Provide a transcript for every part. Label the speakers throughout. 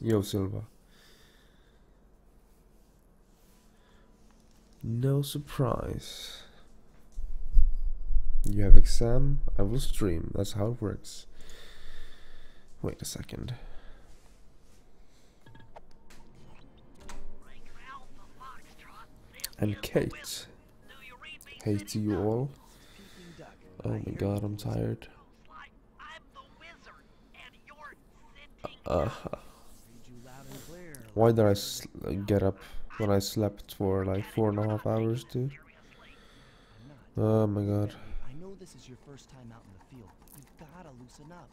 Speaker 1: Yo, Silva. No surprise. You have exam, I will stream. That's how it works. Wait a second. And Kate. Hey to you all. Oh my god, I'm tired. Why did I get up when I slept for like 4.5 hours, dude? Oh my god.
Speaker 2: I know this is your first time out in the field, but you gotta loosen up.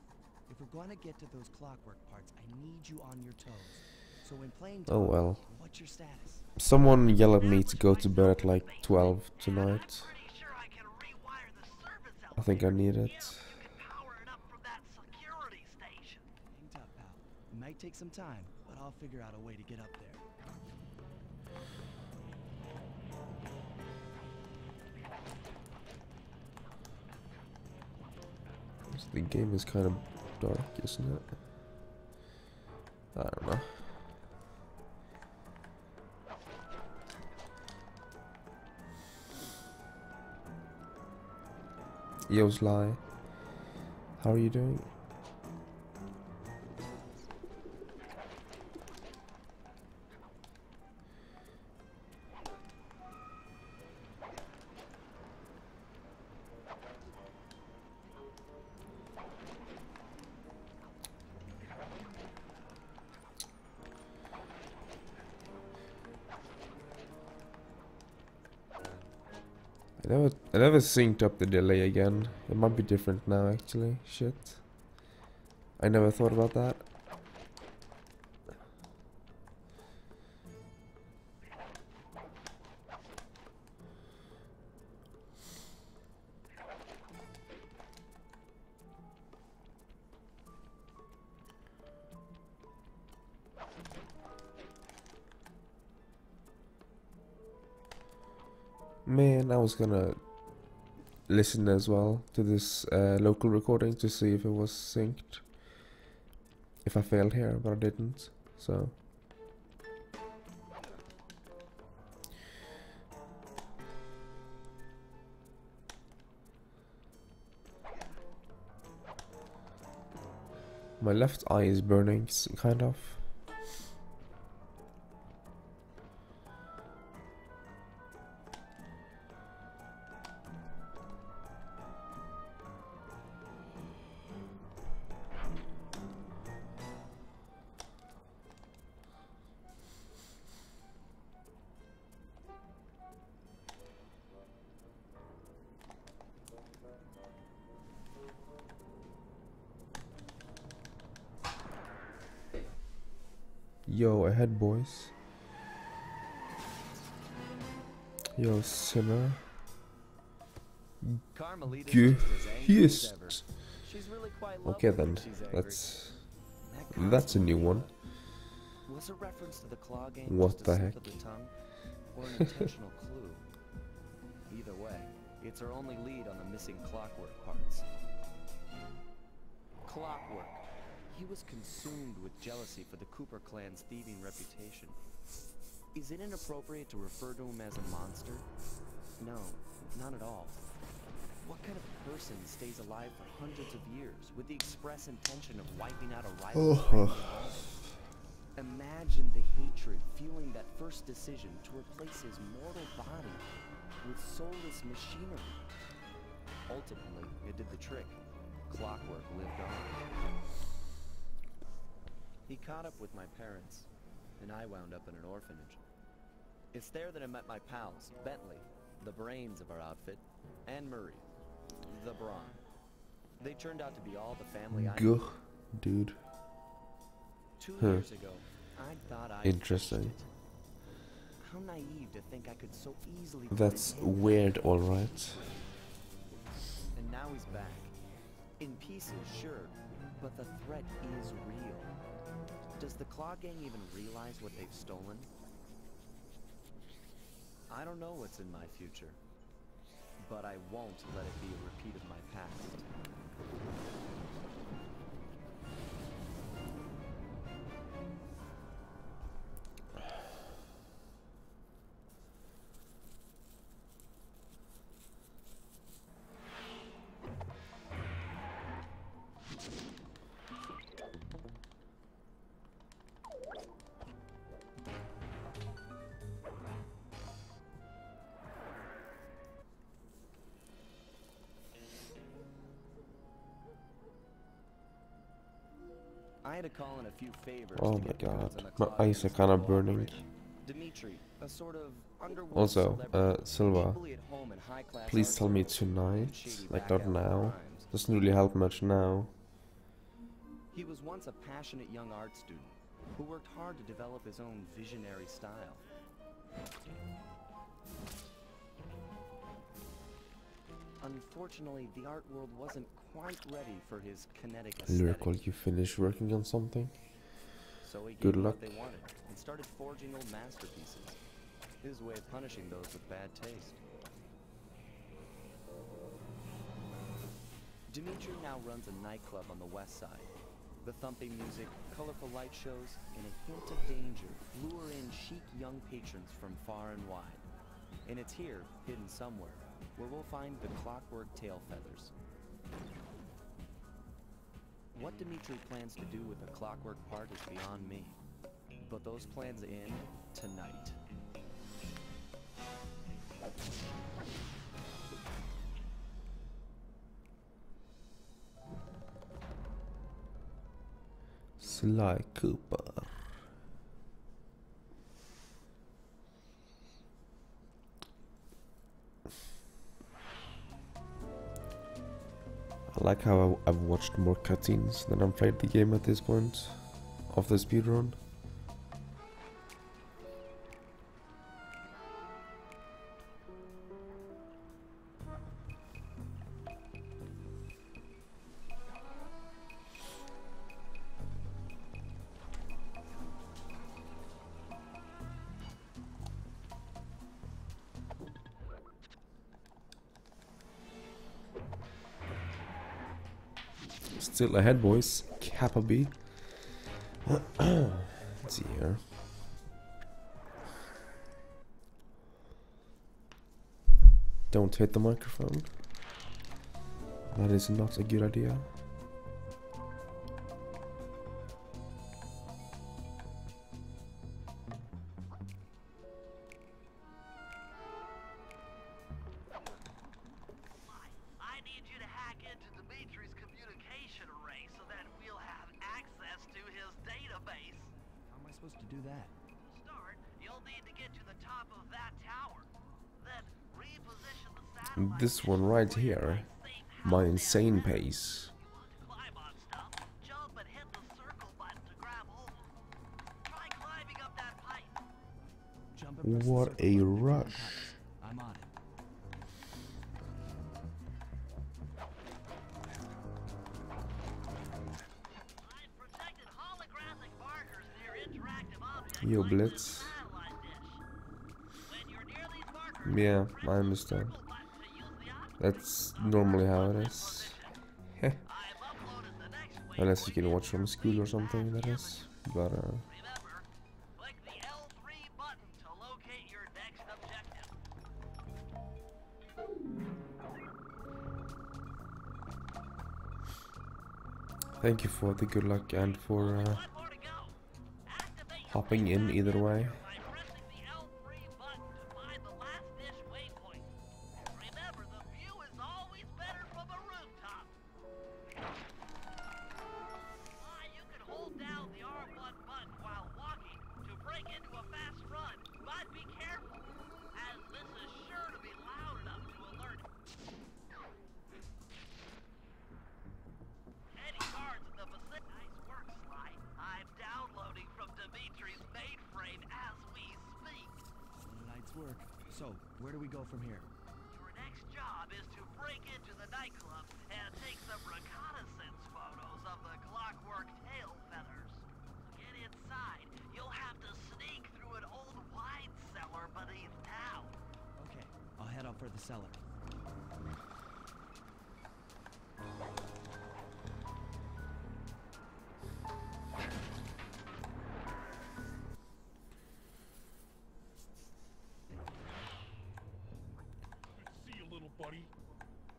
Speaker 2: If we're gonna get to those clockwork parts, I need you on your toes. So in playing
Speaker 1: Oh well.
Speaker 2: what's your status?
Speaker 1: Someone yelled at me to go to bed at like 12 tonight. I think I need it.
Speaker 2: Hang tough, pal. It might take some time, but I'll figure out a way to get up there.
Speaker 1: The game is kind of dark, isn't it? I don't know. Yo, Sly. How are you doing? I never synced up the delay again. It might be different now, actually. Shit. I never thought about that. Man, I was gonna listen as well to this local recording to see if it was synced. If I failed here, but I didn't, so. My left eye is burning, kind of. Yo, ahead, boys. Yo, Simmer. Yes. Okay then, that's a new one.
Speaker 2: Was a reference to the claw game
Speaker 1: What the heck?
Speaker 2: of the tongue, or an intentional clue? Either way, it's our only lead on the missing Clockwork parts. Clockwork. He was consumed with jealousy for the Cooper clan's thieving reputation. Is it inappropriate to refer to him as a monster? No, not at all. What kind of person stays alive for hundreds of years with the express intention of wiping out a rival? Imagine the hatred fueling that first decision to replace his mortal body with soulless machinery. Ultimately, it did the trick. Clockwork lived on. He caught up with my parents, and I wound up in an orphanage. It's there that I met my pals, Bentley, the brains of our outfit, and Murray, the brawn. They turned out to be all the family I knew.
Speaker 1: Dude.
Speaker 2: 2 years ago, I thought I
Speaker 1: Interesting.
Speaker 2: How naive to think I could so easily.
Speaker 1: That's weird, alright.
Speaker 2: And now he's back. In pieces, sure, but the threat is real. Does the Claw Gang even realize what they've stolen? I don't know what's in my future, but I won't let it be a repeat of my past. I had to call in a few favors
Speaker 1: Oh
Speaker 2: to
Speaker 1: my
Speaker 2: get the goods
Speaker 1: god,
Speaker 2: on the
Speaker 1: my
Speaker 2: clock
Speaker 1: eyes are
Speaker 2: and
Speaker 1: kind of
Speaker 2: some
Speaker 1: burning.
Speaker 2: cooperation. Dimitri, a sort of underworld
Speaker 1: Also,
Speaker 2: celebrity,
Speaker 1: Silva,
Speaker 2: equally at home in high-class
Speaker 1: please
Speaker 2: art
Speaker 1: tell me
Speaker 2: circles
Speaker 1: tonight,
Speaker 2: and shady
Speaker 1: like
Speaker 2: back
Speaker 1: not
Speaker 2: alley
Speaker 1: now.
Speaker 2: crimes.
Speaker 1: Doesn't really help much now.
Speaker 2: He was once a passionate young art student who worked hard to develop his own visionary style. Unfortunately, the art world wasn't quite ready for his kinetic
Speaker 1: Lyrical,
Speaker 2: aesthetic.
Speaker 1: you finish working on something?
Speaker 2: So he
Speaker 1: Good
Speaker 2: gave them
Speaker 1: luck.
Speaker 2: what they wanted and started forging old masterpieces. His way of punishing those with bad taste. Dimitri now runs a nightclub on the west side. The thumping music, colorful light shows, and a hint of danger lure in chic young patrons from far and wide. And it's here, hidden somewhere, where we'll find the Clockwork tail feathers. What Dimitri plans to do with the Clockwork part is beyond me. But those plans end tonight.
Speaker 1: Sly Cooper. I like how I've watched more cutscenes than I've played the game at this point of the speedrun. Still ahead, boys. Kappa B. Let's see here. Don't hit the microphone. That is not a good idea.
Speaker 3: I need you to hack into Dimitri's communication array so that we'll have access to his database.
Speaker 2: How am I supposed to do that?
Speaker 3: To start, you'll need to get to the top of that tower. Then reposition the satellite.
Speaker 1: This one right here. My insane pace.
Speaker 3: You want to climb on stuff, jump and hit the circle button to grab hold. Try climbing up that pipe.
Speaker 2: Jump and press the
Speaker 1: What
Speaker 2: circle
Speaker 1: a
Speaker 2: button to climb
Speaker 1: rush.
Speaker 2: pipes. I'm on it.
Speaker 3: I've protected holographic markers near interactive objects
Speaker 1: Yo,
Speaker 3: like
Speaker 1: Blitz.
Speaker 3: this satellite dish. When you're near these markers,
Speaker 1: Yeah,
Speaker 3: press
Speaker 1: I
Speaker 3: the
Speaker 1: understand.
Speaker 3: circle button to use the option.
Speaker 1: That's normally how it is. Heh.
Speaker 3: I've uploaded the next
Speaker 1: Unless you
Speaker 3: waypoint
Speaker 1: can watch from school or something, that is. But
Speaker 3: Remember, click the L3 button to locate your next objective.
Speaker 1: thank you for the good luck and for
Speaker 3: One more to go. Activate your
Speaker 1: hopping in
Speaker 3: wayback
Speaker 1: either way.
Speaker 3: generator by pressing the L3 button to find the last dish waypoint. Remember, the view is always better from a rooftop. You can hold down the R1 button while walking to break into a fast run, but be careful, as this is sure to be loud enough to alert you. Any guards in the vicinity? Nice work, Sly. I'm downloading from Dimitri's mainframe as we speak.
Speaker 2: Night's work. So, where do we go from here?
Speaker 3: Your next job is to break into the nightclub and take some reconnaissance photos of the Clockwork tail feathers. To get inside, you'll have to sneak through an old wine cellar beneath town.
Speaker 2: Okay, I'll head up for the cellar.
Speaker 4: See you, little buddy.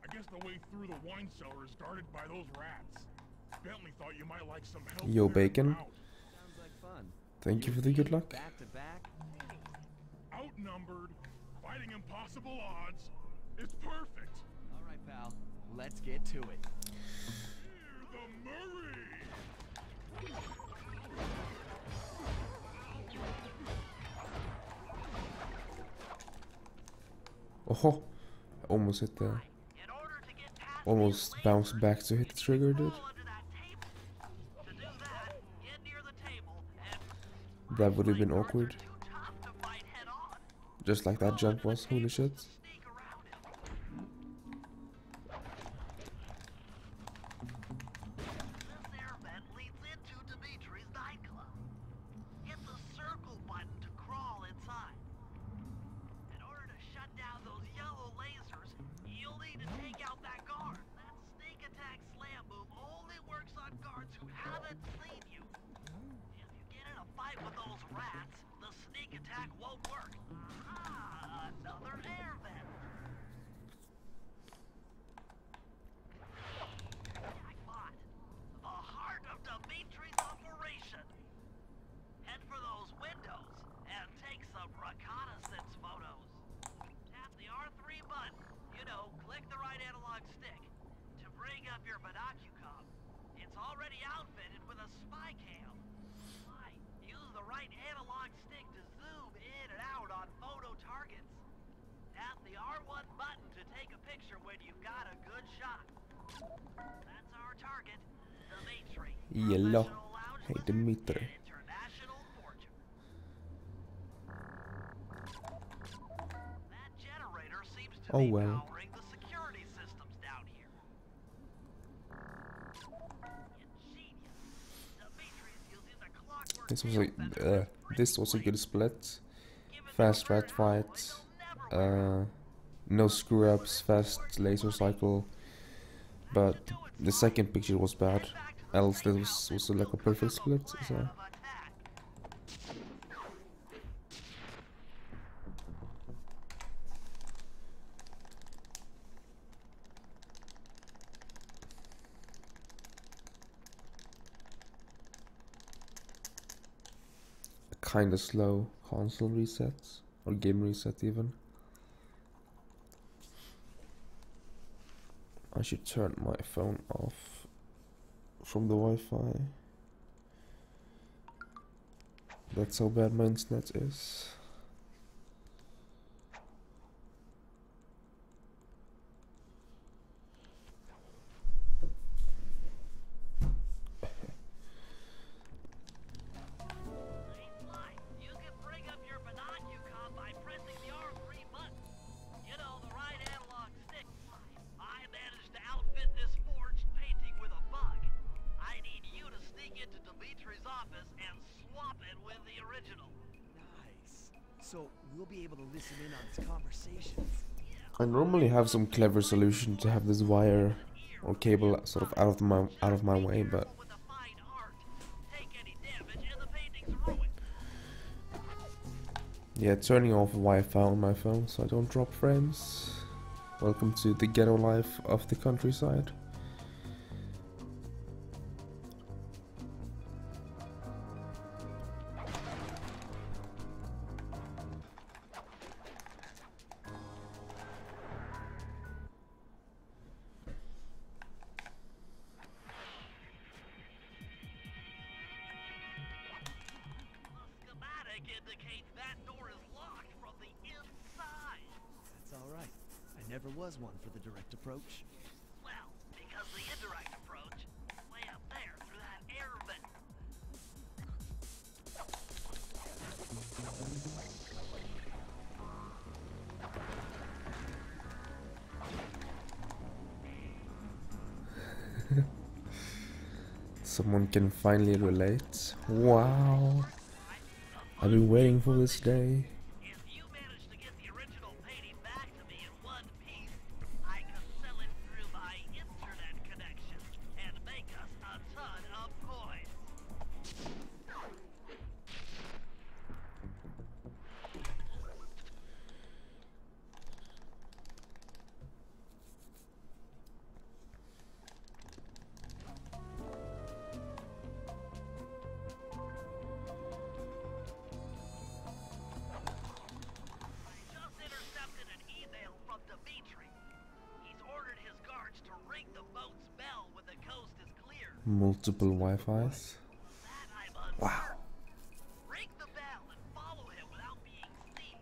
Speaker 4: I guess the way through the wine cellar is guarded by those rats. Bentley thought you might like some help.
Speaker 1: Yo,
Speaker 4: clearing
Speaker 1: Bacon.
Speaker 4: them out.
Speaker 2: Sounds like fun.
Speaker 1: thank you for the good luck.
Speaker 2: Back to back.
Speaker 4: Outnumbered, fighting impossible odds. It's perfect.
Speaker 2: All right, pal. Let's get to it.
Speaker 4: Hear the Murray.
Speaker 1: Oh, almost hit the.
Speaker 3: In order to get past
Speaker 1: Almost
Speaker 3: these
Speaker 1: bounced
Speaker 3: lasers,
Speaker 1: back to hit the trigger, did.
Speaker 3: crawl under that table. To do that, get near the table and
Speaker 1: That would have been
Speaker 3: guards are
Speaker 1: awkward.
Speaker 3: too tough to fight head on.
Speaker 1: Just like that
Speaker 3: Crawl
Speaker 1: jump
Speaker 3: under the
Speaker 1: was. Holy
Speaker 3: tables
Speaker 1: shit.
Speaker 3: to sneak around him. This air vent leads into Dimitri's nightclub. Hit the circle button to crawl inside. In order to shut down those yellow lasers, you'll need to take out that guard. That sneak attack slam move only works on guards who haven't seen you. If you get in a fight with those rats, the sneak attack won't work. Ah, another air vent. Jackpot. The heart of Dimitri's operation. Head for those windows and take some reconnaissance photos. Tap the R3 button. You know, click the right analog stick to bring up your binocular. It's already outfitted with a spy cam. Right. Use the right analog stick to zoom in and out on photo targets. Tap the R1 button to take a picture when you've got a good shot. That's our target, Dimitri.
Speaker 1: Yellow.
Speaker 3: Professional lounge
Speaker 1: Hey,
Speaker 3: wizard
Speaker 1: Dimitri.
Speaker 3: and international fortune. That generator seems to
Speaker 1: Oh,
Speaker 3: be
Speaker 1: well.
Speaker 3: powering the security systems down here. Ingenious. Dimitri's using the clockwork
Speaker 1: This was
Speaker 3: tail feather as
Speaker 1: this was a good split.
Speaker 3: Given
Speaker 1: Fast
Speaker 3: your
Speaker 1: rat
Speaker 3: current outfit,
Speaker 1: fight.
Speaker 3: you'll never wear
Speaker 1: No screw ups. Fast laser cycle. But the second picture was bad. Else this was like a perfect split. So. Kinda slow console resets or game reset even. I should turn my phone off from the Wi-Fi. That's how bad my internet is.
Speaker 3: You can bring up your binocular by pressing the R3 button. You know, the right analog stick. I managed to outfit this forged painting with a bug. I need you to sneak into Dimitri's office and swap it with the original.
Speaker 2: Nice. So we'll be able to listen in on his conversations.
Speaker 1: I normally have some clever solution to have this wire or cable sort of out of my way, but
Speaker 3: With the fine art, take any damage and the painting's ruined.
Speaker 1: yeah, turning off Wi-Fi on my phone so I don't drop frames. Welcome to the ghetto life of the countryside.
Speaker 3: Schematic indicates that door is locked from the inside.
Speaker 2: That's all right. I never was one for the direct approach.
Speaker 3: Well, because the indirect approach is way up there through that air vent.
Speaker 1: Someone can finally relate. Wow. I've been waiting for this day.
Speaker 3: If you manage to get the original painting back to me in one piece, I can sell it through my internet connection and make us a ton of coins. I just intercepted an email from Dimitri. He's ordered his guards to ring the boat's bell when the coast is clear.
Speaker 1: Multiple Wi-Fis.
Speaker 3: That I'm uncertain.
Speaker 1: Wow.
Speaker 3: Ring the bell and follow him without being seen.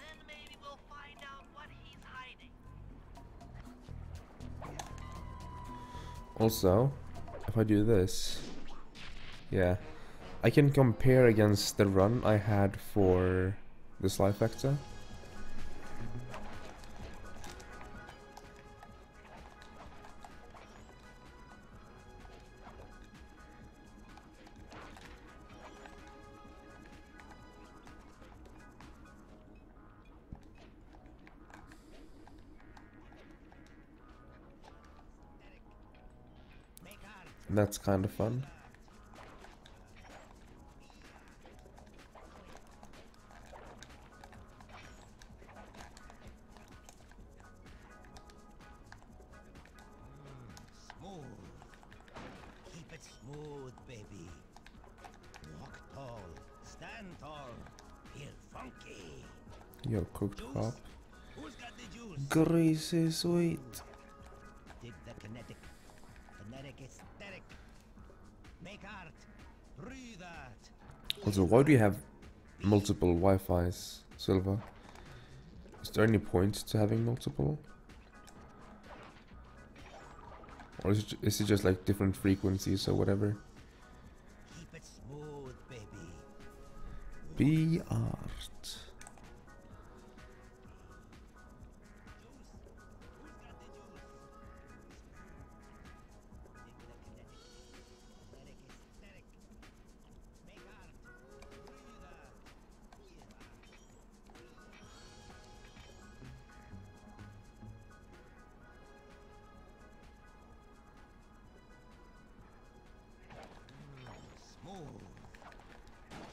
Speaker 3: Then maybe we'll find out what he's
Speaker 1: Also, if I do this, yeah, I can compare against the run I had for the slide factor. That's kind of fun.
Speaker 3: Smooth. Keep it smooth, baby. Walk tall. Stand tall. Feel funky.
Speaker 1: Yo, cooked cop.
Speaker 3: Who's got the juice?
Speaker 1: Greasy sweet.
Speaker 3: Dig the kinetic. Kinetic aesthetic. Make art. Breathe art.
Speaker 1: Also, why do you have multiple Wi-Fis, Silva? Is there any point to having multiple? Or is it just like different frequencies or whatever?
Speaker 3: Keep it smooth, baby.
Speaker 1: Be art.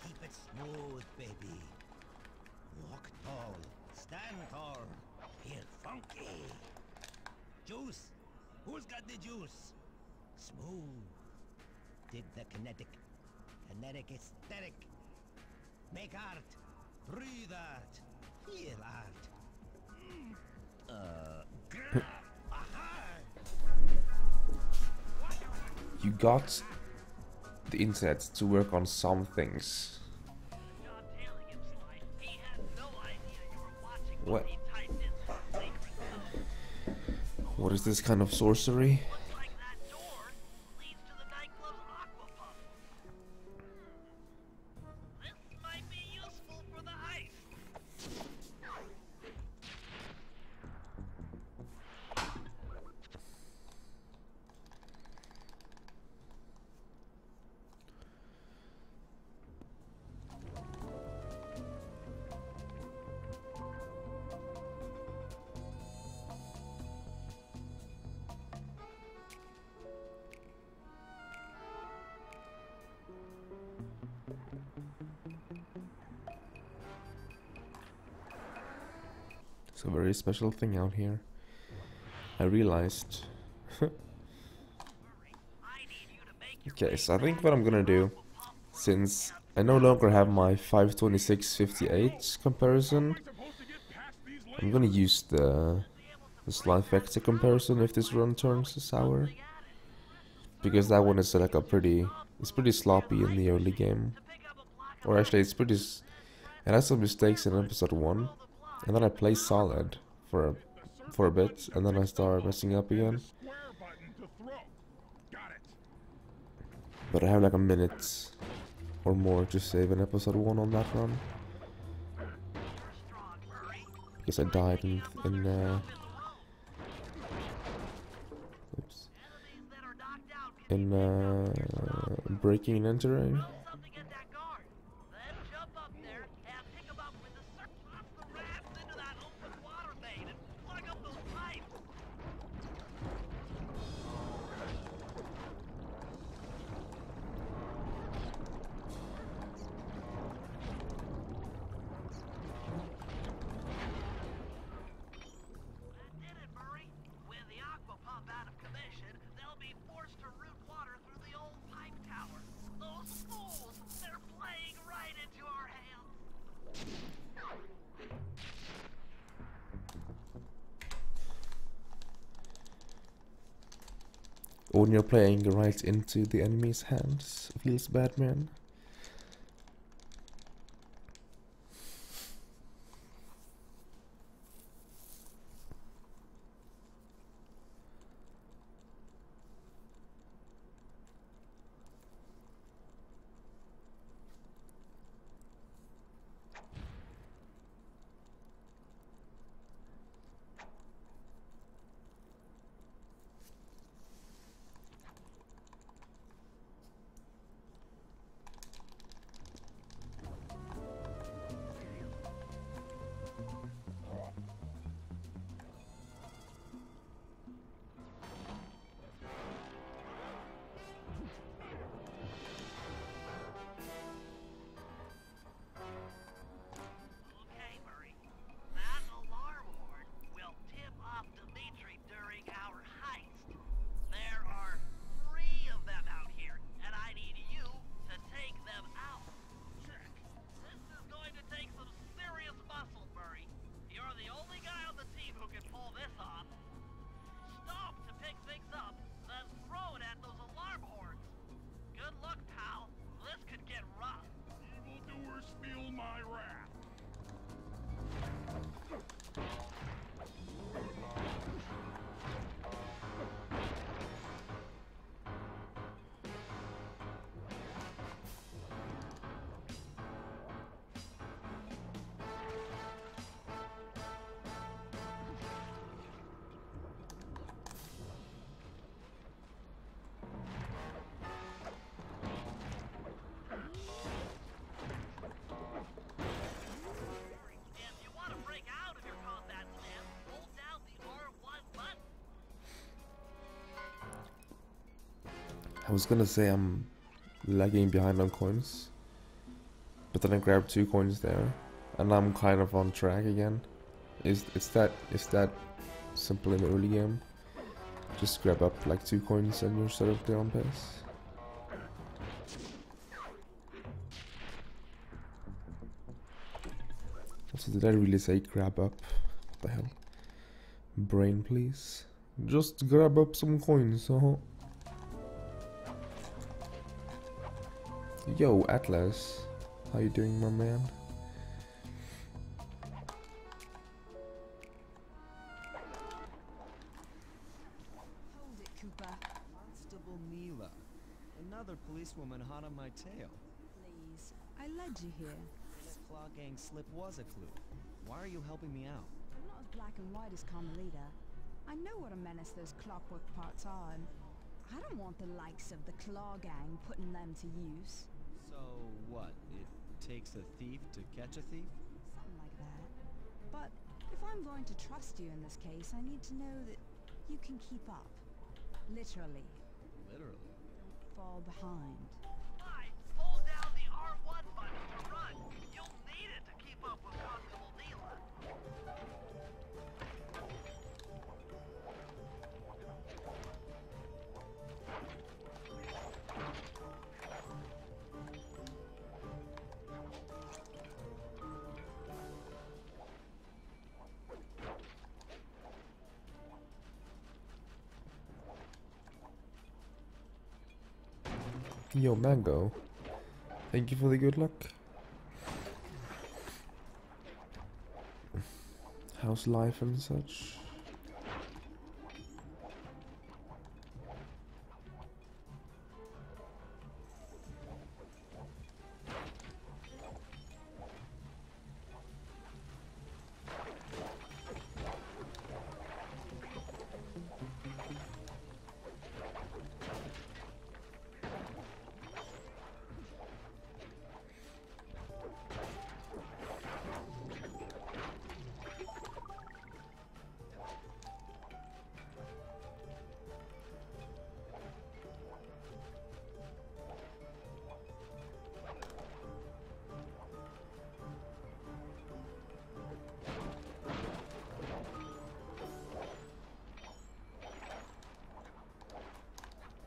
Speaker 3: Keep it smooth, baby. Walk tall. Stand tall. Feel funky. Juice. Who's got the juice? Smooth. Dig the kinetic. Kinetic aesthetic. Make art. Breathe art. Feel art.
Speaker 1: You got the internet to work on some things. What? What is this kind of sorcery?
Speaker 3: Like that door leads to the nightclub's aqua pump. This might be useful for the heist.
Speaker 1: It's a very special thing out here. I realized. Okay, so I think what I'm gonna do, since I no longer have my 526/58 comparison, I'm gonna use the slide factor comparison if this run turns sour, because that one is like it's pretty sloppy in the early game, or actually it has some mistakes in episode 1, and then I play solid for a bit, and then I start messing up again. But I have like a minute or more to save in episode 1 on that run, because I died in breaking and entering. When you're playing right into the enemy's hands, feels bad, man. I was gonna say I'm lagging behind on coins, but then I grabbed 2 coins there, and I'm kind of on track again. It's that simple in the early game. Just grab up like 2 coins and you're sort of there on pace. Also, did I really say grab up? What the hell? Brain, please. Just grab up some coins, Yo, Atlas. How you doing, my man?
Speaker 2: Hold it, Cooper. Constable Neela. Another policewoman hot on my tail.
Speaker 5: Please, I led you here.
Speaker 2: This Claw Gang slip was a clue. Why are you helping me out?
Speaker 5: I'm not as black and white as Carmelita. I know what a menace those Clockwork parts are, and I don't want the likes of the Claw Gang putting them to use.
Speaker 2: So, what? It takes a thief to catch a thief?
Speaker 5: Something like that. But if I'm going to trust you in this case, I need to know that you can keep up. Literally.
Speaker 2: Literally?
Speaker 5: Don't fall behind.
Speaker 3: Fine, hold down the R1 button to run. You'll need it to keep up with Constable Neela.
Speaker 1: Yo, Mango. Thank you for the good luck. How's life and such?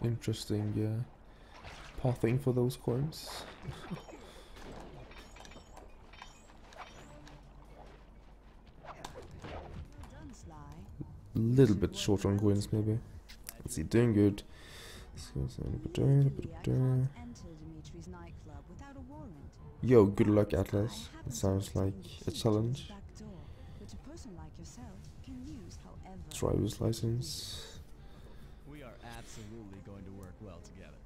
Speaker 1: Interesting, yeah. Pathing for those coins.
Speaker 5: Done, Sly.
Speaker 1: Little bit short on coins, maybe. Let's see, doing good.
Speaker 5: Legally, I can't enter Dimitri's nightclub without a warrant.
Speaker 1: Yo, good luck, Atlas.
Speaker 5: I
Speaker 1: It
Speaker 5: haven't
Speaker 1: sounds
Speaker 5: got
Speaker 1: like
Speaker 5: any
Speaker 1: a
Speaker 5: key to
Speaker 1: challenge.
Speaker 5: this back door, which a person like yourself can use however.
Speaker 1: Driver's license.
Speaker 2: We are absolutely going to work well together.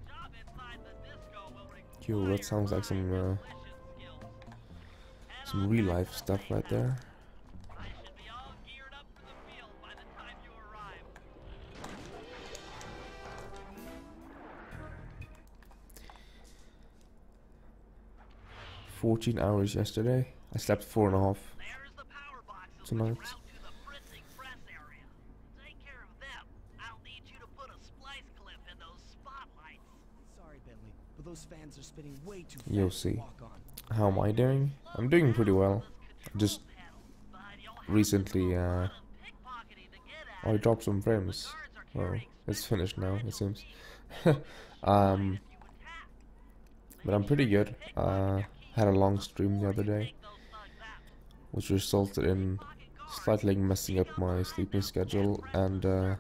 Speaker 3: Job inside the disco will require
Speaker 1: Yo, that sounds like some
Speaker 3: demolition skills. Head
Speaker 1: some
Speaker 3: on
Speaker 1: real
Speaker 3: back
Speaker 1: life
Speaker 3: to
Speaker 1: stuff right
Speaker 3: Lighthouse.
Speaker 1: there.
Speaker 3: I should be all geared up for the field by the time you arrive.
Speaker 1: 14 hours yesterday. I slept 4.5
Speaker 3: There's the power boxes
Speaker 1: tonight.
Speaker 3: which route to the printing press area. Take care of them. I'll need you to put a splice clip in those spotlights.
Speaker 2: Sorry, Bentley, but those fans are spinning way too fast
Speaker 1: You'll
Speaker 2: to
Speaker 1: see.
Speaker 2: walk on.
Speaker 1: How am I doing? I'm doing pretty well. Just recently, I dropped some frames. Well, it's finished now, it seems. But I'm pretty good. Had a long stream the other day, which resulted in slightly messing up my sleeping schedule and a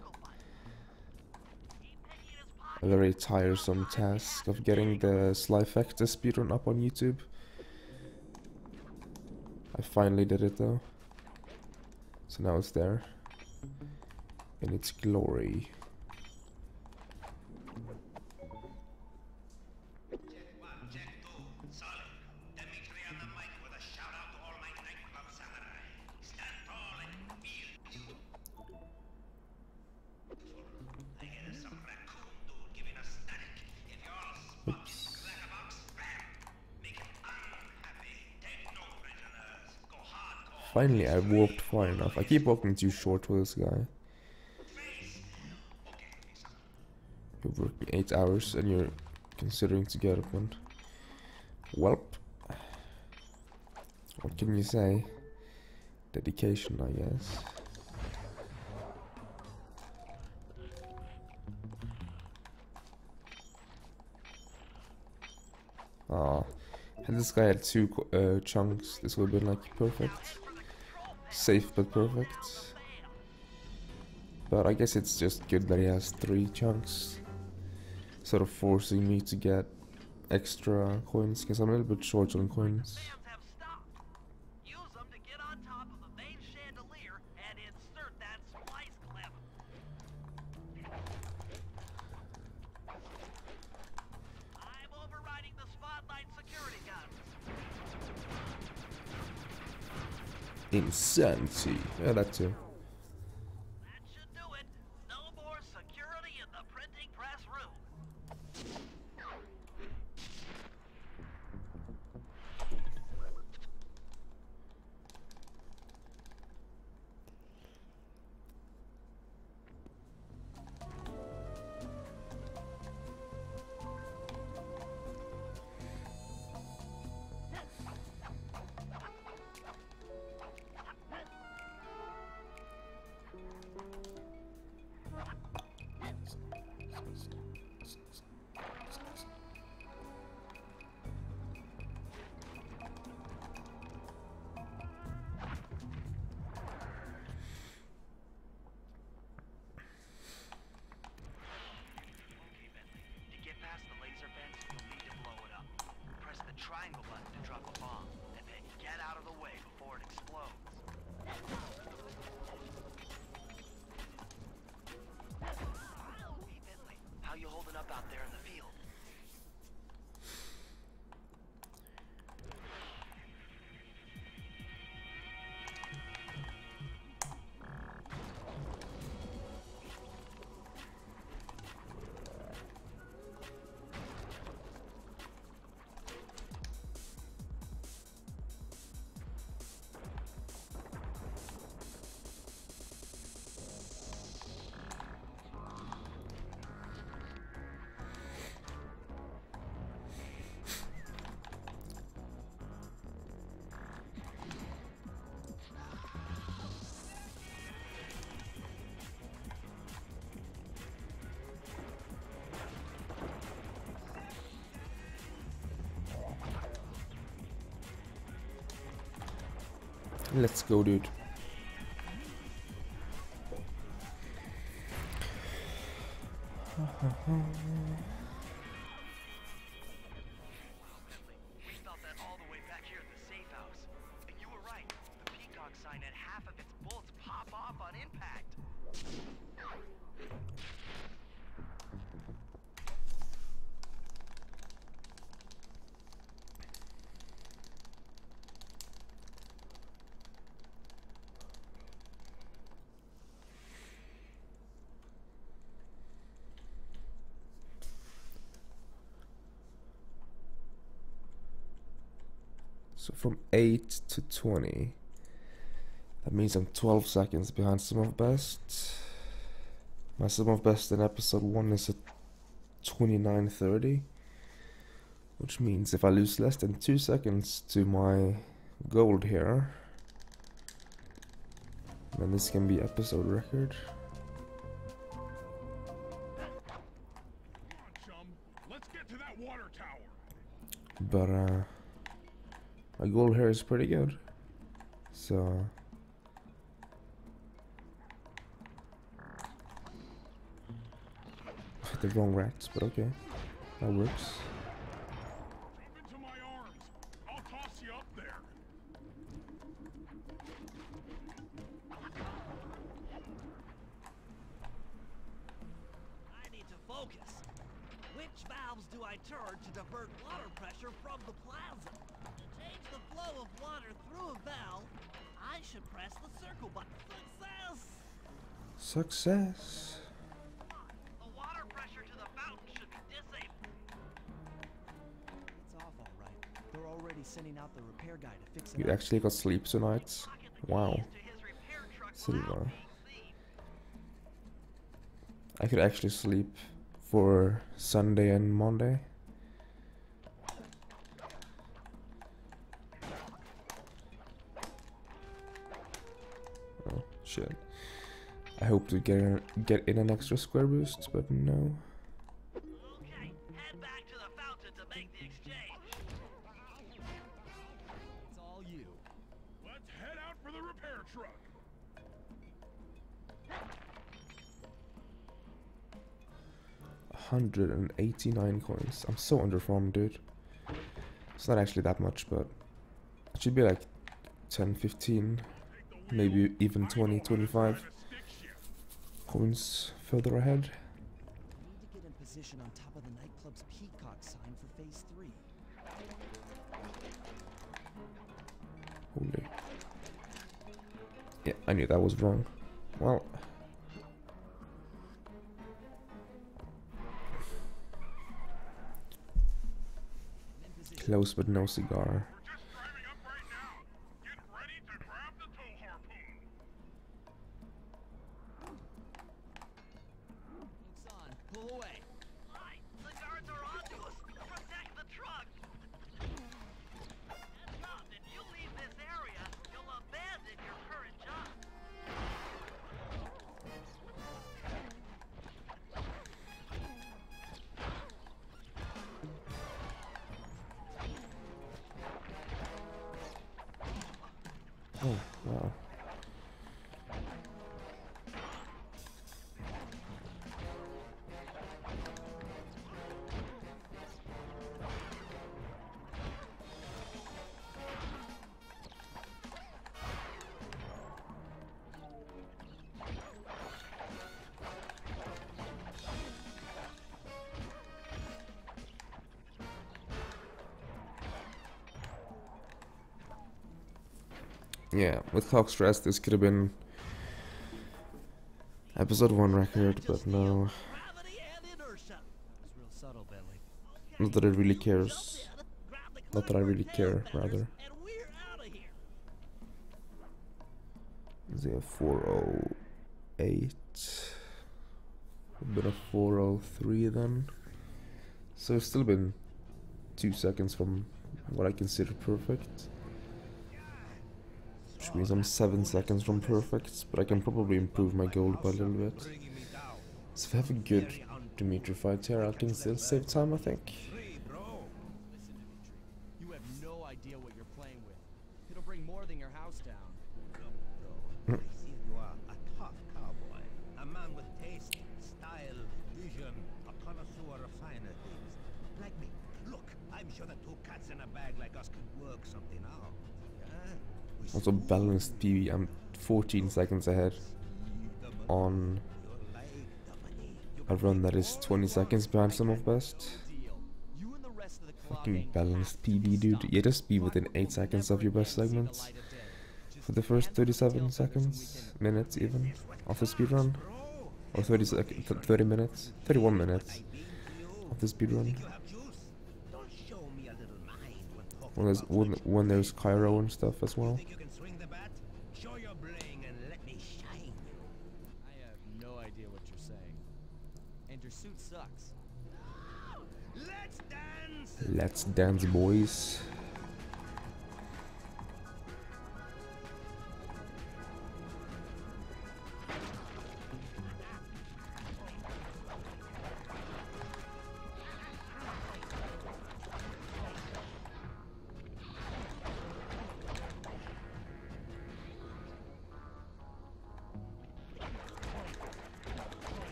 Speaker 1: very tiresome task of getting the Sly Factor speedrun up on YouTube. I finally did it though, so now it's there in its glory.
Speaker 6: Check 2, solid. Dimitri on the mic with a shout out to all my nightclub samurai. Stand tall and feel it. I hear some raccoon dude giving us static. If y'all spot this clatterbox, bam! Make him unhappy. Take no prisoners. Go hardcore.
Speaker 1: Finally, I walked far enough. I keep walking too short for this guy. You're working 8 hours and you're considering to get up one. Welp. What can you say? Dedication, I guess. Ah, and this guy had 2 chunks. This would have been like perfect. Safe but perfect. But I guess it's just good that he has 3 chunks. Sort of forcing me to get extra coins, because I'm a little bit short on coins.
Speaker 3: Fans have stopped. Use them to get on top of the main chandelier and insert that splice clip. I'm overriding the spotlight security gun.
Speaker 1: Insanity. Yeah, that too.
Speaker 3: That should do it. No more security in the printing press room. Triangle button to drop a bomb, and then get out of the way before it explodes. Hey Bentley, how you holding up out there in the field?
Speaker 1: Let's go, dude.
Speaker 3: We felt that all the way back here at the safe house. And you were right. The peacock sign had half of its bullets pop off on impact.
Speaker 1: So from 8 to 20. That means I'm 12 seconds behind Sum of Best. My Sum of Best in episode 1 is at 29:30. Which means if I lose less than 2 seconds to my gold here, then this can be episode record.
Speaker 4: Come on, chum. Let's get to that water tower.
Speaker 1: But my gold here is pretty good. So the wrong rats, but okay. That works.
Speaker 4: Drop into my arms. I'll toss you up there.
Speaker 3: I need to focus. Which valves do I turn to divert water pressure from the plaza? To change the flow of water through a valve, I should press the circle button. Success!
Speaker 1: Success.
Speaker 3: The water pressure to the fountain should be disabled.
Speaker 2: It's off all right. They're already sending out the repair guy to fix it.
Speaker 1: You actually got sleep tonight.
Speaker 3: Rocket
Speaker 1: Wow. Silver. I could actually sleep for Sunday and Monday. Oh shit. I hope to get in an extra square boost, but no.
Speaker 3: Okay, head back to the fountain to make the exchange.
Speaker 2: It's all you.
Speaker 4: Let's head out for the repair truck.
Speaker 1: $189 coins. I'm so underfarmed, dude. It's not actually that much, but it should be like 10, 15, maybe even 20, 25 coins further ahead.
Speaker 2: We need to get in position on top of the nightclub's peacock sign for phase 3.
Speaker 1: Holy. Yeah, I knew that was wrong. Well. Close but no cigar.
Speaker 4: We're just driving up right now. Get ready to grab the tow harpoon.
Speaker 2: Looks on. Pull away.
Speaker 3: Right, the guards are onto us. Protect the truck. Heads up, if you leave this area, you'll abandon your current job.
Speaker 1: Oh, wow. Yeah, with clock stress, this could have been episode 1 record, but no.
Speaker 3: Gravity and inertia.
Speaker 2: It's real subtle, Bentley.
Speaker 1: Not that it really cares. Not that I really care, rather.
Speaker 3: And we're out of here.
Speaker 1: Is it a 408? A bit of 403 then. So it's still been 2 seconds from what I consider perfect. Which means I'm 7 seconds from perfect, but I can probably improve my gold by a little bit. So if I have a good Dimitri fight here, I can still save time, I think.
Speaker 2: Listen, Dimitri. You have no idea what you're playing with. It'll bring more than your house down.
Speaker 6: I see you are a tough cowboy. A man with taste, style, vision, a connoisseur of finer things. Like me. Look, I'm sure the 2 cats in a bag like us can work something out.
Speaker 1: Also balanced PB, I'm 14 seconds ahead on a run that is 20 seconds behind some of best.
Speaker 2: You and the rest of the
Speaker 1: Fucking balanced PB, dude. You just be within 8 seconds of your best segments for the first 37 seconds, minutes even, of the speedrun. Or 30 minutes, 31 minutes of the speedrun. When there's Cairo and stuff as well.
Speaker 6: You can swing the bat? Show your bling and let me shine you.
Speaker 2: I have no idea what you're saying. And your suit sucks.
Speaker 6: Let's dance!
Speaker 1: Let's dance, boys.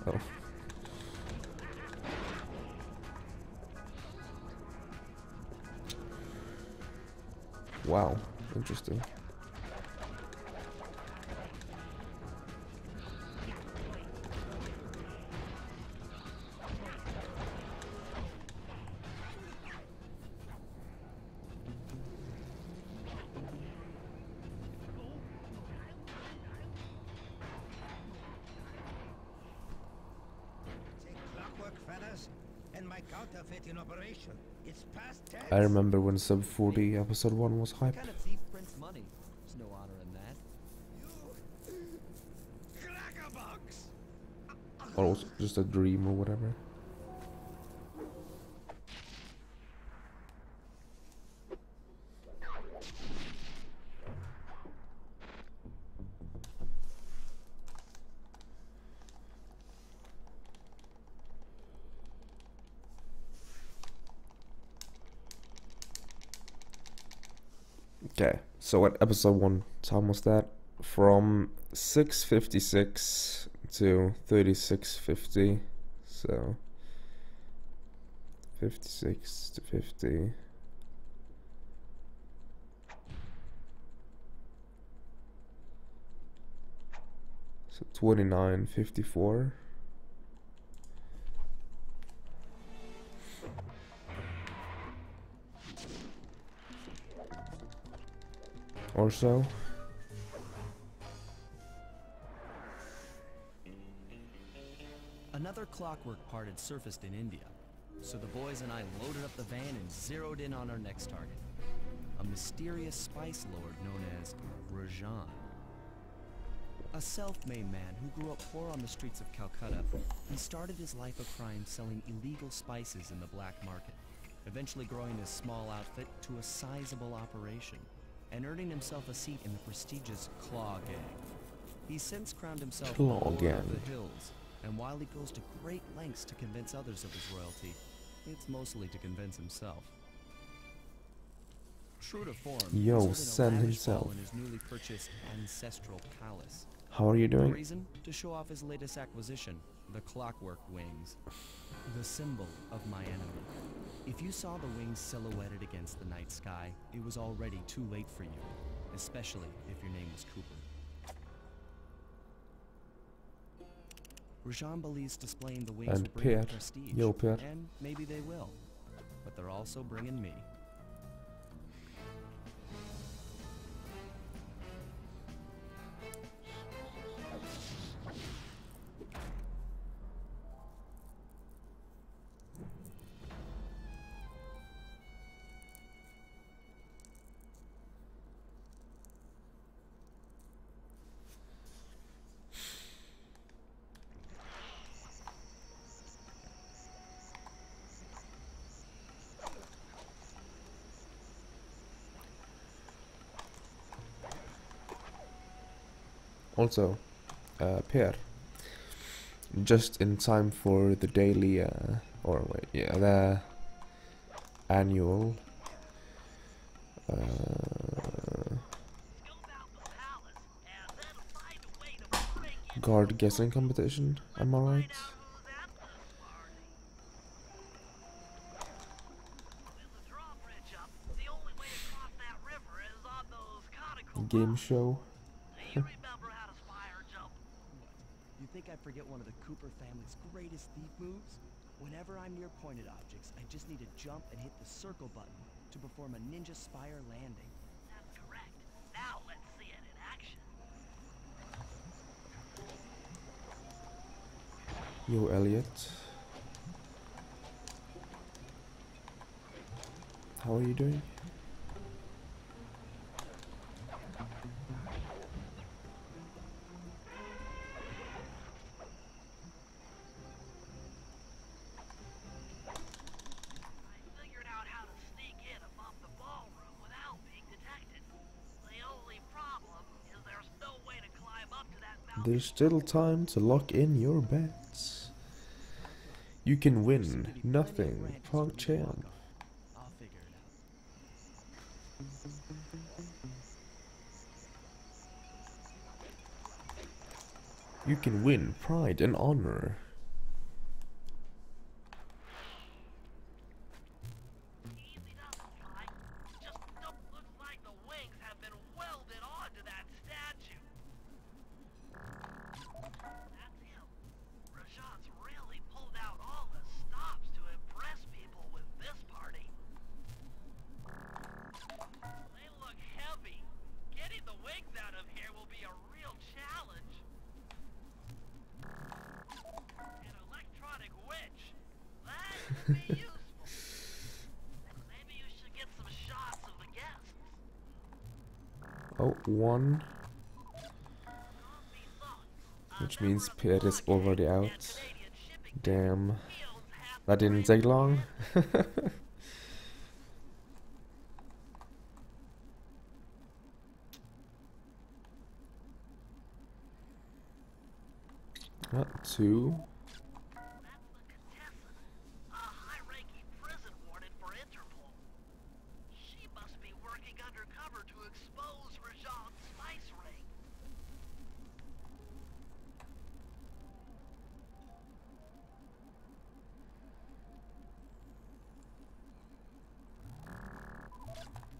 Speaker 1: Oh. Wow, interesting.
Speaker 6: Take Clockwork, fellas, and and my counterfeit in operation. It's past tense.
Speaker 1: I remember when Sub 40 episode 1 was
Speaker 2: What
Speaker 1: hype.
Speaker 2: kind of thief prints money? There's no honor in that.
Speaker 6: Crackerbox!
Speaker 1: Or it was just a dream or whatever. Okay, so at episode 1 time was that? From 6:56 to 36:50. So 56 to 50. So 29:54. Or so.
Speaker 2: Another Clockwork part had surfaced in India, so the boys and I loaded up the van and zeroed in on our next target. A mysterious spice lord known as Rajan. A self-made man who grew up poor on the streets of Calcutta, he started his life of crime selling illegal spices in the black market, eventually growing his small outfit to a sizable operation, and earning himself a seat in the prestigious Claw Gang. He's since crowned himself
Speaker 1: Claw
Speaker 2: Lord
Speaker 1: Gang.
Speaker 2: of the Hills, and while he goes to great lengths to convince others of his royalty, it's mostly to convince himself. True to form,
Speaker 1: Yo,
Speaker 2: he's holding a
Speaker 1: Sen
Speaker 2: lavish
Speaker 1: himself.
Speaker 2: ball in his newly purchased ancestral palace.
Speaker 1: How are you
Speaker 2: The
Speaker 1: doing?
Speaker 2: reason? To show off his latest acquisition, the Clockwork wings. The symbol of my enemy. If you saw the wings silhouetted against the night sky, it was already too late for you, especially if your name was Cooper. Rajan believes displaying the wings
Speaker 1: And
Speaker 2: will bring him
Speaker 1: Per.
Speaker 2: prestige,
Speaker 1: Yo, Per.
Speaker 2: and maybe they will, but they're also bringing me.
Speaker 1: Also, Per, just in time for the daily, the annual guard guessing competition. Am I right? Game show.
Speaker 3: You remember how to spire jump?
Speaker 2: You think I forget one of the Cooper family's greatest thief moves? Whenever I'm near pointed objects, I just need to jump and hit the circle button to perform a ninja spire landing.
Speaker 3: That's correct. Now let's see it in action.
Speaker 1: Yo, Elliot. How are you doing?
Speaker 3: I figured out how to sneak in above the ballroom without being detected. The only problem is there's no way to climb up to that mountain.
Speaker 1: There's still time to lock in your bets. You can win nothing, Pog Champ.
Speaker 2: I'll figure it out.
Speaker 1: You can win pride and honor.
Speaker 3: Easy doesn't try. Just looks like the wings have been welded onto that statue. That's him. Rajan's really pulled out all the stops to impress people with this party. They look heavy. Getting the wings out of here will be a real challenge.
Speaker 1: Oh, one. Which means Piet is already out. Damn. That didn't take long. Two.
Speaker 3: That's the Contessa, a high-ranking prison warden for Interpol. She must be working undercover to expose Rajan's spice ring.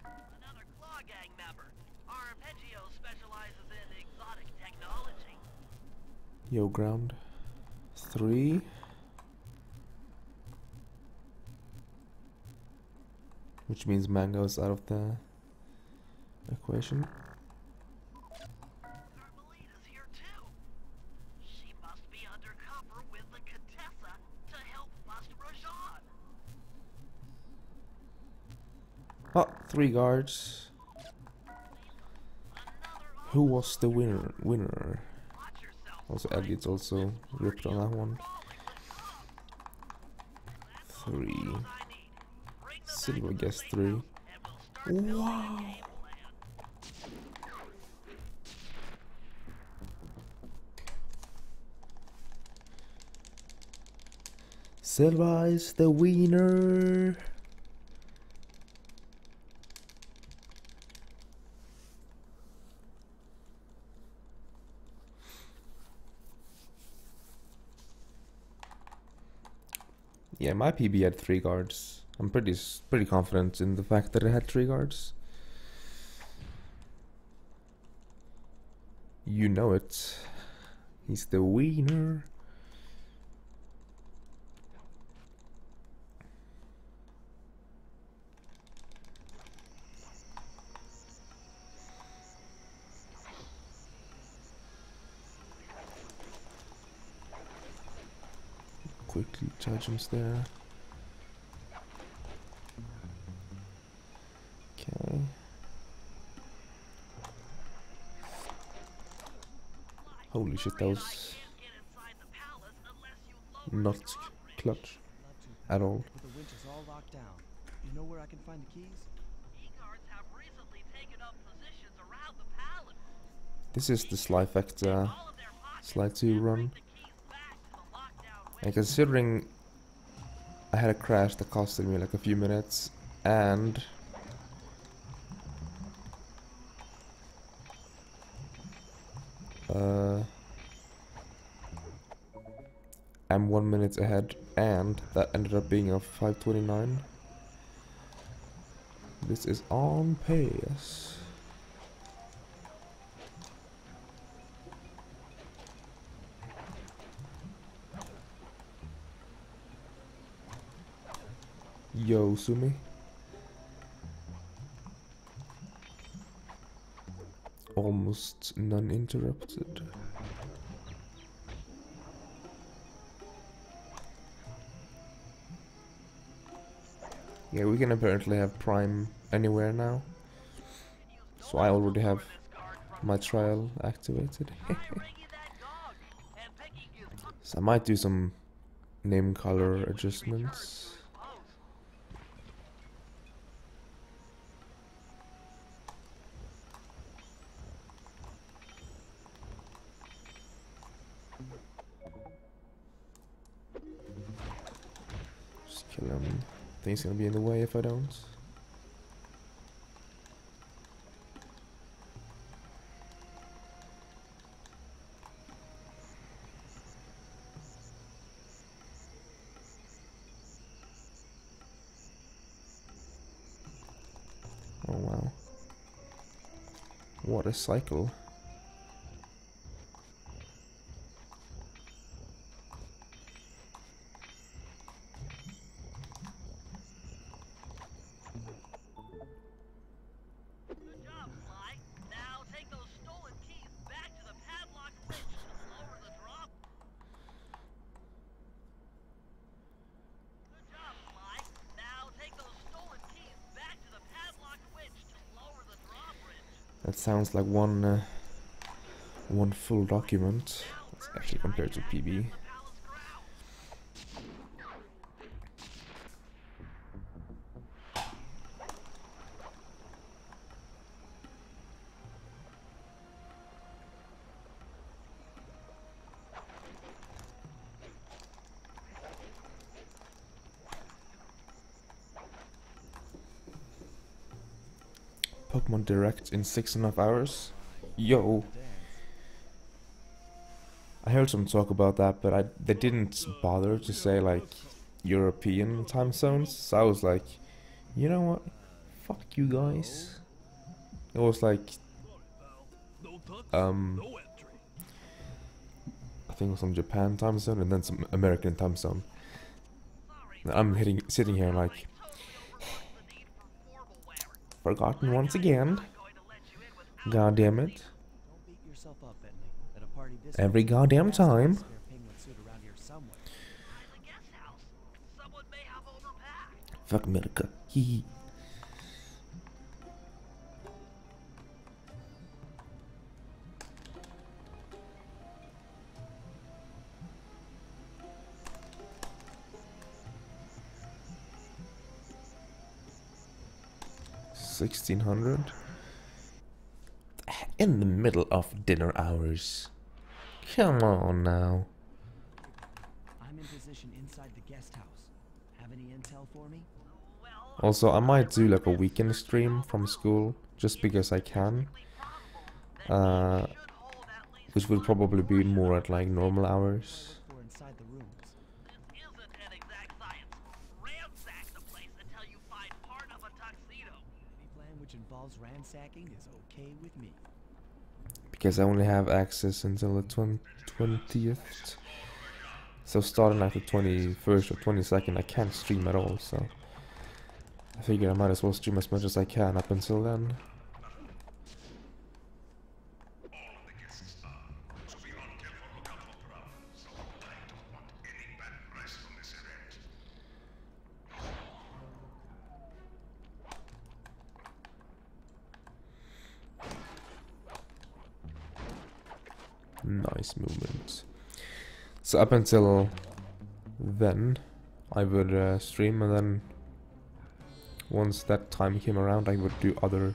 Speaker 3: Another Claw Gang member. Arpeggio specializes in exotic technology.
Speaker 1: Yo, ground. Three. Which means Mango's out of the equation.
Speaker 3: Carmelita's here too. She must be undercover with the Contessa to help bust Rajan.
Speaker 1: Oh, three guards.
Speaker 3: Another
Speaker 1: Who was the winner?
Speaker 3: watch yourself.
Speaker 1: Also, Elliot's also ripped on that one. Three.
Speaker 3: I need. Bring them back
Speaker 1: Silver
Speaker 3: to the
Speaker 1: guess
Speaker 3: safe
Speaker 1: three.
Speaker 3: house, and we'll start building a
Speaker 1: Wow.
Speaker 3: game plan.
Speaker 1: Silva is the winner. Yeah, my PB had three guards. I'm pretty confident in the fact that it had three guards. You know it. He's the winner. Quickly charge him there. Okay. Holy shit, that was
Speaker 3: Can't get inside the palace unless you lower
Speaker 1: not
Speaker 3: the drawbridge.
Speaker 1: clutch
Speaker 2: Love to,
Speaker 1: at all.
Speaker 2: but the winch is all locked down. You know where I can find the keys?
Speaker 3: E-guards have recently taken up positions around the palace.
Speaker 1: This is the Sly Factor
Speaker 3: All of their pockets
Speaker 1: Sly 2
Speaker 3: and
Speaker 1: run.
Speaker 3: bring the keys back to the lockdown
Speaker 1: And
Speaker 3: winch.
Speaker 1: considering I had a crash that costed me like a few minutes, and I'm 1 minute ahead, and that ended up being a 5:29. This is on pace. Yo, Sumi. Almost non-interrupted. Yeah, we can apparently have Prime anywhere now. So I already have my trial activated.
Speaker 3: Ringing that gong and picking his
Speaker 1: So I might do some name color adjustments.
Speaker 3: post.
Speaker 1: Just kill him. I think he's gonna be in the way if I don't. Oh wow. What a cycle.
Speaker 3: Good job, Sly. Now take those stolen keys back to the padlock winch to lower the drop. Good job, Sly. Now take those stolen keys back to the padlock winch to lower the drawbridge.
Speaker 1: That sounds like one full document. It's actually compared to PB. Pokemon Direct in 6.5 hours. Yo. I heard some talk about that, but they didn't bother to say like European time zones. So I was like, you know what? Fuck you guys. It was like I think it was some Japan time zone and then some American time zone. And I'm sitting here like forgotten once again. God damn it. Every goddamn time. Fuck America. Hee. $1,600 in the middle of dinner hours. Come on now.
Speaker 2: I'm in position inside the guest house. Have any intel for me?
Speaker 1: Also, I might do like a weekend stream from school just because I can. Which will probably be more at like normal hours.
Speaker 2: Inside the rooms.
Speaker 3: This isn't an exact science. Ransack the place until you find part of a tuxedo.
Speaker 2: Any plan which involves ransacking is okay with me.
Speaker 1: Because I only have access until the 20th. So starting at the 21st or 22nd I can't stream at all, so I figure I might as well stream as much as I can up until then. Nice movement. So up until then, I would stream, and then once that time came around, I would do other.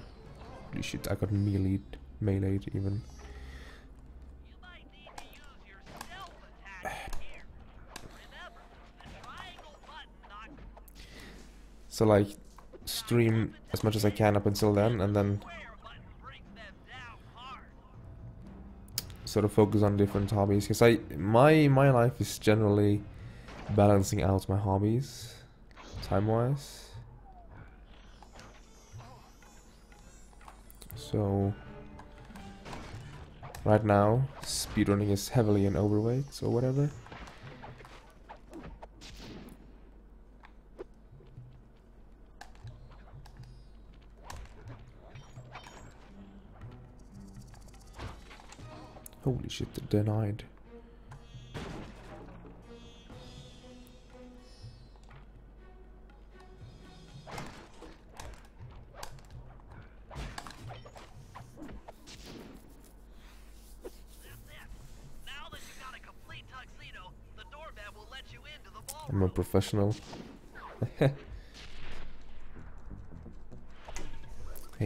Speaker 1: Holy shit! I got meleeed even.
Speaker 3: You might need to use your stealth attack here. Remember, the triangle button knocks
Speaker 1: So like, stream as much as I can up until then, and then
Speaker 3: square button brings them down hard.
Speaker 1: sort of focus on different hobbies. Because my life is generally balancing out my hobbies, time-wise. So right now, speedrunning is heavily in overweight or whatever. Holy shit, denied. I'm a professional. Hey,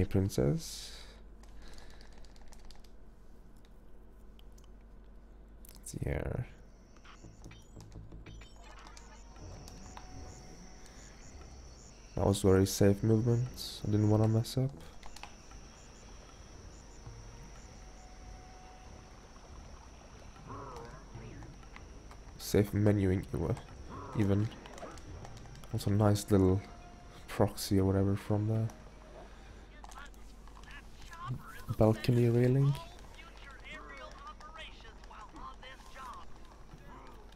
Speaker 1: princess. Let's see here. That was very safe movements. I didn't want to mess up. Safe menuing even. Also nice little proxy or whatever from the balcony railing.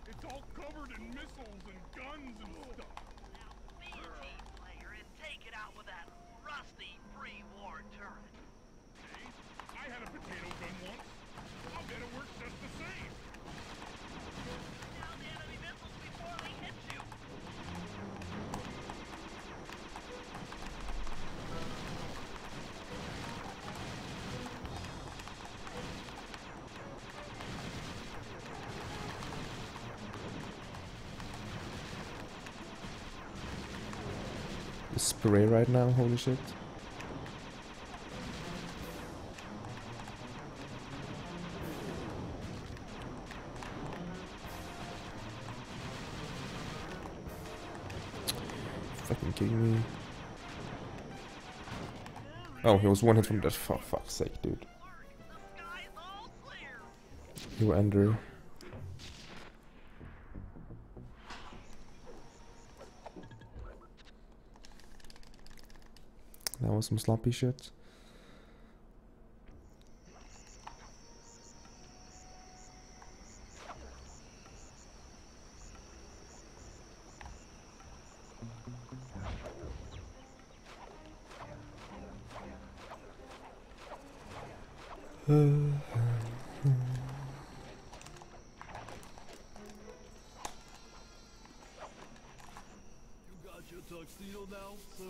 Speaker 4: It's all covered in missiles and guns and stuff.
Speaker 3: Be a team player and take it out with that rusty pre-war turret.
Speaker 4: Hey, I had a potato gun once. I'll bet it works just the same.
Speaker 3: Down the enemy missiles before they hit you.
Speaker 1: gray right now, holy shit. Fucking kidding me. Oh, he was one hit from that. For fuck's sake, dude. You were under. That was some sloppy shit.
Speaker 2: Tuxedo now, sir?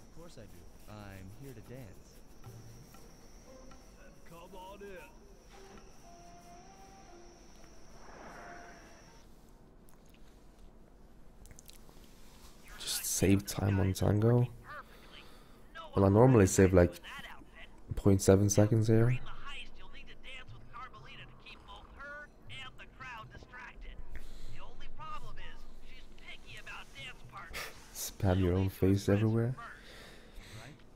Speaker 2: Of course I do. I'm here to dance. Then come on in.
Speaker 1: Just save time on Tango. Well, I normally save like 0.7 seconds here. Spam your own face everywhere.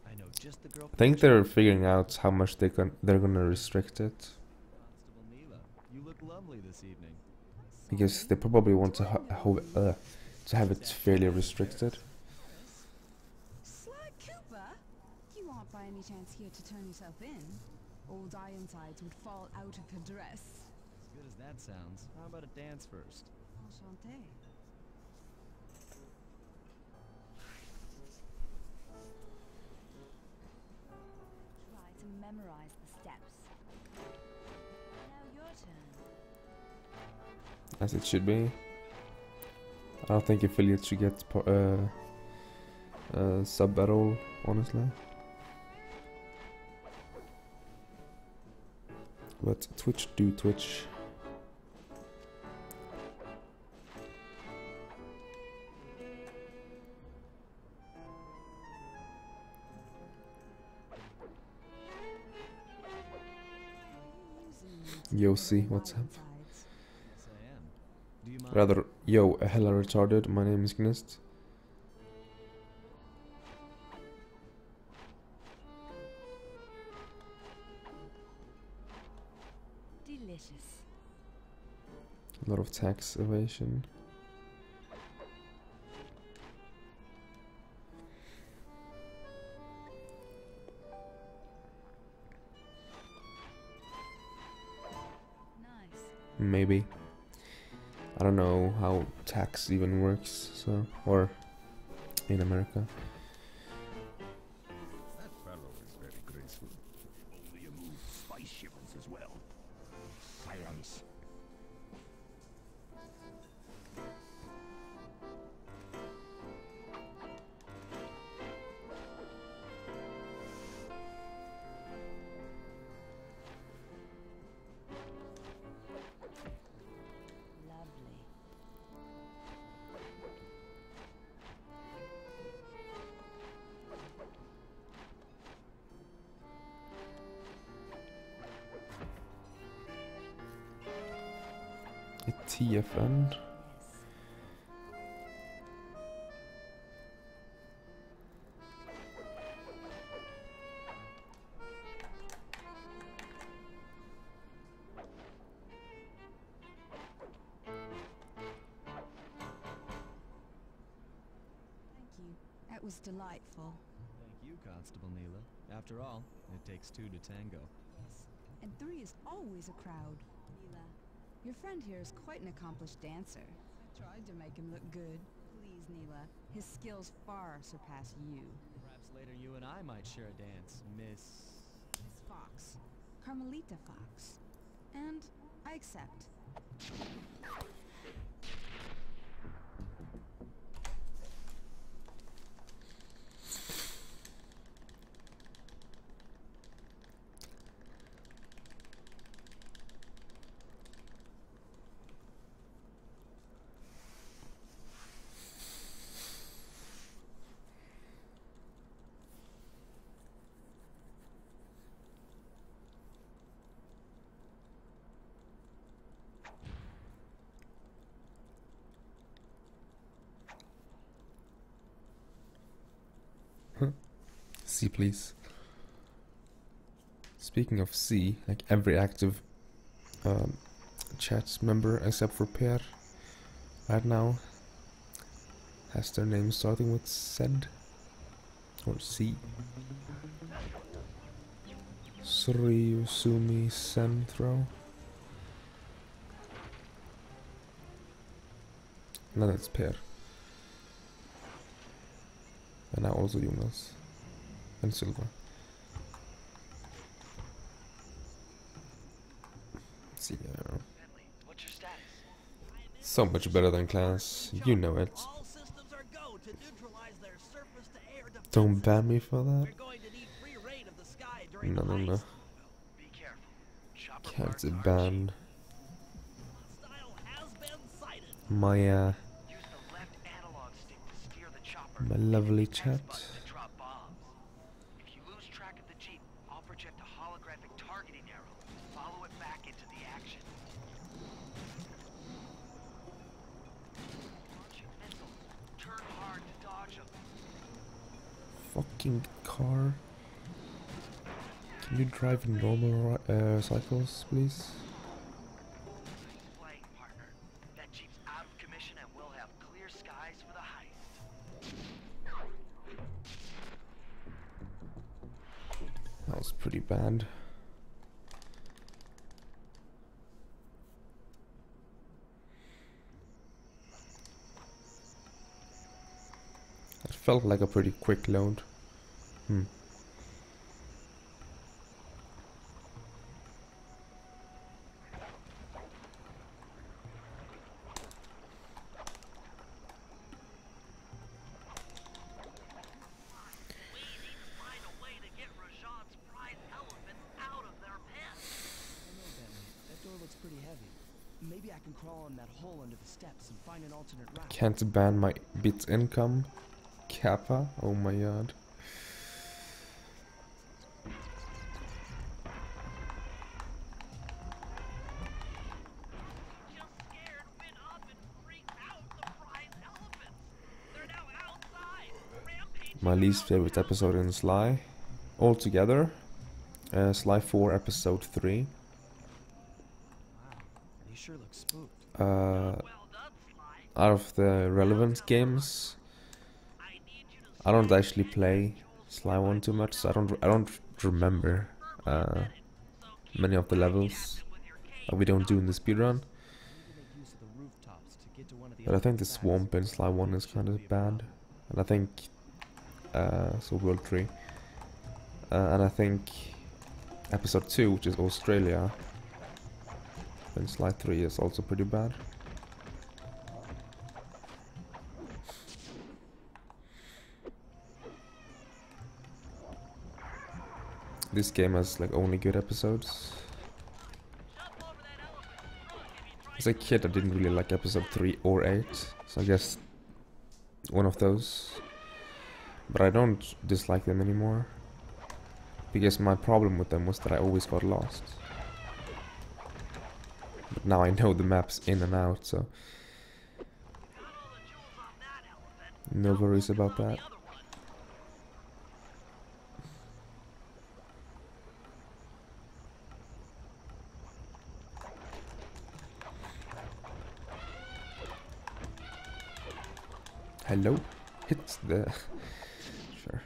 Speaker 1: I think they're figuring out how much they're gonna restrict it.
Speaker 2: You look lovely this evening.
Speaker 1: Because they probably want to have it fairly restricted.
Speaker 5: Sly Cooper, you aren't by any chance here to turn yourself in? Old Ironsides would fall out of her dress.
Speaker 2: As good as that sounds, how about a dance first?
Speaker 5: Enchanté. Try to memorize the steps. Now your turn.
Speaker 1: As it should be. I don't think affiliates should get sub at all, honestly. But Twitch do Twitch. Yo, see, what's up? Rather, yo, hella retarded, my name is Gnist.
Speaker 5: Delicious.
Speaker 1: A lot of tax evasion.
Speaker 5: Nice.
Speaker 1: Maybe. I don't know how tax even works, so, or in America.
Speaker 6: That fellow is very graceful. Only you move spice shipments as well. Silence.
Speaker 5: Lovely.
Speaker 1: A TFN.
Speaker 5: Thank you. That was delightful.
Speaker 2: Thank you, Constable Neela. After all, it takes two to tango.
Speaker 5: Yes. And three is always a crowd. Neela, your friend here is quite an accomplished dancer. I tried to make him look good. Please, Neela. His skills far surpass you.
Speaker 2: Perhaps later you and I might share a dance, Miss
Speaker 5: Fox. Carmelita Fox. And I accept.
Speaker 1: C, please. Speaking of C, like every active chat member except for Per right now has their name starting with Z or C. Sumi Centro. No, that's Per. And now also Jonas. And Silva. Let's see,
Speaker 3: What's your status?
Speaker 1: so much better than class. You know it.
Speaker 3: All systems are go to neutralize their surface-to-air defenses.
Speaker 1: Don't ban me for that.
Speaker 3: We're going to need free reign of the sky during
Speaker 1: No,
Speaker 3: the
Speaker 1: no, no.
Speaker 3: heist. Be careful. Chopper parts
Speaker 1: Can't
Speaker 3: are
Speaker 1: ban
Speaker 3: Hostile has been sighted.
Speaker 1: my
Speaker 3: Use the left analog stick to steer the chopper.
Speaker 1: my lovely
Speaker 3: X
Speaker 1: chat.
Speaker 3: button to drop bombs. If you lose track of the jeep, I'll project a holographic targeting arrow. Follow it back into the action. Launching missiles. Turn hard to dodge them.
Speaker 1: Fucking car. Can you drive in normal cycles, please?
Speaker 3: Nice playing, partner. That jeep's out of commission and we'll have clear skies for the heist.
Speaker 1: That was pretty bad. It felt like a pretty quick load.
Speaker 3: We need to find a way to get Rajan's prize elephant out of their pen.
Speaker 2: I know, Bentley. That door looks pretty heavy. Maybe I can crawl on that hole under the steps and find an alternate route.
Speaker 1: Can't ban my bit income. Kappa. Oh my god.
Speaker 3: Just scared, went up and freaked out the prize elephants. They're now outside, rampaging.
Speaker 1: My least favorite episode in Sly. Altogether. Sly 4 episode 3.
Speaker 2: Wow, they sure look spooked.
Speaker 3: Well done, Sly.
Speaker 1: Out of the relevant games,
Speaker 3: I need you to
Speaker 1: I don't actually play Sly 1 too much, so I don't remember many of the levels that we don't do in the speedrun.
Speaker 2: Maybe make use of the rooftops to get to one of the
Speaker 1: But I think the
Speaker 2: other
Speaker 1: swamp in Sly 1 is kind of bad, and I think so World 3, and I think episode 2, which is Australia, in Sly 3 is also pretty bad. This game has like only good episodes. As a kid I didn't really like episode 3 or 8, so I guess one of those. But I don't dislike them anymore, because my problem with them was that I always got lost. But now I know the maps in and out, so no worries about that. Hello? Hit the... Sure.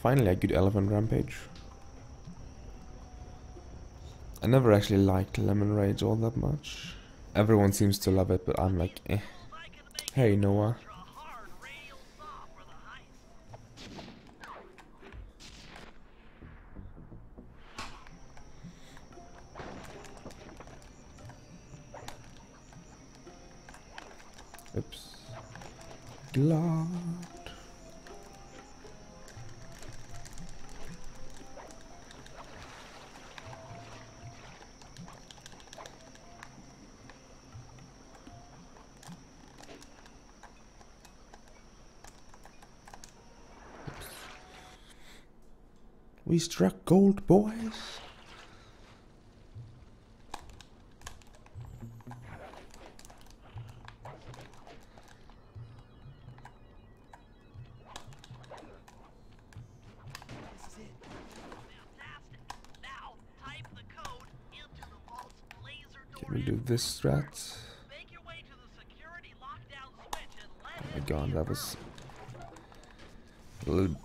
Speaker 1: Finally a good elephant rampage. I never actually liked Lemon Rage all that much. Everyone seems to love it, but I'm like, eh. Hey Noah. Oops. Glad. We struck gold, boys. Can we do this strat? Oh my god, that was a little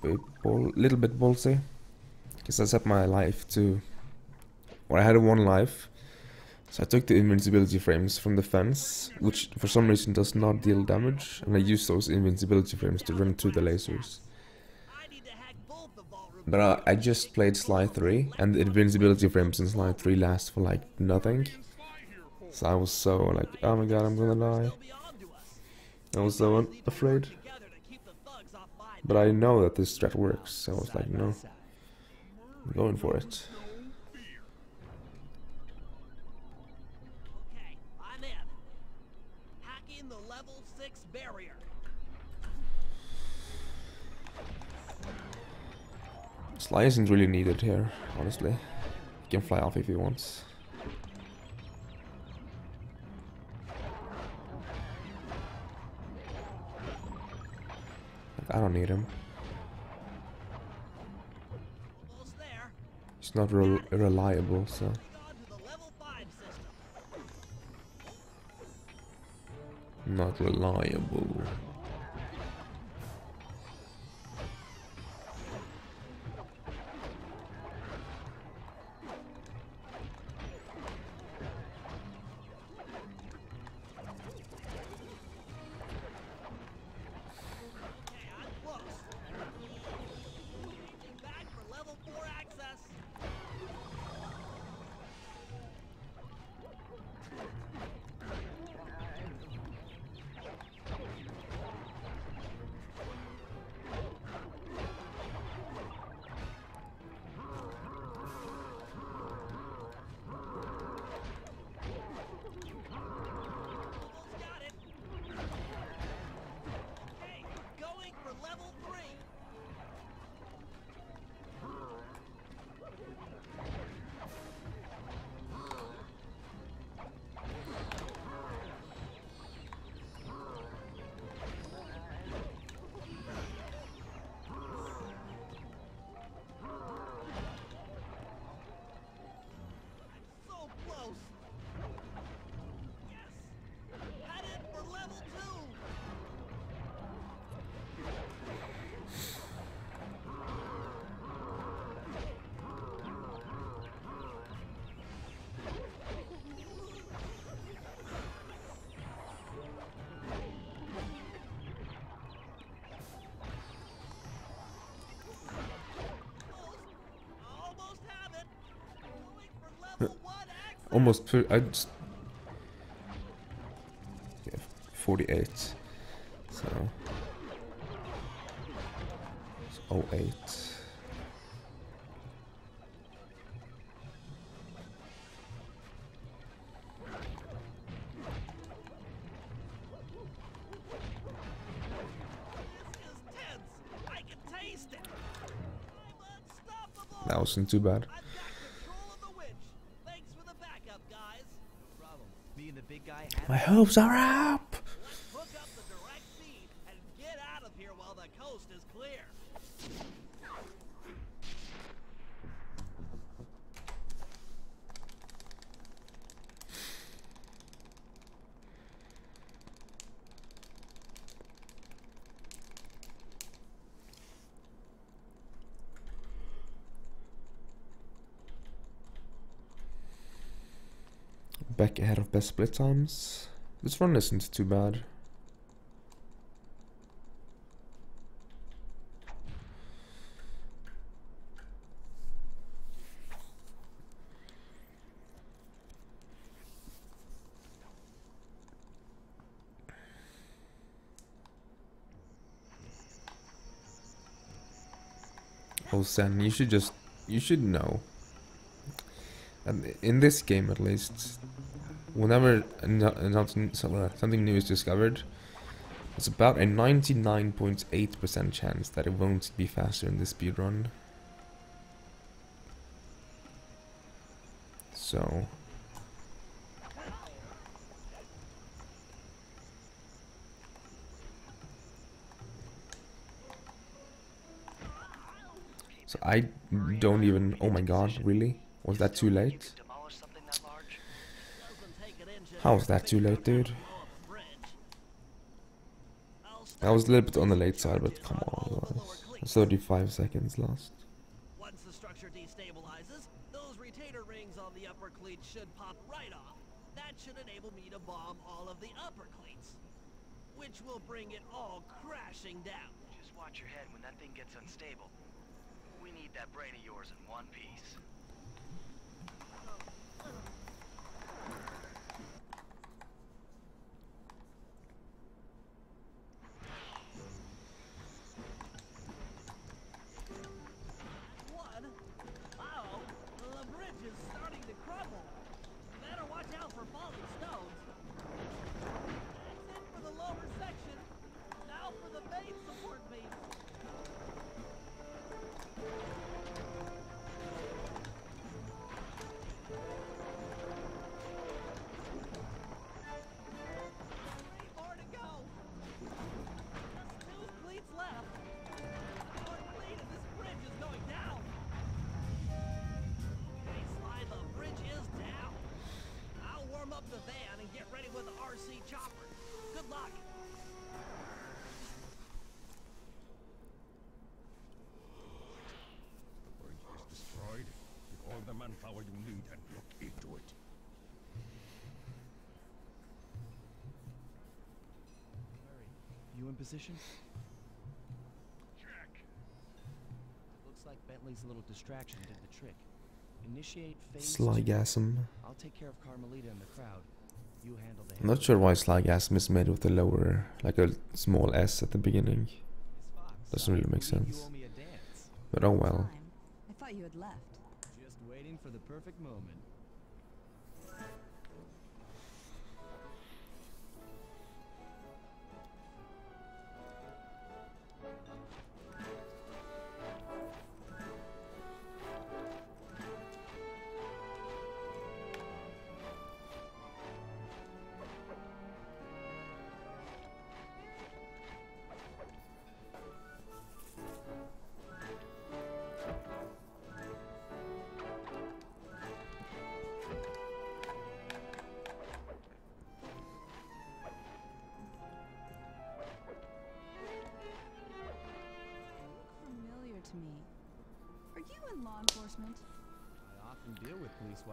Speaker 1: bit ballsy. Because I set my life to... Or I had one life. So I took the invincibility frames from the fence, which for some reason does not deal damage. And I used those invincibility frames to run through the lasers. But I just played Slide 3, and the invincibility frames in Slide 3 last for like nothing. So I was so like, oh my god, I'm gonna die. I was so afraid. But I know that this strat works, so I was like, no. I'm going for it.
Speaker 3: Okay, I'm in. Hacking the level 6 barrier.
Speaker 1: Sly isn't really needed here, honestly. He can fly off if he wants. I don't need him. He's not reliable, so... Not reliable. Almost I just... Yeah, 48. So... It's 08. That wasn't too bad. My hopes are up!
Speaker 3: Hook up the direct feed and get out of here while the coast is clear.
Speaker 1: Back ahead of best split times. This run isn't too bad. Oh, Sen, you should know. And in this game, at least, whenever something new is discovered, it's about a 99.8% chance that it won't be faster in the speedrun. So I don't even, oh my god, really? Was that too late? How was that too late, dude? I was a little bit on the late side, but come on, guys. 35 seconds lost.
Speaker 3: Once the structure destabilizes, those retainer rings on the upper cleats should pop right off. That should enable me to bomb all of the upper cleats, which will bring it all crashing down. Just watch your head when that thing gets unstable. We need that brain of yours in one piece. What? Uh-oh, the bridge is starting to crumble. Better watch out for falling stones. That's it for the lower section. Now for the main support beam.
Speaker 6: The manpower you need and look into it.
Speaker 2: You in position?
Speaker 4: Check.
Speaker 2: Looks like Bentley's little distraction did the trick. Initiate phase 2.
Speaker 1: Slygasm.
Speaker 2: I'll take care of Carmelita and the crowd. You handle the
Speaker 1: I'm not sure why Slygasm is made with a lower, like a small S at the beginning. Doesn't really make sense. But oh well.
Speaker 5: I thought you had left.
Speaker 2: Just waiting for the perfect moment.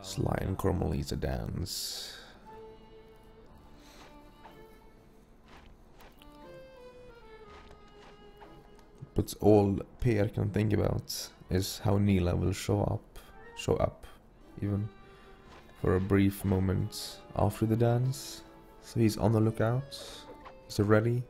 Speaker 1: Sly and Carmelita dance. But all Per can think about is how Neela will show up, even for a brief moment after the dance. So he's on the lookout. He's ready.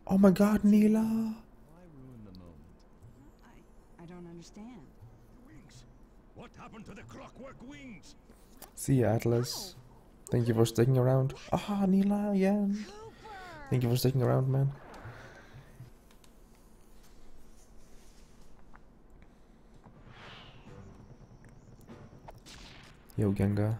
Speaker 1: Oh my god, Neela!
Speaker 2: Why ruin the moment?
Speaker 5: I don't understand.
Speaker 6: Wings. What happened to the Clockwork wings?
Speaker 1: See ya, Atlas. Thank you for sticking around. Ah, Neela again. Thank you for sticking around, man. Yo, Genga.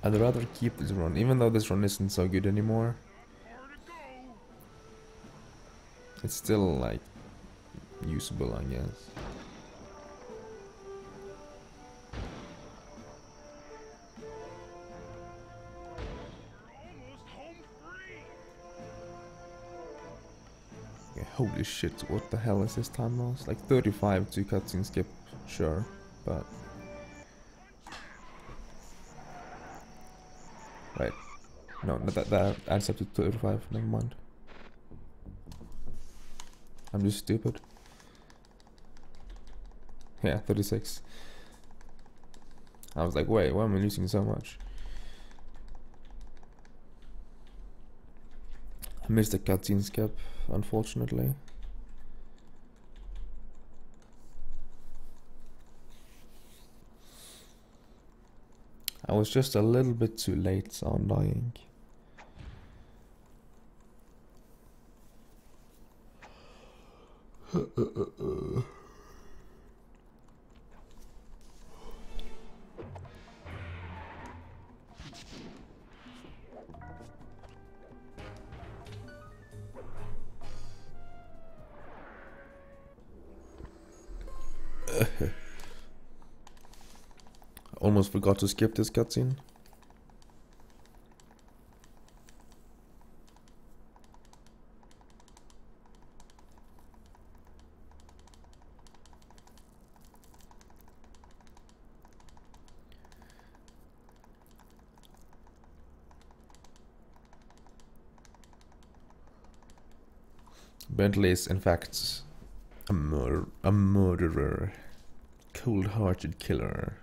Speaker 1: I'd rather keep this run, even though this run isn't so good anymore. It's still like usable, I guess. Okay, holy shit, what the hell is this time loss? Like 35 to cutscene skip, sure, but... Right. No, that adds up to 35, never mind. I'm just stupid. Yeah, 36. I was like, wait, why am I losing so much? I missed the cutscene skip, unfortunately. I was just a little bit too late on dying. Almost forgot to skip this cutscene. Bentley is in fact a murderer, cold-hearted killer.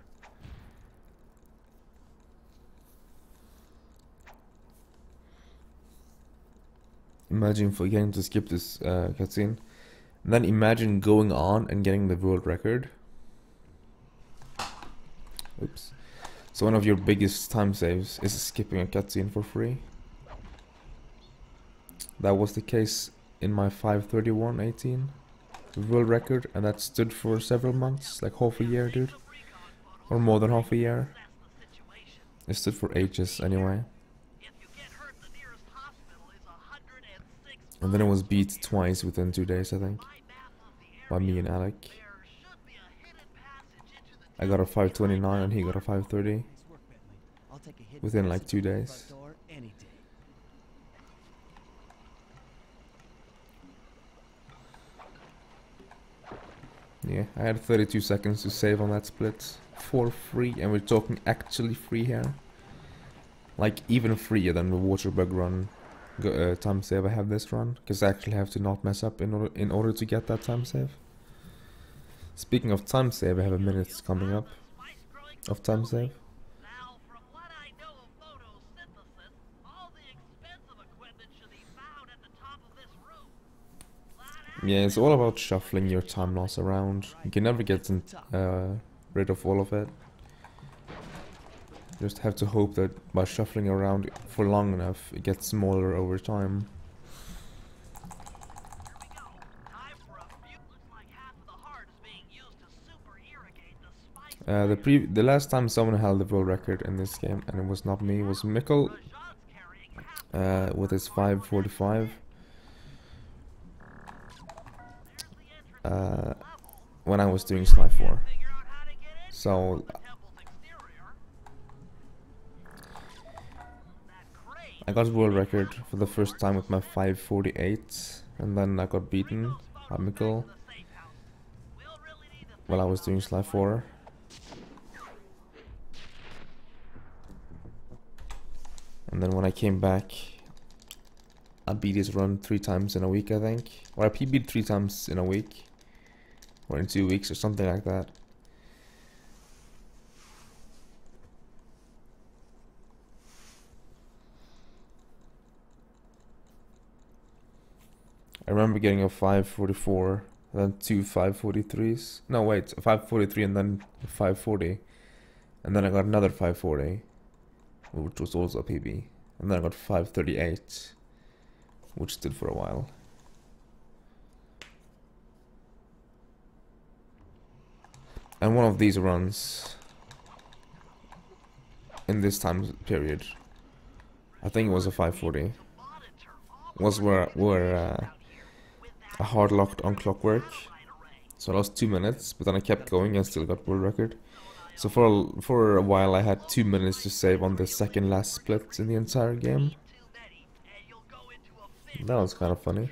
Speaker 1: Imagine forgetting to skip this cutscene, and then imagine going on and getting the world record. Oops. So one of your biggest time saves is skipping a cutscene for free. That was the case in my 5:31:18 world record, and that stood for several months, like half a year, dude, or more than half a year. It stood for ages anyway. And then it was beat twice within 2 days, I think, by me and Alec. I got a 5:29 and he got a 5:30 within like 2 days. Yeah, I had 32 seconds to save on that split for free, and we're talking actually free here. Like even freer than the water bug run time save I have this run, because I actually have to not mess up in order to get that time save. Speaking of time save, I have a minute coming up of time save.
Speaker 3: Now, from what I know of photosynthesis, all the expensive equipment should be found at the top of this room.
Speaker 1: Yeah, it's all about shuffling your time loss around. You can never get rid of all of it. Just have to hope that by shuffling around for long enough, it gets smaller over time. The last time someone held the world record in this game, and it was not me, was Mikkel with his 5:45. When I was doing Sly 4. So I got world record for the first time with my 5:48, and then I got beaten by Mikkel while I was doing Sly 4. And then when I came back, I beat his run 3 times in a week, I think. Or I PB'd 3 times in a week. Or in 2 weeks or something like that. I remember getting a 5:44, then 2 5:43s. No, wait, a 5:43 and then a 5:40. And then I got another 5:40, which was also a PB. And then I got 5:38, which stood for a while. And one of these runs in this time period. I think it was a 540. Was where I hard locked on Clockwork, so I lost 2 minutes, but then I kept going and still got world record. So for a while I had 2 minutes to save on the second last split in the entire game. That was kind of funny.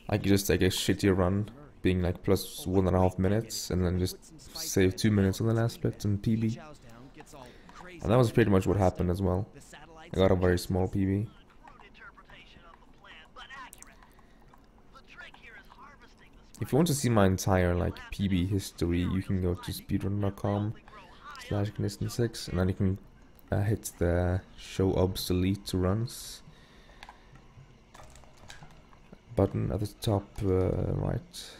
Speaker 1: I could just take a shittier run, being like plus 1.5 minutes, and then just save 2 minutes on the last split and PB. And that was pretty much what happened as well. I got a very small PB. If you want to see my entire like PB history, you can go to speedrun.com/ignition6, and then you can hit the show obsolete runs button at the top right.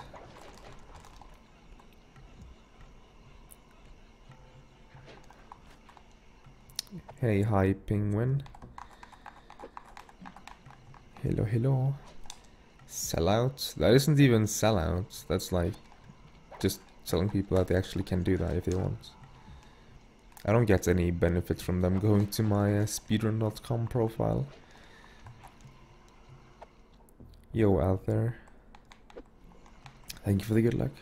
Speaker 1: Hey, hi penguin. Hello, hello. Sellout? That isn't even sellout. That's like just telling people that they actually can do that if they want. I don't get any benefit from them going to my speedrun.com profile. Yo, out there. Thank you for the good luck.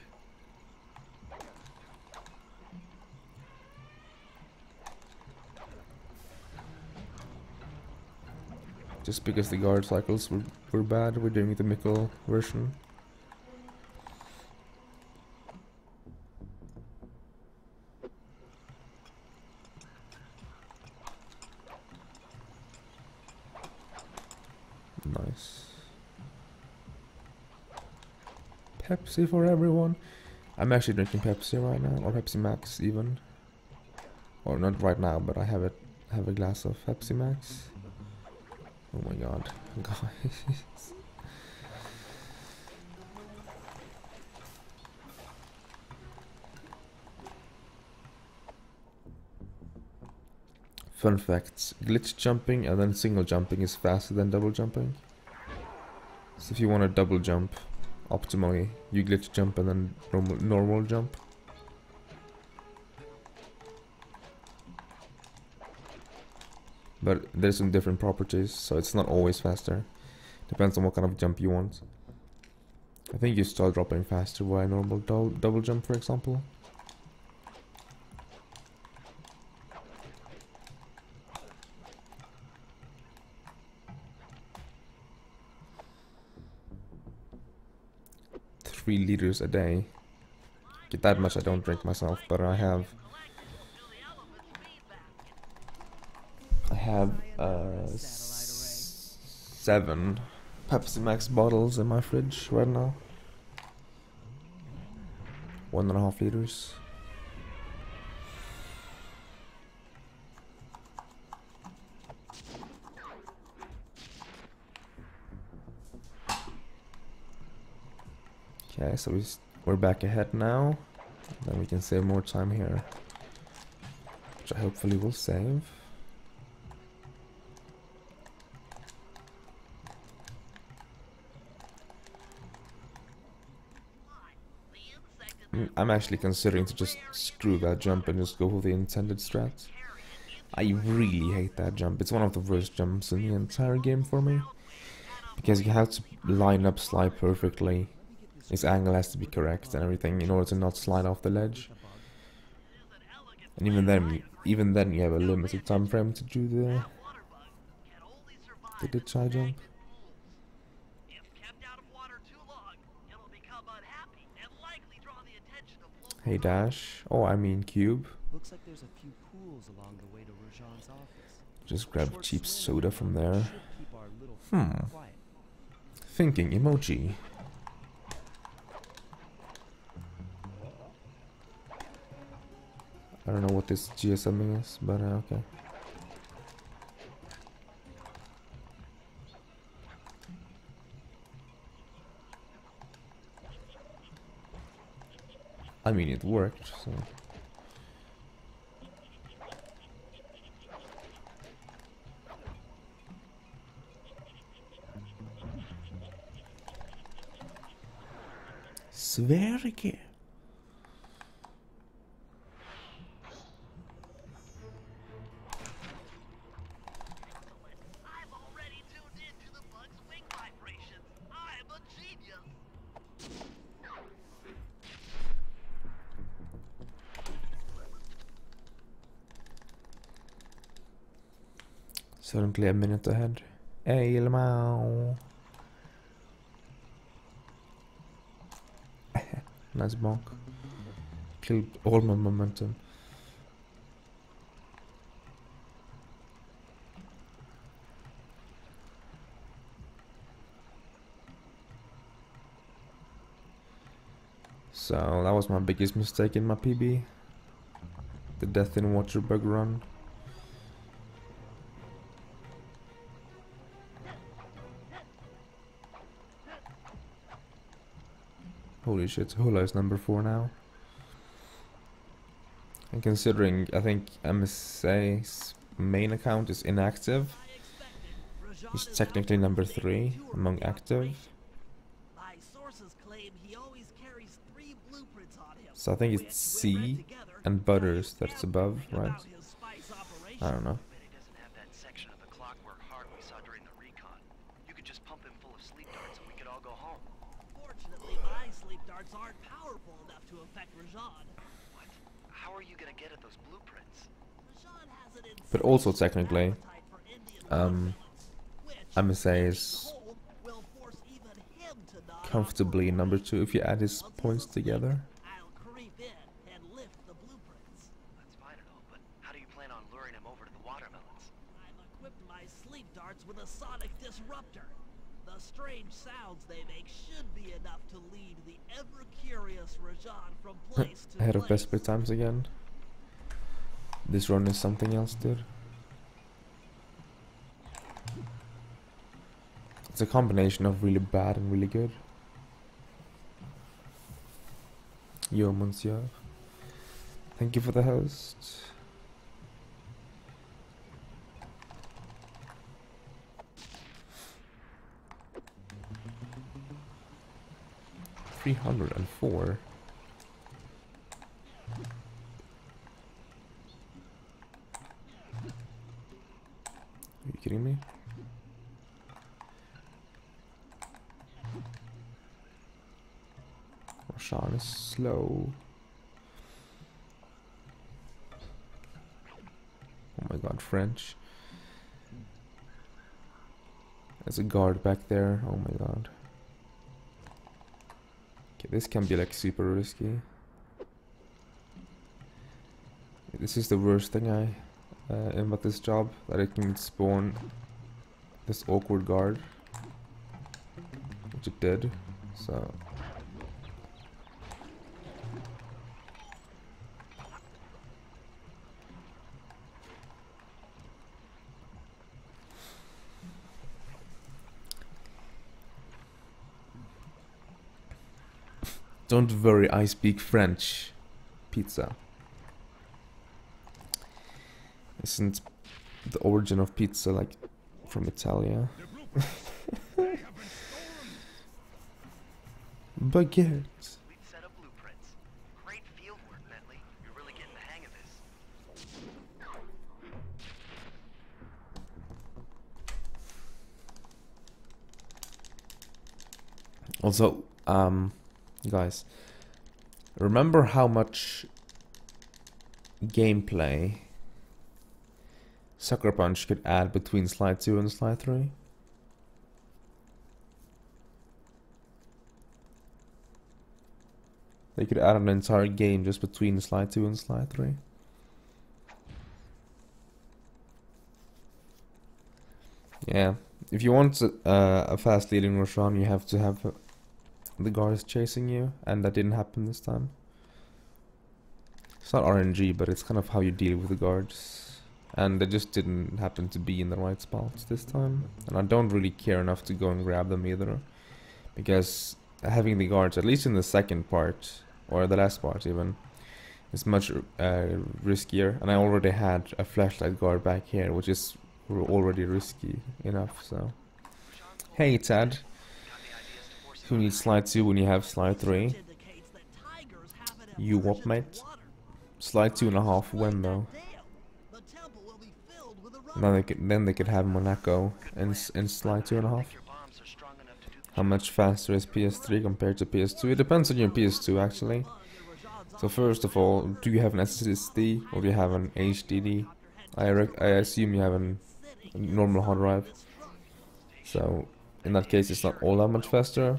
Speaker 1: Just because the guard cycles were bad, we're doing the Mickle version. Nice. Pepsi for everyone. I'm actually drinking Pepsi right now, or Pepsi Max even. Or not right now, but I have a glass of Pepsi Max. Oh my god, guys. Fun facts. Glitch jumping and then single jumping is faster than double jumping. So if you want to double jump optimally, you glitch jump and then normal jump. But there's some different properties, so it's not always faster. Depends on what kind of jump you want. I think you start dropping faster by normal double jump, for example. Three liters a day. Get that much I don't drink myself, but I have 7 Pepsi Max bottles in my fridge right now. 1.5 liters. Okay, so we're back ahead now. Then we can save more time here, which I hopefully will save. I'm actually considering to just screw that jump and just go for the intended strat. I really hate that jump. It's one of the worst jumps in the entire game for me. Because you have to line up slide perfectly. Its angle has to be correct and everything in order to not slide off the ledge. And even then you have a limited time frame to do the ditch high jump. Hey Dash. Oh, I mean Cube.
Speaker 2: Looks like there's a few pools along the way to Rajan's office.
Speaker 1: Just grab cheap soda from there.
Speaker 2: Keep our little friend quiet.
Speaker 1: Thinking emoji. I don't know what this GSMing is, but okay. I mean, it worked, so... Sverige! Suddenly a minute ahead. Hey, Ilmao. Nice bonk. Killed all my momentum. So that was my biggest mistake in my PB. The death in water bug run. Holy shit, Hula is number 4 now. And considering, I think MSA's main account is inactive, he's technically number 3 among active.
Speaker 3: My sources claim he always carries 3 blueprints on him.
Speaker 1: So I think it's C and Butters that's above, right? I don't know.
Speaker 3: He doesn't have that section of the Clockwork heart we saw during the recon. You could just pump him full of sleep darts and we could all go home. Fortunately, my sleep darts aren't powerful enough to affect Rajan. What? How are you gonna get at those blueprints? Rajan has an insane
Speaker 1: But also technically,
Speaker 3: appetite for Indian which,
Speaker 1: MSA is
Speaker 3: whole, will force even him to nod off
Speaker 1: comfortably
Speaker 3: for
Speaker 1: number 2 if you add his points together.
Speaker 3: I'll creep in and lift the blueprints. That's fine and all, but how do you plan on luring him over to the watermelons? I've equipped my sleep darts with a sonic disruptor. The strange sounds they make should be enough to lead the ever-curious Rajan from place to
Speaker 1: Ahead of
Speaker 3: place.
Speaker 1: Best Play Times again. This run is something else, dude. It's a combination of really bad and really good. Yo, monsieur. Thank you for the host. $304. Are you kidding me? Roshan is slow. Oh my god, French. There's a guard back there. Oh my god. Okay, this can be like super risky. This is the worst thing about this job, that it can spawn this awkward guard, which it did. So don't worry, I speak French. Pizza. Isn't the origin of pizza like from Italia? Baguette.
Speaker 3: We've set up blueprints. Great field work, Bentley. You're really getting the hang of this.
Speaker 1: Also, guys, remember how much gameplay Sucker Punch could add between slide 2 and slide 3? They could add an entire game just between slide 2 and slide 3. Yeah, if you want a fast leading Roshan, you have to have the guards chasing you, and that didn't happen this time. It's not RNG, but it's kind of how you deal with the guards, and they just didn't happen to be in the right spots this time. And I don't really care enough to go and grab them either, because having the guards, at least in the second part, or the last part even, is much riskier, and I already had a flashlight guard back here, which is already risky enough. So hey Tad, who needs slide 2 when you have slide 3? You what, mate? Slide 2.5 when though? And then they could have Monaco in slide 2.5. How much faster is PS3 compared to PS2? It depends on your PS2 actually. So first of all, do you have an SSD or do you have an HDD? I assume you have an normal hard drive. So in that case, it's not all that much faster.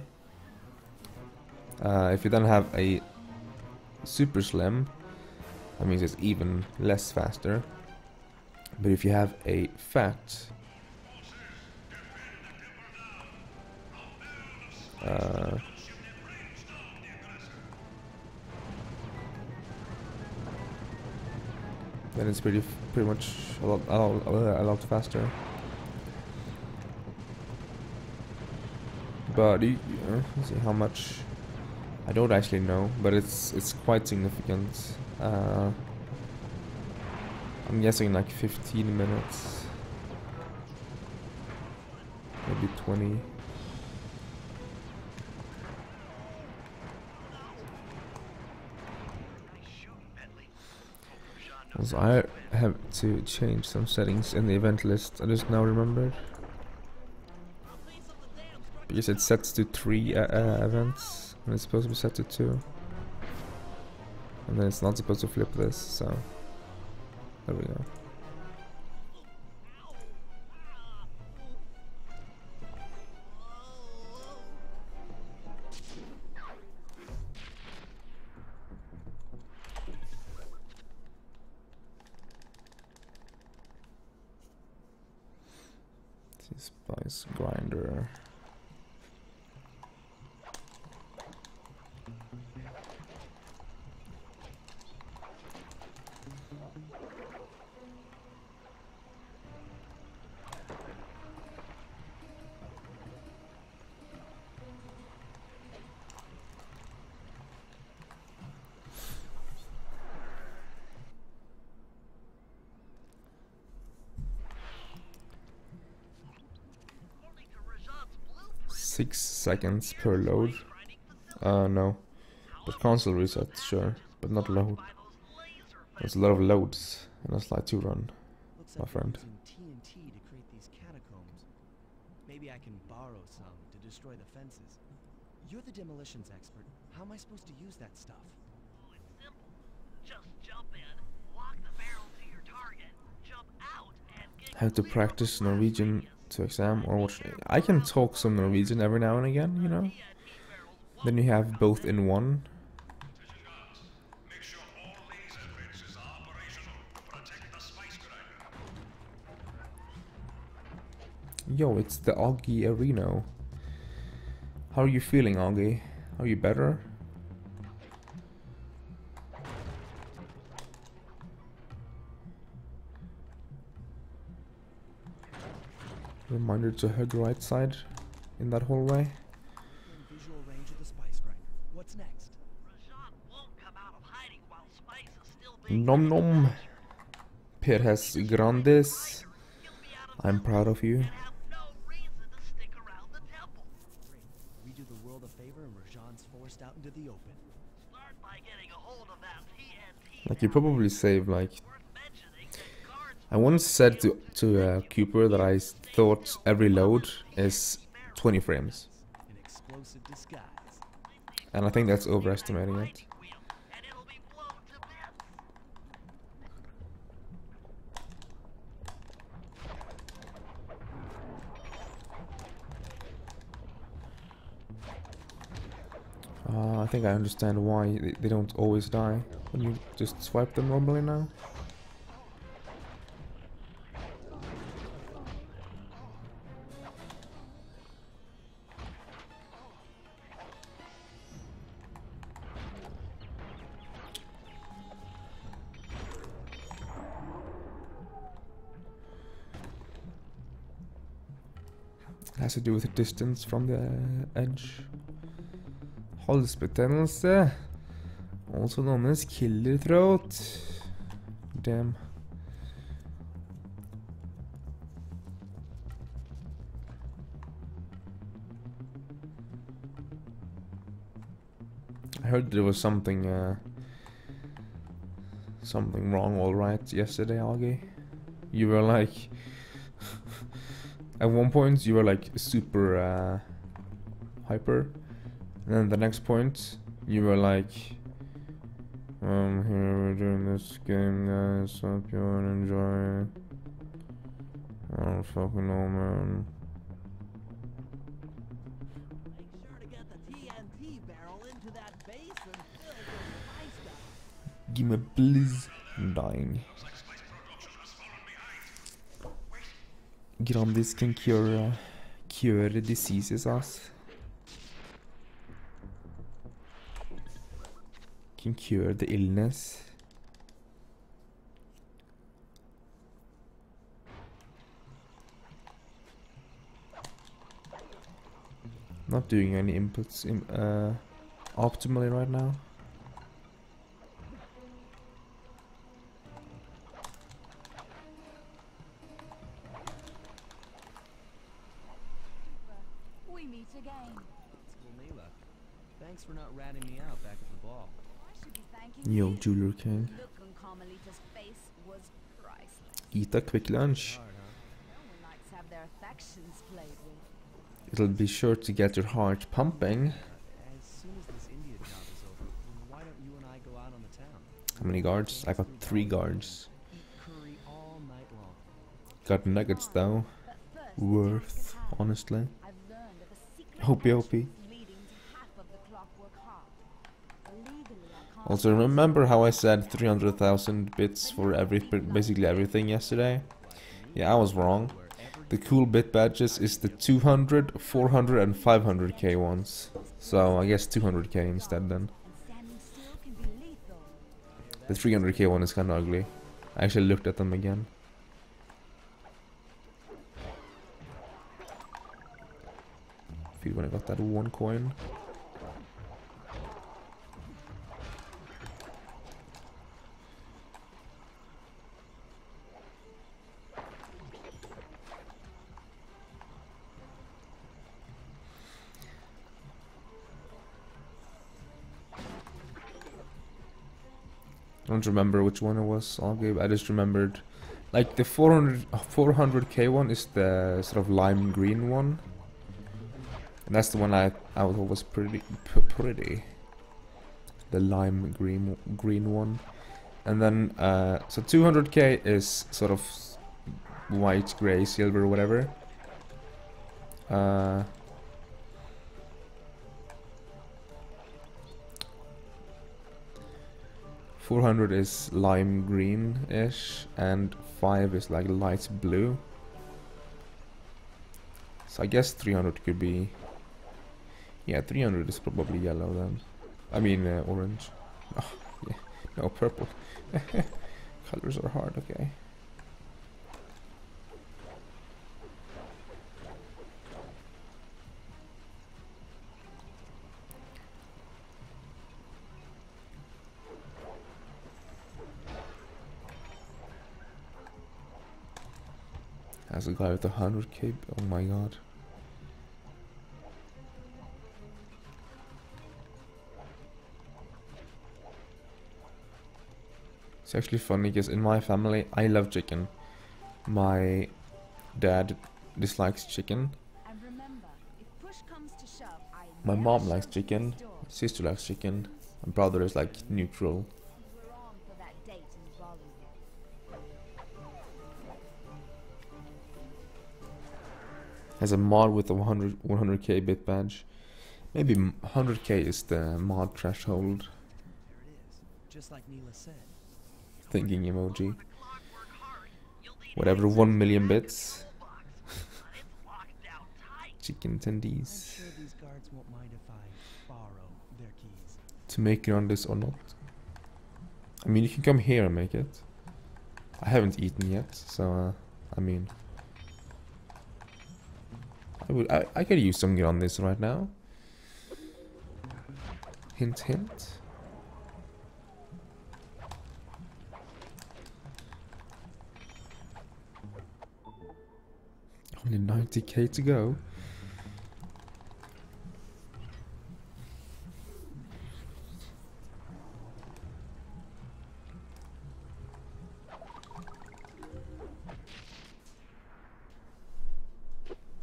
Speaker 1: If you then have a super slim, that means it's even less faster. But if you have a fat, then it's pretty much a lot faster. But let's see how much. I don't actually know, but it's quite significant. I'm guessing like 15 minutes, maybe 20. So I have to change some settings in the event list. I just now remembered, because it sets to 3 events and it's supposed to be set to 2, and then it's not supposed to flip this, so there we go. Spice grinder.
Speaker 3: According to Rajan's blueprint,
Speaker 1: 6 seconds per load. No. But console reset, sure. But not load.
Speaker 3: by those laser
Speaker 1: There's a lot of loads in a slide 2 run.
Speaker 2: Looks
Speaker 1: My
Speaker 2: like
Speaker 1: friend.
Speaker 2: they're using TNT to create these catacombs. Maybe I can borrow some to destroy the fences. You're the demolitions expert. How am I supposed to use that stuff?
Speaker 3: Oh, it's simple. Just jump in, lock the barrel to your target, jump out, and get
Speaker 1: Have to
Speaker 3: clear of the
Speaker 1: practice
Speaker 3: blast
Speaker 1: Norwegian
Speaker 3: radius.
Speaker 1: to exam or watch. I can talk some Norwegian every now and again, you know.
Speaker 3: TNT barrels
Speaker 1: Then you have both in one.
Speaker 7: Make sure all laser fences are operational to protect the spice grinder.
Speaker 1: Yo, it's the Augie Areno. How are you feeling, Augie? Are you better? Reminder to hug right side in that hallway.
Speaker 2: In visual range of the spice grinder. What's next?
Speaker 3: Rajan won't come out of hiding while Spice is still being
Speaker 1: Nom nom. Perez Grandes.
Speaker 3: He'll be out of
Speaker 1: I'm proud of you.
Speaker 3: and have no reason to stick around the temple.
Speaker 2: Great. We do the world a favor and Rajan's forced out into the open.
Speaker 3: Start by getting a hold of that TNT.
Speaker 1: Like you probably save like.
Speaker 3: Worth mentioning, guards
Speaker 1: I once said to Cooper that I thought every load is 20 frames,
Speaker 2: An explosive disguise.
Speaker 1: and I think that's overestimating it.
Speaker 3: wheel, and it'll be blown to bits.
Speaker 1: I think I understand why they don't always die when you just swipe them normally now. It has to do with the distance from the edge. Halsbetennelse, also known as killer throat. Damn. I heard there was something wrong, all right, yesterday, Augie. You were like, at one point you were like super hyper. And then the next point, you were like, here we're doing this game, guys, hope you enjoy. I don't fucking know, man.
Speaker 3: Make sure to get the TNT barrel into that base and fill your spice gun.
Speaker 1: Give me please. I'm dying. Grandis can cure diseases, ass. Can cure the illness. Not doing any inputs optimally right now.
Speaker 5: We meet again.
Speaker 2: Well, Mila, thanks for not ratting me out back at the ball.
Speaker 5: I should be thanking
Speaker 1: Yo,
Speaker 5: you.
Speaker 1: Jeweler King.
Speaker 5: Look on Carmelita's face was priceless.
Speaker 1: Eat a quick lunch.
Speaker 2: Hard, huh?
Speaker 5: No one likes to have their affections played with.
Speaker 1: It'll be sure to get your heart pumping.
Speaker 2: As soon as this India job is over, why don't you and I go out on the town?
Speaker 1: How many guards? I got 3 guards.
Speaker 2: Eat curry all night long.
Speaker 1: Got nuggets though.
Speaker 5: But first,
Speaker 1: Worth, honestly.
Speaker 5: I've learned of a secret
Speaker 1: Hopey,
Speaker 5: entrance
Speaker 1: hopey.
Speaker 5: leading to half of the Clockwork heart. Illegally, I can't
Speaker 1: Also, remember how I said 300,000 bits for basically everything yesterday? Yeah, I was wrong. The cool bit badges is the 200, 400 and 500k ones. So I guess 200k instead then.
Speaker 5: and standing still can be lethal.
Speaker 1: The 300k one is kinda ugly. I actually looked at them again. Feel when I got that 1 coin. I don't remember which one it was. I just remembered, like the 400k one is the sort of lime green one, and that's the one I thought was pretty. The lime green one, and then so 200k is sort of white, gray, silver, whatever. 400 is lime green-ish, and 5 is like light blue. So I guess 300 could be... Yeah, 300 is probably yellow then. I mean orange. Oh, yeah. No, purple. Colors are hard, okay. As a guy with 100k, oh my god. It's actually funny because in my family, I love chicken. My dad dislikes chicken.
Speaker 5: And remember, if push comes to shove, I
Speaker 1: My
Speaker 5: never
Speaker 1: mom likes
Speaker 5: shove
Speaker 1: chicken.
Speaker 5: these doors.
Speaker 1: My sister likes chicken. My brother is like neutral.
Speaker 5: We're on for that date in the ballroom.
Speaker 1: Has a mod with a 100k bit badge. Maybe 100k is the mod threshold.
Speaker 2: There it is, just like Neela said.
Speaker 1: Thinking emoji.
Speaker 3: Clockwork heart, you'll need
Speaker 1: Whatever 1 million bits.
Speaker 3: toolbox, but it's locked down tight.
Speaker 1: Chicken
Speaker 2: I'm
Speaker 1: tendies.
Speaker 2: sure these guards won't mind if I borrow their keys.
Speaker 1: To make it on this or not. I mean, you can come here and make it. I haven't eaten yet, so I mean, I could use some on this right now. Hint, hint. Only 90k to go.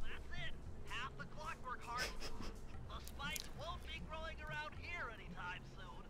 Speaker 3: That's it. Half the Clockwork heart. The spice won't be growing around here anytime soon.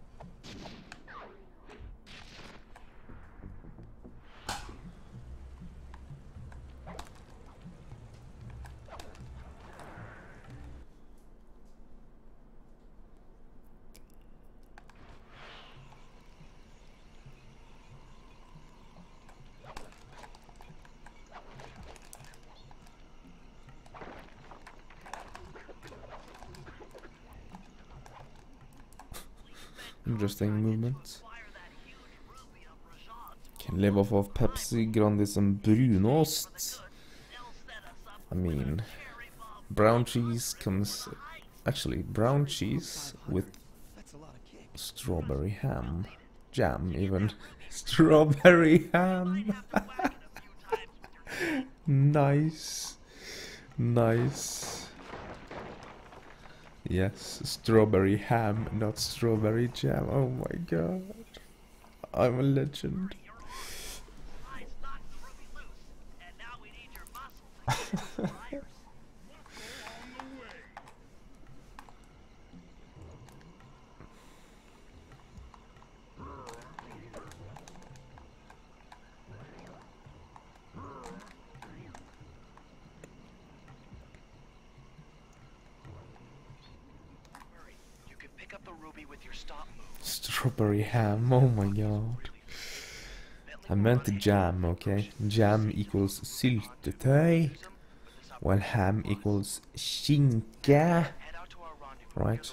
Speaker 1: Interesting movement. Can live off of Pepsi, Grandis and Brunost. I mean, brown cheese comes... Actually, brown cheese with strawberry ham. Jam, even. Strawberry ham! Nice. Nice. Yes, strawberry ham, not strawberry jam. Oh my god. I'm a legend. Strawberry ham, oh my god. I meant jam, okay? Jam equals syltetøy, while ham equals skinke. Right?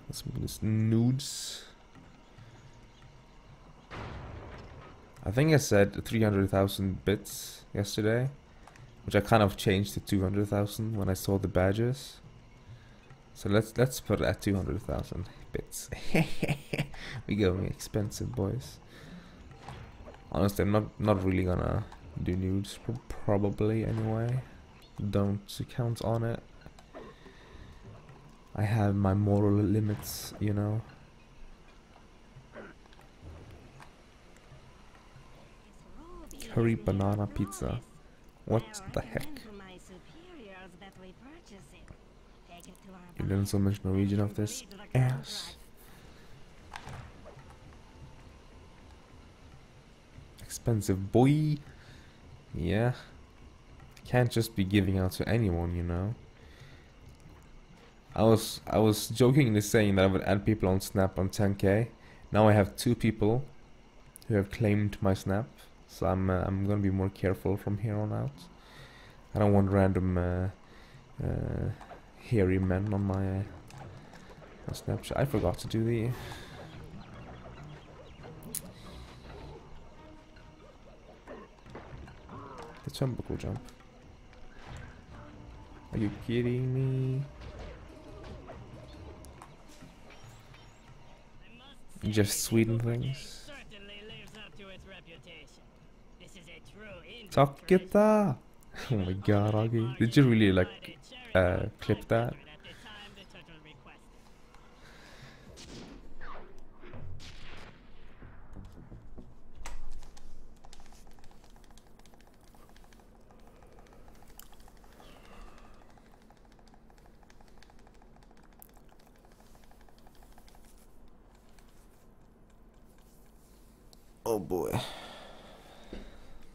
Speaker 1: Let's move this nudes. I think I said 300,000 bits yesterday, which I kind of changed to 200,000 when I saw the badges. So let's put it at 200,000 bits. We going expensive, boys. Honestly, I'm not really gonna do nudes, probably anyway. Don't count on it. I have my moral limits, you know. Curry banana pizza. What the heck? You learn so much Norwegian of this ass. Expensive boy. Yeah. Can't just be giving out to anyone, you know. I was jokingly saying that I would add people on Snap on 10k. Now I have 2 people who have claimed my Snap. So I'm gonna be more careful from here on out. I don't want random hairy men on my Snapchat. I forgot to do the turnbuckle jump. Are you kidding me? Just Sweden things. Taketa! Oh my god, Augie. Did you really like clip that? Oh boy.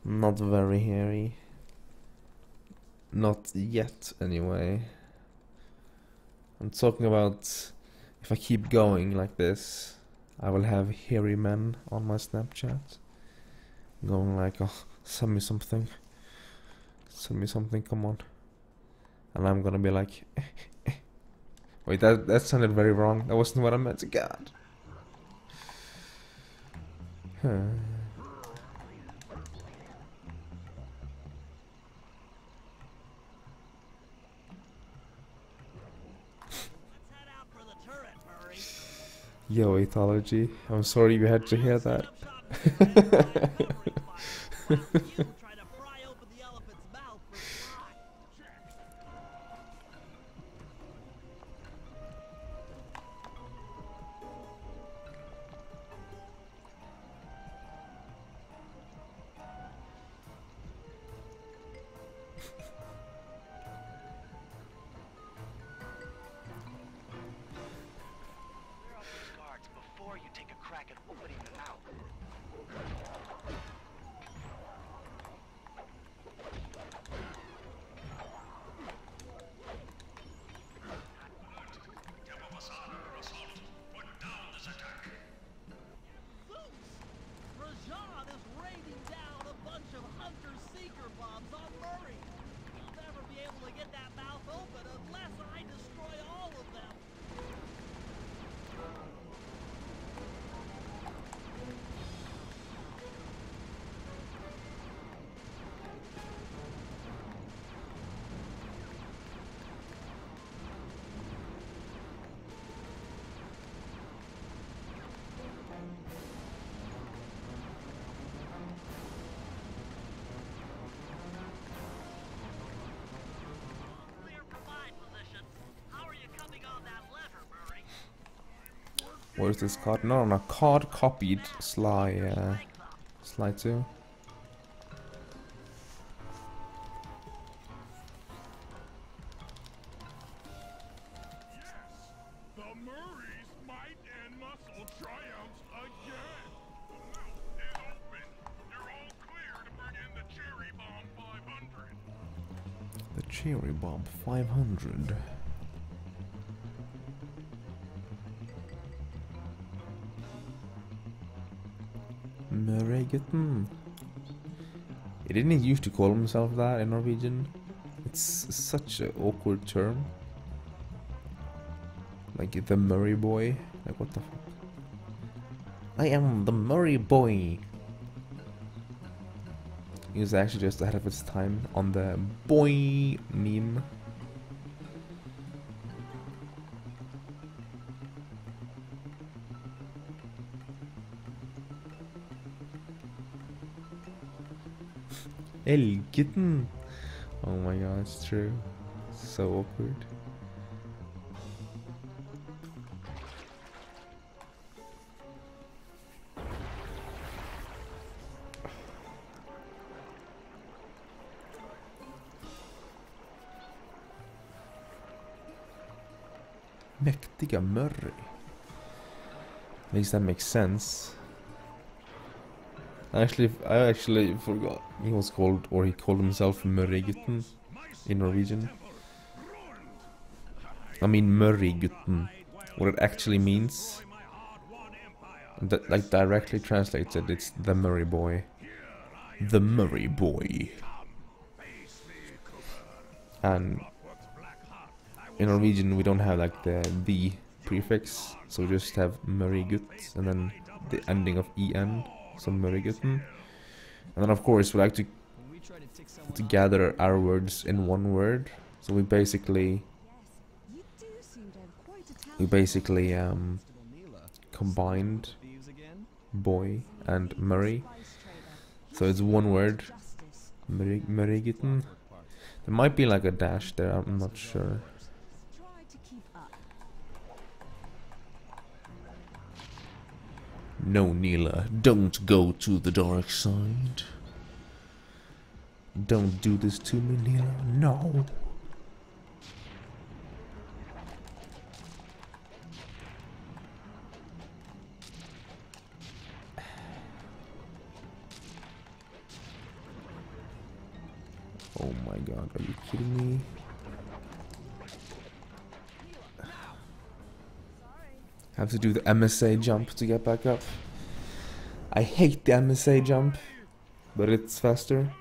Speaker 1: Not very hairy. Not yet, anyway. I'm talking about if I keep going like this, I will have hairy men on my Snapchat. Going like, oh, send me something. Send me something, come on. And I'm gonna be like, wait, that sounded very wrong. That wasn't what I meant. God. Yo, ethology. I'm sorry you had to hear that. Where's this card? No, no, card copied Sly, Sly 2.
Speaker 4: The Murray's might and muscle triumphs again. The mouth is open. You're all clear to bring in the Cherry Bomb 500.
Speaker 1: The Cherry Bomb 500. Murraygutten. He didn't used to call himself that in Norwegian. It's such an awkward term. Like the Murray boy. Like what the fuck? I am the Murray boy. He was actually just ahead of his time on the boy meme. Elgitten. Oh my god, it's true. So awkward. Mäktiga Murray. At least that makes sense. I actually forgot he was called, or he called himself Murraygutten in Norwegian. I mean Murraygutten. What it actually means, that like directly translated, it's the Murray boy. The Murray boy. And in Norwegian we don't have like the prefix, so we just have Murraygutt and then the ending of en. Some Murraygutten. And then of course we like to gather our words in one word. So we basically combined boy and Murray. So it's one word. Murraygutten. There might be like a dash there, I'm not sure. No, Neela, don't go to the dark side. Don't do this to me, Neela. No. Oh my god, are you kidding me? Have to do the MSA jump to get back up. I hate the MSA jump, but it's faster.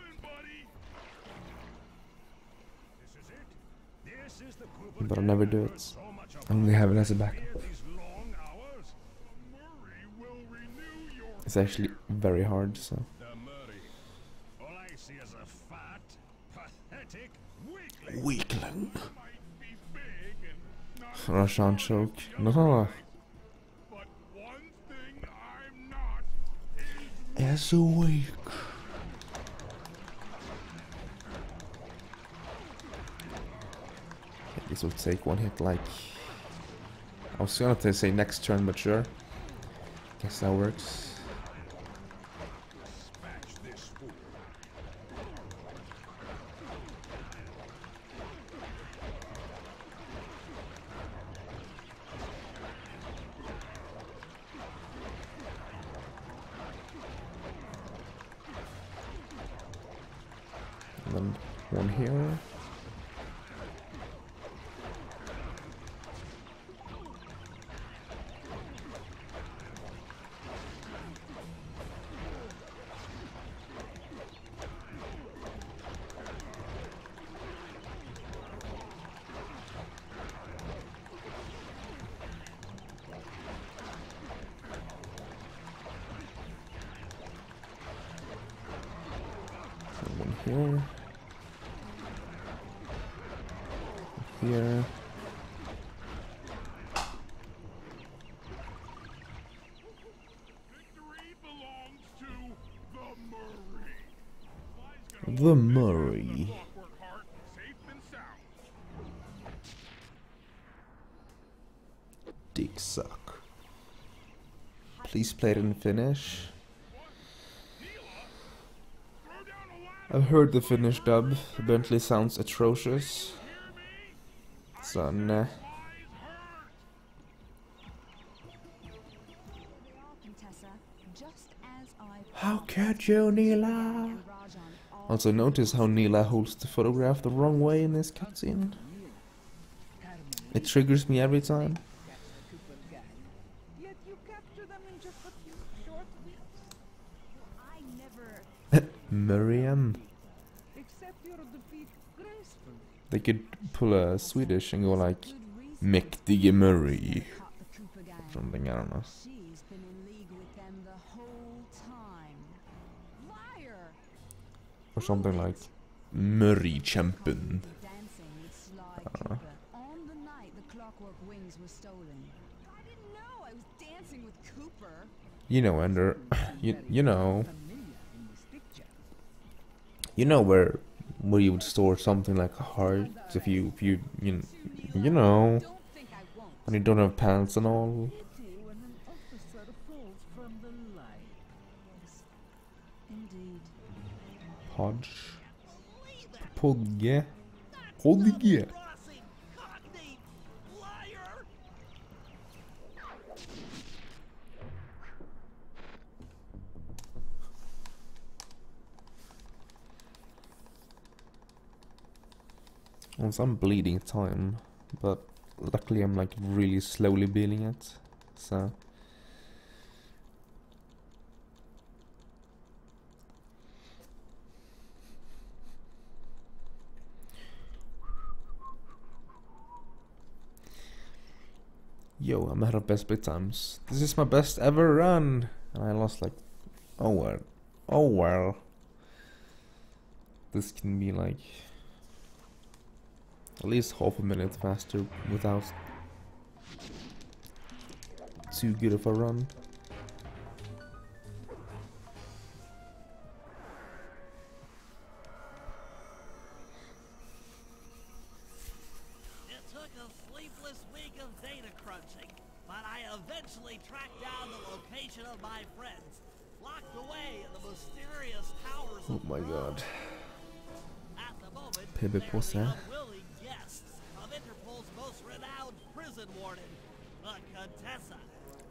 Speaker 1: But I'll never do it. I only have it as a backup. It's actually very hard, so. Weakling. Russian choke. No. As a weak. This will take one hit, like. I was gonna say next turn, but sure. Guess that works. And then one here. One here. Here.
Speaker 4: Victory belongs to the Murray.
Speaker 1: The Murray.
Speaker 4: Clockwork heart, safe and sound.
Speaker 1: Dick suck. Please play it in Finnish. I've heard the Finnish dub. Apparently sounds atrocious. So nah. How could you, Neela? Also notice how Neela holds the photograph the wrong way in this cutscene. It triggers me every time. Marianne. They could pull a Swedish and go like Mäktige Murray. Something, I don't know. Or something like Murray-kämpen.
Speaker 5: On the night the Clockwork wings were stolen. I didn't know I was dancing with Cooper.
Speaker 1: You know, Ender. You know where you would store something like a heart if you know, and you don't have pants and all. Podge. Podge. Podge. On some bleeding time, but luckily I'm like really slowly bleeding it, so. Yo, I'm out of best play times. This is my best ever run! And I lost like, oh well. Oh well. This can be like at least half a minute faster without too good of a run.
Speaker 3: It took a sleepless week of data crunching, but I eventually tracked down the location of my friends, locked away in the mysterious towers
Speaker 1: Oh
Speaker 3: of
Speaker 1: my god.
Speaker 3: At the moment,
Speaker 1: Pibbe
Speaker 3: they're
Speaker 1: på
Speaker 3: the
Speaker 1: sig.
Speaker 3: unwilling guests of Interpol's most renowned prison warden, the Contessa.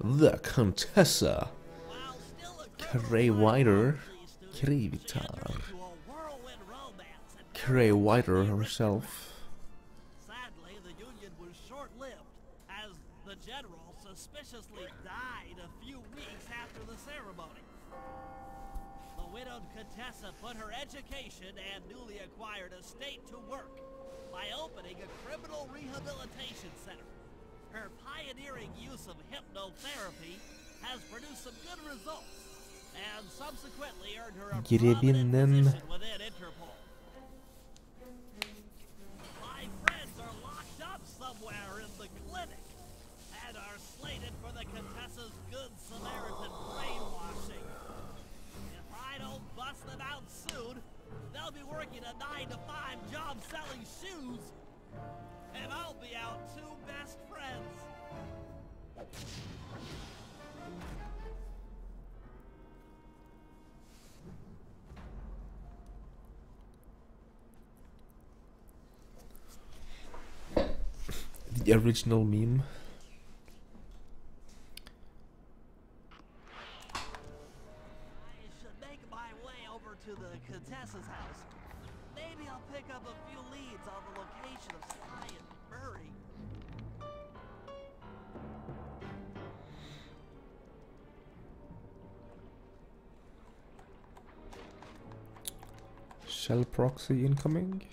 Speaker 1: The Contessa.
Speaker 3: While still a
Speaker 1: Cray Whiter.
Speaker 3: criminal
Speaker 1: Krivitar.
Speaker 3: into a whirlwind romance and
Speaker 1: Cray Whiter herself.
Speaker 3: sadly, the union was short-lived, as the general suspiciously died a few weeks after the ceremony. The widowed Contessa put her education and newly acquired estate to work by opening a criminal rehabilitation center. Her pioneering use of hypnotherapy has produced some good results, and subsequently earned her a prominent
Speaker 1: Grevinnen.
Speaker 3: position within Interpol. My friends are locked up somewhere in the clinic, and are slated for the Contessa's Good Samaritan brainwashing. If I don't bust them out soon, they'll be working a 9-to-5 job selling shoes, and I'll be out two best friends.
Speaker 1: The original meme.
Speaker 3: I should make my way over to the Contessa's house. Maybe I'll pick up a few leads on the location of Sly and Murray.
Speaker 1: Shell proxy incoming.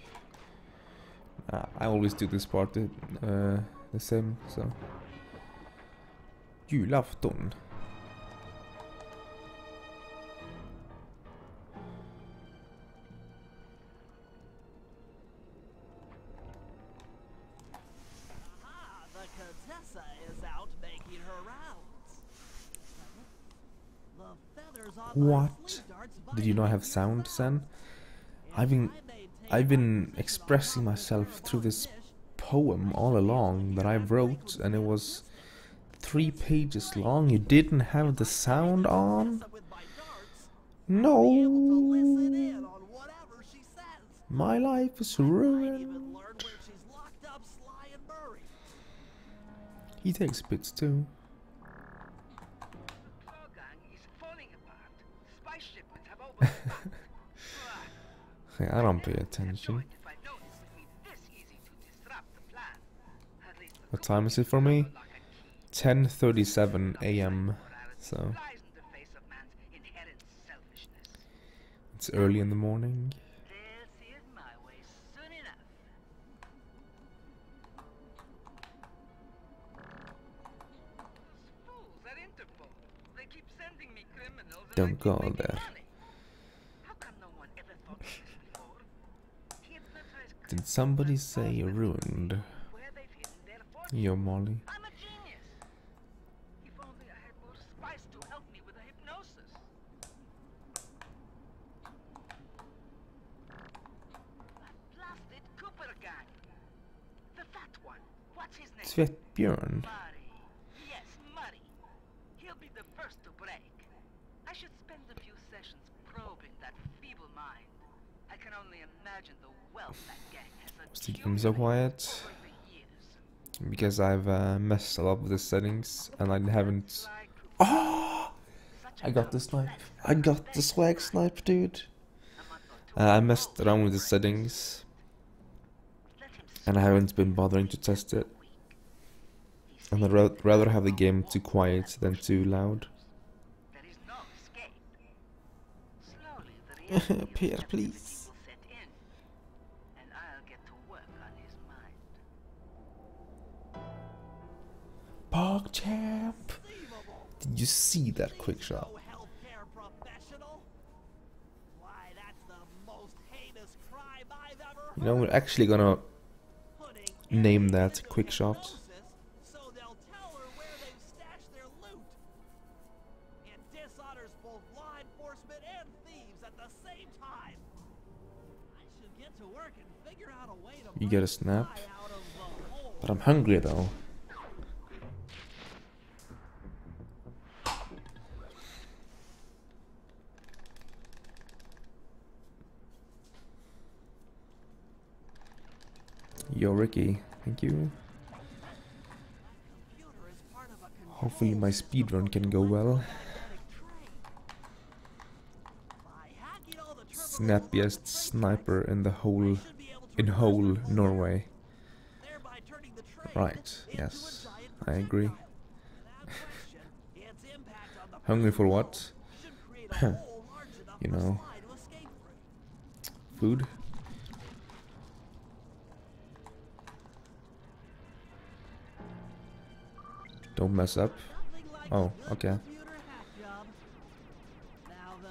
Speaker 1: I always do this part the same, so. Julafton.
Speaker 3: Aha, the Contessa is out making her rounds. The feathers on my
Speaker 1: What?
Speaker 3: sleeve darts
Speaker 1: Did you not have sound, Sen? I've been expressing myself through this poem all along that I wrote, and it was 3 pages long. You didn't have the sound on? No. My life is ruined. He takes bits too. Hey, I don't pay attention. What time is it for me? 10:37 a.m. So it's early in the morning. Don't go there. Did somebody say you're ruined? Yo, Molly.
Speaker 3: I'm a genius. If only I had more spice to help me with the hypnosis. That blasted Cooper guy. The fat one. What's his name?
Speaker 1: Svettbjörn.
Speaker 3: Murray. Yes, Murray. He'll be the first to break. I should spend a few sessions probing that feeble mind. I can only imagine the wealth that gang has
Speaker 1: Keep him so quiet. Because I've messed a lot with the settings and I haven't. Oh! I got the snipe. I got the swag snipe, dude. I messed around with the settings and I haven't been bothering to test it. And I'd rather have the game too quiet than too loud. Pierre, please. Park champ! Did you see that quick shot? You know, we're actually gonna name that quick shot. You get a snap. But I'm hungry though. Yo, Ricky, thank you. Hopefully my speedrun can go well. Snappiest sniper in the whole Norway. Right, yes, I agree. Hungry for what? You know, food. Don't mess up. Oh, okay.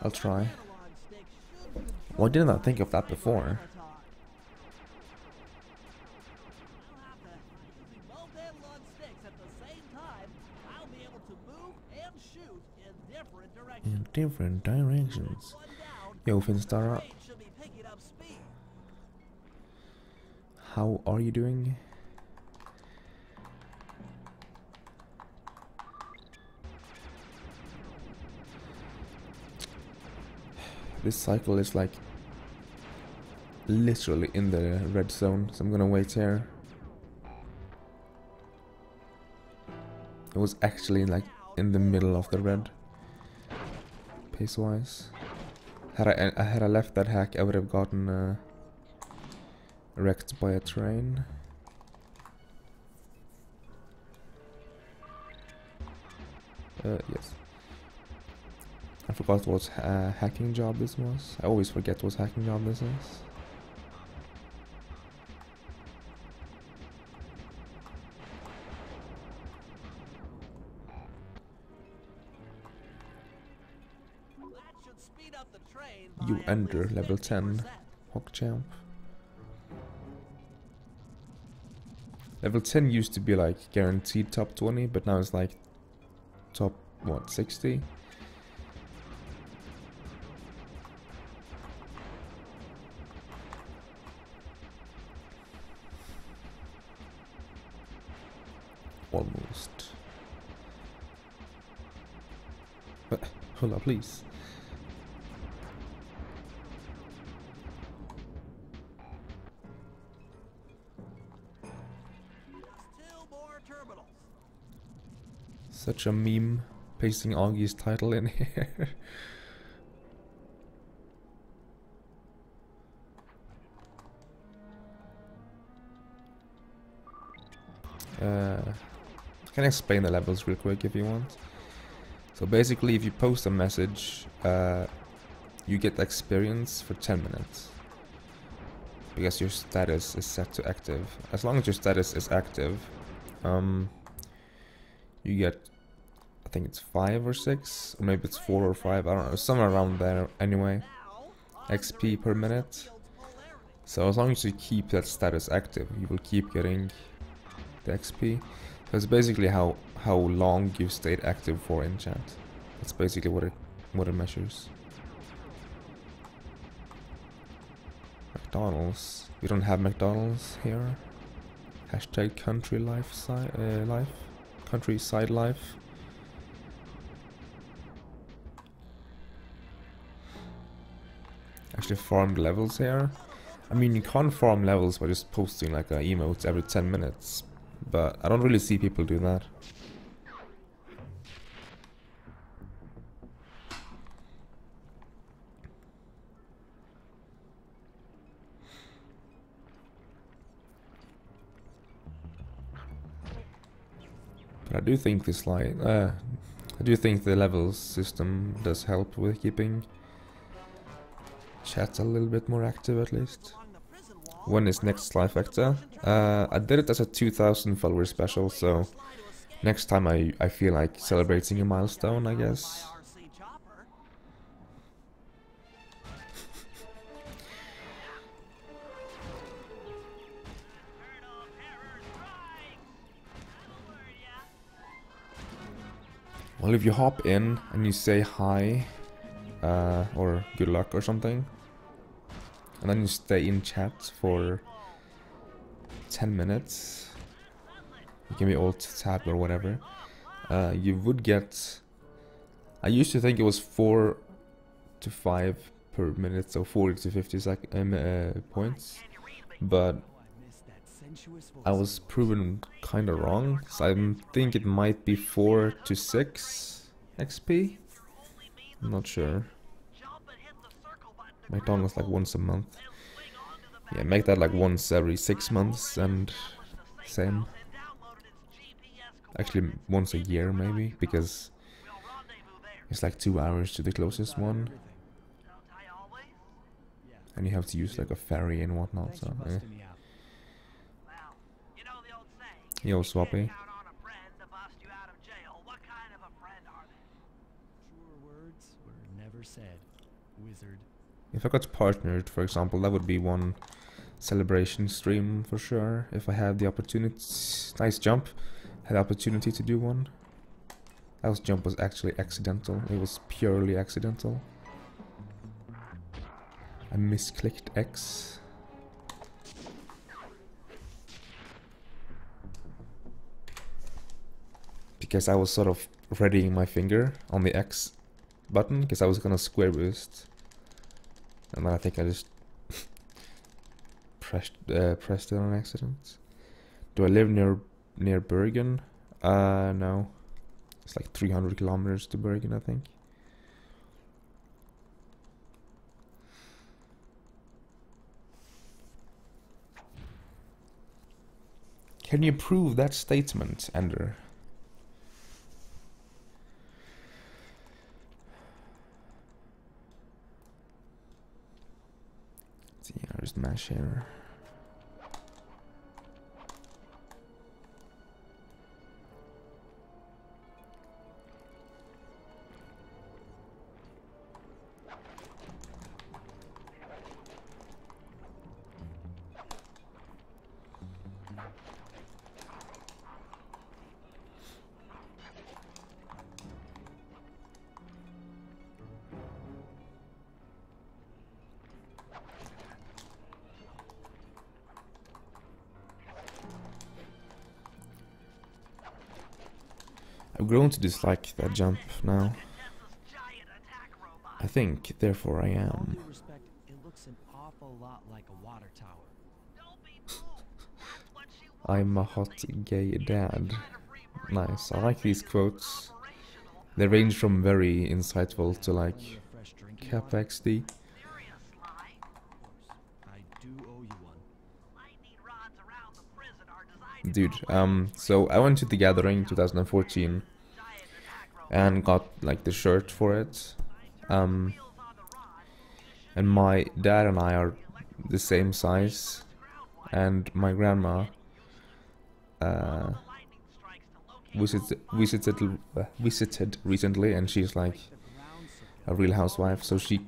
Speaker 1: I'll try. Why didn't I think of that before? In different directions. Yo, Finstara. How are you doing? This cycle is like literally in the red zone, so I'm gonna wait here. It was actually like in the middle of the red, pace wise. Had I left that hack, I would have gotten wrecked by a train. Yes. I forgot what hacking job this was. I always forget what hacking job this is. You enter level 10, Hawkchamp. Level 10 used to be like guaranteed top 20, but now it's like top, what, 60? Almost. Hola, please.
Speaker 3: Still more terminals.
Speaker 1: Such a meme, pasting Augie's title in here. I can explain the levels real quick if you want. So basically, if you post a message, you get experience for 10 minutes. Because your status is set to active. As long as your status is active, you get, I think it's 5 or 6, or maybe it's 4 or 5, I don't know, somewhere around there anyway. XP per minute. So as long as you keep that status active, you will keep getting the XP. So it's basically how long you've stayed active for in chat. That's basically what it measures. McDonald's. We don't have McDonald's here. Hashtag country countryside life. Actually farmed levels here. I mean, you can't farm levels by just posting like emotes every 10 minutes, but I don't really see people do that. But I do think this I do think the levels system does help with keeping chat a little bit more active at least. When is next live actor? I did it as a 2000 follower special, so next time I feel like celebrating a milestone, I guess. Well, if you hop in and you say hi, or good luck or something, and then you stay in chat for 10 minutes, you can be alt tab or whatever, you would get, I used to think it was 4 to 5 per minute, so 40 to 50 points, but I was proven kinda wrong, so I think it might be 4 to 6 XP. I'm not sure. McDonald's like once a month. Yeah, make that like once every 6 months and same. Actually once a year maybe, because it's like 2 hours to the closest one. And you have to use like a ferry and whatnot, so eh. Yo, Swappy. If I got partnered, for example, that would be one celebration stream for sure. If I had the opportunity, nice jump, had the opportunity to do one. That jump was actually accidental. It was purely accidental. I misclicked X. Because I was sort of readying my finger on the X button, because I was gonna square boost. And then I think I just pressed it on accident. Do I live near Bergen? No. It's like 300 kilometers to Bergen, I think. Can you prove that statement, Ender? Yeah, there's mash here. I've grown to dislike that jump now.
Speaker 3: Contessa's giant
Speaker 1: I think, therefore I
Speaker 2: All
Speaker 1: am.
Speaker 2: due respect, it looks an awful lot like a water tower.
Speaker 3: Don't be moved. That's what she wants.
Speaker 1: I'm a hot gay dad. Nice. I like these quotes.
Speaker 3: Operational.
Speaker 1: They range from very insightful to like
Speaker 2: Plenty of fresh drinking
Speaker 1: Cap
Speaker 2: water?
Speaker 1: XD.
Speaker 3: Serious, Sly.
Speaker 2: Of course. I do owe you one.
Speaker 3: Lightning rods around the prison are designed to
Speaker 1: Dude,
Speaker 3: go
Speaker 1: so I went to the gathering 2014
Speaker 3: giant attack robots.
Speaker 1: and got like the shirt for it.
Speaker 3: Wheels on the rod.
Speaker 1: And my dad and I are the same size, and my grandma
Speaker 3: Lightning strikes to locate
Speaker 1: visited recently, and she's like a real housewife, so she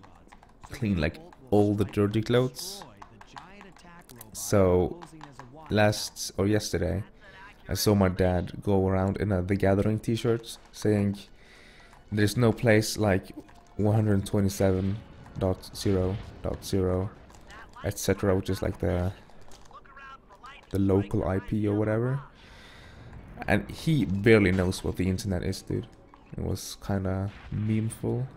Speaker 1: cleaned like all the dirty clothes. So yesterday, I saw my dad go around in a The Gathering t-shirt saying there's no place like 127.0.0 etc, which is like the local IP or whatever. And he barely knows what the internet is, dude. It was kinda memeful.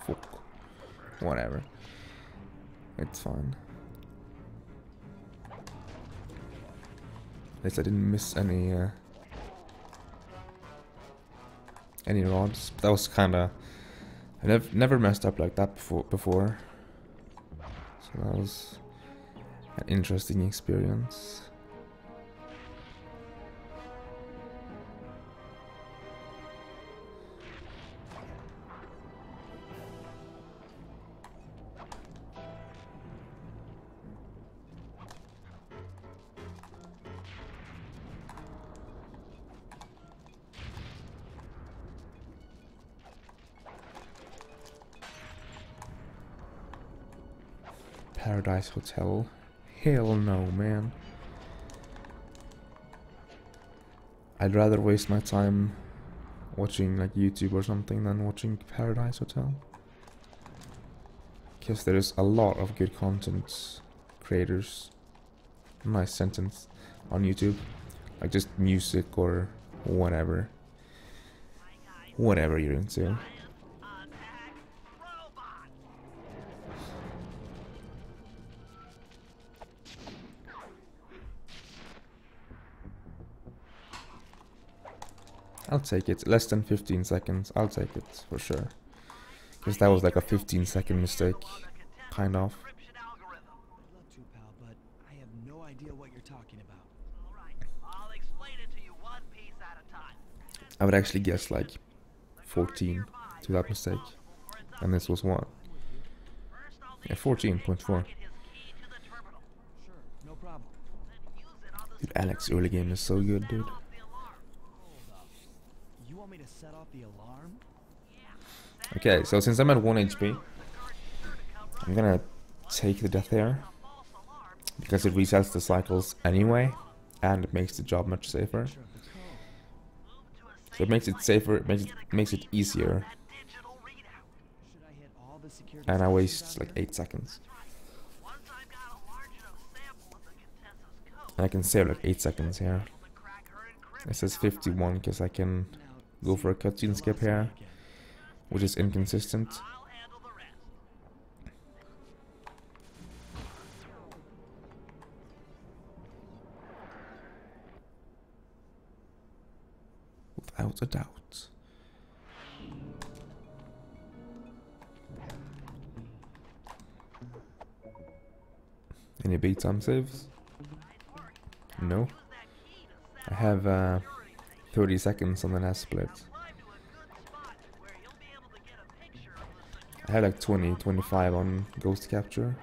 Speaker 1: Fuck. Whatever. It's fine. At least I didn't miss any rods. That was kinda... I never messed up like that before. So that was an interesting experience. Paradise Hotel. Hell no, man. I'd rather waste my time watching like YouTube or something than watching Paradise Hotel. Because there's a lot of good content creators. Nice sentence. On YouTube. Like just music or whatever. Whatever you're into.
Speaker 3: attack robot.
Speaker 1: I'll take it. Less than 15 seconds. I'll take it for sure. Because that was like a 15-second mistake. Kind of.
Speaker 3: Encryption algorithm.
Speaker 2: I'd love to, pal, but I have no idea what you're talking about.
Speaker 3: All right, I'll explain it to you one piece at a time.
Speaker 1: I would actually guess like 14 to that mistake. And this was what?
Speaker 3: First, I'll
Speaker 1: Yeah,
Speaker 3: need you to
Speaker 1: 14.4.
Speaker 3: target his key to the terminal.
Speaker 2: Sure, no problem.
Speaker 3: Then use it on the
Speaker 1: Dude, Alex early game is so good, dude.
Speaker 3: off the alarm.
Speaker 2: Hold up. You want me to set off the alarm?
Speaker 1: Okay, so since I'm at 1 HP, I'm gonna take the death here. Because it resets the cycles anyway. And it makes the job much safer.
Speaker 2: Sure, the code.
Speaker 1: So it makes it safer, it makes it easier.
Speaker 3: Digital readout.
Speaker 2: Should I hit all the security
Speaker 1: And I
Speaker 2: systems
Speaker 1: waste
Speaker 2: out
Speaker 1: like
Speaker 2: here?
Speaker 1: 8 seconds.
Speaker 3: Once I've got a large enough sample of the Contessa's code,
Speaker 1: And I can save like 8 seconds here.
Speaker 3: to crack her encryption.
Speaker 1: It says 51 because I can
Speaker 2: Now,
Speaker 1: go for a cutscene skip here.
Speaker 2: again.
Speaker 1: Which is inconsistent.
Speaker 3: I'll handle the rest.
Speaker 1: Without a doubt. Any big time saves? No. I have 30 seconds on the last split.
Speaker 3: Drive to a good spot where you'll be able to get a picture of the
Speaker 1: I had like 20, 25 on ghost capture.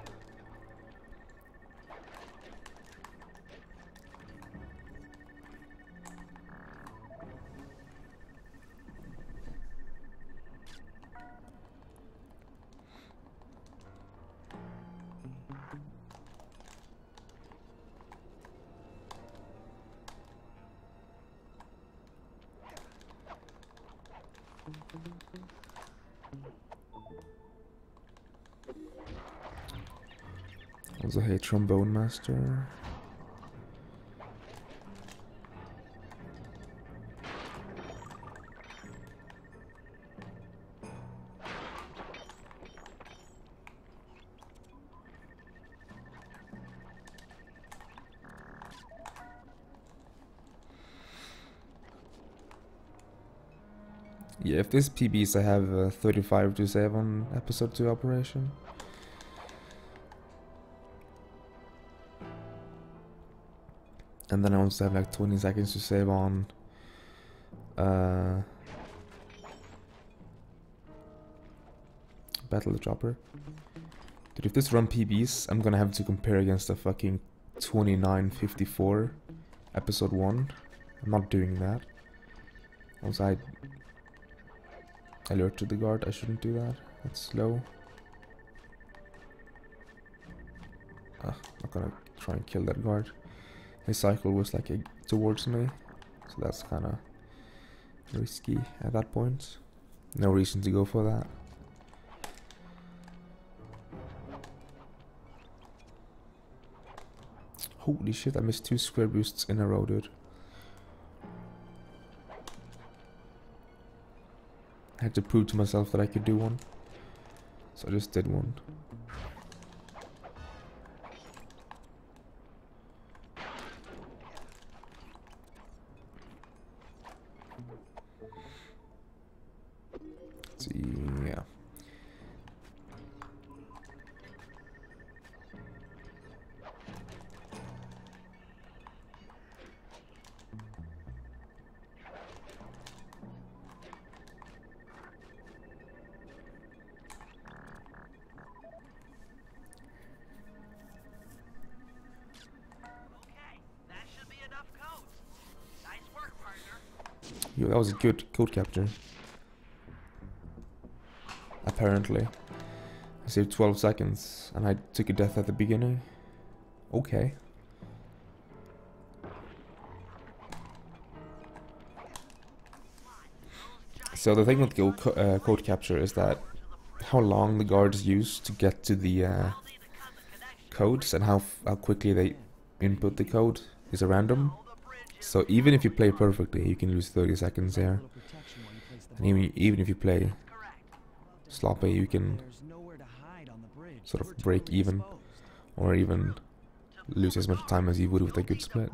Speaker 1: Also, hey, trombone master. Yeah, if this PBs, I have 35 to save on episode 2 operation. And then I also have like 20 seconds to save on Battle the Chopper. Dude, if this run PBs, I'm gonna have to compare against the fucking 29:54 episode 1. I'm not doing that. Also, I alerted the guard, I shouldn't do that. That's slow. I'm not gonna try and kill that guard. His cycle was like towards me, so that's kinda risky at that point. No reason to go for that. Holy shit, I missed 2 square boosts in a row, dude. I had to prove to myself that I could do one, so I just did one. Let's see, yeah. Yo, that was a good code capture. Apparently. I saved 12 seconds and I took a death at the beginning. Okay. So the thing with code capture is that how long the guards use to get to the codes and how quickly they input the code is a random. So even if you play perfectly, you can lose 30 seconds there. And even if you play sloppy, you can sort of break even, or even lose as much time as you would with a good split.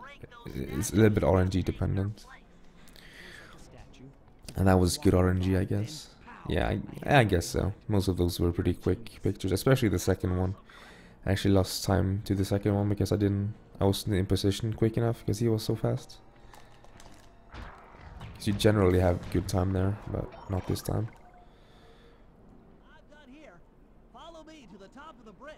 Speaker 1: It's a little bit RNG dependent. And that was good RNG, I guess. Yeah, I guess so. Most of those were pretty quick pictures, especially the second one. I actually lost time to the second one because I wasn't in position quick enough because he was so fast. Because you generally have good time there, but not this time.
Speaker 3: I'm done here. Follow me to the top of the bridge.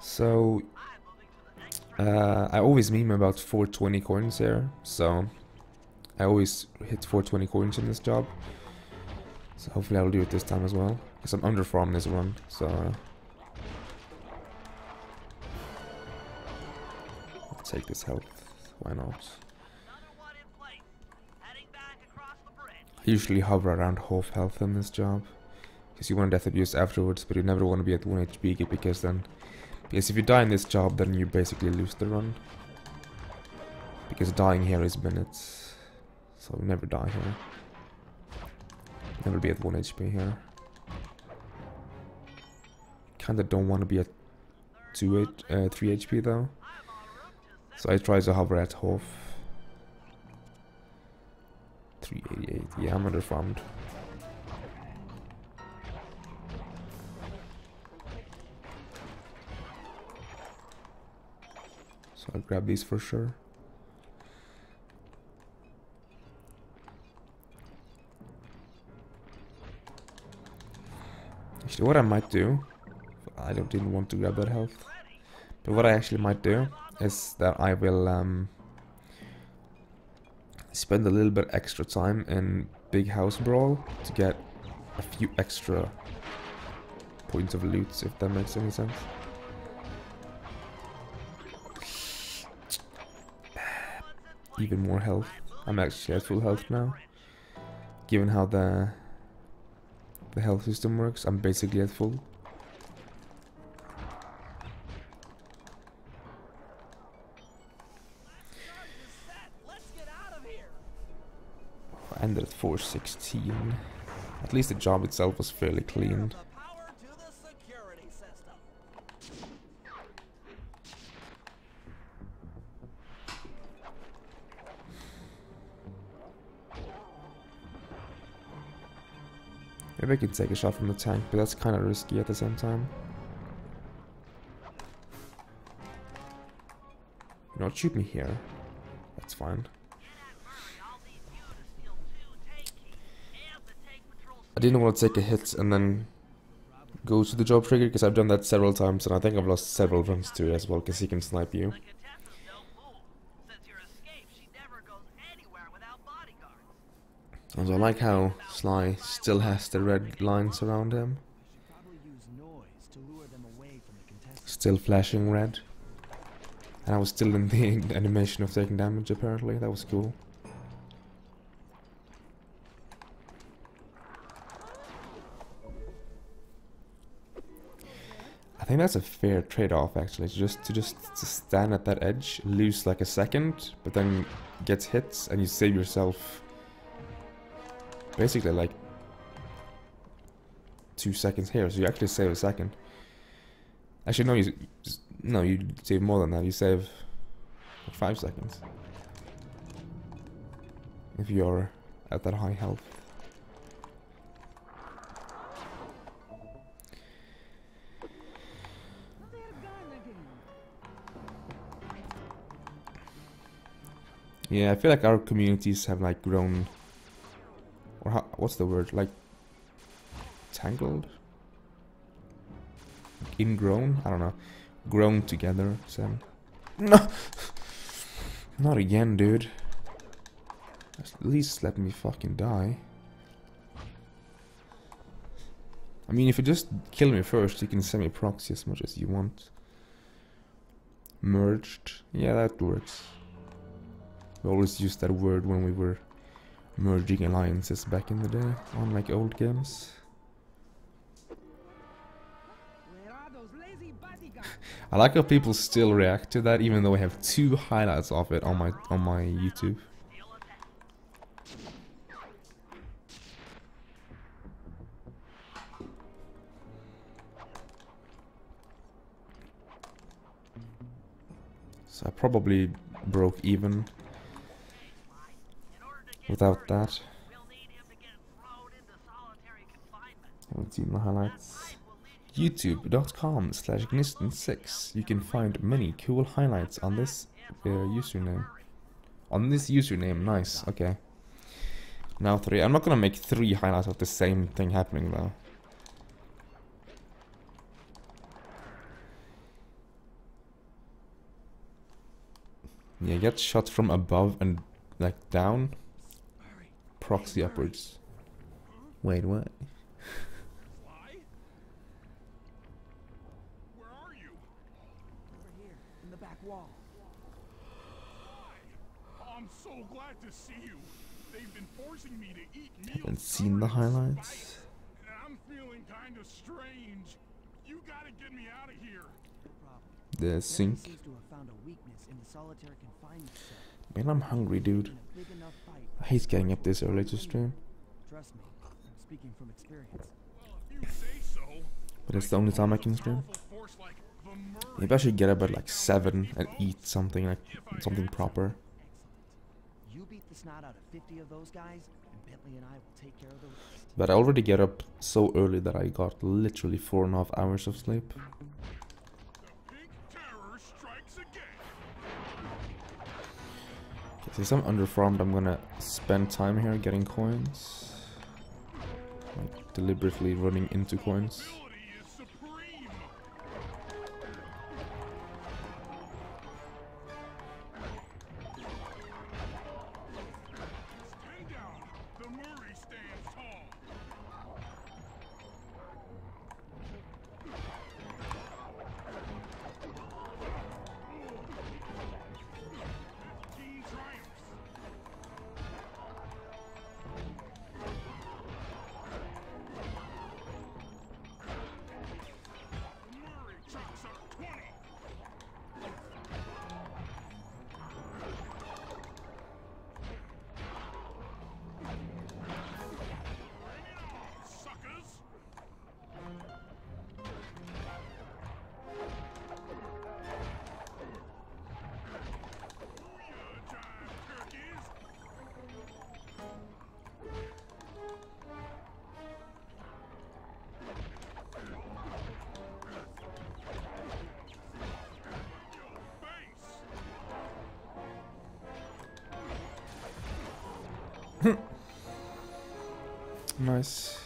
Speaker 1: So, I always meme about 420 coins here, so I always hit 420 coins in this job. So hopefully I'll do it this time as well, because I'm underfarmed this run, so I'll take this health, why not? I usually hover around half health in this job, because you want death abuse afterwards, but you never want to be at 1 HP, because if you die in this job, then you basically lose the run. Because dying here is minutes. So never die here. Never be at 1 HP here. Kinda don't want to be at 3 HP though. So I try to hover at half. 388. Yeah, I'm underfarmed. So I'll grab these for sure. Actually, what I might do, I don't even want to grab that health, but what I actually might do is that I will spend a little bit extra time in Big House Brawl to get a few extra points of loot, if that makes any sense. Even more health. I'm actually at full health now. Given how the health system works, I'm basically at full. I ended at 416. At least the job itself was fairly clean. Maybe I could take a shot from the tank, but that's kind of risky at the same time. You don't shoot me here. That's fine. I didn't want to take a hit and then go to the job trigger, because I've done that several times, and I think I've lost several runs to it as well, because he can snipe you. And I like how Sly still has the red lines around him. Still flashing red. And I was still in the animation of taking damage apparently, that was cool. I think that's a fair trade-off actually, to stand at that edge, lose like a second, but then get hits and you save yourself basically like 2 seconds here, so you actually save a second. Actually no, you save more than that, you save like 5 seconds. If you're at that high health. Yeah, I feel like our communities have like grown, or what's the word, like tangled? Ingrown? I don't know. Grown together, so. No! Not again, dude. At least let me fucking die. I mean, if you just kill me first, you can semi-proxy as much as you want. Merged? Yeah, that works. We always used that word when we were merging alliances back in the day, on like old games. I like how people still react to that, even though I have 2 highlights of it on my YouTube. So I probably broke even without that. I haven't seen the highlights. YouTube.com/Gnisten6. You can find many cool highlights on this username. On this username, nice, okay. Now 3. I'm not gonna make 3 highlights of the same thing happening though. Yeah, get shot from above and like down. Proxy upwards. Wait, what?
Speaker 4: I'm so glad to see you. They've been forcing me to eat meals.
Speaker 1: Haven't seen the highlights.
Speaker 4: And I'm feeling kind of strange. You gotta get me out of here.
Speaker 1: The sink. Man, I'm hungry, dude. I hate getting up this early to stream.
Speaker 2: Trust me, I'm speaking from experience.
Speaker 1: But it's the only time I can stream. Maybe I should get up at like 7 and eat something, like something proper.
Speaker 2: You beat the snot out of 50 of those guys, and Bentley and I will take care of the rest.
Speaker 1: But I already get up so early that I got literally 4.5 hours of sleep. Okay, since I'm underfarmed, I'm gonna spend time here getting coins. Like deliberately running into coins.
Speaker 4: Ability is supreme. Stand down. The Murray stands tall. Team triumphs. Murray chalks up 20. Bring it on, suckers! Booyah, jive turkeys! Your face!
Speaker 1: Nice.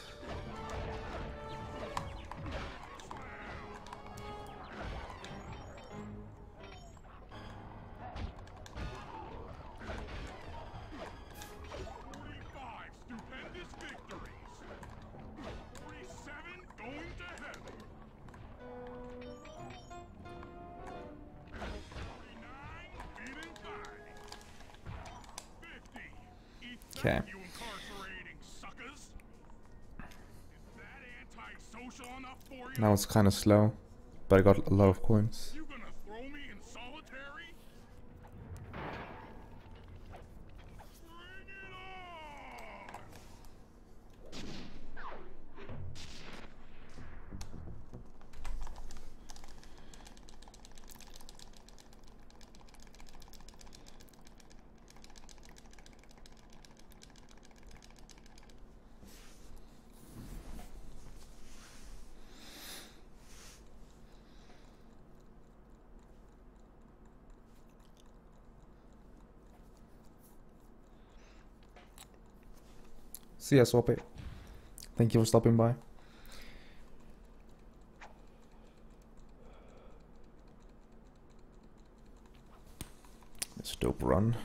Speaker 4: Stupendous victories. 47 going to heaven. 49 beating 50.
Speaker 1: Okay.
Speaker 4: You incarcerating suckers. Is that anti-social enough for you?
Speaker 1: Now it's kind of slow, but I got a lot of coins.
Speaker 4: You gonna throw me in solitary? Bring it on!
Speaker 1: See ya, Swap It. Thank you for stopping by. It's a dope run.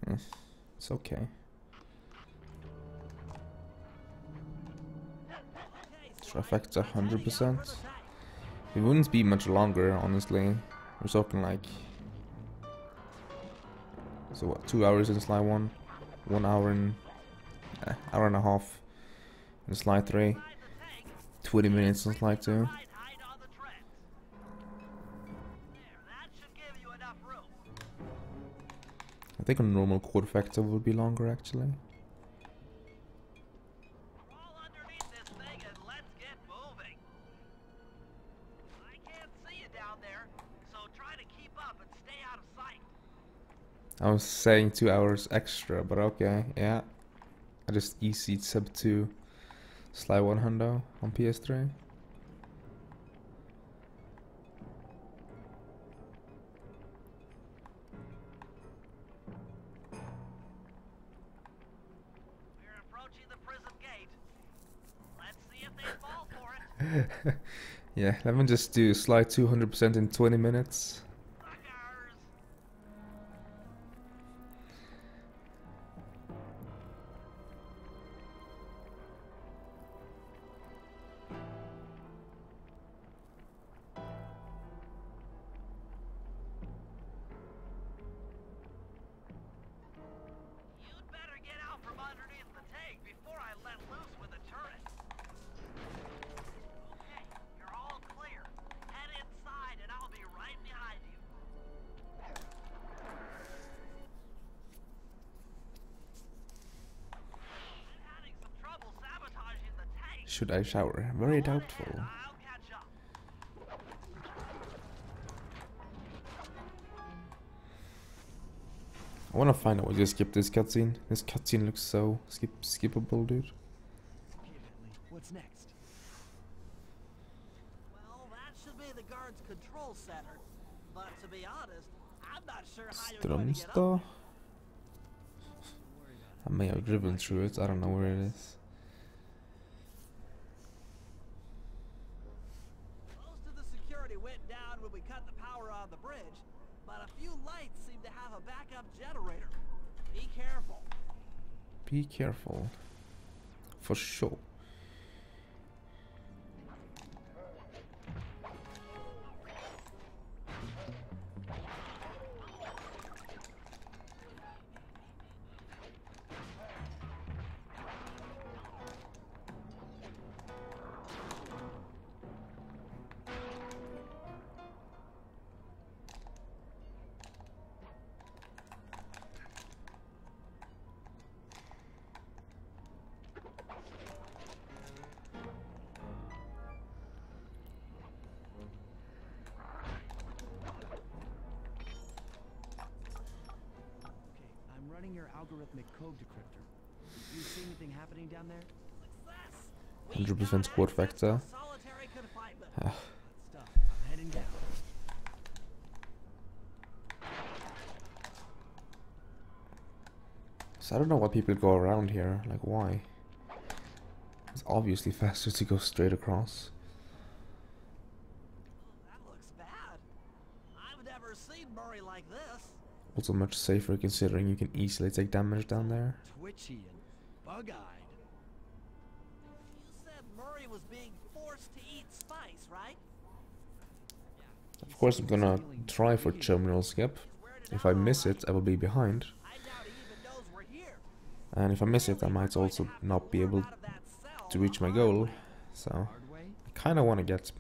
Speaker 1: It's okay. Trifecta 100%. It wouldn't be much longer, honestly. We're talking like... So what, 2 hours in slide 1? 1 hour and... hour and a half in slide 3. 20 minutes in slide 2.
Speaker 3: Right height on the tracks. There, that should give you enough room.
Speaker 1: I think a normal quadfecta would be longer, actually.
Speaker 3: Crawl underneath this thing and let's get moving. I can't see you down there, so try to keep up and stay out of sight.
Speaker 1: I was saying 2 hours extra, but okay, yeah. I just EC'd sub 2 slide 1 hundo on PS3.
Speaker 3: We're approaching the prison gate. Let's see if they fall for it.
Speaker 1: Yeah, let me just do slide 200% in 20 minutes.
Speaker 3: Suckers! You'd better get out from underneath the tank before I let loose with the turret. Okay, you're all clear. Head inside and I'll be right behind you. I'm having some trouble sabotaging the tank.
Speaker 1: Should I shower? Very
Speaker 3: Go on ahead,
Speaker 1: doubtful.
Speaker 3: I'll catch up.
Speaker 1: I wanna find out why you skip this cutscene. This cutscene looks so skippable, dude.
Speaker 2: What's next?
Speaker 3: Well, that should be the guard's control center. But to be honest, I'm not sure how you're going to get up.
Speaker 1: Strömstad. I may have driven through it. I don't know where it is.
Speaker 3: we cut the power on the bridge, but a few lights seem to have a backup generator. Be careful.
Speaker 1: Be careful. For sure.
Speaker 2: Your algorithmic code decryptor. You see anything happening down there?
Speaker 1: 100% squad factor.
Speaker 3: Solitary confinement.
Speaker 2: Good stuff. I'm heading down.
Speaker 1: So I don't know why people go around here. Like, why? It's obviously faster to go straight across.
Speaker 3: That looks bad. I've never seen Murray like this.
Speaker 1: Also much safer considering you can easily take damage down there.
Speaker 2: Twitchy and bug-eyed.
Speaker 3: You said Murray was being forced to eat spice, right?
Speaker 1: Of course I'm gonna try for terminal skip. If I miss it, I will be behind.
Speaker 3: I doubt he even knows we're here.
Speaker 1: And if I miss it, I might also not be able to reach my goal. So
Speaker 2: Hard way?
Speaker 1: I kinda wanna get,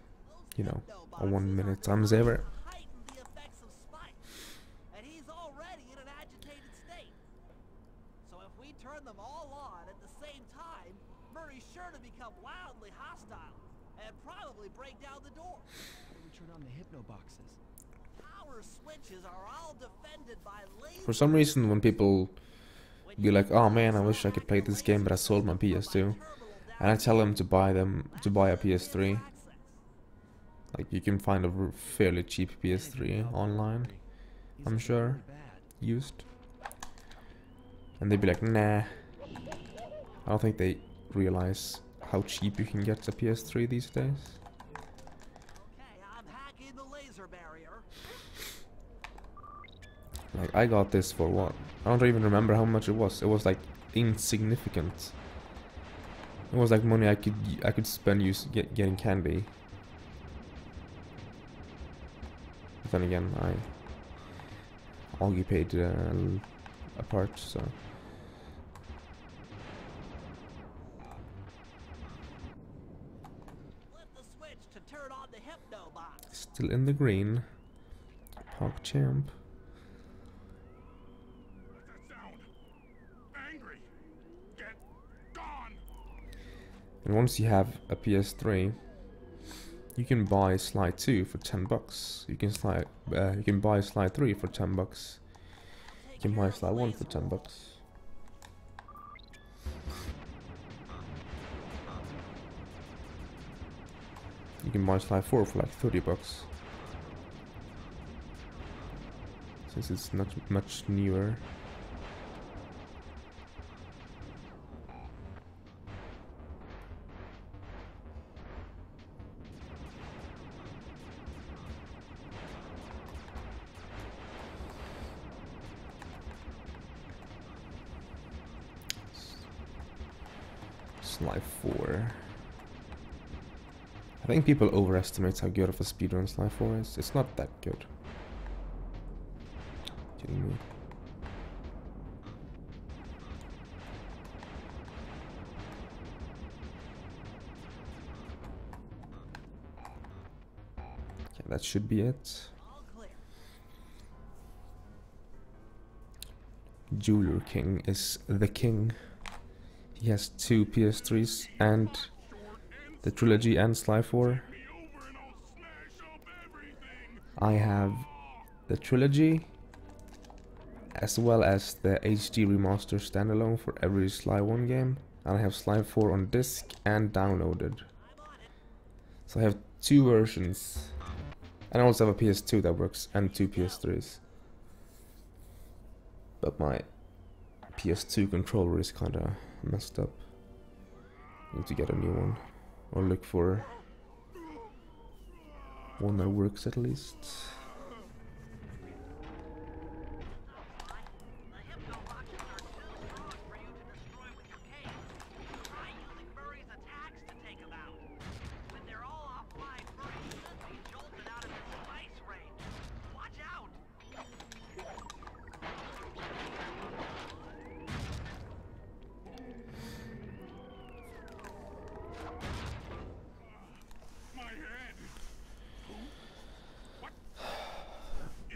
Speaker 1: you know, a 1 minute time saver.
Speaker 3: Heighten the effects of spice, and he's already in an agitated state. So if we turn them all on at the same time, Murray's sure to become wildly hostile and probably break down the door.
Speaker 2: How do we turn on the hypno boxes?
Speaker 3: Power switches are all defended by lasers.
Speaker 1: For some reason when people be like, oh man, I wish I could play this game but I sold my PS2. And I tell them to buy a PS3. Like you can find a fairly cheap PS3 online, I'm sure, used. And they'd be like, nah. I don't think they realize how cheap you can get a PS3 these days.
Speaker 3: Okay, I'm hacking the laser barrier.
Speaker 1: Like I got this for what? I don't even remember how much it was. It was like insignificant. It was like money I could spend getting candy. But then again, Augie paid a part, so.
Speaker 3: Flip the switch to turn on the hypno box.
Speaker 1: Still in the green. Park champ.
Speaker 4: What's that sound? Angry. Get gone.
Speaker 1: And once you have a PS3, you can buy Slide 2 for $10. You can buy Slide 3 for $10. You can buy Slide 1 for $10. You can buy Slide 4 for like $30. Since it's not much newer. Slide 4. I think people overestimate how good of a speedrun Slide 4 is. It's not that good. Kidding me? Okay, that should be it.
Speaker 3: All clear.
Speaker 1: Jeweler King is the king. He has 2 PS3s and the trilogy and Slide 4. I have the trilogy as well as the HD remaster standalone for every Slide 1 game. And I have Slide 4 on disc and downloaded. So I have 2 versions. And I also have a PS2 that works and 2 PS3s. But my PS2 controller is kinda messed up. Need to get a new one. Or look for One that works at least.
Speaker 3: The hypno boxes are too strong for you to destroy with your cane. Try using Murray's attacks to take them out. When they're all offline, Murray should be jolted out of his spice range. Watch out!
Speaker 4: My head.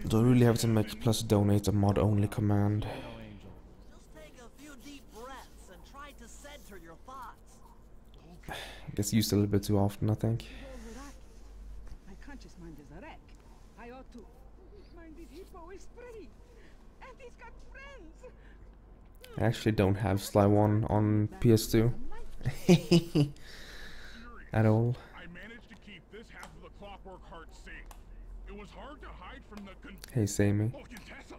Speaker 1: Do I really have to make plus donate a mod only command?
Speaker 3: Just take a few deep breaths and try to center your thoughts.
Speaker 1: Gets used a little bit too often, I think.
Speaker 8: My conscious mind is a wreck. I ought to. Minded hippo is free, and he's got friends.
Speaker 1: I actually don't have Sly 1 on PS2 at all.
Speaker 4: I managed to keep this half of the Clockwork heart safe. It was hard to hide from the
Speaker 1: Hey Sammy,
Speaker 4: Oh, Contessa.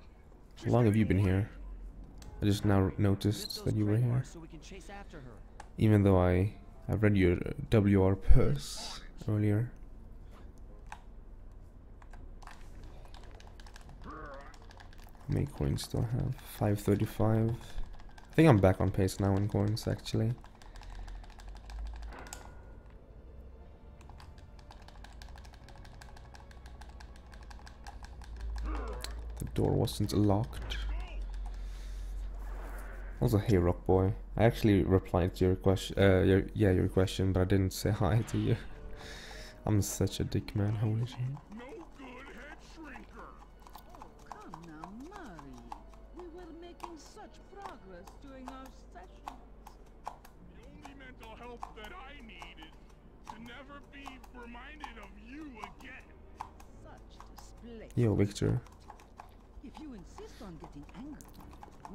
Speaker 1: how long have you been here? I just now noticed that you were here.
Speaker 2: So we can chase after her.
Speaker 1: Even though I read your WR purse earlier. How many coins do I have? 535. I think I'm back on pace now in coins actually. The door wasn't locked. Also, hey Rock Boy. I actually replied to your question. Your question, but I didn't say hi to you. I'm such a dick, man. Holy shit.
Speaker 4: No good head shrinker.
Speaker 8: Oh, come now, Murray. We were making such progress during our sessions.
Speaker 4: The only mental health that I need is to never be reminded of you again.
Speaker 8: Such display.
Speaker 1: Yo, Victor.
Speaker 8: If you insist on getting angry,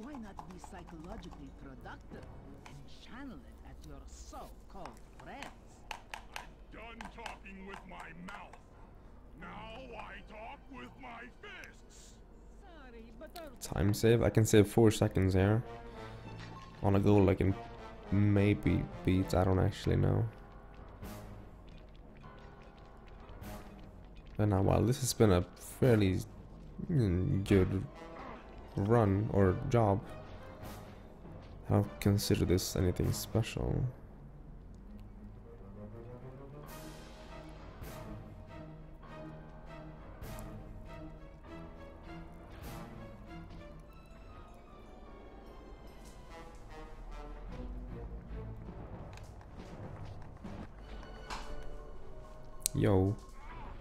Speaker 8: why not be psychologically productive and channel it at your so-called friends?
Speaker 4: I'm done talking with my mouth. Now I talk with my fists.
Speaker 8: Sorry, but our
Speaker 1: Time save. I can save 4 seconds here. On a goal I can maybe beat. I don't actually know. But now, while this has been a fairly good run or job, I don't consider this anything special. Yo,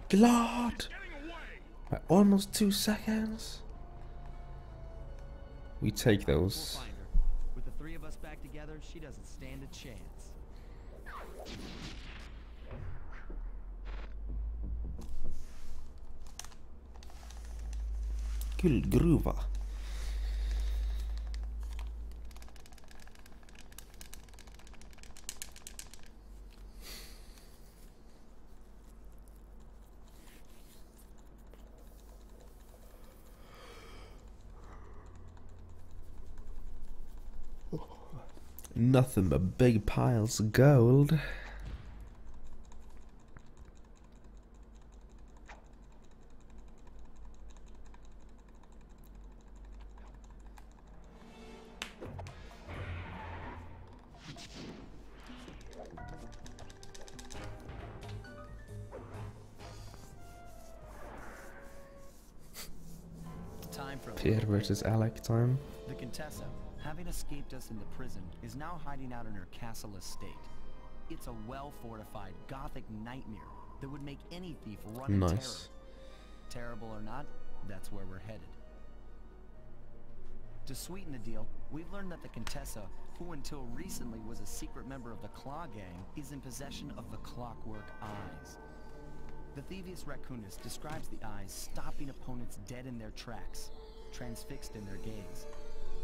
Speaker 1: Glad! By almost 2 seconds. We take
Speaker 2: We'll
Speaker 1: those.
Speaker 2: find her. With the three of us back together, she doesn't stand a chance.
Speaker 1: Guldgruva. Nothing but big piles of gold.
Speaker 2: Time for
Speaker 1: Pierre versus Alec time.
Speaker 2: The Contessa, having escaped us into prison, is now hiding out in her castle estate. It's a well-fortified Gothic nightmare that would make any thief run in terror.
Speaker 1: Nice.
Speaker 2: Terrible or not, that's where we're headed. To sweeten the deal, we've learned that the Contessa, who until recently was a secret member of the Claw Gang, is in possession of the Clockwork Eyes. The Thieves Raccoonist describes the eyes stopping opponents dead in their tracks, transfixed in their gaze.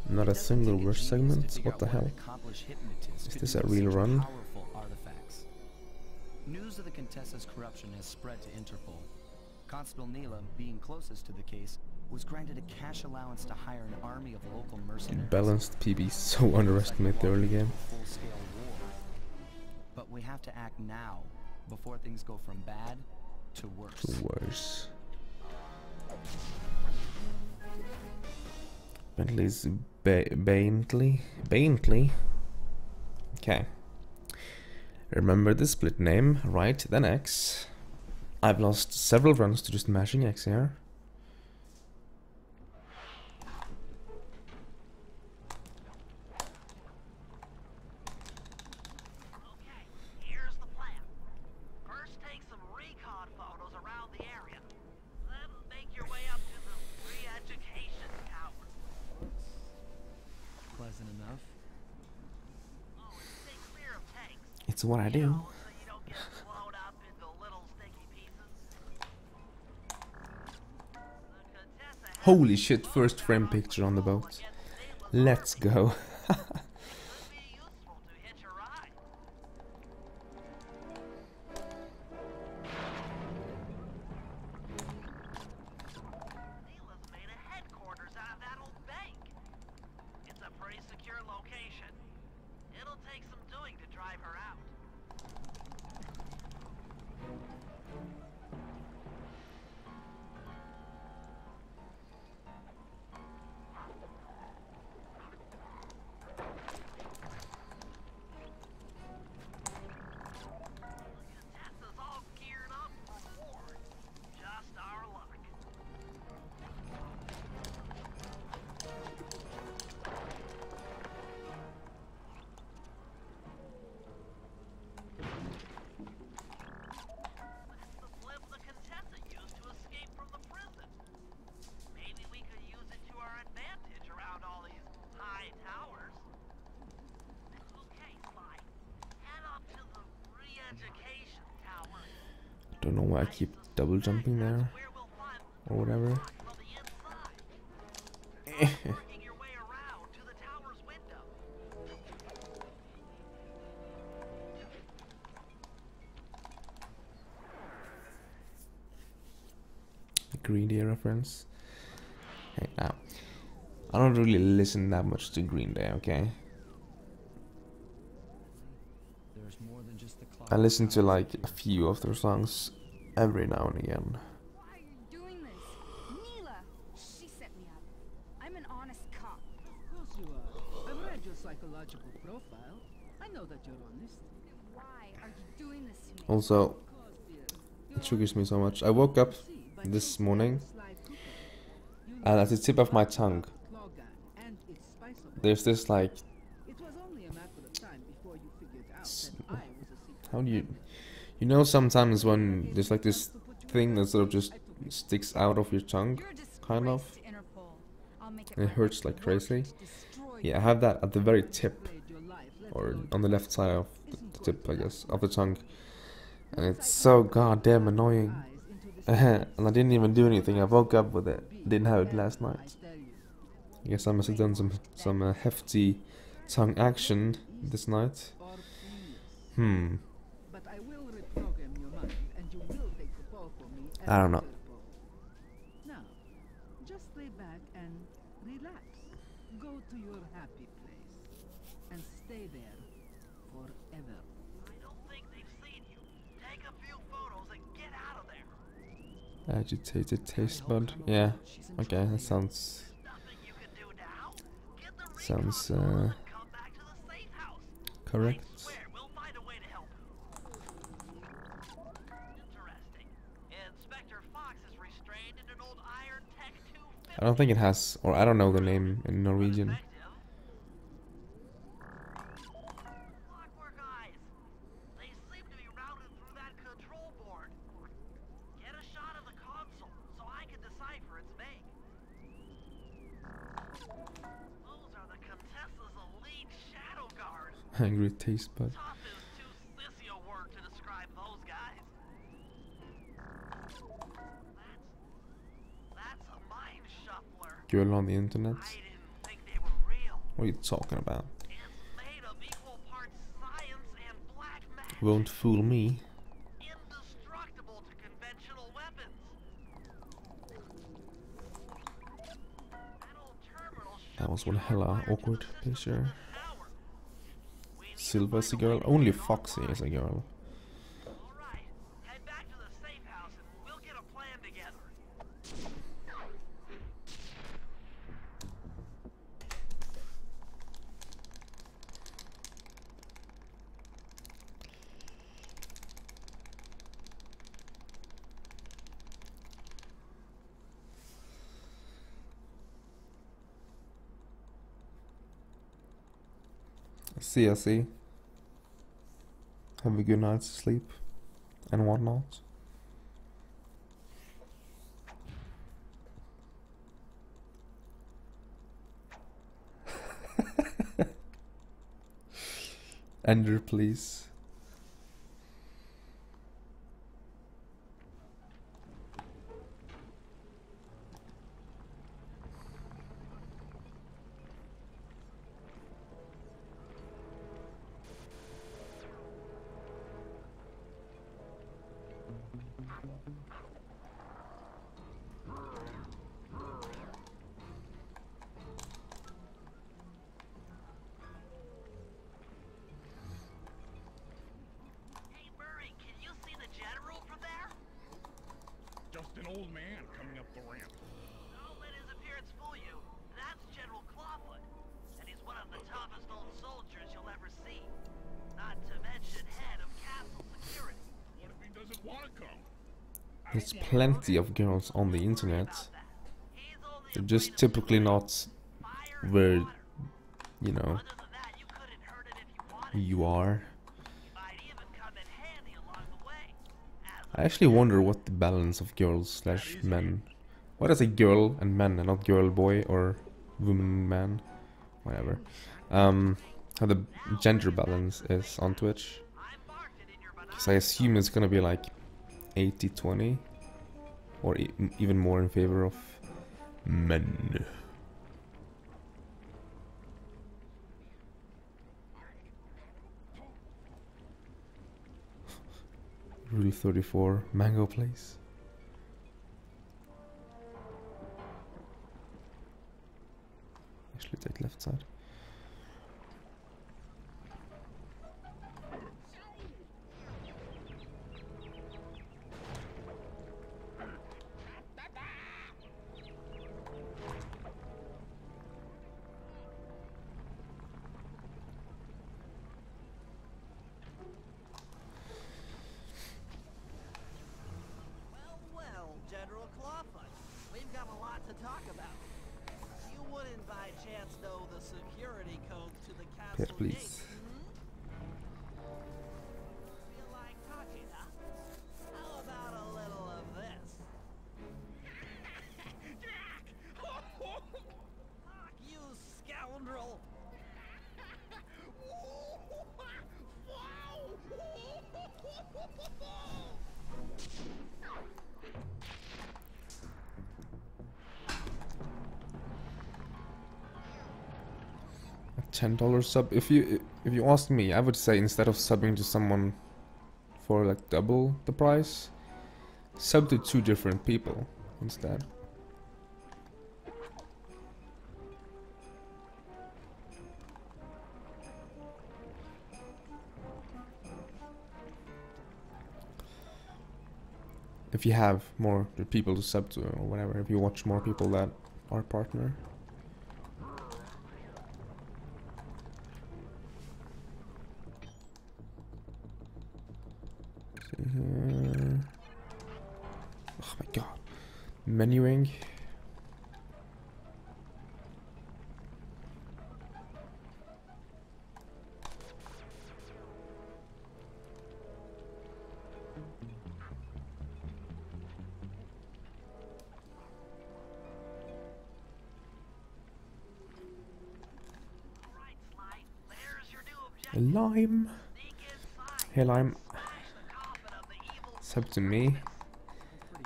Speaker 1: Not a single verse segment? What the hell? Is this a real run?
Speaker 2: News of the Contessa's corruption has spread to Interpol. Constable Neela, being closest to the case, was granted a cash allowance to hire an army of local mercenaries.
Speaker 1: Balanced PB so underestimate the early game.
Speaker 2: Full-scale war. But we have to act now, before things go from bad to worse.
Speaker 1: To worse. Bentley's Bentley. Okay. Remember the split name, right, then X. I've lost several runs to just mashing X here.
Speaker 3: Okay, here's the plan. First, take some recon photos around the area. Then make your way up to the re-education tower.
Speaker 2: Pleasant enough.
Speaker 3: Oh, and stay clear of tanks.
Speaker 1: It's what I
Speaker 3: You
Speaker 1: do.
Speaker 3: know, so you don't get blown up into little sticky pieces. The Contessa has
Speaker 1: Holy shit, first frame picture on the boat.
Speaker 3: against stateless
Speaker 1: Let's
Speaker 3: armies.
Speaker 1: go.
Speaker 3: Could be useful to hitch a ride. Neela's made a headquarters out of that old bank. It's a pretty secure location. It'll take some doing to drive her out. Contessa's all geared up for war. Just our luck. That's the blimp the Contessa used to escape from the prison. Maybe we could use it to our advantage around all these high towers. Okay, Sly. Head up to the re-education tower.
Speaker 1: Don't know why I keep double jumping there
Speaker 3: Where we'll find
Speaker 1: or whatever.
Speaker 3: from the inside. Start working your way around to the tower's window.
Speaker 1: Green Day reference. Hey, now, I don't really listen that much to Green Day, okay?
Speaker 2: There's more than just the clock.
Speaker 1: I listen to like a few of their songs every now and again.
Speaker 5: Why are you doing this? Neela! She set me up. I'm an honest cop.
Speaker 8: Of course you are. I've read your psychological profile. I know that you're honest.
Speaker 5: Then why are you doing this to me?
Speaker 1: Also,
Speaker 8: Of course, dear.
Speaker 1: it triggers me so much. I woke up this morning and at the tip of my tongue there's this like,
Speaker 8: It was only a matter of time before you figured out
Speaker 1: S-
Speaker 8: that I was a secret
Speaker 1: how do you know sometimes when there's like this thing that sort of just sticks out of your tongue,
Speaker 5: You're a
Speaker 1: kind of,
Speaker 5: disgrace to Interpol. I'll make it
Speaker 1: and it
Speaker 5: my
Speaker 1: hurts
Speaker 5: life's
Speaker 1: like
Speaker 5: work
Speaker 1: crazy.
Speaker 5: to destroy
Speaker 1: Yeah, I
Speaker 5: you.
Speaker 1: have that at the very tip,
Speaker 8: played your life, let
Speaker 1: or
Speaker 8: alone
Speaker 1: on the left side of the tip, I guess, of the tongue, and it's so goddamn annoying.
Speaker 8: eyes into this
Speaker 1: And I didn't even do anything. I woke up with it. Didn't have it last
Speaker 8: I
Speaker 1: night.
Speaker 8: tell you.
Speaker 1: I guess I must have done some hefty tongue action this night.
Speaker 8: Or please.
Speaker 1: Hmm.
Speaker 8: But I will reprogram your mind and you will take the fall for me.
Speaker 1: I don't know.
Speaker 8: Now, just lay back and relax. Go to your happy place and stay there forever.
Speaker 3: I don't think they've seen you. Take a few photos and get out of there.
Speaker 1: Agitated taste bud. Yeah. Okay, that sounds
Speaker 3: Nothing you can do now. Get the
Speaker 1: sounds
Speaker 3: recon photos and come back to the safe house.
Speaker 1: correct.
Speaker 3: I swear, we'll find a way to help. Interesting. Inspector Fox is restrained in an old Iron Tech 250.
Speaker 1: I don't think it has, or I don't know the name in Norwegian.
Speaker 3: Clockwork eyes. They seem to be routed through that control board. Get a shot of the console so I can decipher its make. Those are the Contessa's elite shadow guard.
Speaker 1: Angry taste bud.
Speaker 3: Tough is too sissy a word to describe those guys. That's a mind shuffler.
Speaker 1: Girl on the internet.
Speaker 3: I didn't think they were real.
Speaker 1: What are you talking about?
Speaker 3: It's made of equal parts science and black magic.
Speaker 1: Won't fool me.
Speaker 3: Indestructible to conventional weapons. That old terminal
Speaker 1: That was
Speaker 3: should
Speaker 1: one
Speaker 3: be
Speaker 1: hella
Speaker 3: hardwired to
Speaker 1: awkward
Speaker 3: the system in
Speaker 1: picture.
Speaker 3: the tower. We need to
Speaker 1: Silva's a
Speaker 3: find a way
Speaker 1: girl.
Speaker 3: to
Speaker 1: Only
Speaker 3: get it
Speaker 1: Foxy
Speaker 3: online.
Speaker 1: is a girl.
Speaker 3: All right, head back to the safe house and
Speaker 1: See ya, see. Have a good night's sleep and whatnot. Ender, please.
Speaker 3: Hey, Murray, can you see the general from there?
Speaker 4: Just an old man coming up the ramp.
Speaker 3: Don't let his appearance fool you. That's General Clawfoot, and he's one of the toughest old soldiers you'll ever see. Not to mention head of castle security.
Speaker 4: What if he doesn't want to come?
Speaker 1: There's plenty of girls on the internet.
Speaker 3: He's only
Speaker 1: They're just typically not
Speaker 3: fire and
Speaker 1: where,
Speaker 3: water.
Speaker 1: you know,
Speaker 3: Other than that, you couldn't hurt it if you wanted.
Speaker 1: you are.
Speaker 3: He might even come in handy along the way. As
Speaker 1: I actually wonder what the balance of girls slash men. Why does a girl and men and not girl boy or woman man? Whatever. How the gender balance is on Twitch.
Speaker 3: I marked it in your
Speaker 1: Because I assume it's gonna be like 80-20. Or even more in favor of men. Rule 34, Mango Place. Actually take left side.
Speaker 3: Well, General Clawfoot, we've got a lot to talk about. You wouldn't by chance know the security codes to the
Speaker 1: Here,
Speaker 3: castle
Speaker 1: please.
Speaker 3: gates, Feel like talking, huh? How about a little of this?
Speaker 4: Jack!
Speaker 3: Fuck you, scoundrel!
Speaker 1: $10 sub. If you ask me, I would say instead of subbing to someone for like double the price, sub to 2 different people instead. If you have more people to sub to or whatever, if you watch more people that are partner. See here. Oh my god. Menuing.
Speaker 3: Alright, Sly, there's your new
Speaker 1: A
Speaker 3: objective.
Speaker 1: lime.
Speaker 3: Sneak inside.
Speaker 1: Hey lime.
Speaker 3: Smash the coffin of the evil
Speaker 1: Sub to me.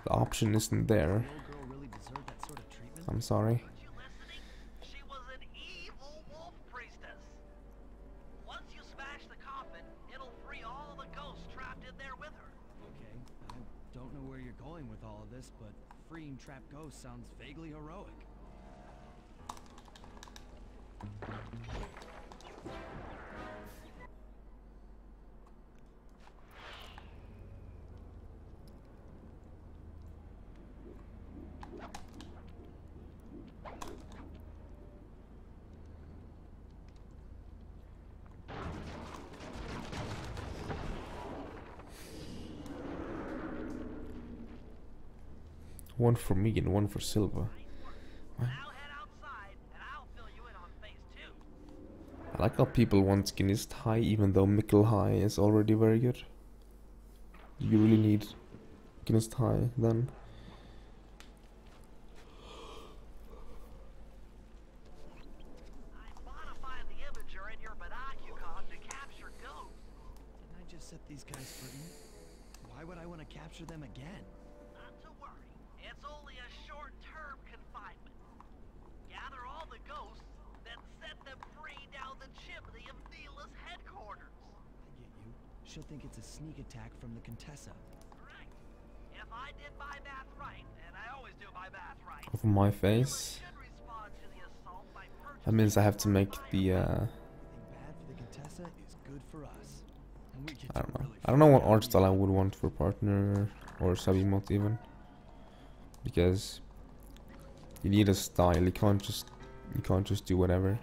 Speaker 1: The option isn't there.
Speaker 2: The old girl really deserved that sort of treatment?
Speaker 1: I'm sorry.
Speaker 3: you listening? She was an evil wolf priestess. Once you smash the coffin, it'll free all the ghosts trapped in there with her.
Speaker 2: Okay, I don't know where you're going with all of this, but freeing trapped ghosts sounds vaguely heroic.
Speaker 1: One for me and one for Silva.
Speaker 3: Now head outside, and I'll fill you in on phase 2.
Speaker 1: I like how people want Guinness High even though Mickle High is already very good. You really need Guinness High then.
Speaker 3: I modified the imager in your binocucom to capture ghosts.
Speaker 2: Didn't I just set these guys free? Why would I want to capture them again?
Speaker 3: Not to worry. It's only a short-term confinement. Gather all the ghosts, then set them free down the chimney of Neela's headquarters.
Speaker 2: I get you. She'll think it's a sneak attack from the Contessa.
Speaker 3: Correct. If I did my math right, and I always do my math right,
Speaker 1: Over my face.
Speaker 3: should respond to the assault by
Speaker 1: That means I have to make the
Speaker 2: Anything bad for the Contessa is good for us. And we get
Speaker 1: I
Speaker 2: to
Speaker 1: don't know.
Speaker 2: really
Speaker 1: I don't know what art style I would want for partner or sub emote even. Because you need a style, you can't just do whatever.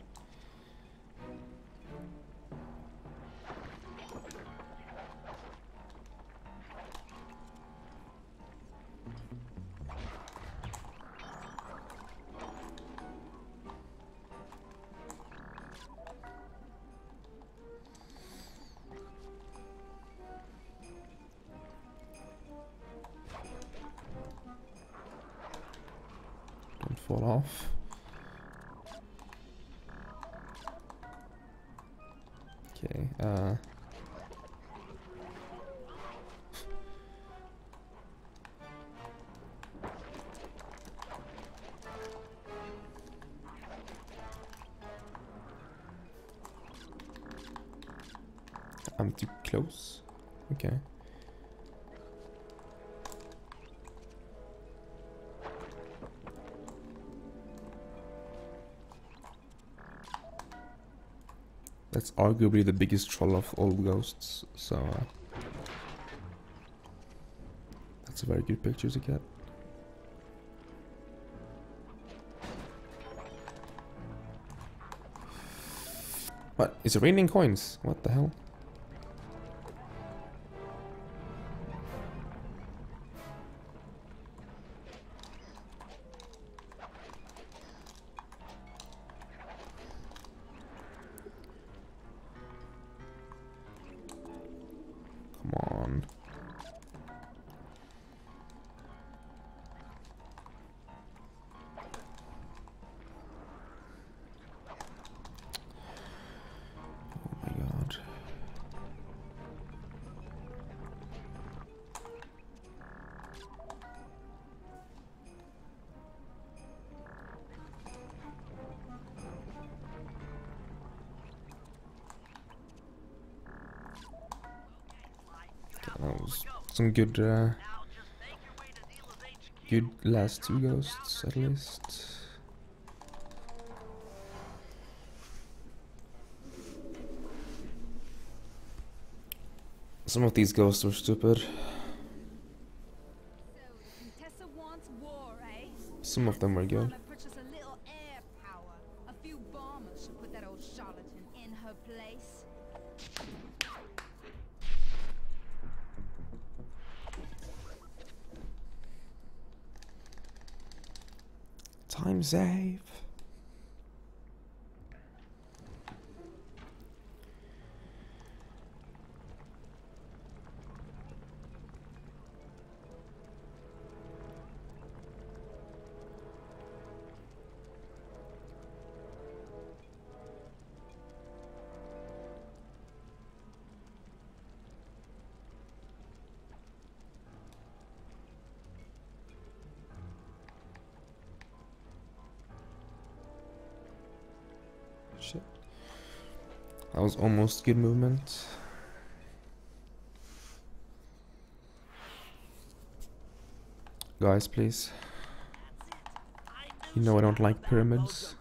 Speaker 1: Don't fall off. Okay, I'm too close. Okay. That's arguably the biggest troll of all ghosts, so that's a very good picture to get. What? It's raining coins? What the hell? Come on. Oh my god. That was some good,
Speaker 3: now just make your way to Neela's HQ.
Speaker 1: good last two ghosts at least. Some of these ghosts were stupid.
Speaker 5: So, the Contessa wants war, eh?
Speaker 1: Some of them were good.
Speaker 5: Wanna purchase a little air power. A few bombers should put that old charlatan in her place.
Speaker 1: Time save. Shit. That was almost good movement. Guys, please. You know I don't like pyramids.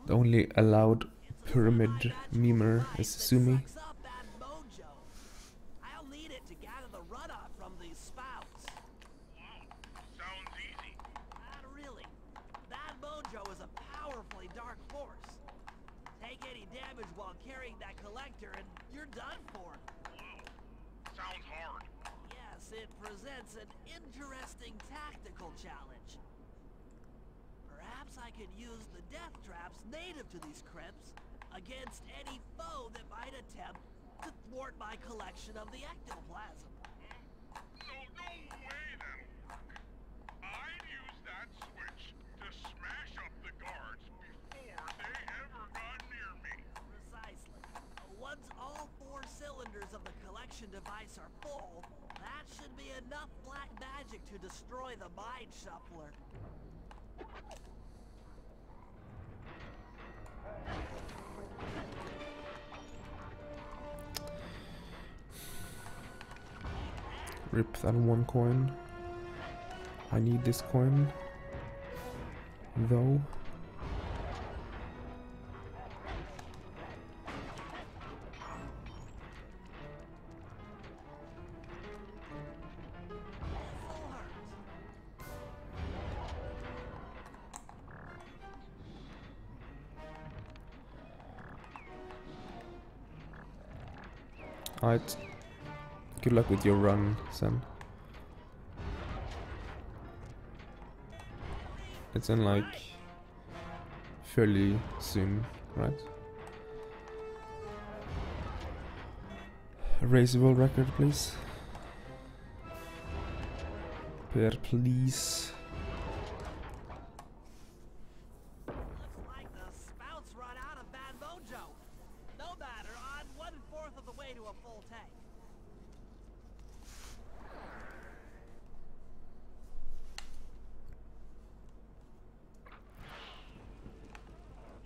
Speaker 1: The only allowed pyramid memer is Sumi.
Speaker 3: I'll need it to gather the runoff from these spouts.
Speaker 4: Sounds easy.
Speaker 3: Not really. That mojo is a powerfully dark force. Take any damage while carrying that collector and you're done for.
Speaker 4: Whoa. Sounds hard.
Speaker 3: Yes, it presents an interesting tactical challenge. Perhaps perhaps I could use the death traps native to these crypts against any foe that might attempt to thwart my collection of the ectoplasm.
Speaker 4: No way that'll work. I'd use that switch to smash up the guards before they ever got near me.
Speaker 3: Precisely. Once all 4 cylinders of the collection device are full, that should be enough black magic to destroy the mind shuffler.
Speaker 1: Rip that 1 coin. I need this coin, though. Alright. Good luck with your run, Sen. It's in like fairly soon, right? Race world record, please. Per, please.
Speaker 3: Looks like the spouts run out of bad mojo. No matter, I'm 1/4 of the way to a full tank.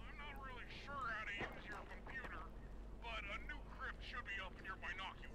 Speaker 4: I'm not really sure how to use your computer, but a new crypt should be up in your binocular.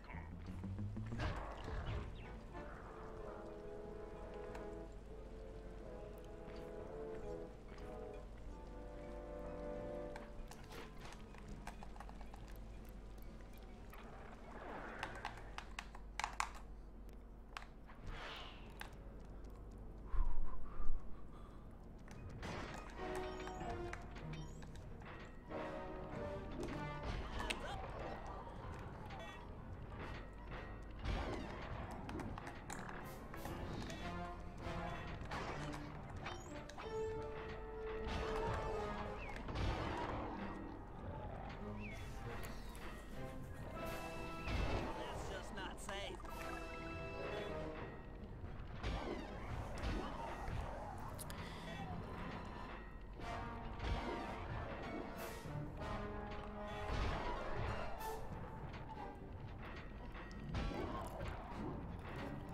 Speaker 3: That's just not safe.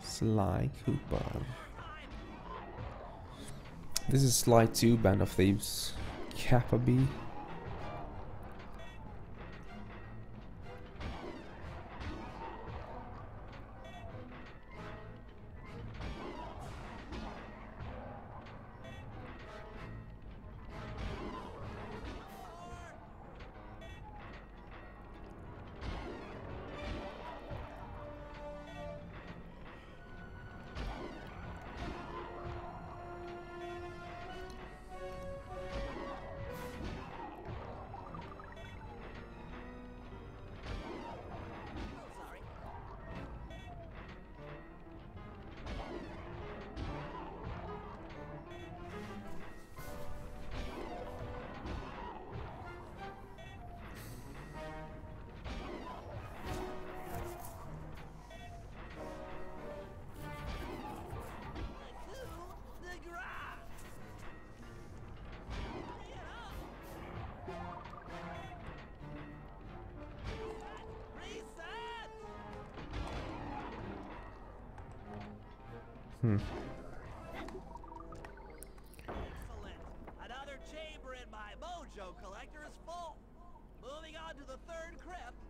Speaker 1: Sly Cooper. This is Sly 2, Band of Thieves. Kappa B.
Speaker 3: Sorry. The ground. Get up. Reset. Excellent. Another chamber in my mojo collector is full. Moving on to the 3rd crypt.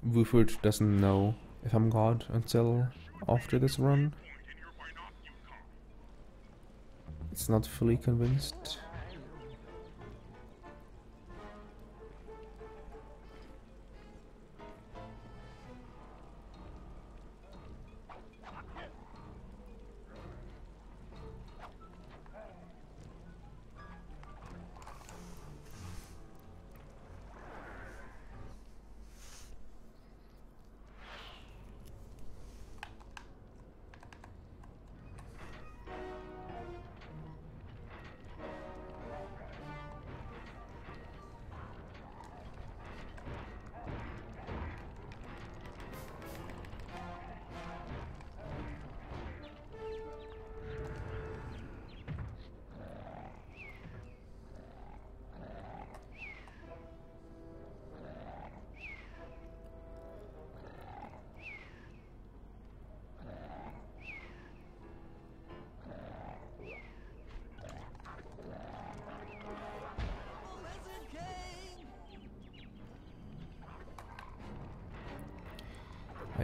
Speaker 1: Wooford doesn't know if I'm God until after this run.
Speaker 4: Point in your binocular.
Speaker 1: It's not fully convinced.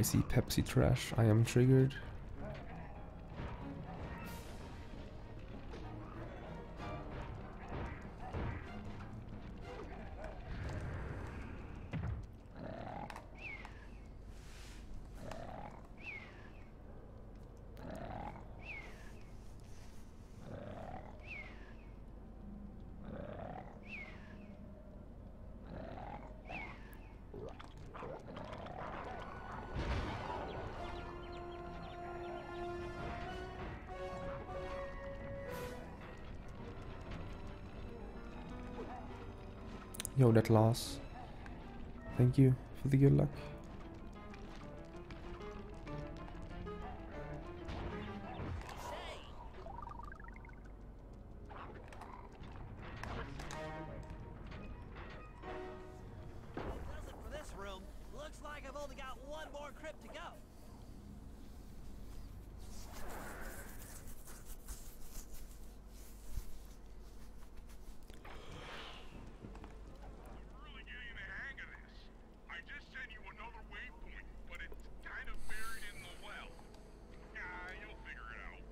Speaker 1: I see Pepsi trash. I am triggered. Yo, that loss. Thank you for the good luck.
Speaker 3: Does it for this room. Looks like I've only got one more crypt to go.
Speaker 4: Really getting the hang of this. I just sent you another waypoint, but it's kind of buried in the well. You'll figure it out.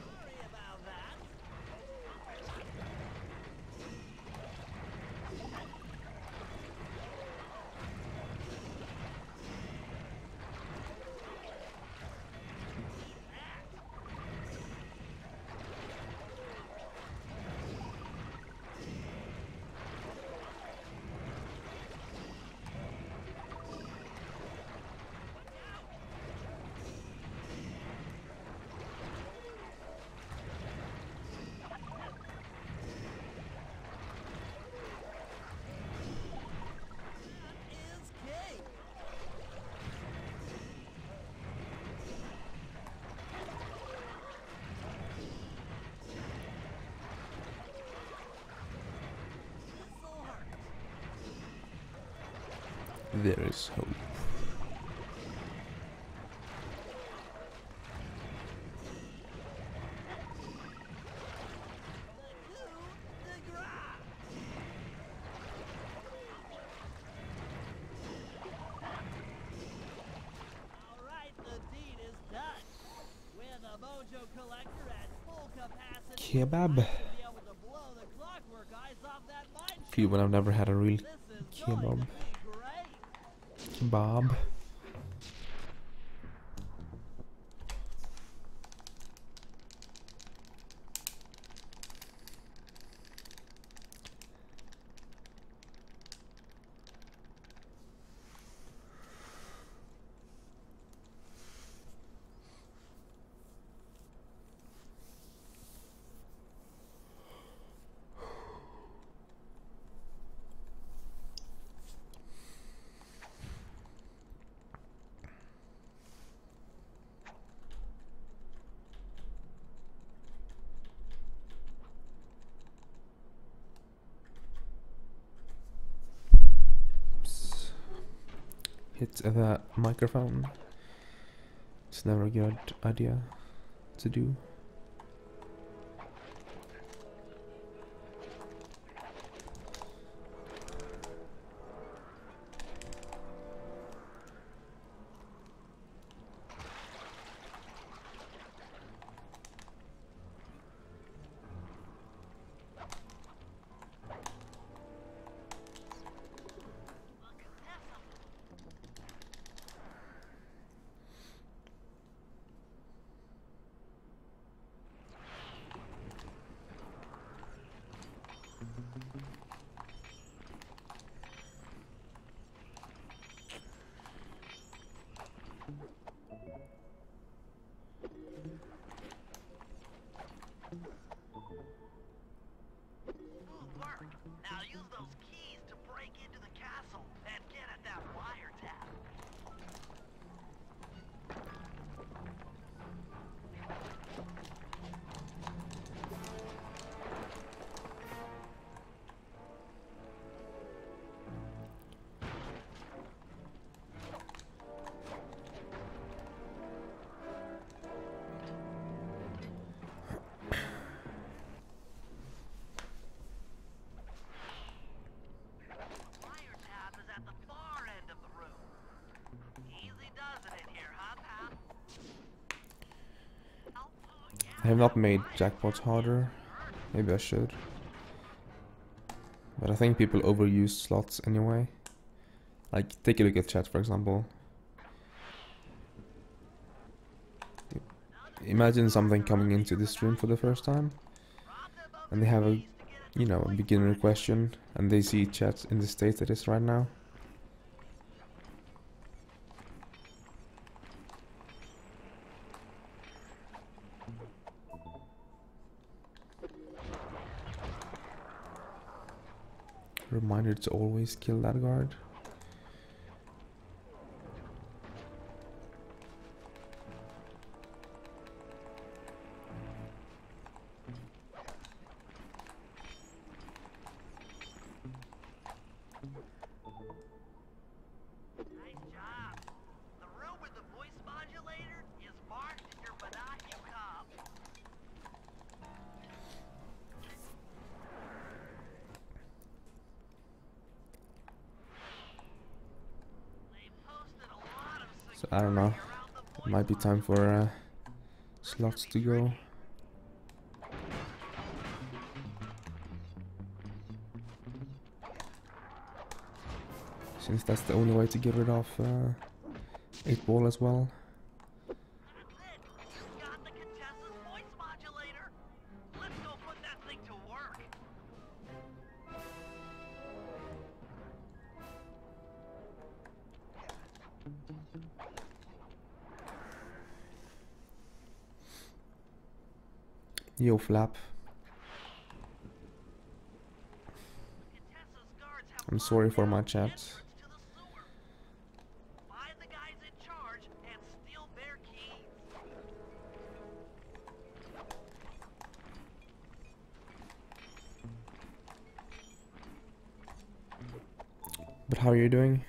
Speaker 3: Sorry about that. Is king. This'll hurt.
Speaker 1: There is hope.
Speaker 3: The coup de grace. All right, the deed is done. With a mojo collector at full capacity,
Speaker 1: Kebab.
Speaker 3: I should be able to blow the Clockwork eyes off that mine
Speaker 1: Few when I've never had a real
Speaker 3: shaft. This is going
Speaker 1: kebab.
Speaker 3: to be great.
Speaker 1: Kebab. Oops. Hit that microphone. It's never a good idea to do. I have not made jackpots harder. Maybe I should. But I think people overuse slots anyway. Like, take a look at chat, for example. Imagine something coming into this room for the first time, and they have a, you know, a beginner question, and they see chat in the state it is right now. Reminder to always kill that guard.
Speaker 3: Nice job. The room with the voice modulator is marked in your binocular comm. They posted a lot of
Speaker 1: So I don't know.
Speaker 3: security around the
Speaker 1: It
Speaker 3: voice
Speaker 1: might be time for slots to go. Since that's the only way to get rid of 8-ball as well.
Speaker 3: That's it. You got the Contessa's voice modulator. Let's go put that thing to work.
Speaker 1: Yo, Flap.
Speaker 3: Contessa's guards have
Speaker 1: I'm sorry for my
Speaker 3: locked down the
Speaker 1: chat.
Speaker 3: entrance to the sewer. Find the guys in charge and steal their keys.
Speaker 1: But how are you doing?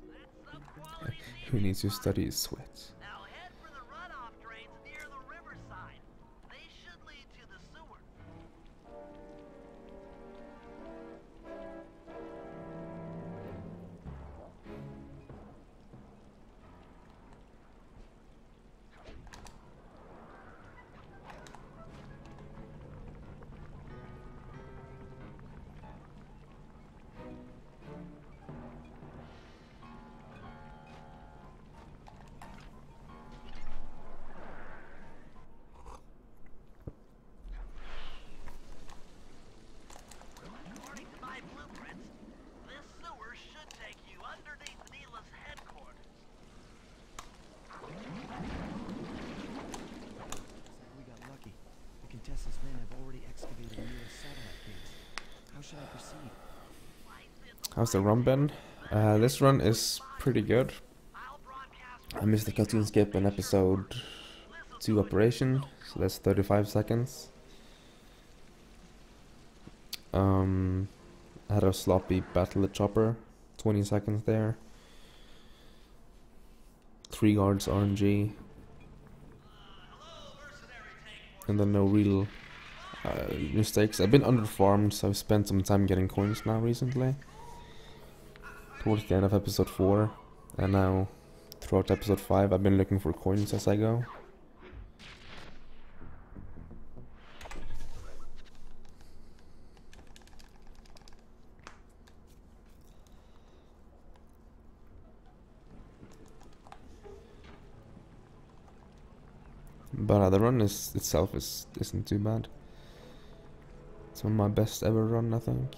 Speaker 3: That's some quality
Speaker 1: Who
Speaker 3: thieving
Speaker 1: needs to
Speaker 3: spot.
Speaker 1: study his sweat?
Speaker 3: Now head for the runoff drains near the riverside. They should lead to the sewer. According to my blueprints, this sewer should take you underneath Neela's headquarters.
Speaker 2: We got lucky. The Contessa's men have already excavated Neela's satellite case. How should I proceed?
Speaker 1: How's the run been? This run is pretty good.
Speaker 3: I'll broadcast
Speaker 1: I missed the cartoon skip in episode 2 operation, so that's 35 seconds. I had a sloppy battle at chopper, 20 seconds there. 3 guards RNG. And then no real mistakes. I've been underfarmed, so I've spent some time getting coins now recently. Towards the end of episode 4, and now throughout episode 5 I've been looking for coins as I go. But the run itself isn't too bad. It's one of my best ever run, I think.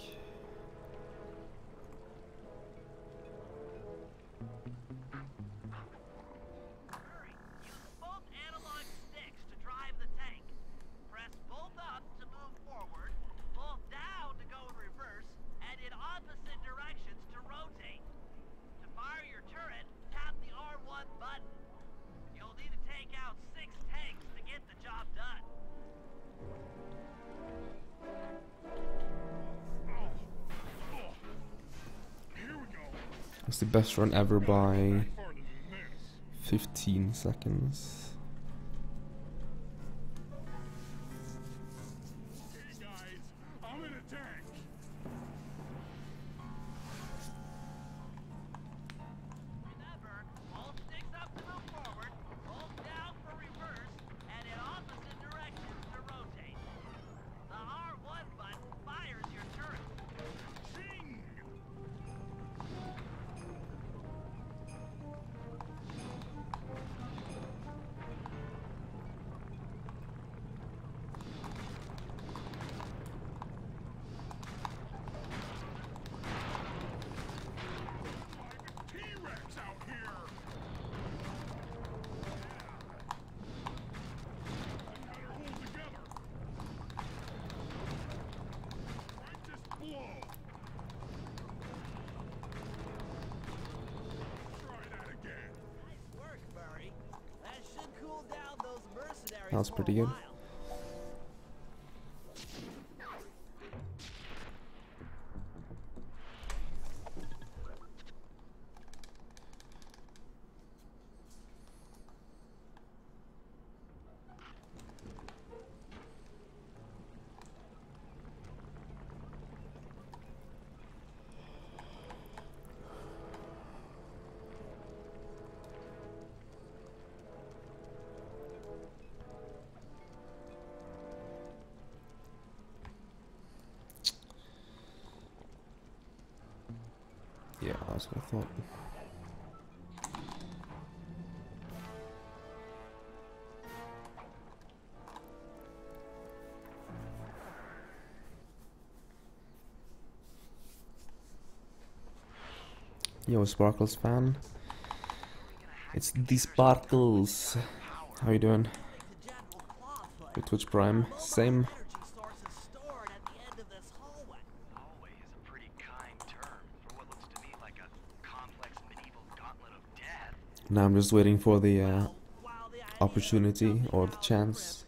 Speaker 3: Hurry. Use both analog sticks to drive the tank. Press both up to move forward, both down to go in reverse, and in opposite directions to rotate. To fire your turret, tap the R1 button. You'll need to take out 6 tanks to get the job done.
Speaker 4: Here we go.
Speaker 1: It's the best run ever by
Speaker 4: Farther than this.
Speaker 1: 15 seconds.
Speaker 4: Hey guys, I'm in a tank.
Speaker 3: cool down those mercenaries
Speaker 1: That was
Speaker 3: for
Speaker 1: pretty
Speaker 3: a
Speaker 1: good.
Speaker 3: while.
Speaker 1: Yeah, that's what I thought. Yo, Sparkles fan. It's the Sparkles. How you doing? With Twitch Prime. Same.
Speaker 3: Hallway is a pretty kind term for what looks to me like a complex medieval gauntlet of death.
Speaker 1: Now I'm just waiting for the opportunity or the chance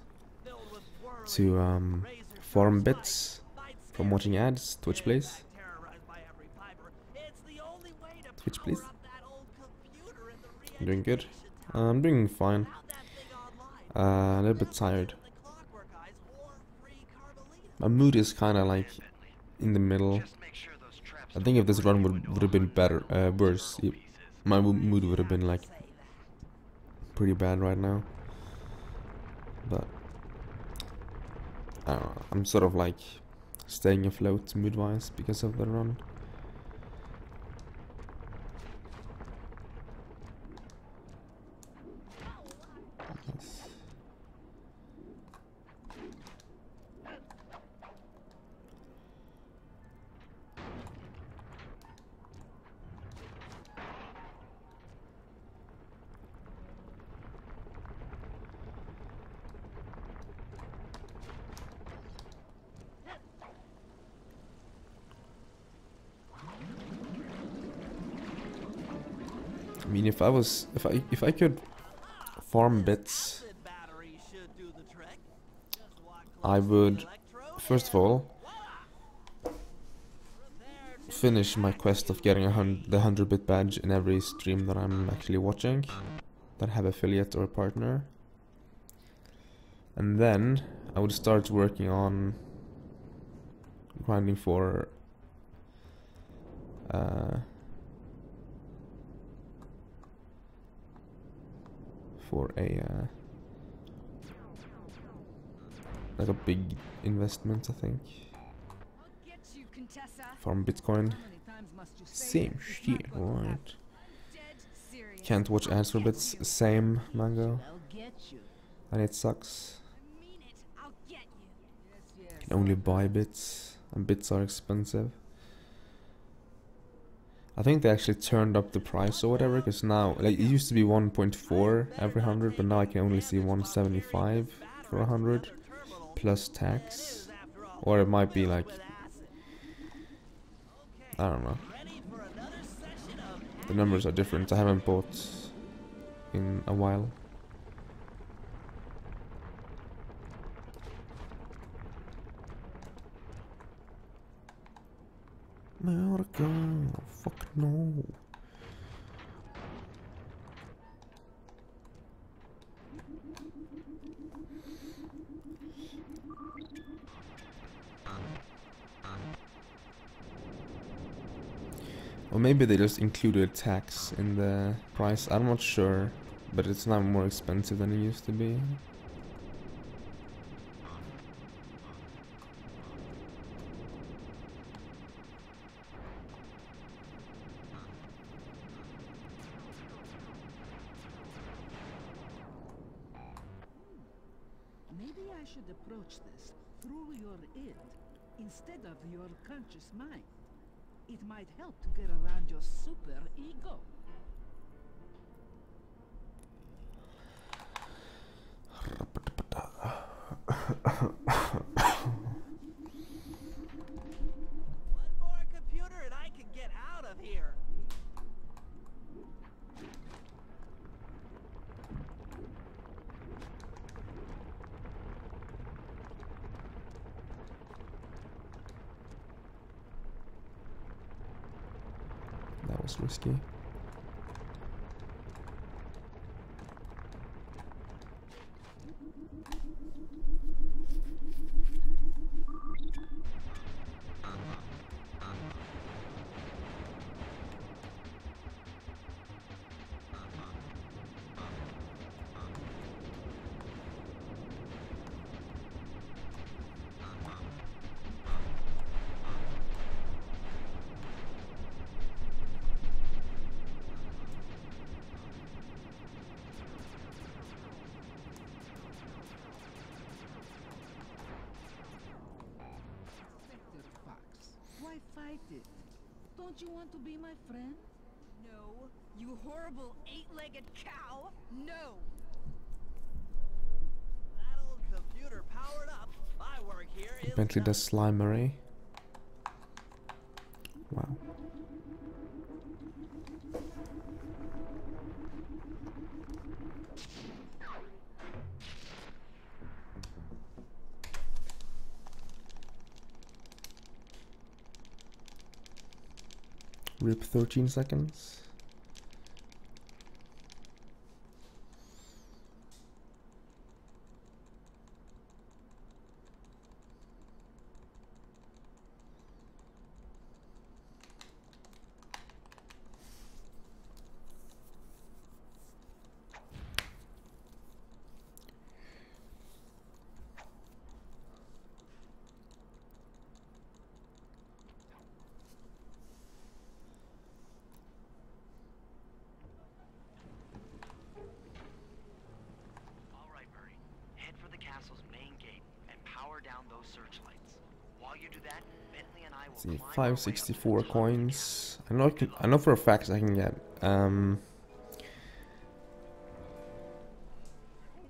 Speaker 1: to farm bits from watching ads. Twitch please. Twitch please. I'm doing good. I'm doing fine. A little bit tired. My mood is kind of like in the middle. I think if this run would have been better, worse, my mood would have been like pretty bad right now. But I don't know. I'm sort of like staying afloat mood-wise because of the run. Yes. I mean, if I could farm bits, I would first of all finish my quest of getting the 100-bit badge in every stream that I'm actually watching that have affiliate or a partner, and then I would start working on grinding for a like a big investment, I think.
Speaker 5: I'll get you, Contessa.
Speaker 1: Farm Bitcoin.
Speaker 8: How many times must you say
Speaker 1: Same
Speaker 8: this? It's
Speaker 1: shit,
Speaker 8: not gonna
Speaker 1: right?
Speaker 5: Dead serious.
Speaker 1: Can't watch ads for bits. Same, Mango.
Speaker 8: I'll get you.
Speaker 1: And it sucks.
Speaker 5: I mean it. I'll get you.
Speaker 8: Yes, yes.
Speaker 1: Can only buy bits, and bits are expensive. I think they actually turned up the price or whatever, because now, like, it used to be 1.4 every 100, but now I can only see 175 for 100 plus tax, or it might be like, I don't know. The numbers are different. I haven't bought in a while. America, fuck no. Or maybe they just included tax in the price. I'm not sure, but it's now more expensive than it used to be.
Speaker 8: Maybe I should approach this through your id instead of your conscious mind. It might help to get around your super ego.
Speaker 3: One more computer and I can get out of here.
Speaker 1: was risky.
Speaker 8: Why fight it? Don't you want to be my friend?
Speaker 5: No, you horrible eight-legged cow! No!
Speaker 3: That old computer powered up. My work here is
Speaker 1: Bentley does Slimery. Wow. Rip 13 seconds. See, 564 coins. I know for a fact I can get.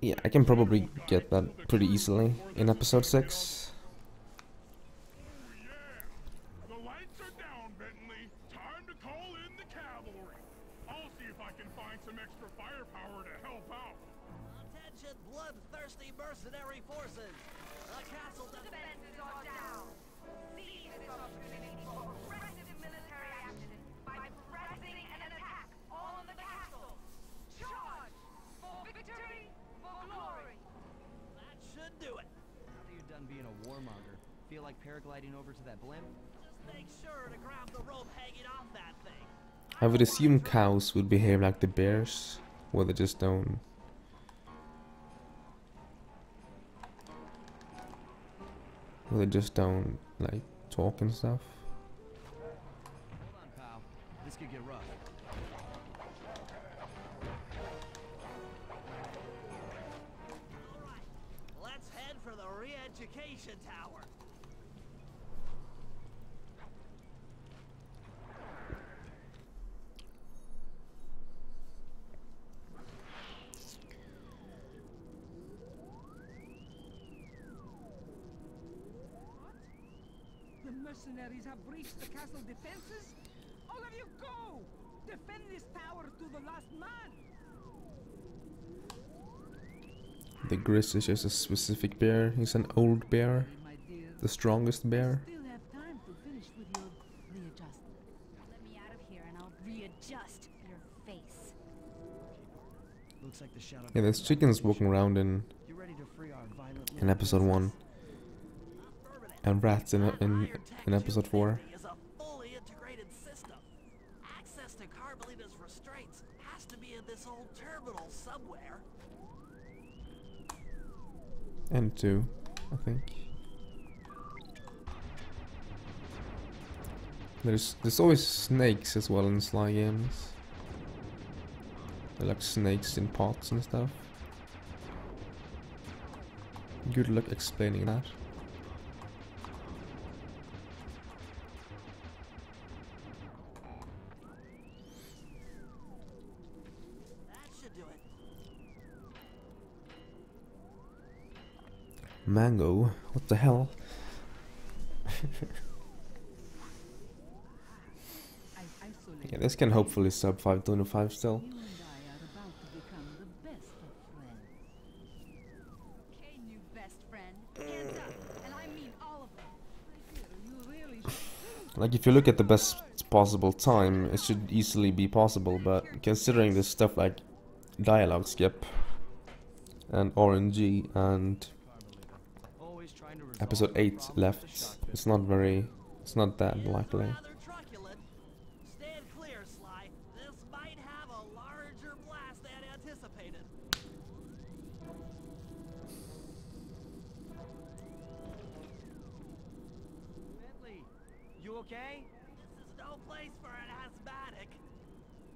Speaker 1: Yeah, I can probably get that pretty easily in episode 6.
Speaker 4: The lights are down, Bentley. Time to call in the cavalry. I'll see if I can find some extra firepower to help out.
Speaker 3: Attention, bloodthirsty mercenary forces. The castle defenses are down. Seize this opportunity for aggressive military action by pressing an attack on the castle. Charge! For victory, for glory. That should do it.
Speaker 2: Now that you're done being a warmonger, feel like paragliding over to that blimp?
Speaker 3: Just make sure to grab the rope hanging off that thing.
Speaker 1: I would assume cows would behave like the bears, where they just don't. Where they just don't like talk and stuff.
Speaker 2: Hold on, pal. This could get rough.
Speaker 3: Alright, let's head for the re-education tower.
Speaker 8: The mercenaries have breached the castle defenses? All of you go! Defend this tower to the last man!
Speaker 1: The Grizz is just a specific bear. He's an old bear,
Speaker 8: My dear,
Speaker 1: the strongest bear.
Speaker 8: still have time to finish with your readjustment.
Speaker 5: Let me out of here and I'll readjust your face.
Speaker 2: Looks like the shadow.
Speaker 1: Yeah, there's chickens walking around in
Speaker 2: You ready to free our violent
Speaker 1: episode 1, and rats in episode 4.
Speaker 3: Is a fully integrated system. Access to Carmelita's restraints has to be in this old terminal somewhere.
Speaker 1: And 2, I think. There's always snakes as well in Sly games. They're like snakes in pots and stuff. Good luck explaining that.
Speaker 3: That should do it.
Speaker 1: Mango? What the hell? Yeah, this can hopefully sub 525 still.
Speaker 8: You and I are about to become the best of friends.
Speaker 5: Okay, new best friend. Hands up, and I mean all of them.
Speaker 8: My dear, you really should.
Speaker 1: Like if you look at the best possible time, it should easily be possible, but considering this stuff like dialogue skip and RNG and
Speaker 2: Always trying to resolve
Speaker 1: episode
Speaker 2: your
Speaker 1: 8
Speaker 2: problem with the
Speaker 1: left,
Speaker 2: shotgun.
Speaker 1: it's not that likely.
Speaker 3: Rather truculent. Stand clear, Sly. This might have a larger blast than anticipated.
Speaker 2: Bentley, you okay?
Speaker 3: This is no place for an asthmatic.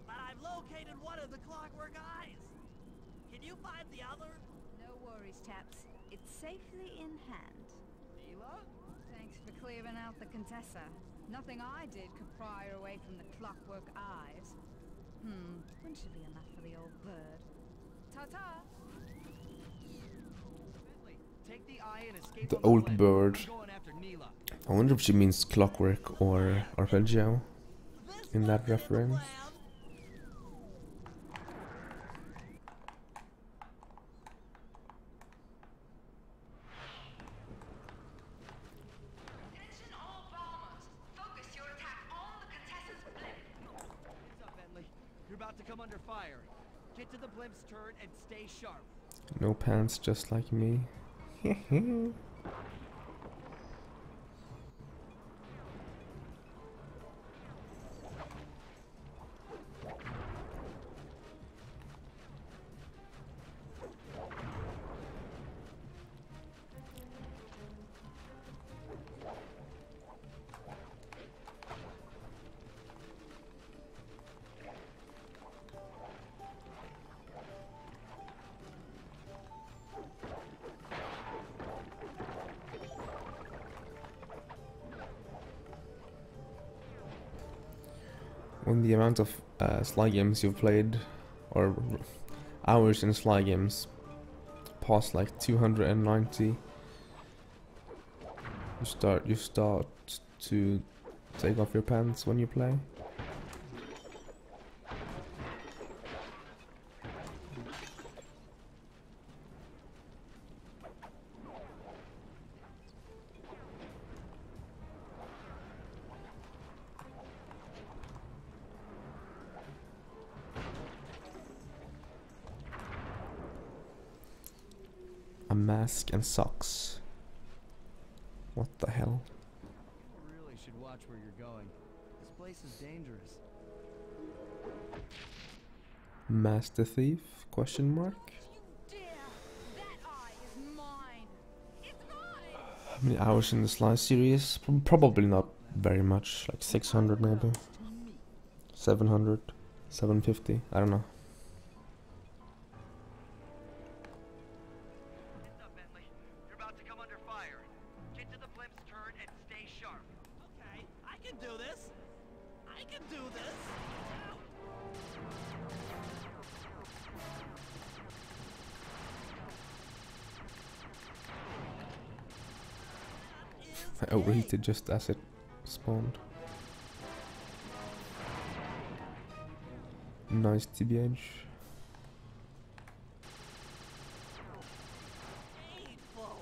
Speaker 3: But I've located one of the Clockwork eyes. Can you find the other?
Speaker 5: No worries, Taps. It's safely in hand.
Speaker 2: Mila?
Speaker 5: Thanks for clearing out the Contessa. Nothing I did could pry her away from the Clockwork eyes. One should be enough for the old bird. Ta-ta!
Speaker 2: Bentley, take the eye and escape
Speaker 1: The
Speaker 2: on
Speaker 1: old
Speaker 2: blimp.
Speaker 1: bird.
Speaker 2: I'm going after Mila.
Speaker 1: I wonder if she means Clockwork or Arpeggio
Speaker 3: This
Speaker 1: in that
Speaker 3: wasn't the
Speaker 1: reference.
Speaker 3: plan.
Speaker 9: Attention all bombers. Focus your attack on the Contessa's blimp.
Speaker 2: Heads up, Bentley. You're about to come under fire. Get to the blimp's turn and stay sharp.
Speaker 1: No pants, just like me. When the amount of Sly games you've played, or hours in Sly games, past like 290, you start to take off your pants when you play. A mask and socks. What the hell?
Speaker 2: You really should watch where you're going. This place is dangerous.
Speaker 1: Master Thief? Question mark?
Speaker 5: You dare! That eye is mine! It's mine!
Speaker 1: How many hours in the Sly series? Probably not very much, like 600 maybe. 700, 750, I don't know.
Speaker 2: Heads up, Bentley. You're about to come under fire. Get to the blimp's turn and stay sharp.
Speaker 3: Okay, I can do this. I can do this.
Speaker 1: I overheated just as it spawned. Nice TBH.
Speaker 3: Painful.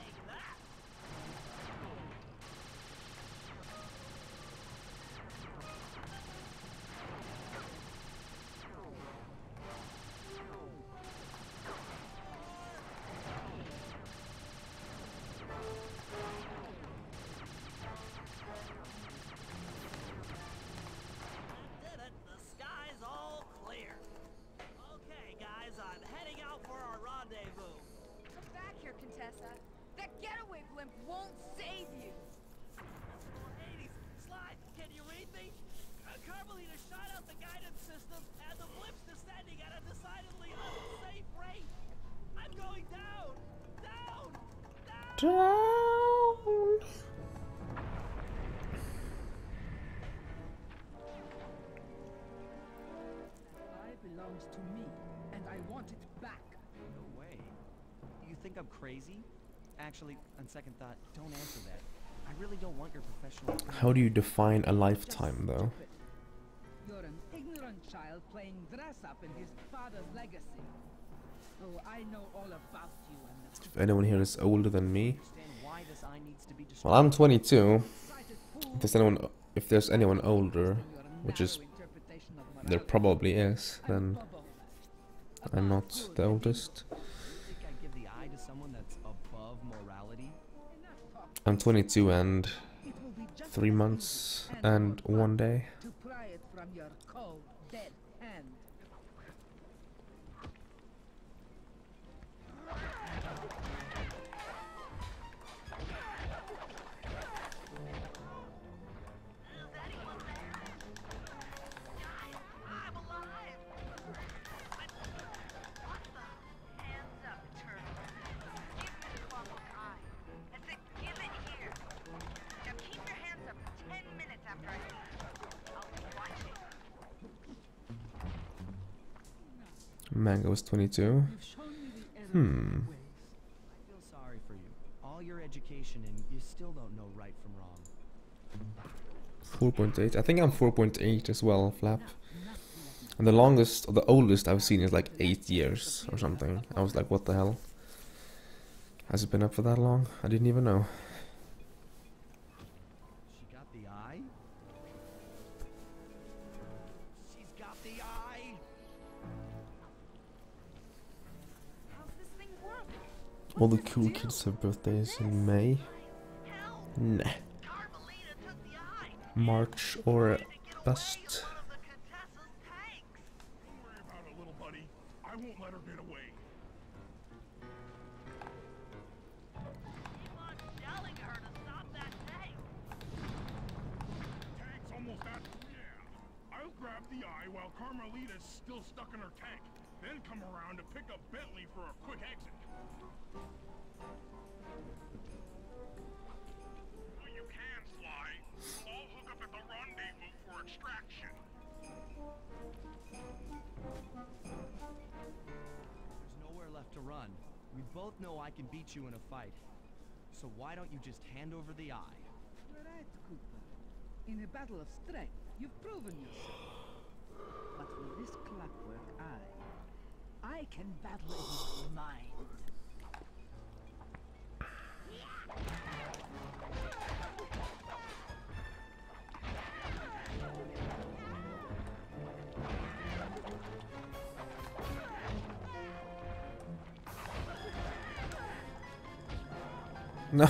Speaker 3: Take that. Did it. The sky's all clear. Okay, guys, I'm heading out for our rendezvous.
Speaker 5: Come back here, Contessa. That getaway blimp won't save you!
Speaker 3: Hades, Sly, can you read me? Carmelita shot out the guidance system, and the blimp's descending at a decidedly unsafe rate. I'm going down! Down!
Speaker 1: Down.
Speaker 8: Eye belongs to me, and I want it back.
Speaker 2: No way. You think I'm crazy? Actually, on second thought, don't answer that. I I really don't want your professional opinion.
Speaker 1: How do you define a lifetime, though?
Speaker 8: You're an ignorant child playing dress up in his father's legacy. Oh, I know all about you and the
Speaker 1: If anyone here is older than me,
Speaker 2: Understand why this eye needs to be destroyed.
Speaker 1: well, I'm 22.
Speaker 8: excited fool.
Speaker 1: If there's anyone older,
Speaker 8: Your
Speaker 1: which
Speaker 8: narrow
Speaker 1: is
Speaker 8: interpretation of
Speaker 1: there
Speaker 8: morality.
Speaker 1: probably is,
Speaker 8: I'm
Speaker 1: then
Speaker 8: Bobo.
Speaker 1: I'm not the oldest.
Speaker 2: You think I'd give the eye to someone that's above morality?
Speaker 8: Enough talk.
Speaker 1: I'm 22 and
Speaker 8: It will be just
Speaker 1: 3
Speaker 8: as
Speaker 1: months
Speaker 8: easy
Speaker 1: and
Speaker 8: more
Speaker 1: 1 day.
Speaker 8: fun to pry it from your cold, dead hand.
Speaker 3: Is anyone there? Guys, I'm alive! What the? Hands up, Turnbuckle. Give me the clockwork eye. I said give it here. Now keep your hands up for 10 minutes after I leave. I'll be watching.
Speaker 1: Mango is 22.
Speaker 8: You've shown me the error of your ways.
Speaker 2: I feel sorry for you. All your education and you still don't know right from wrong.
Speaker 1: 4.8. I think I'm 4.8 as well, Flap. And the longest, or the oldest I've seen is like 8 years or something. I was like, what the hell? Has it been up for that long? I didn't even know.
Speaker 2: She got the eye? She's got the eye!
Speaker 9: How's this thing work?
Speaker 1: All the cool kids have birthdays in May.
Speaker 3: Help!
Speaker 1: Nah.
Speaker 3: Carmelita took the eye.
Speaker 1: March or
Speaker 3: To get away
Speaker 1: bust.
Speaker 3: in one of the Contessa's tanks.
Speaker 4: Don't worry about it, little buddy. I won't let her get away.
Speaker 3: Keep on telling her to stop that tank.
Speaker 4: Tank's almost at. Yeah. I'll grab the eye while Carmelita's still stuck in her tank. Then come around to pick up Bentley for a quick exit. Well, you can, Sly. We'll all hook up at the rendezvous for extraction.
Speaker 2: There's nowhere left to run. We both know I can beat you in a fight. So why don't you just hand over the eye?
Speaker 8: Right, Cooper. In a battle of strength, you've proven yourself. But with this clockwork eye, I can battle his mind.
Speaker 1: No.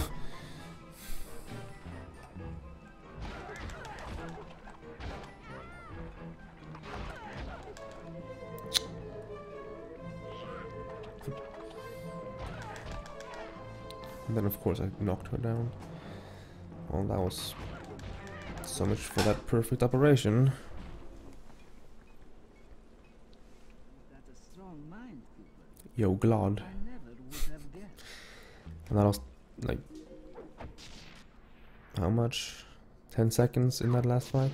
Speaker 1: And then of course I knocked her down. Well, that was so much for that perfect operation.
Speaker 8: That's a strong mind, Cooper.
Speaker 1: Yo, glad.
Speaker 8: I never would have guessed.
Speaker 1: And that was like how much? 10 seconds in that last fight?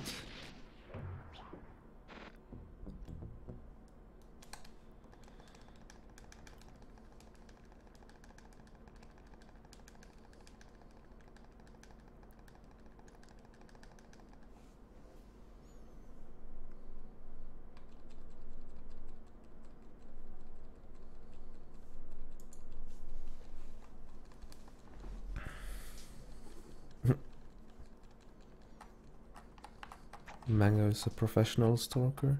Speaker 1: Mango is a professional stalker.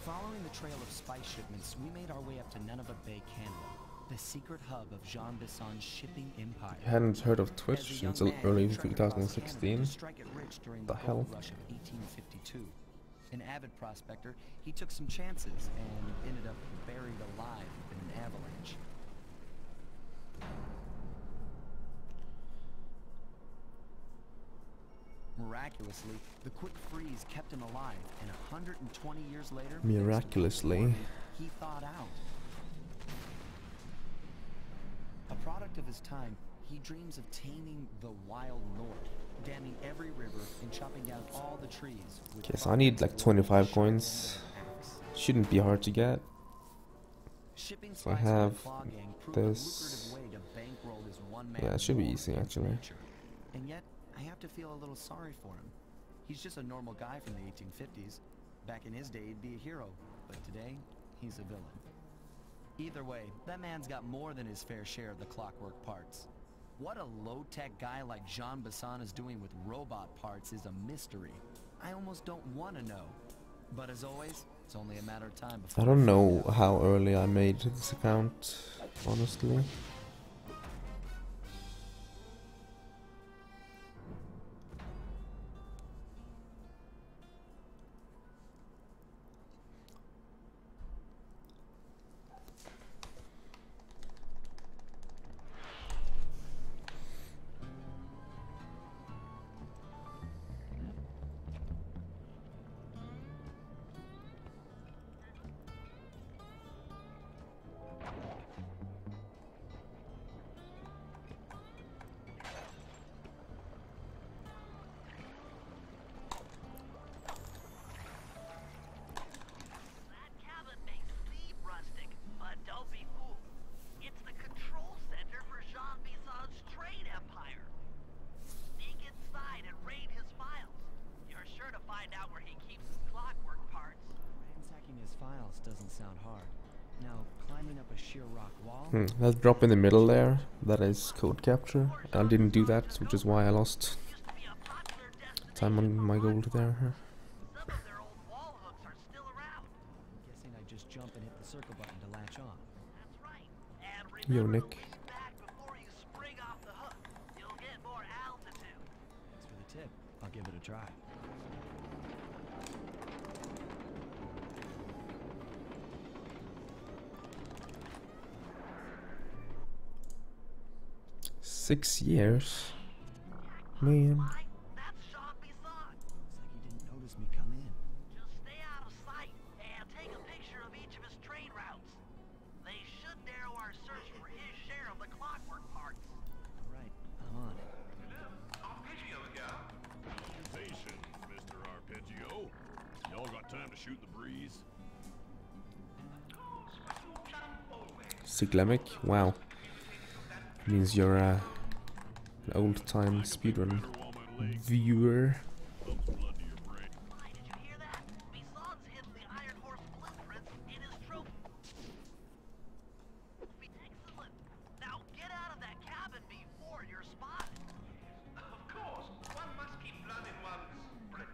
Speaker 2: Following the trail of spice shipments, we made our way up to Nunavut Bay, Canada, the secret hub of Jean Bisson's shipping empire.
Speaker 1: I hadn't heard of
Speaker 2: As a
Speaker 1: Twitch
Speaker 2: young
Speaker 1: until
Speaker 2: man,
Speaker 1: early
Speaker 2: he trekked across Canada
Speaker 1: 2016.
Speaker 2: to strike it rich during
Speaker 1: The
Speaker 2: the
Speaker 1: hell?
Speaker 2: gold rush of 1852. An avid prospector, he took some chances and ended up buried alive in an avalanche. Miraculously, the quick freeze kept him alive, and 120 years later, thanks to
Speaker 1: Miraculously.
Speaker 2: global warming, he thawed out. product of his time, he dreams of taming the wild north, damming every river and chopping down all the trees.
Speaker 1: Okay, so I need like 25 coins. Shouldn't be hard to get.
Speaker 2: Shipping
Speaker 1: So I
Speaker 2: spice for the
Speaker 1: have
Speaker 2: Claw Gang proved a
Speaker 1: this.
Speaker 2: lucrative way to bankroll his one-man
Speaker 1: Yeah, it should be
Speaker 2: war
Speaker 1: easy
Speaker 2: against
Speaker 1: actually.
Speaker 2: nature. And yet, I have to feel a little sorry for him. He's just a normal guy from the 1850s. Back in his day, he'd be a hero, but today, he's a villain. Either way, that man's got more than his fair share of the Clockwork parts. What a low-tech guy like Jean Bassan is doing with robot parts is a mystery. I almost don't want to know. But as always, it's only a matter of time before
Speaker 1: I don't
Speaker 2: we
Speaker 1: know
Speaker 2: find out.
Speaker 1: how early I made this account, honestly.
Speaker 3: That cabin may seem rustic, but don't be fooled. It's the control center for Jean Bison's trade empire. Sneak inside and raid his files. You're sure to find out where he keeps his clockwork parts.
Speaker 2: Ransacking his files doesn't sound hard. Now, climbing up a sheer rock wall...
Speaker 1: That drop in the middle there, that is code capture. I didn't do that, which is why I lost
Speaker 3: Used to be a popular
Speaker 1: time on my gold there.
Speaker 3: Some of their old wall hooks are still around.
Speaker 2: I'm guessing I just jump and hit the circle button to latch on.
Speaker 3: That's right. And
Speaker 1: Yo,
Speaker 3: remember
Speaker 1: Nick.
Speaker 3: to lean back before you spring off the hook. You'll get more altitude.
Speaker 2: Thanks for the tip. I'll give it a try.
Speaker 1: 6 years? Man.
Speaker 3: Right? That's Jean Bisson.
Speaker 2: Looks like he didn't notice me come in.
Speaker 3: Just stay out of sight and take a picture of each of his trade routes. They should narrow our search for his share of the clockwork parts.
Speaker 2: All right, I'm on it.
Speaker 7: Arpeggio again.
Speaker 4: Salutations, Mr. Arpeggio. Y'all got time to shoot the breeze?
Speaker 1: Cyclamic? Wow. Means you're an old-time speedrun viewer.
Speaker 4: Pumps blood to your brain.
Speaker 3: Why, did you hear that? Bisson's hidden the Iron Horse blueprints in his trophy. Excellent. Now get out of that cabin before you're spotted.
Speaker 7: Of course, one must keep blood in one's brain.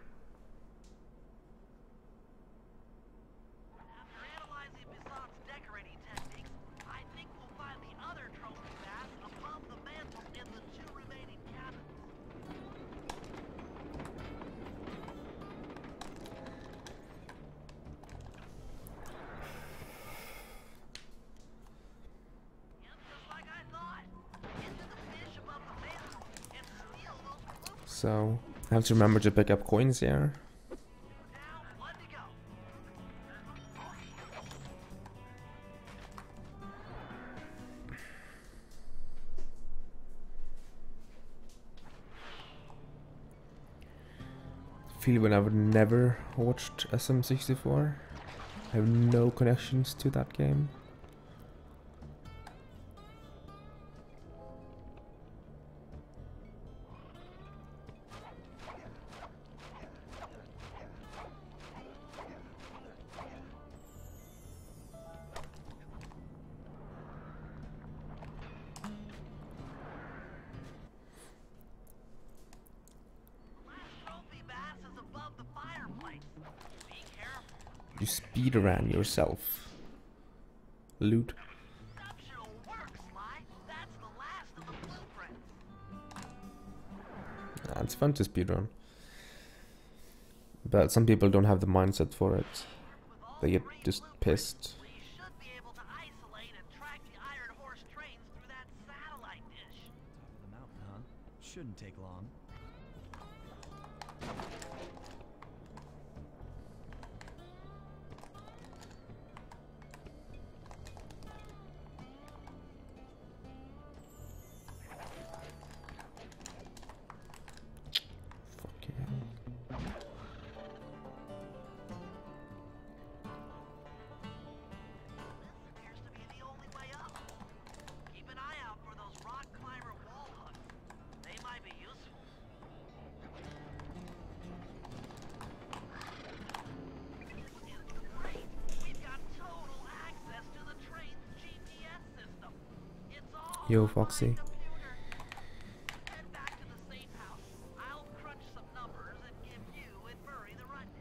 Speaker 3: After analyzing Bisson's decorating techniques, I think we'll find the other trophy bass above the mantle in the two remaining cabins. Yep, just like I thought. Into the fish above the mantle and steal those blueprints.
Speaker 1: So, I have to remember to pick up coins here.
Speaker 3: Now, one to go.
Speaker 1: Feel when I've never watched SM64. I have no connections to that game.
Speaker 3: Last trophy bass is above the fireplace. Be careful.
Speaker 1: You speedrun yourself. Loot.
Speaker 3: Exceptional work, Sly. That's the last of the blueprints.
Speaker 1: It's fun to speedrun. But some people don't have the mindset for it.
Speaker 3: With all
Speaker 1: They get
Speaker 3: three
Speaker 1: just
Speaker 3: blueprints,
Speaker 1: pissed.
Speaker 3: we should be able to isolate and track the Iron Horse trains through that satellite dish.
Speaker 2: Top of the mountain, huh? Shouldn't take long.
Speaker 1: Yo, Foxy.
Speaker 3: Head back to the safe house. I'll crunch some numbers and give you and Murray the rundown.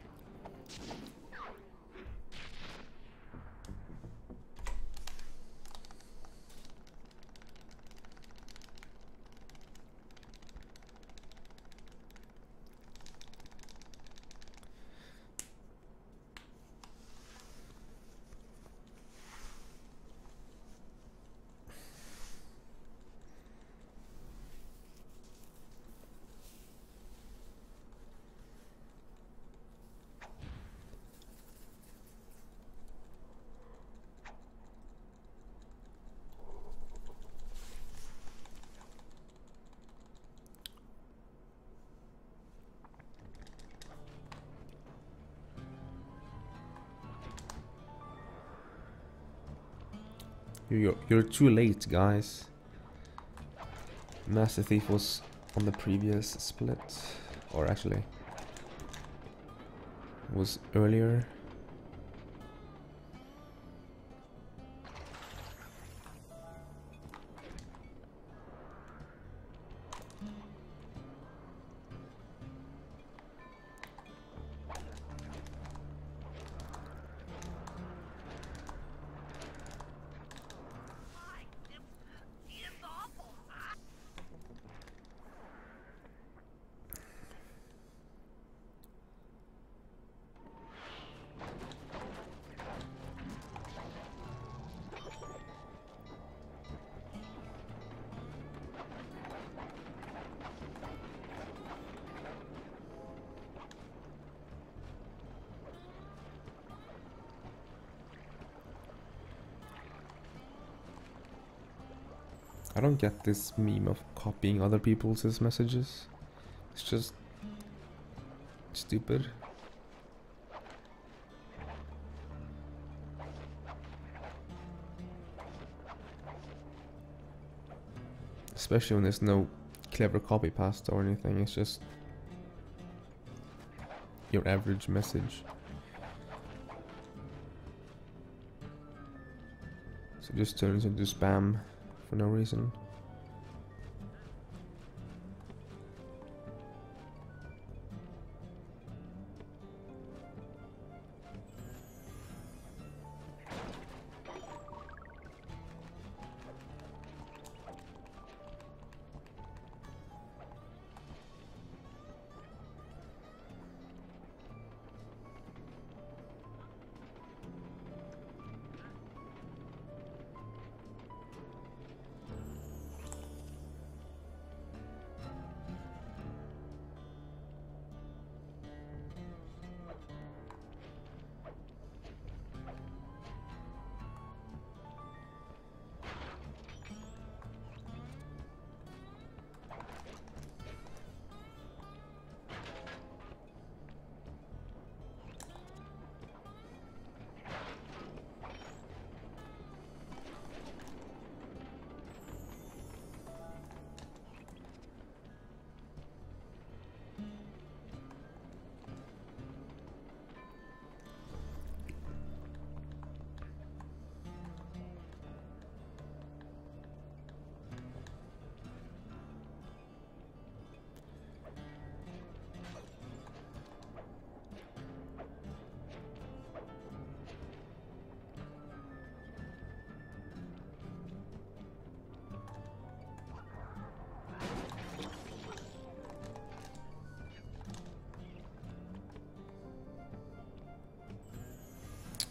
Speaker 1: You're too late, guys. Master Thief was on the previous split, or actually was earlier.
Speaker 3: It's awful.
Speaker 1: I don't get this meme of copying other people's messages. It's just stupid. Especially when there's no clever copy pasta or anything, it's just your average message. So it just turns into spam for no reason.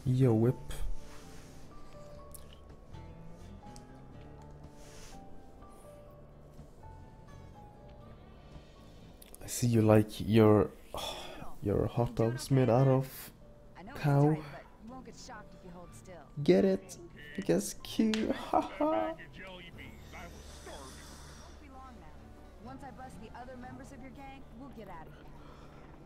Speaker 1: Yo, whip. I see you like your hot dogs made out of
Speaker 5: I know it's
Speaker 1: cow.
Speaker 5: tight, but you won't get shocked if you hold still.
Speaker 1: Get it? Because cute. Haha.
Speaker 4: Bag of jelly beans. I was starving.
Speaker 5: Won't be long now. Once I bust the other members of your gang, we'll get out of here.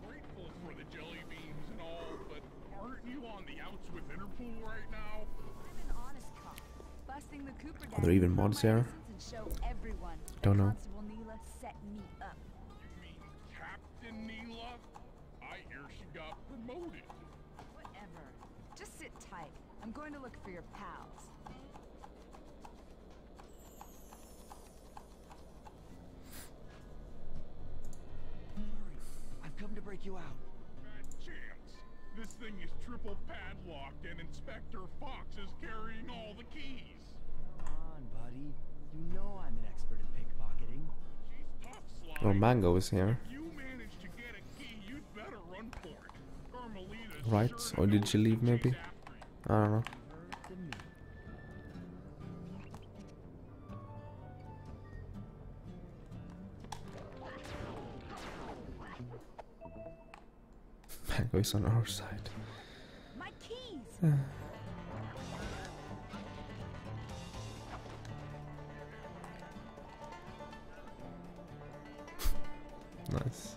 Speaker 4: Grateful for the jelly beans and all, but aren't you on the outs with Interpol right now?
Speaker 5: I'm an honest cop. Busting the Cooper
Speaker 1: Are there even mods here?
Speaker 5: and show everyone
Speaker 1: Don't know.
Speaker 5: Constable Neela set me up.
Speaker 4: You mean Captain Neela? I hear she got promoted.
Speaker 5: Whatever. Just sit tight. I'm going to look for your pals.
Speaker 2: break you out.
Speaker 4: Bad chance. This thing is triple padlocked and Inspector Fox is carrying all the keys.
Speaker 2: Come on, buddy. You know I'm an expert at pickpocketing.
Speaker 4: She's tough, Sly.
Speaker 1: Oh, Mango is here.
Speaker 4: If you manage to get a key, you'd better run for it. Carmelita's
Speaker 1: Right,
Speaker 4: sure
Speaker 1: or
Speaker 4: to
Speaker 1: did
Speaker 4: know
Speaker 1: she leave
Speaker 4: who
Speaker 1: maybe?
Speaker 4: she's after.
Speaker 1: I don't know.
Speaker 2: Heard the me.
Speaker 1: Mango is on our side.
Speaker 5: My keys!
Speaker 1: Nice.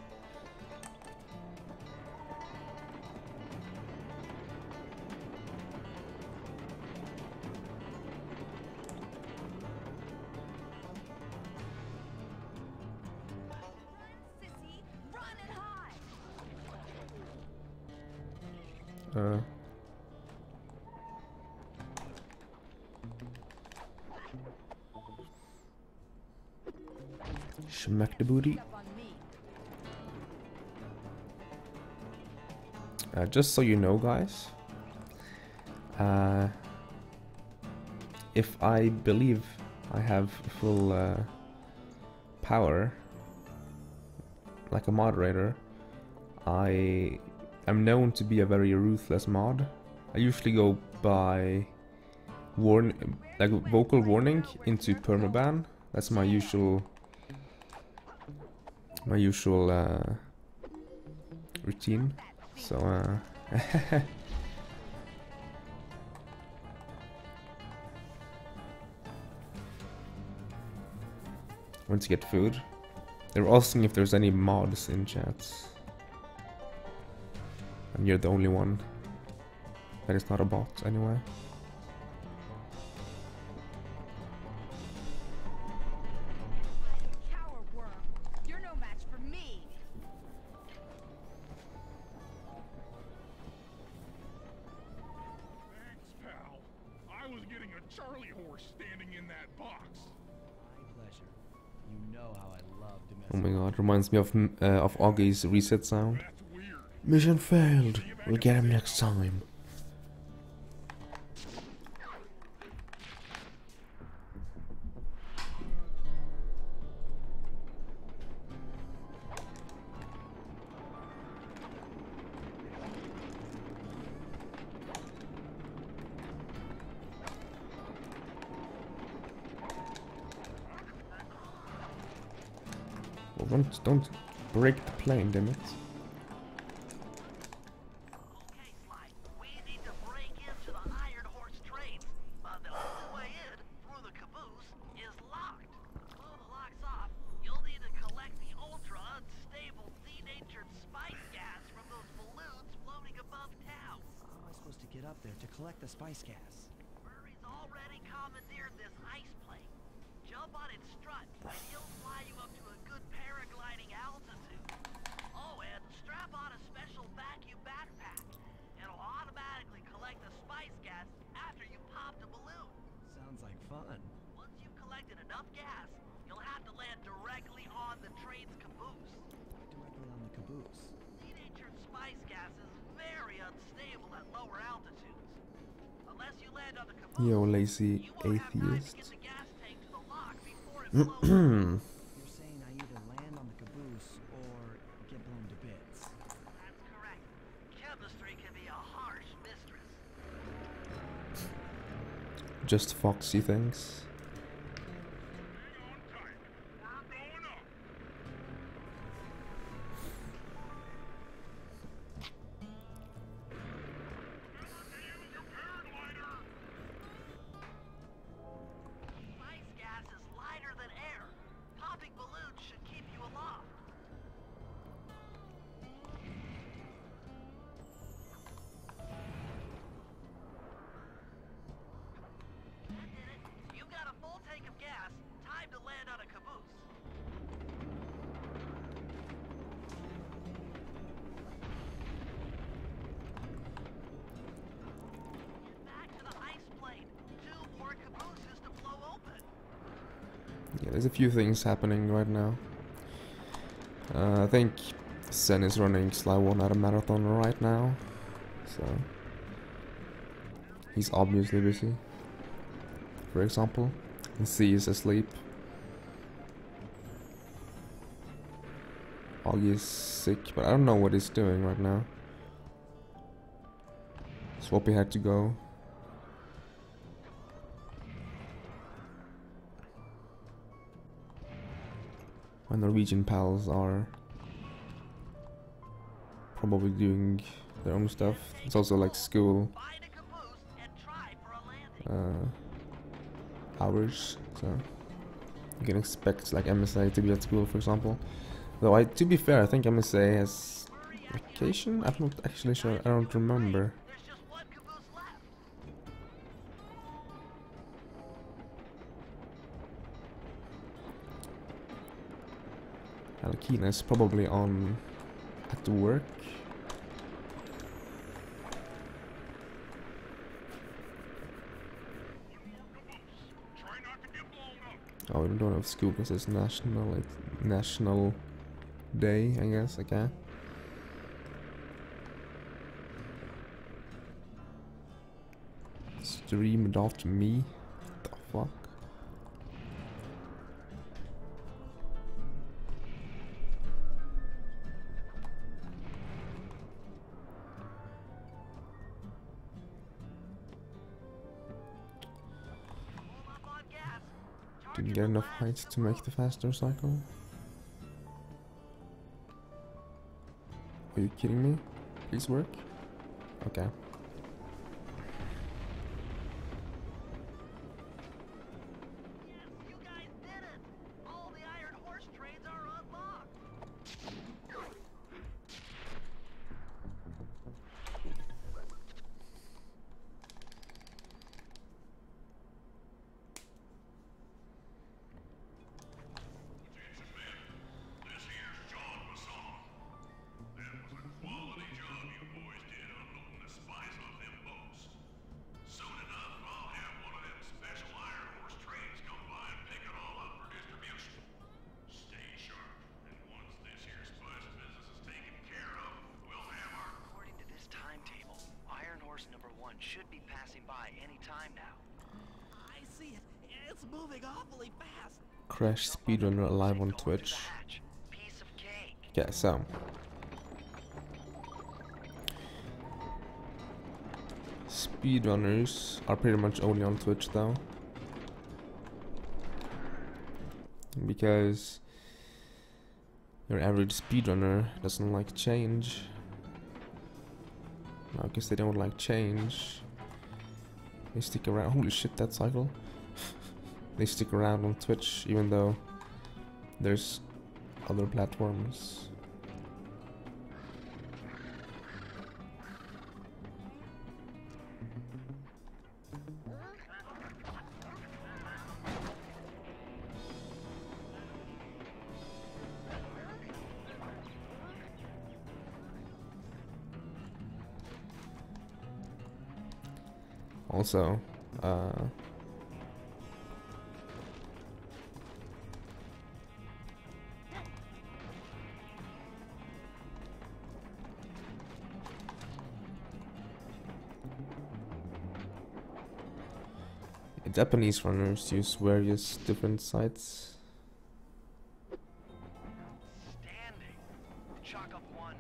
Speaker 5: Sissy, run and hide!
Speaker 1: Smack the booty.
Speaker 5: Up on me.
Speaker 1: Just so you know, guys, if I believe I have full power, like a moderator, I am known to be a very ruthless mod. I usually go by vocal warning into permaban. That's my usual routine. So want to get food. They were asking if there's any mods in chats, and you're the only one that is not a bot anyway.
Speaker 5: Coward worm. You're no match for me.
Speaker 4: Thanks, pal. I was getting a Charlie horse standing in that box.
Speaker 2: My pleasure. You know how I love
Speaker 1: Oh my
Speaker 2: domestic.
Speaker 1: god, reminds me of Augie's reset sound.
Speaker 4: That's weird.
Speaker 1: Mission failed. We'll get him next time. Well, don't break the plane, damn it.
Speaker 3: Okay, Sly, we need to break into the Iron Horse trains, but the only way in through the caboose is locked. When the lock's off, you'll need to collect the ultra-unstable denatured spice gas from those balloons floating above town.
Speaker 2: How am I supposed to get up there to collect the spice gas?
Speaker 3: Murray's already commandeered this ice plane. Jump on its strut, and he'll fly you up to a good paragliding altitude. Oh, and strap on a special vacuum backpack. It'll automatically collect the spice gas after you pop the balloon.
Speaker 2: Sounds like fun.
Speaker 3: Once you've collected enough gas, you'll have to land directly on the train's caboose.
Speaker 2: Directly on the caboose.
Speaker 3: Denatured spice gas is very unstable at lower altitudes. Unless you land on the caboose,
Speaker 1: Yo, lazy
Speaker 3: you won't have time to get
Speaker 1: atheist.
Speaker 3: the gas tank to the lock before it blows.
Speaker 2: You're saying I either land on the caboose or get blown to bits.
Speaker 3: That's correct. Chemistry can be a harsh mistress.
Speaker 1: Just foxy things.
Speaker 4: Hang on tight. We're going up. Remember to use your paraglider.
Speaker 3: Spice gas is lighter than air. Popping balloons should keep you aloft. That did it. You've got a full tank of gas. Time to land on a caboose. Get back to the ice plane. 2 more cabooses to blow open.
Speaker 1: Yeah, there's a few things happening right now. I think Sen is running Sly 1 at a marathon right now, so he's obviously busy. For example, and C is asleep. Augie is sick, but I don't know what he's doing right now. Swappy had to go. My Norwegian pals are probably doing their own stuff. It's also like school hours, so you can expect like MSA to be at school, for example. Though to be fair, I think MSA has vacation. I'm not actually sure. I don't remember. Alkina is probably on at work. Oh, we don't have school because it's national day, I guess. Okay. Streamed after me. What the fuck? Didn't get enough height to make the faster cycle. Are you kidding me? Please work? Okay.
Speaker 3: You guys did it! All the iron horse trains are unlocked!
Speaker 7: This here's John Masson. That was a quality job you boys did unloading the spice off them boats. Soon enough, I'll have one of them special iron horse trains come by and pick it all up for distribution. Stay sharp, and once this here spice business is taken care of, we'll have our...
Speaker 2: According to this timetable, Iron Horse number 1 should be passing by any time now.
Speaker 3: I see it. It's moving awfully fast.
Speaker 1: Crash Speedrunner live on Twitch.
Speaker 2: Piece of cake.
Speaker 1: Yeah, so speedrunners are pretty much only on Twitch though, because your average speedrunner doesn't like change. Now, because they don't like change, they stick around. Holy shit, that cycle. They stick around on Twitch even though there's other platforms. Also, Japanese runners use various different sites.
Speaker 2: Standing. Chalk up one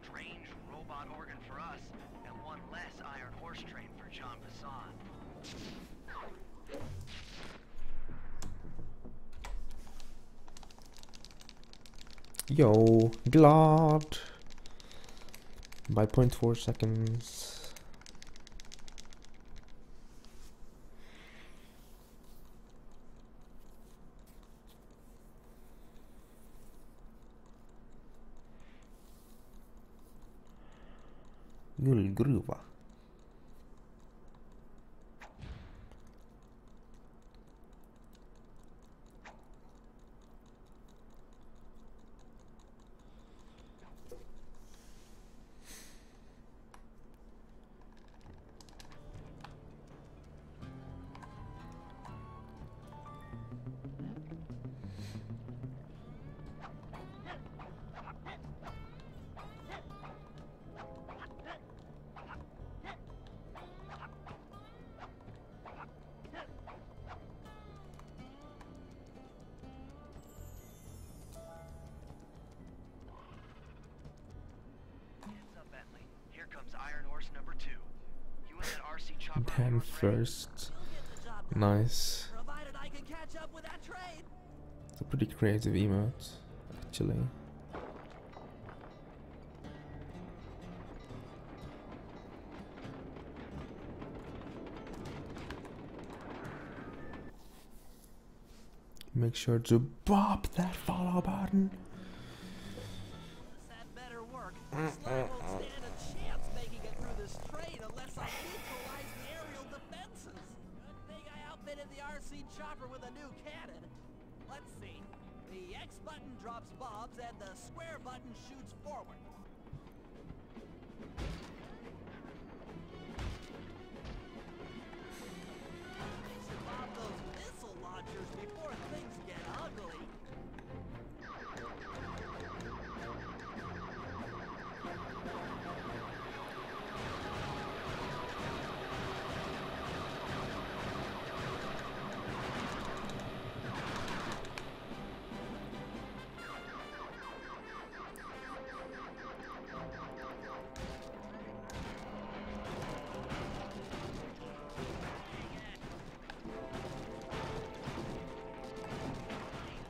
Speaker 2: strange robot organ for us, and one less Iron Horse train for John Passan.
Speaker 1: Yo, glad by 0.4 seconds. Guldgruva.
Speaker 3: RC chopper.
Speaker 1: Dan first. Nice.
Speaker 3: Provided I can catch up with that train.
Speaker 1: It's a pretty creative emote, actually. Make sure to bop that follow button.
Speaker 3: That better work. This line won't stand a chance making it through this train unless I neutralize the aerial defenses. Good thing I outfitted the RC chopper with a new cannon. Let's see. The X button drops bombs and the square button shoots forward. They should bomb those missile launchers before things get ugly.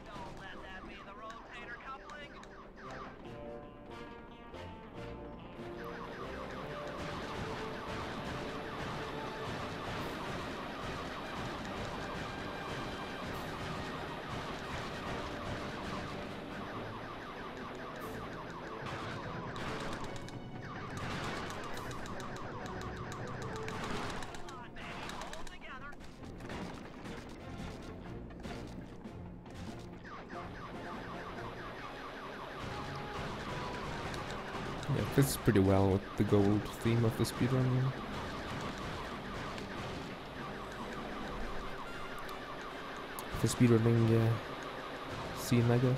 Speaker 3: Don't let that be the rotator coupling. Come on, baby, hold together.
Speaker 1: Yeah, it fits pretty well with the gold theme of the speedrun. The speedrunning scene, I guess.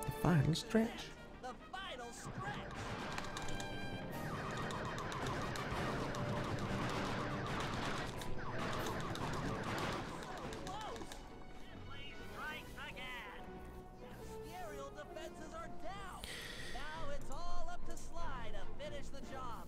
Speaker 1: The final stretch.
Speaker 3: The final stretch. Close. Finley strikes again. The aerial defenses are down. Now it's all up to Sly to finish the job.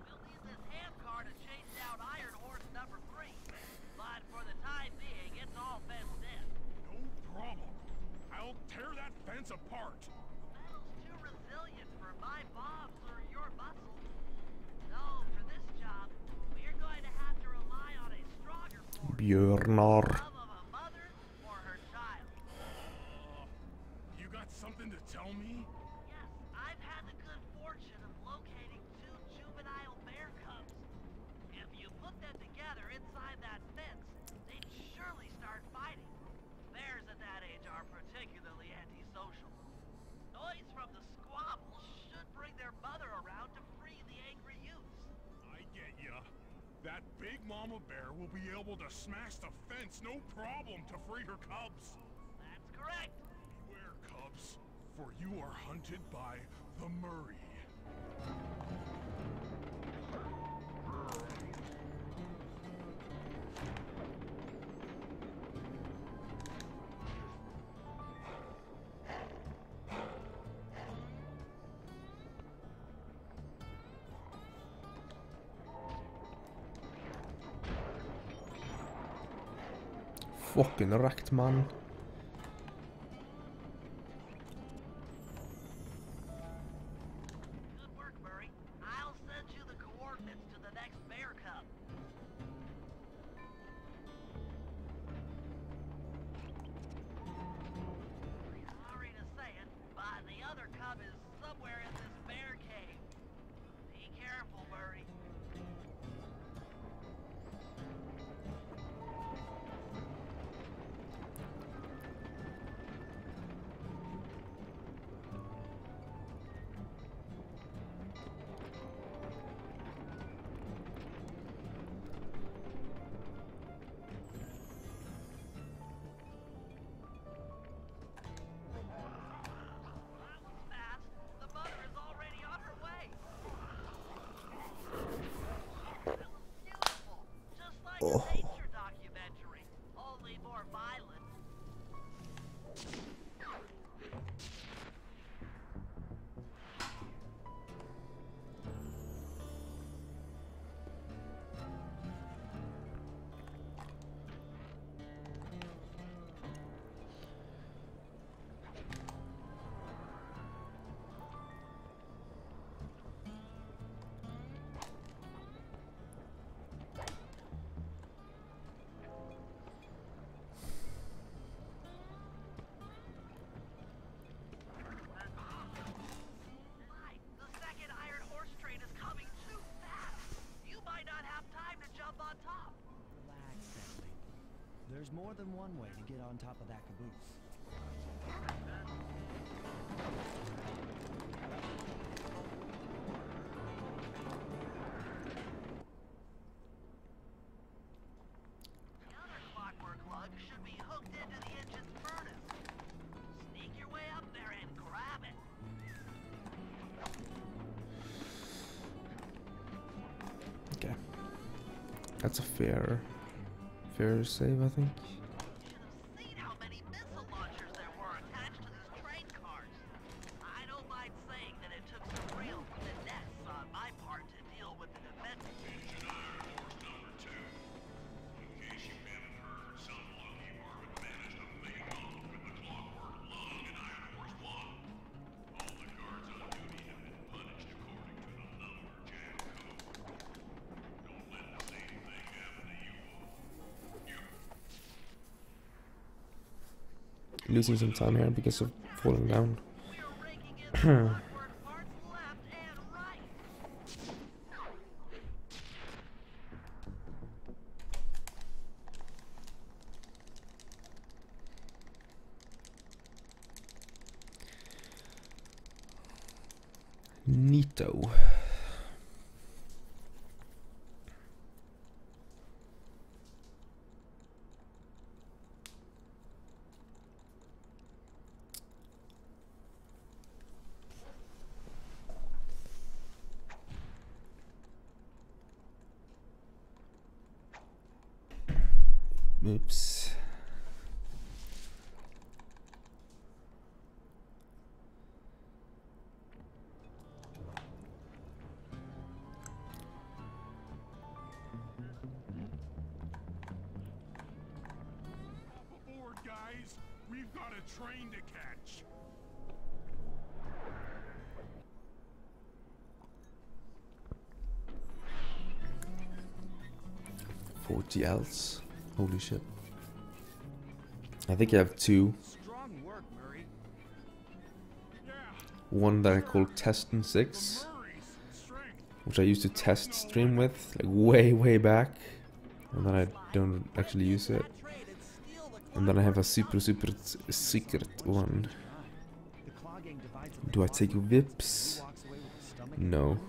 Speaker 3: We'll use this hand car to chase down Iron Horse number 3. But for the time being, it's all fenced in.
Speaker 4: No problem. I'll tear that fence apart.
Speaker 3: Metal's too resilient for my bombs or your muscle. So, for this job, we're going to have to rely on a stronger force.
Speaker 1: Björnar.
Speaker 3: Love of a mother or her child.
Speaker 4: You got something to tell me?
Speaker 3: Yes, I've had the good fortune of locating 2 juvenile bear cubs. If you put them together inside that fence, they'd surely start fighting. Bears at that age are particularly antisocial. Noise from the squabble should bring their mother around to free the angry youths.
Speaker 4: I get ya. That big mama bear will be able to smash the fence no problem to free her cubs.
Speaker 3: That's correct.
Speaker 4: Beware, cubs, for you are hunted by the Murray.
Speaker 1: Fucking wrecked, man.
Speaker 2: than one way to get on top of that caboose.
Speaker 3: The other clockwork lug should be hooked into the engine's furnace. Sneak your way up there and grab it.
Speaker 1: Okay. That's a fair save, I think.
Speaker 3: You should have seen how many missile launchers there were attached to these train cars. I don't mind saying that it took some real finesse on my part to deal with the defense.
Speaker 7: Engine Iron Horse number 2. In case you haven't heard, some lucky Marvin managed to make off with the Clockwork Lung in Iron Horse 1. All the guards on duty have been punished according to the Lumberjack code. Don't let the same thing happen to you all.
Speaker 1: Losing some time here because of falling down.
Speaker 3: We're raking in the clockwork parts left and right.
Speaker 1: Neato. Oops.
Speaker 4: Hop aboard, guys. We've got a train to catch.
Speaker 1: $40. Holy shit. I think I have two.
Speaker 2: Strong work, Murray.
Speaker 4: Yeah.
Speaker 1: One that I call Test and 6,
Speaker 4: Murray's strength.
Speaker 1: which I used to test stream with, like way back. And then I don't actually use it. And then I have a super secret one.
Speaker 2: The claw gang divides the
Speaker 1: Do I
Speaker 2: claw
Speaker 1: take
Speaker 2: gang.
Speaker 1: whips?
Speaker 2: He walks away with his stomach
Speaker 1: No.
Speaker 2: and bones.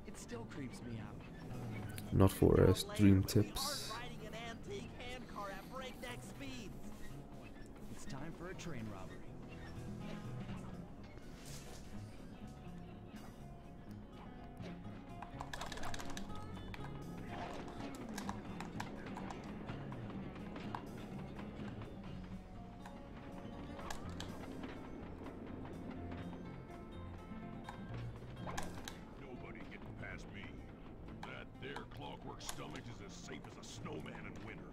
Speaker 2: It still creeps me out.
Speaker 1: Not for stream tips.
Speaker 3: Riding an antique handcar at breakneck speeds.
Speaker 2: It's time for a train robbery.
Speaker 7: Nobody getting past me. That there Clockwork stomach is as safe as a snowman in winter.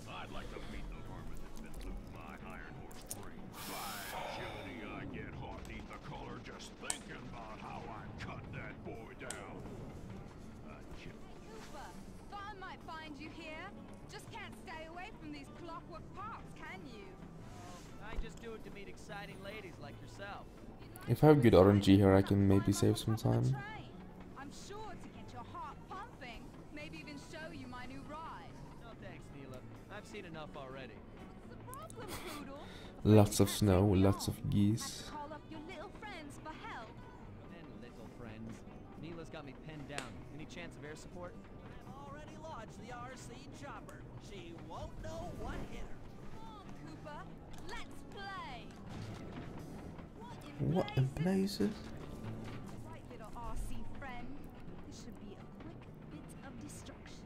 Speaker 7: I'd like to meet the varmint that's been looting my Iron Horse 3. By Jiminy, I get hot neath the collar just thinking about how I cut that boy down.
Speaker 5: Cooper, thought I might find you here. Just can't stay away from these clockwork parks, can you?
Speaker 2: I just do it to meet exciting ladies like yourself.
Speaker 1: If I have good RNG here, I can maybe save some time.
Speaker 5: I'm sure to get your heart pumping. Maybe even show you my new ride.
Speaker 2: No thanks, Neela. I've seen enough already.
Speaker 5: What's the problem, Poodle?
Speaker 1: Lots of snow, lots of geese.
Speaker 5: Call up your little friends for help.
Speaker 2: And little friends. Neela's got me pinned down. Any chance of air support?
Speaker 3: I've already launched the RC chopper. She won't know what hit her.
Speaker 5: Come on, Cooper. Let's play.
Speaker 1: What in blazes?
Speaker 5: Right, little RC friend. This should be a quick bit of destruction.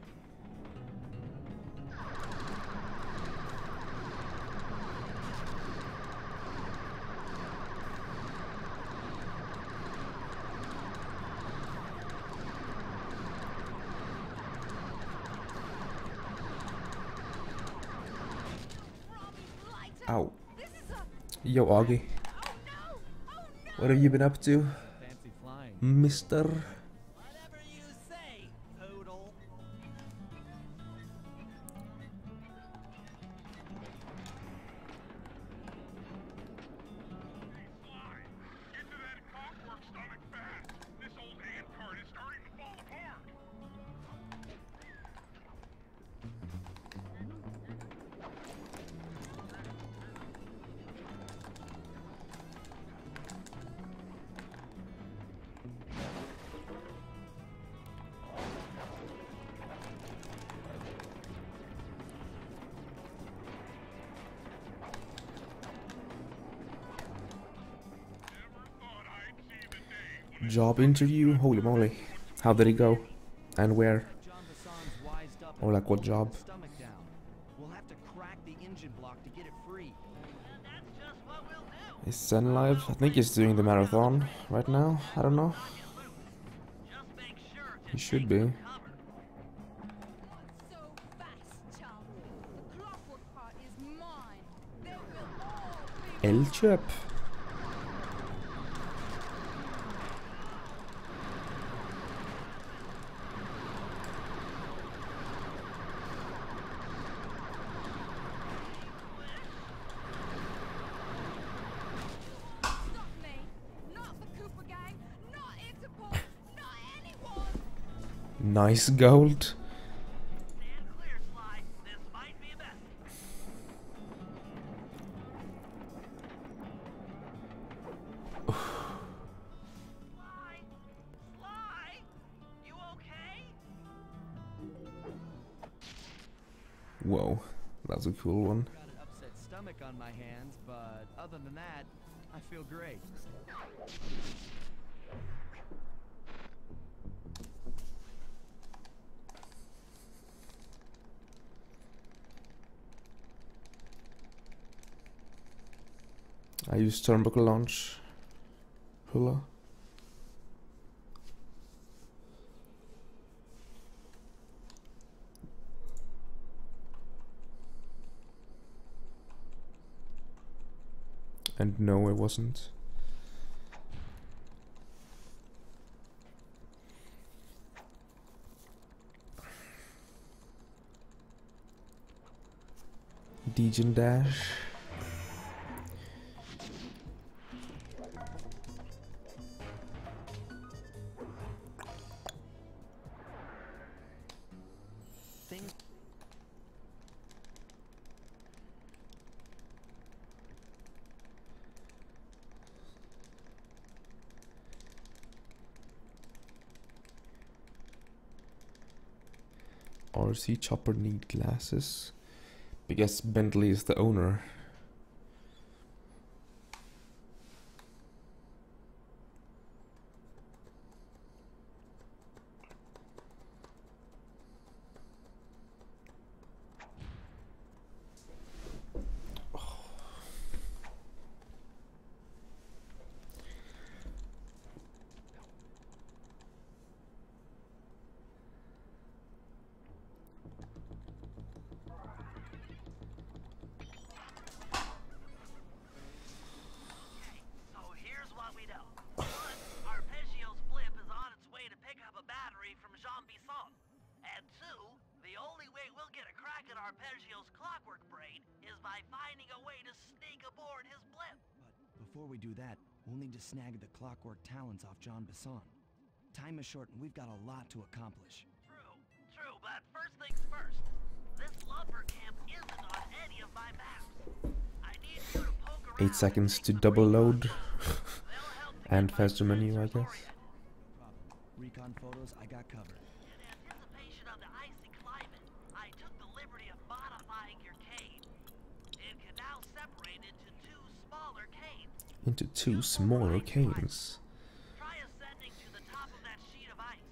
Speaker 1: Ow.
Speaker 5: This is a...
Speaker 1: Yo, Augie.
Speaker 5: Oh no! Oh no!
Speaker 1: What have you been up to,
Speaker 2: Fancy flying.
Speaker 1: mister?
Speaker 3: Whatever you say, Poodle.
Speaker 4: Fly. Get to that Clockwork stomach fast. This old handcart is starting to fall apart.
Speaker 1: Job interview? Holy moly. How did it go? And where?
Speaker 2: John Basson's wised up
Speaker 1: Or like what job?
Speaker 2: stomach down. We'll have to crack the engine block to get it free.
Speaker 3: And that's just what we'll do.
Speaker 1: Is Zen live? I think he's doing the marathon right now. I don't know.
Speaker 3: Just make sure to
Speaker 1: He should
Speaker 3: take
Speaker 1: be.
Speaker 3: some cover.
Speaker 5: Not so fast, chum. The clockwork part is mine. There will all be
Speaker 1: Elköp.
Speaker 5: Stop me! Not the Cooper gang! Not Interpol! Not anyone!
Speaker 1: Nice gold.
Speaker 3: Stand clear, Sly. This might be best. Sly? Sly? You okay?
Speaker 1: Whoa, that's a cool one.
Speaker 2: Got an upset stomach on my hands, but other than that, I feel great.
Speaker 1: I use Turnbuckle Launch. Hula. And no, it wasn't. Degen Dash.
Speaker 2: Things
Speaker 1: RC Chopper need glasses. Because Bentley is the owner.
Speaker 3: So here's what we know. One, Arpeggio's blip is on its way to pick up a battery from Jean Bisson. And two, the only way we'll get a crack at Arpeggio's clockwork brain is by finding a way to sneak aboard his blip.
Speaker 2: But before we do that, we'll need to snag the Clockwork talents off John Bisson. Time is short and we've got a lot to accomplish.
Speaker 3: True, but first things first. This lumber camp isn't on any of my maps. I need you to poke around
Speaker 1: 8 seconds
Speaker 3: and
Speaker 1: to
Speaker 3: take some
Speaker 1: double
Speaker 3: recon
Speaker 1: load.
Speaker 3: photos. They'll help to
Speaker 1: And
Speaker 3: get my
Speaker 1: faster menu, I
Speaker 3: sensors
Speaker 1: guess.
Speaker 3: oriented.
Speaker 2: No problem. Recon photos, I got covered.
Speaker 3: In anticipation of the icy climate, I took the liberty of modifying your cave. It can now separate into two smaller caves.
Speaker 1: Into two smaller canes.
Speaker 3: Try ascending to the top of that sheet of ice.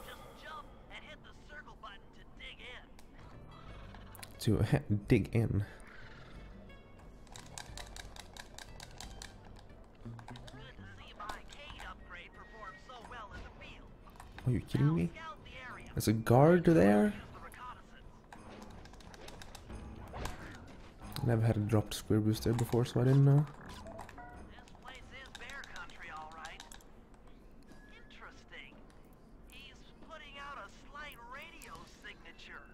Speaker 3: Just jump and hit the circle button to dig in.
Speaker 1: To dig in.
Speaker 3: Good to see my cave upgrade perform so well in the field.
Speaker 1: Are you kidding me?
Speaker 3: Scout the area.
Speaker 1: There's a guard there?
Speaker 3: Use the reconnaissance.
Speaker 1: I never had a dropped square boost there before, so I didn't know.
Speaker 3: This place is bear country, all right. Interesting. He's putting out a slight radio signature.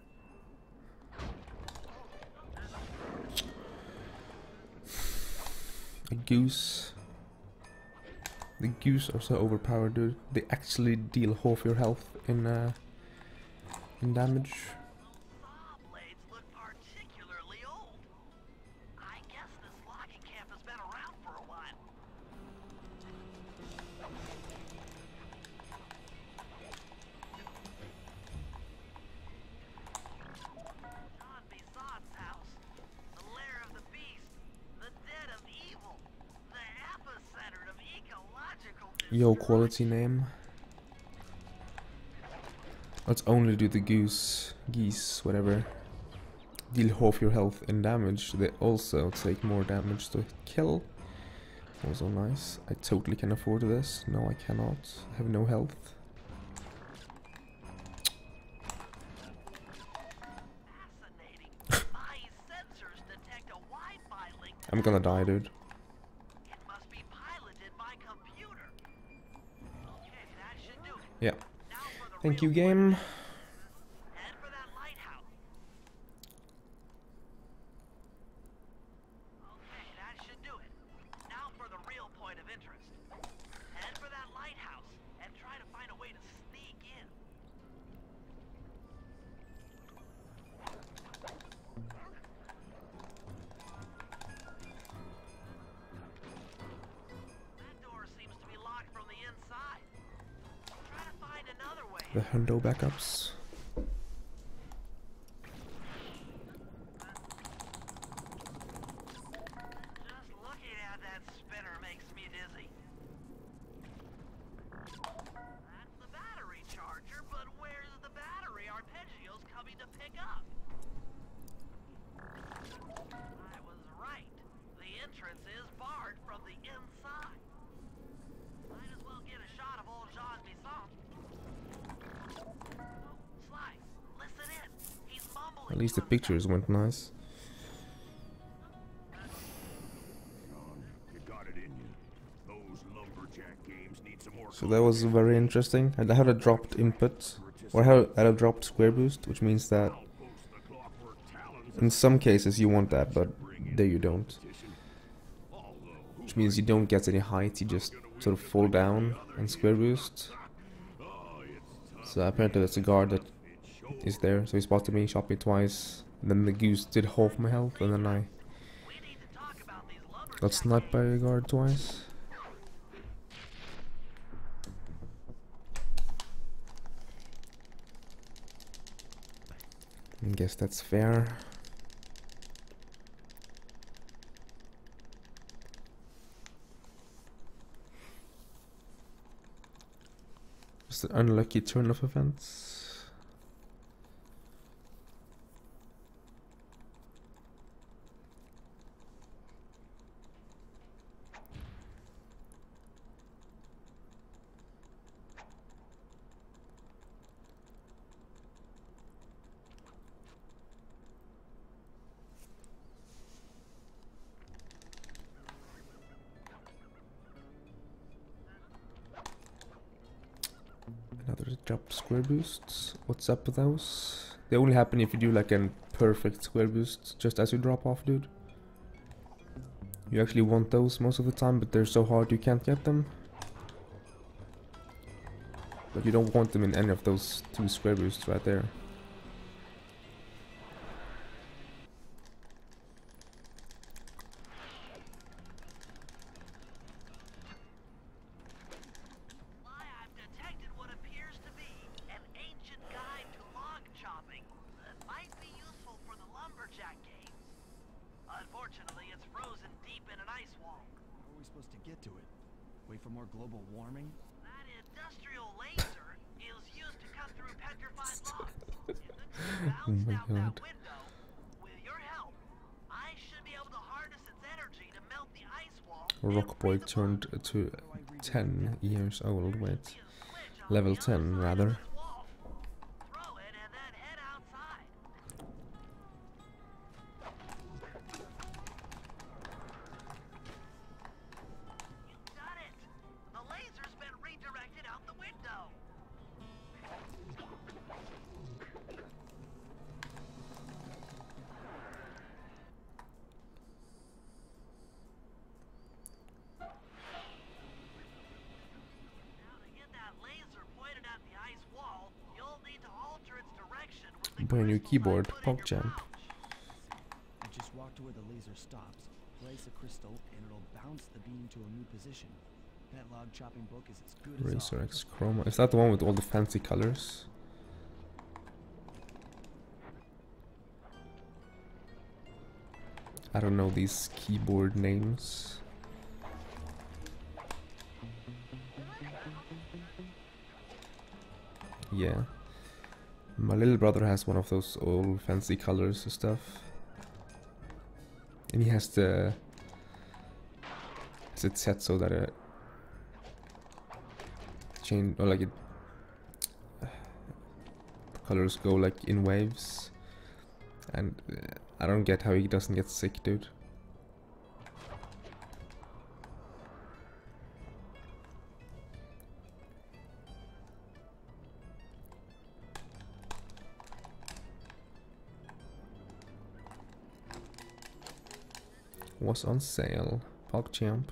Speaker 1: A goose. The goose are so overpowered, dude. They actually deal half your health in damage.
Speaker 3: Saw blades look particularly old. I guess this logging camp has been around for a while. John Bisson's house, the lair of the beast, the den of evil, the epicenter of ecological
Speaker 1: Yo, quality name. Let's only do the geese, whatever. Deal half your health and damage. They also take more damage to kill. Also nice. I totally can afford this. No, I cannot. I have no health. I'm gonna die, dude.
Speaker 3: It must be piloted by computer. Okay, that should do it.
Speaker 1: Yeah.
Speaker 3: Now for the
Speaker 1: Thank
Speaker 3: real
Speaker 1: you, game.
Speaker 3: Head for that lighthouse. Okay, that should do it. Now for the real point of interest. Head for that lighthouse and try to find a way to sneak in. That door seems to be locked from the inside. Try to find another way.
Speaker 1: The hundo backups.
Speaker 3: Just looking at that spinner makes me dizzy. That's the battery charger, but where's the battery Arpeggio's coming to pick up? I was right. The entrance is barred from the inside. Might as well get a shot of old Jean Bisson. Oh, Sly, listen in. He's mumbling.
Speaker 1: At least the
Speaker 3: to himself.
Speaker 1: pictures went nice.
Speaker 7: Sean, you got it in you. Those lumberjack games need some more.
Speaker 1: So that was very interesting. I had a dropped input, or had a dropped square boost, which means that in some cases you want that, but there you don't. Which means you don't get any height, you just sort of fall down and square boost. So apparently that's a guard that is there, so he spotted me, shot me twice, and then the goose did half my health, and then I got sniped by a guard twice. I guess that's fair. Just an unlucky turn of events. Another dropped square boosts. What's up with those? They only happen if you do like a perfect square boost just as you drop off, dude. You actually want those most of the time, but they're so hard you can't get them. But you don't want them in any of those two square boosts right there.
Speaker 3: I've detected what appears to be an ancient guide to log chopping that might be useful for the Lumberjack games. Unfortunately, it's frozen deep in an ice wall.
Speaker 2: How are we supposed to get to it? Wait for more global warming?
Speaker 3: That industrial laser is used to cut through petrified logs. If the crew
Speaker 1: Oh
Speaker 3: bounced
Speaker 1: my
Speaker 3: out that
Speaker 1: God.
Speaker 3: window, with your help, I should be able to harness its energy to melt the ice wall.
Speaker 1: Rock Boy turned to 10 years old. Wait, level 10 rather.
Speaker 3: Throw it and then head outside. You've done it. The laser's been redirected out the window. Now to get that laser pointed at the ice wall, you'll need to alter its direction with the
Speaker 1: Brand new
Speaker 3: crystal
Speaker 1: keyboard,
Speaker 3: I put in your
Speaker 1: PogChamp.
Speaker 3: pouch.
Speaker 2: You just walk to where the laser stops, place a crystal, and it'll bounce the beam to a new position. That log chopping book is as good as
Speaker 1: Razor
Speaker 2: ours.
Speaker 1: X Chroma. Is that the one with all the fancy colors? I don't know these keyboard names. Yeah. My little brother has one of those old fancy colors and stuff. And he has it set so that it change, or like the colors go like in waves. And I don't get how he doesn't get sick, dude. Was on sale. PogChamp.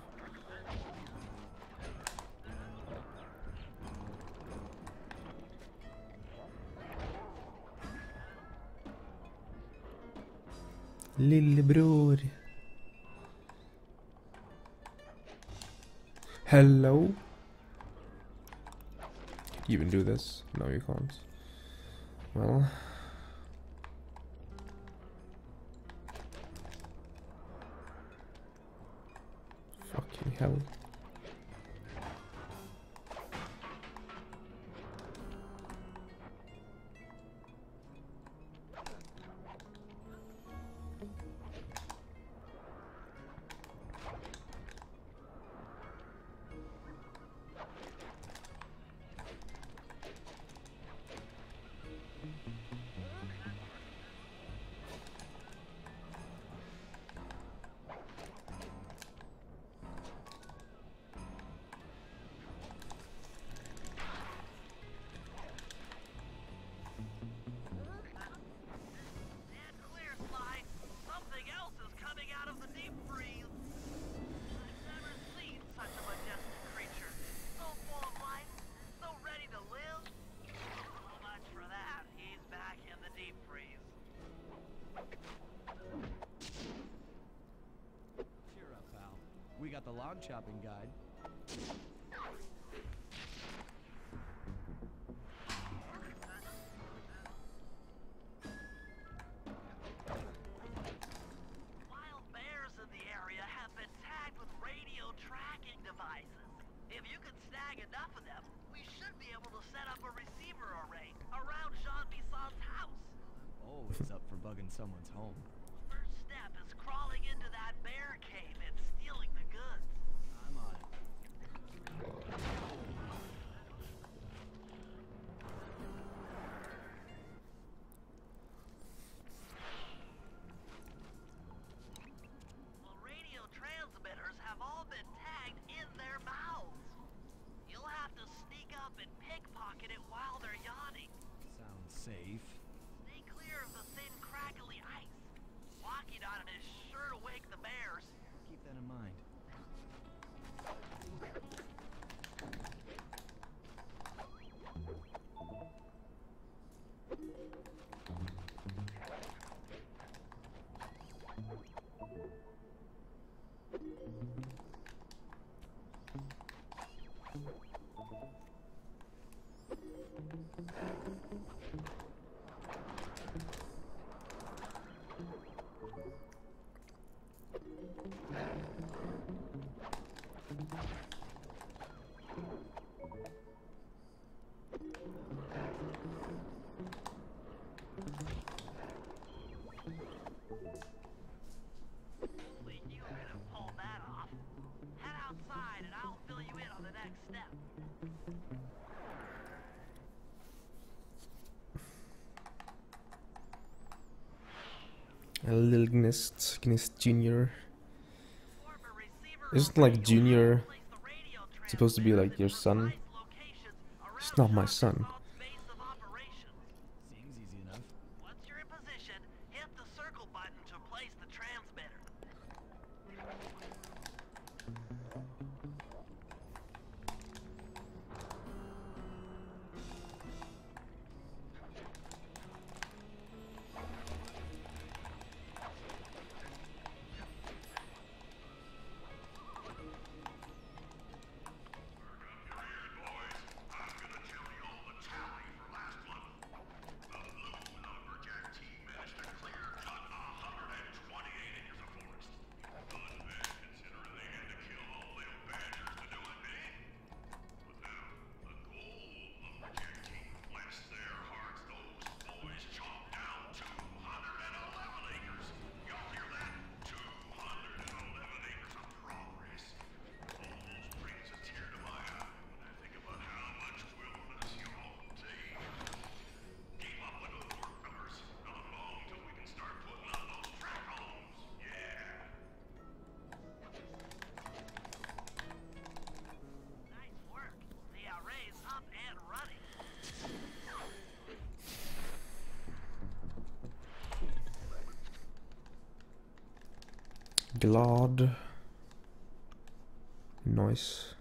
Speaker 1: Lillebror. Hello? Can you even do this? No, you can't. Well. Fucking hell.
Speaker 2: We got the log chopping guide.
Speaker 3: Wild bears in the area have been tagged with radio tracking devices. If you can snag enough of them, we should be able to set up a receiver array around Jean Bisson's house.
Speaker 2: Always up for bugging someone's home.
Speaker 3: First step is crawling into that bear cave and stealing the goods.
Speaker 2: I'm on it.
Speaker 3: Well, radio transmitters have all been tagged in their mouths. You'll have to sneak up and pickpocket it while they're yawning.
Speaker 2: Sounds safe.
Speaker 3: Stay clear of the thin, crackly ice. Walking on it is sure to wake the bears.
Speaker 2: Keep that in mind.
Speaker 3: Lee, you could have pulled that off. Head outside and I'll fill you in on the next step.
Speaker 1: A little Gnist Junior.
Speaker 3: Form a receiver
Speaker 1: Isn't
Speaker 3: array
Speaker 1: like Junior
Speaker 3: place the radio
Speaker 1: supposed to be like your son?
Speaker 3: precise locations around
Speaker 1: It's not my
Speaker 3: Jean
Speaker 1: son.
Speaker 3: Bisson's base of operations.
Speaker 2: Seems easy enough.
Speaker 3: Once you're in position, hit the circle button to place the transmitter.
Speaker 7: Boys, I'm gonna tell you all the
Speaker 1: Glad. Nice.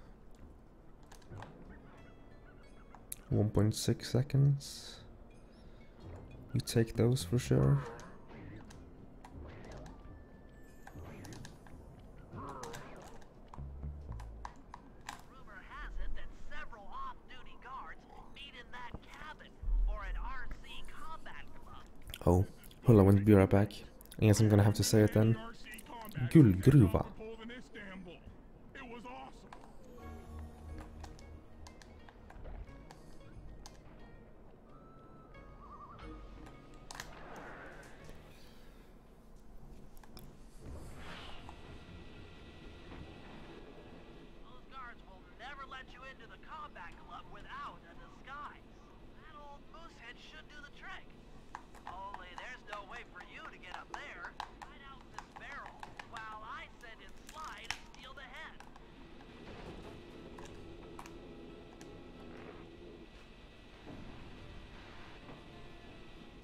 Speaker 1: 1.6 seconds. We take those for sure.
Speaker 3: Rumor has it that several off-duty guards meet in that cabin for an RC combat club.
Speaker 1: Oh, hold on, I will be right back. I guess I'm gonna have to say it then. Guldgruva.
Speaker 4: Pulled in Istanbul. It was awesome.
Speaker 3: Those guards will never let you into the combat club without a disguise. That old moosehead should do the trick. Only there's no way for you to get up there. Hide out in this barrel while I send in Slide and steal the head.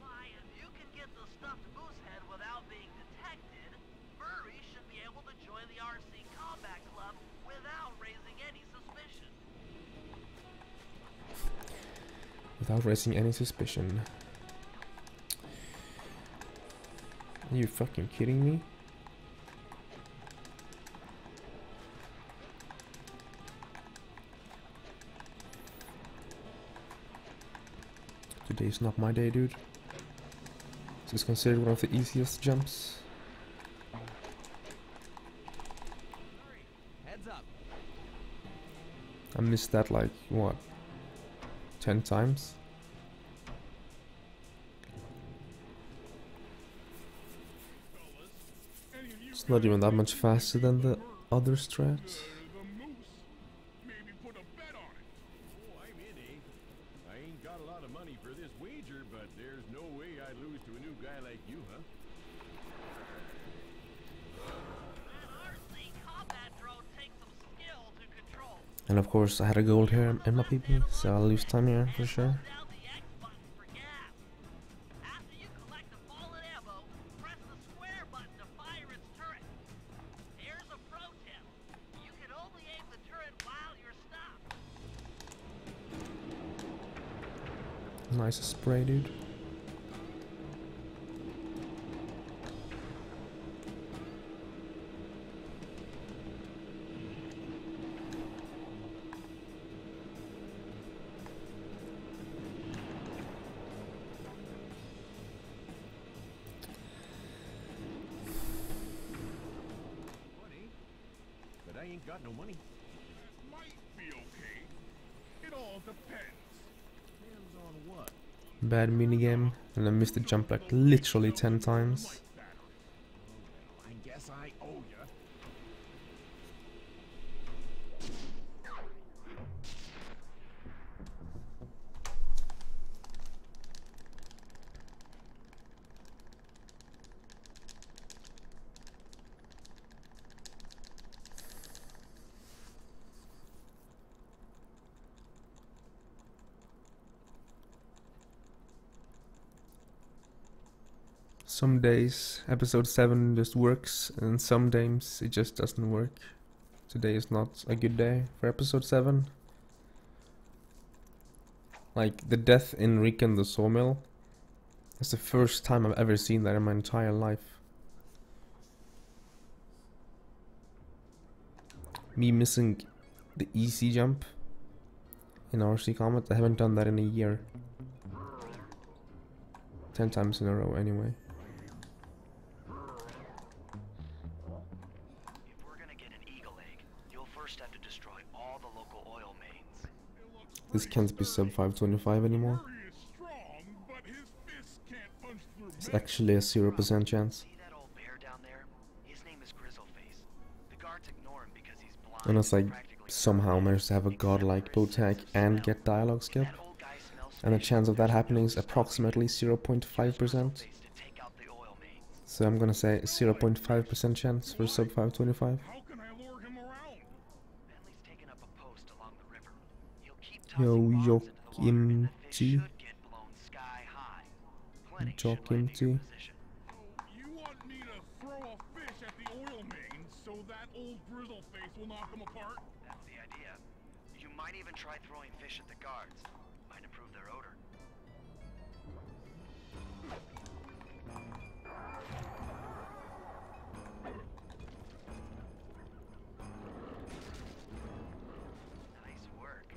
Speaker 3: Why, if you can get the stuffed moosehead without being detected, Furry should be able to join the RC Combat Club without raising any suspicion.
Speaker 1: Without raising any suspicion. Are you fucking kidding me? Today's not my day, dude. This is considered one of the easiest jumps.
Speaker 2: Hurry, heads up.
Speaker 1: I missed that like, what? 10 times? It's not even that much faster than the other strats.
Speaker 4: The moose. Maybe put a bet on it.
Speaker 7: Oh, I'm in, eh? I ain't got a lot of money for this wager, but there's no way I'd lose to a new guy like you, huh?
Speaker 3: That RC combat drone takes some skill to control.
Speaker 1: And of course I had a gold here in my PP, so I'll lose time here for sure.
Speaker 3: Down the X button for gas. After you collect the fallen ammo, press the square button to fire its turret. Here's a pro tip. You can only aim the turret while you're stopped.
Speaker 1: Nice spray, dude.
Speaker 7: Money? But I ain't got no money.
Speaker 4: That might be okay. It all depends.
Speaker 7: Depends on what?
Speaker 1: Bad minigame, and I missed the jump like literally 10 times.
Speaker 7: I guess I owe ya.
Speaker 1: Some days episode 7 just works, and some days it just doesn't work. Today is not a good day for episode 7. Like, the death in Recon the Sawmill. That's the first time I've ever seen that in my entire life. Me missing the easy jump in RC Comet, I haven't done that in a year. 10 times in a row anyway.
Speaker 3: If we're gonna get an eagle egg, you'll first have to destroy all the local oil mains.
Speaker 1: This can't be sub 525 anymore.
Speaker 4: Furry is strong, but his fists can't punch through
Speaker 1: It's
Speaker 4: metal.
Speaker 1: actually a 0% chance.
Speaker 3: See that old bear down there? His name is Grizzleface. The guards ignore him because he's blind.
Speaker 1: Unless I
Speaker 3: and practically
Speaker 1: somehow manage to have a godlike bow tag and get dialogue skip.
Speaker 3: That old guy smells
Speaker 1: And the
Speaker 3: fish.
Speaker 1: chance of that happening is approximately 0.5%.
Speaker 3: Grizzleface to take out the oil mains.
Speaker 1: So I'm gonna say 0.5% chance for sub 525.
Speaker 4: How can I lure him around?
Speaker 3: Bentley's taken up a post along the river. He'll keep
Speaker 1: Yo,
Speaker 3: tossing bombs into the water, and the fish
Speaker 1: Jokim
Speaker 3: should get blown sky high. Plenty should
Speaker 1: Jokim
Speaker 3: land in your
Speaker 1: T.
Speaker 3: position.
Speaker 4: So you want me to throw a fish at the oil main? Grizzleface will knock them apart.
Speaker 10: That's the idea. You might even try throwing fish at the guards. Might improve their odor. Nice work.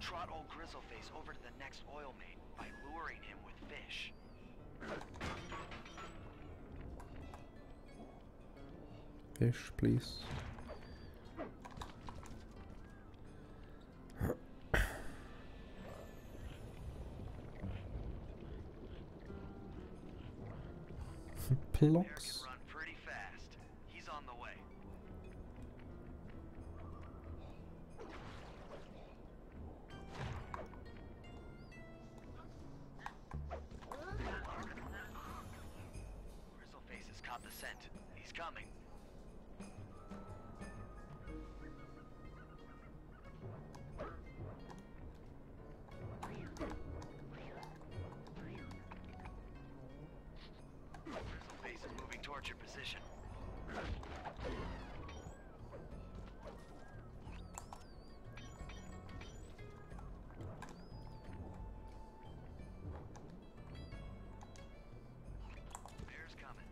Speaker 10: Trot old Grizzleface over to the next oil main by luring him with fish.
Speaker 1: Fish, please.
Speaker 10: Bear can
Speaker 1: Blocks.
Speaker 10: run pretty fast. He's on the way. Grizzleface has caught the scent. He's coming. Grizzleface is moving towards your position. Bear's coming.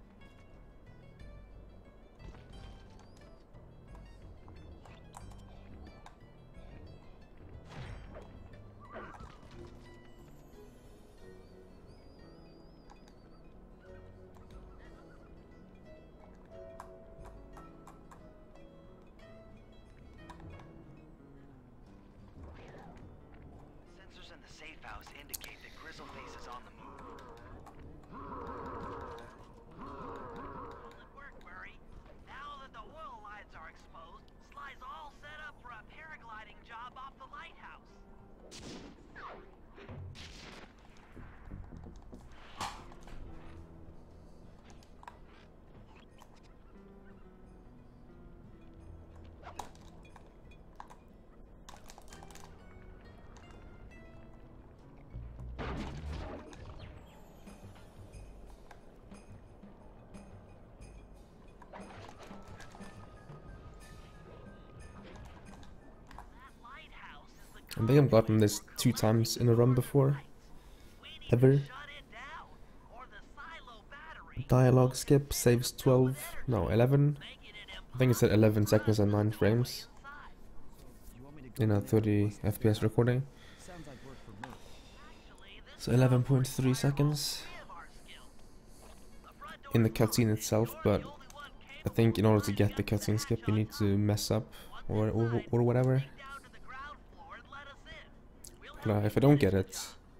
Speaker 10: Sensors in the safe house indicate that Grizzleface is on the move.
Speaker 3: Solid work, Murray. Now that the oil lines are exposed, Sly's all set up for a paragliding job off the lighthouse. That lighthouse is the
Speaker 1: I think I've gotten this 2 times in a run before.
Speaker 3: We need
Speaker 1: Ever.
Speaker 3: to shut it down, or the silo battery.
Speaker 1: Dialogue skip saves 12, no 11.
Speaker 3: Making it
Speaker 1: I think it said 11 seconds and 9 frames
Speaker 3: inside.
Speaker 2: You want me to
Speaker 1: in a 30 FPS recording.
Speaker 2: Sounds like work for me.
Speaker 3: Actually, this
Speaker 1: So
Speaker 3: is
Speaker 1: 11.3 seconds
Speaker 3: three of our skills. The front door
Speaker 1: in the cutscene itself, but
Speaker 3: the only one
Speaker 1: I think in order to get the cutscene skip you need to mess up or whatever.
Speaker 3: down to the ground floor and let us in. We'll
Speaker 1: But if I don't get it,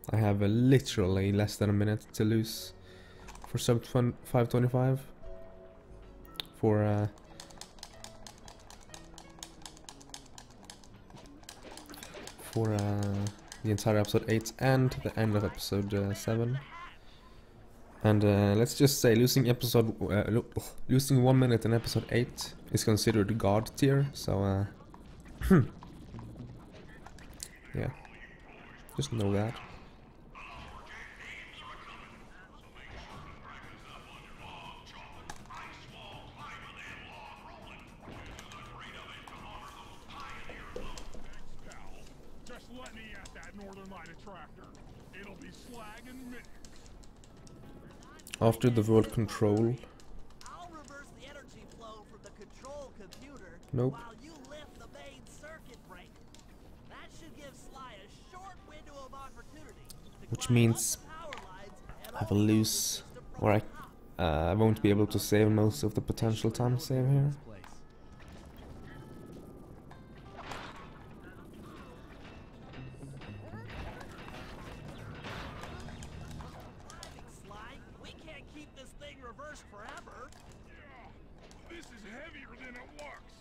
Speaker 1: I have literally less than a minute to lose for sub 525 for the entire episode 8 and the end of episode 7. And let's just say losing losing 1 minute in episode 8 is considered god tier, so yeah, just know that.
Speaker 4: Just let me at that Northern Light attractor. It'll be slag in minutes.
Speaker 1: After the world control,
Speaker 3: I'll reverse the energy flow from the control computer
Speaker 1: Nope.
Speaker 3: while you lift the main circuit breaker. That should give Sly a short window of opportunity to
Speaker 1: which
Speaker 3: climb
Speaker 1: means
Speaker 3: up the power lines and
Speaker 1: I will lose, or I won't be able to save most of the potential time save here.
Speaker 2: This place.
Speaker 3: climbing, Sly. We can't keep this thing reversed forever.
Speaker 4: Yeah, this is heavier than it looks.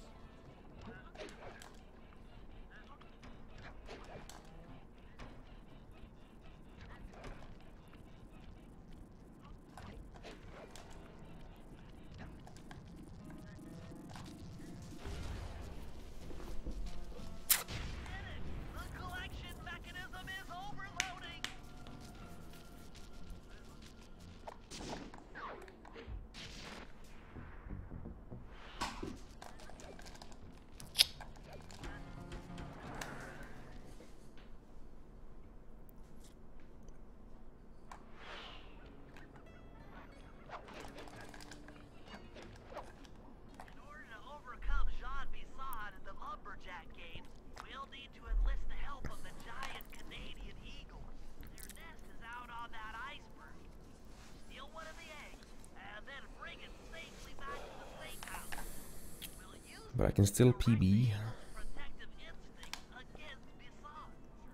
Speaker 1: But I can still PB.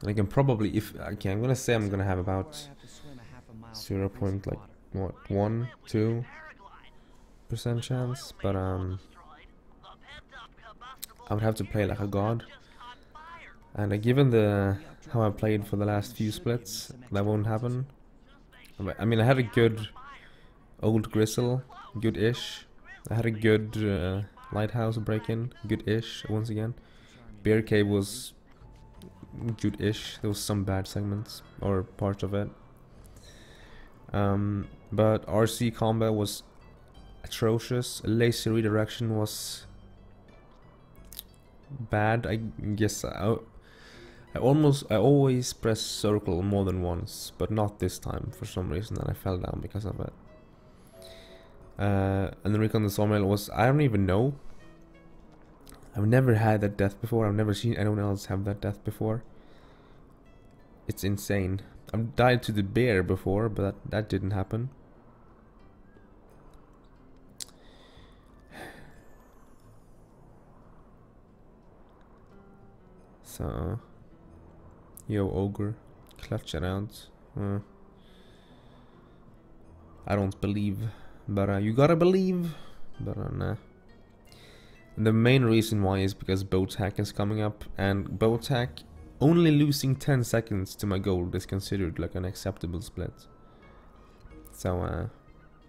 Speaker 1: And I can probably, if okay, I'm gonna say I'm gonna have about 0. Like what 1-2% chance, but I would have to play like a god. And given the how I played for the last few splits, that won't happen. I mean, I had a good old Gristle, good-ish. I had a good Lighthouse break-in, good-ish once again. Bear Cave was good-ish. There was some bad segments or parts of it. But RC combat was atrocious. Lazy redirection was bad. I guess I always press circle more than once, but not this time for some reason, and I fell down because of it. And the recon the sawmill was, I don't even know. I've never had that death before. I've never seen anyone else have that death before. It's insane. I've died to the bear before, but that didn't happen. So, yo ogre, clutch it out. I don't believe, but you gotta believe. But nah. And the main reason why is because boat hack is coming up, and boat hack only losing 10 seconds to my gold is considered like an acceptable split. So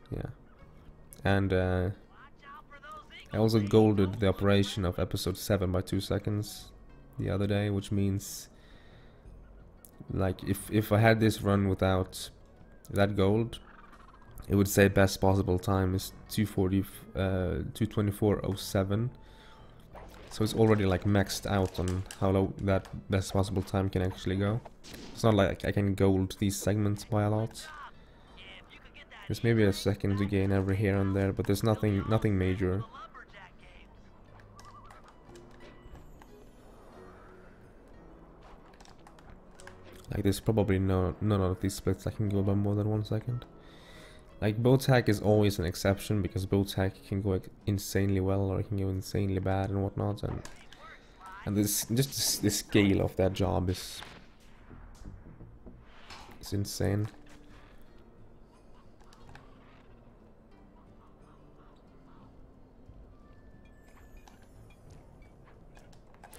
Speaker 1: yeah. And I also golded the operation of episode 7 by 2 seconds the other day, which means like if I had this run without that gold, it would say best possible time is 224.07. So it's already like maxed out on how low that best possible time can actually go. It's not like I can gold these segments by a lot. There's maybe a second to gain every here and there, but there's nothing major. Like there's probably none of these splits I can go by more than 1 second. Like boat hack is always an exception because boat hack can go insanely well or it can go insanely bad and whatnot, and this just the scale of that job is insane.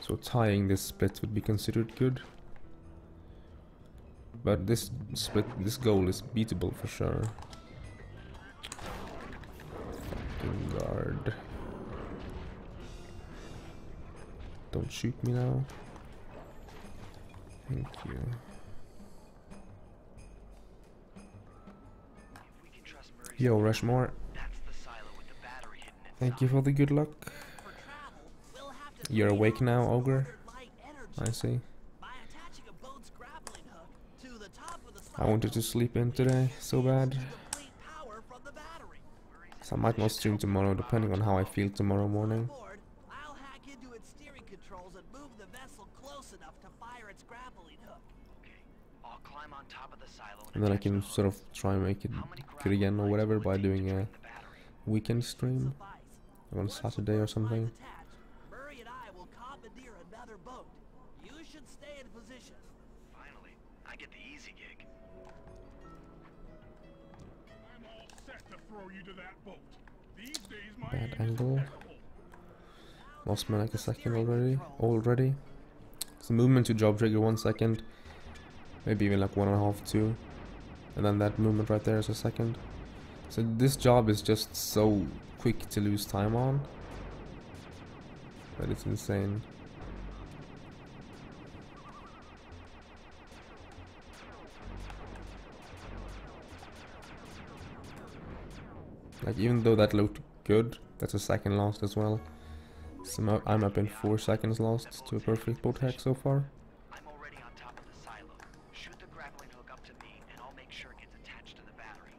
Speaker 1: So tying this split would be considered good. But this goal is beatable for sure. Fucking guard. Don't shoot me now. Thank you. Yo, Rushmore. Thank you for the good luck. You're awake now, Ogre? I see. I wanted to sleep in today, so bad. So I might not stream tomorrow, depending on how I feel tomorrow morning. And then I can sort of try and make it good again or whatever by doing a weekend stream on Saturday or something. Bad angle. Lost me like a second already. So movement to job trigger 1 second. Maybe even like 1.5, 2. And then that movement right there is a second. So this job is just so quick to lose time on that it's insane. Like even though that looked good, that's a second lost as well. So I'm up in 4 seconds lost to a perfect boat hack so far.
Speaker 10: I'm already on top of the silo. Shoot the grappling hook up to me, and I'll make sure it gets attached to the battery.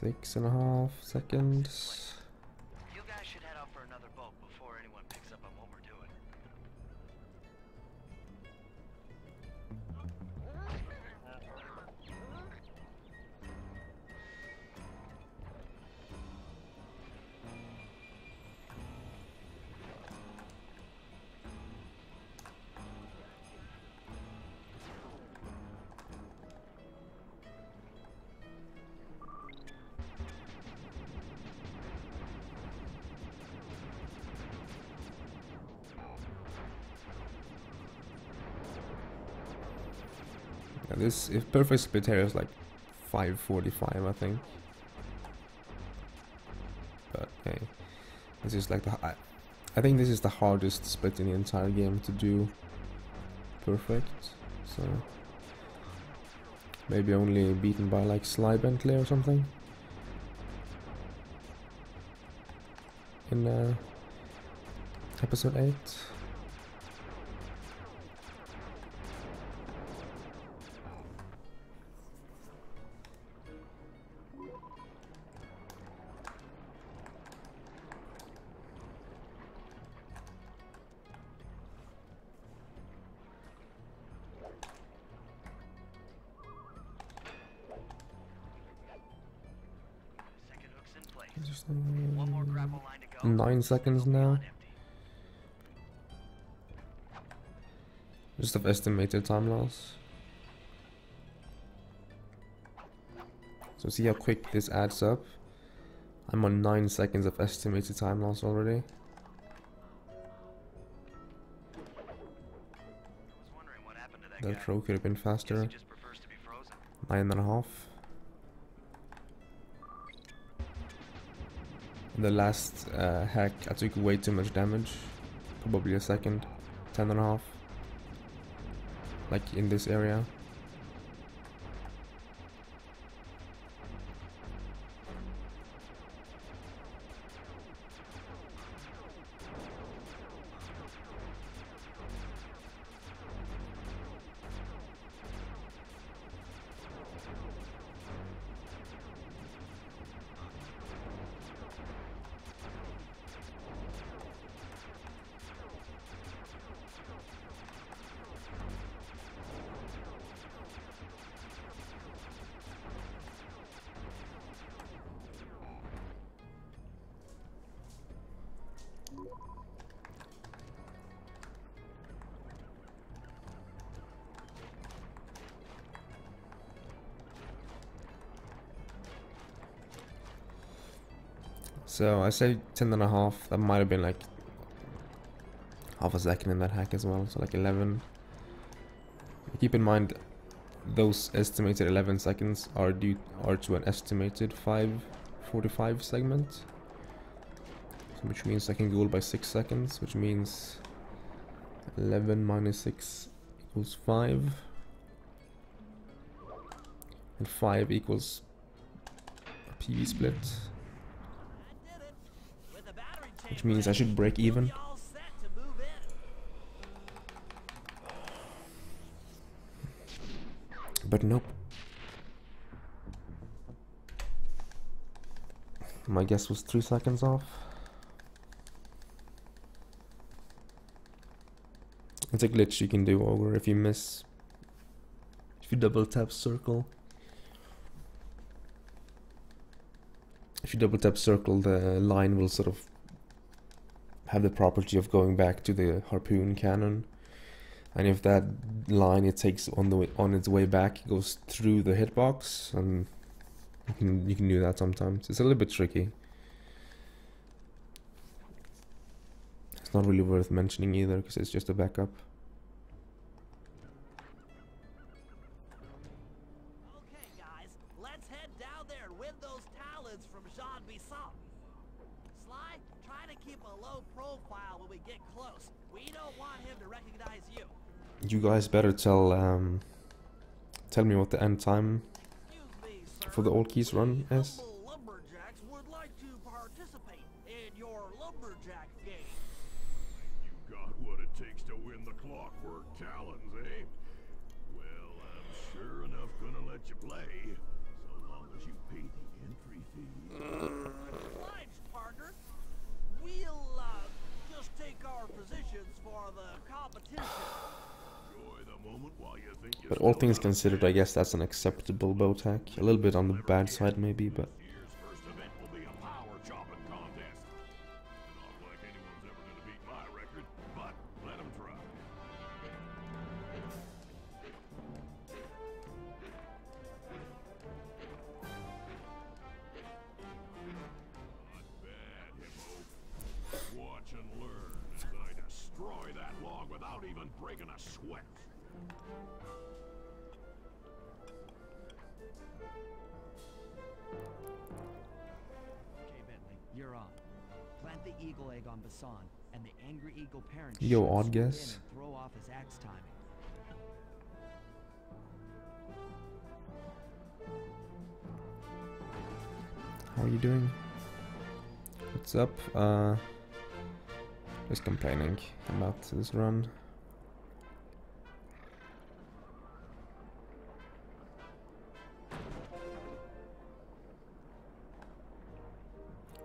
Speaker 1: Six and a half seconds.
Speaker 10: You guys should head out for another boat before anyone picks up on what we're doing.
Speaker 1: Yeah, this, if perfect split here is like 5:45, I think. But hey, this is like I think this is the hardest split in the entire game to do perfect. So maybe only beaten by like Sly Bentley or something in episode 8.
Speaker 10: Second hook's in place.
Speaker 1: Just,
Speaker 10: One more grapple line to go.
Speaker 1: 9 seconds now. Just have estimated time loss. So see how quick this adds up. I'm on 9 seconds of estimated time loss already. That throw could have been faster. 9.5. The last hack, I took way too much damage. Probably a second. 10.5. Like in this area. So I say 10.5. That might have been like half a second in that hack as well, so like 11. Keep in mind those estimated 11 seconds are due to an estimated 5:45 segment, which means I can go by 6 seconds, which means 11 minus 6 equals 5, and 5 equals a PV split, which means I should break even. But nope. My guess was 3 seconds off. It's a glitch you can do over if you miss. If you double tap circle. If you double tap circle, the line will sort of have the property of going back to the harpoon cannon. And if that line it takes on its way back goes through the hitbox, and you can do that sometimes. It's a little bit tricky. It's not really worth mentioning either because it's just a backup.
Speaker 3: Okay, guys, let's head down there and win those talents from Jean Bisson. Sly, try to keep a low profile when we get close. We don't want him to recognize you.
Speaker 1: You guys better tell me what the end time for the old keys run is.
Speaker 3: Lumberjacks would like to participate in your Lumberjack game.
Speaker 4: You got what it takes to win the Clockwork talons, eh? Well, I'm sure enough gonna let you play, so long as you pay the entry fee.
Speaker 3: Obliged, partner. We'll just take our positions for the competition.
Speaker 1: But all things considered, I guess that's an acceptable bow tack. A little bit on the bad side maybe, but
Speaker 4: First event will be a power chopping contest. Not like anyone's ever gonna beat my record, but let them try. Not bad, Hippo. Watch and learn as I destroy that log without even breaking a sweat.
Speaker 2: eagle egg on Basan, and the angry eagle parent
Speaker 1: Yo,
Speaker 2: should
Speaker 1: odd
Speaker 2: swoop
Speaker 1: guess.
Speaker 2: in and throw off his axe timing.
Speaker 1: How are you doing? What's up? Just complaining about this run.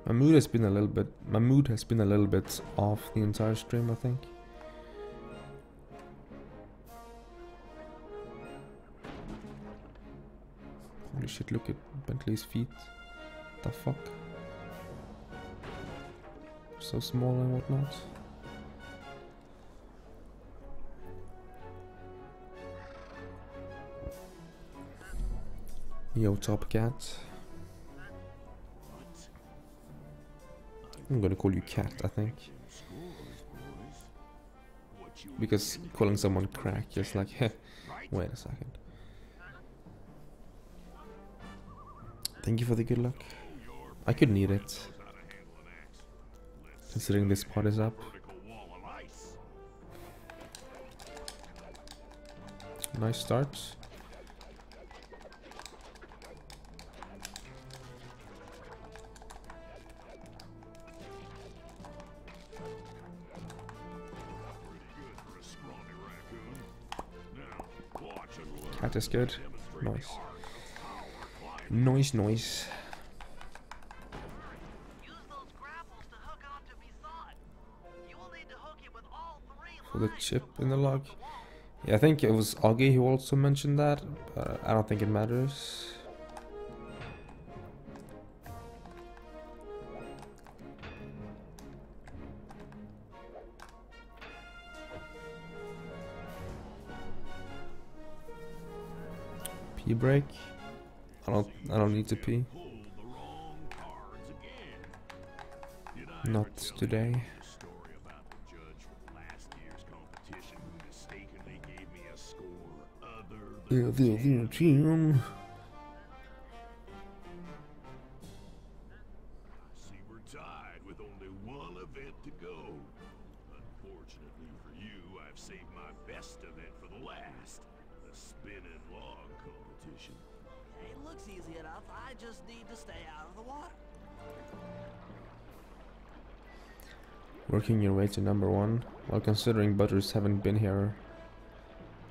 Speaker 1: My mood has been a little bit off the entire stream, I think. Holy shit, look at Bentley's feet. The fuck? So small and whatnot. Yo, Top Cat. I'm gonna call you Cat, I think. Because calling someone crack is like, heh, wait a second. Thank you for the good luck. I could need it. Considering this pot is up. Nice start. Cat is good. Nice. Noise.
Speaker 3: Use those grapples to hook onto Basan. You will need to hook it with all three
Speaker 1: For the
Speaker 3: lines.
Speaker 1: chip in the log. Yeah, I think it was Augie who also mentioned that, but I don't think it matters. Pee break? I don't need to pee. Not today. The team.
Speaker 4: See, we're tied with only one event to go. Unfortunately for you, I've saved my best event for the last. The spinning log competition.
Speaker 3: It looks easy enough. I just need to stay out of the water.
Speaker 1: Working your way to number 1, while considering Butters haven't been here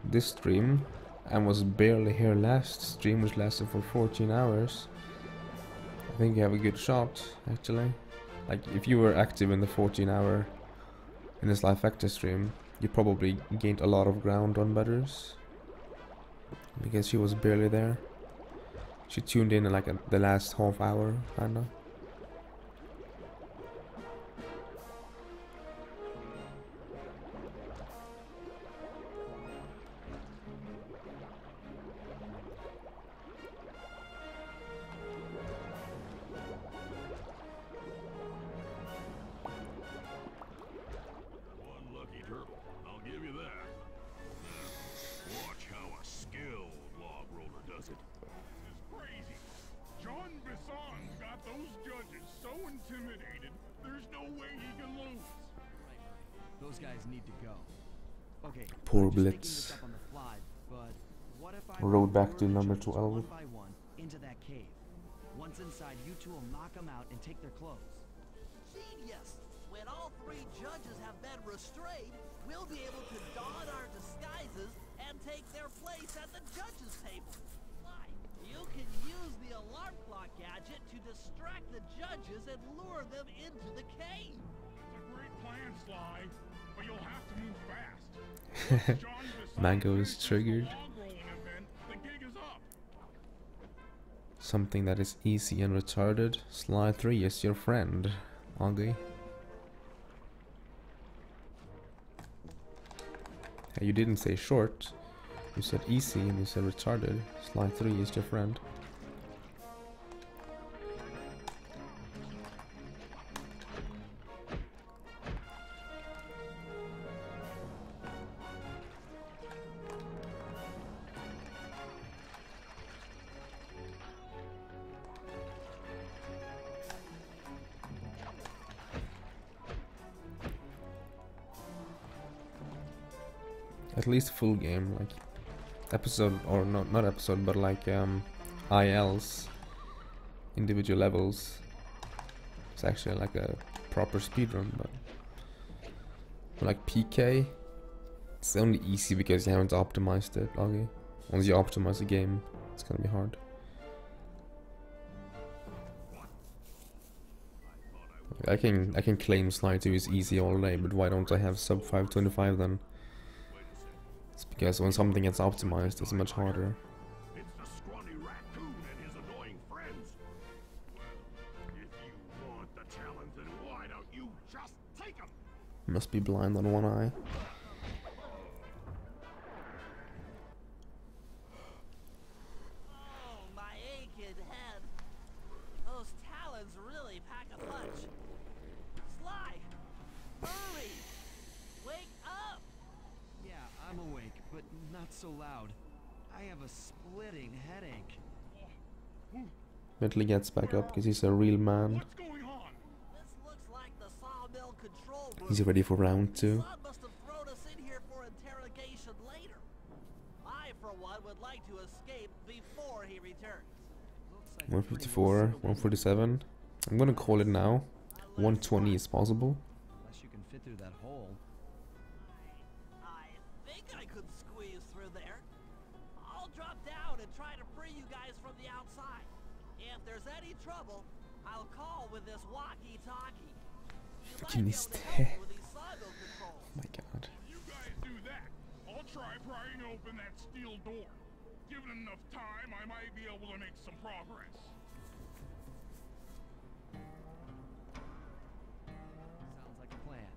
Speaker 1: this stream and was barely here last stream, which lasted for 14 hours. I think you have a good shot, actually. Like, if you were active in the 14-hour in this Life Actor stream, you probably gained a lot of ground on Butters, because she was barely there. She tuned in like at the last half hour, kinda.
Speaker 2: Those guys need to go. Okay.
Speaker 1: Poor
Speaker 2: I'm just making
Speaker 1: Blitz.
Speaker 2: this up on the fly, but what if I
Speaker 1: Rode back
Speaker 2: lure
Speaker 1: to
Speaker 2: the
Speaker 1: number
Speaker 2: judges
Speaker 1: 12.
Speaker 2: one by one into that cave? Once inside, you two will knock them out and take their clothes.
Speaker 3: Genius! When all three judges have been restrained, we'll be able to don our disguises and take their place at the judges' table. Why? You can use the alarm clock gadget to distract the judges and lure them into the cave.
Speaker 4: It's a great plan, Sly, but you'll have to move fast.
Speaker 1: Mango is triggered.
Speaker 4: The gig is up.
Speaker 1: Something that is easy and retarded. Sly 3 is your friend, Augie. Hey, you didn't say short. You said easy and you said retarded. Sly 3 is your friend. At least full game, like episode, or not episode, but like ILs, individual levels. It's actually like a proper speedrun, but like PK, it's only easy because you haven't optimized it. Okay, once you optimize the game, it's gonna be hard. I can claim Slide 2 is easy all day, but why don't I have sub 525 then? It's because when something gets optimized, it's much harder.
Speaker 4: It's the scrawny raccoon and his annoying friends. Well, if you want the challenge, then why don't you just take them?
Speaker 1: Must be blind on one eye.
Speaker 3: Oh, my aching head. Those talons really pack a punch. Sly! Hurry! Wake up!
Speaker 2: Yeah, I'm awake, but not so loud. I have a splitting headache.
Speaker 1: Bentley gets back up because he's a real man.
Speaker 4: What's going on?
Speaker 3: This looks like the sawmill control room.
Speaker 1: He's ready for round 2.
Speaker 3: Sod must have thrown us in here for interrogation later. I, for one, would like to escape before he returns.
Speaker 1: 154, 147. I'm gonna call it now. 120 is possible.
Speaker 2: Unless you can fit through that hole.
Speaker 3: I think I could squeeze through there. I'll drop down and try to free you guys from the outside. If there's any trouble, I'll call with this walkie-talkie. You might be able to help with these sawmill controls.
Speaker 1: Oh my god.
Speaker 4: You guys do that. I'll try prying open that steel door. Given enough time, I might be able to make some progress.
Speaker 2: Sounds like a plan.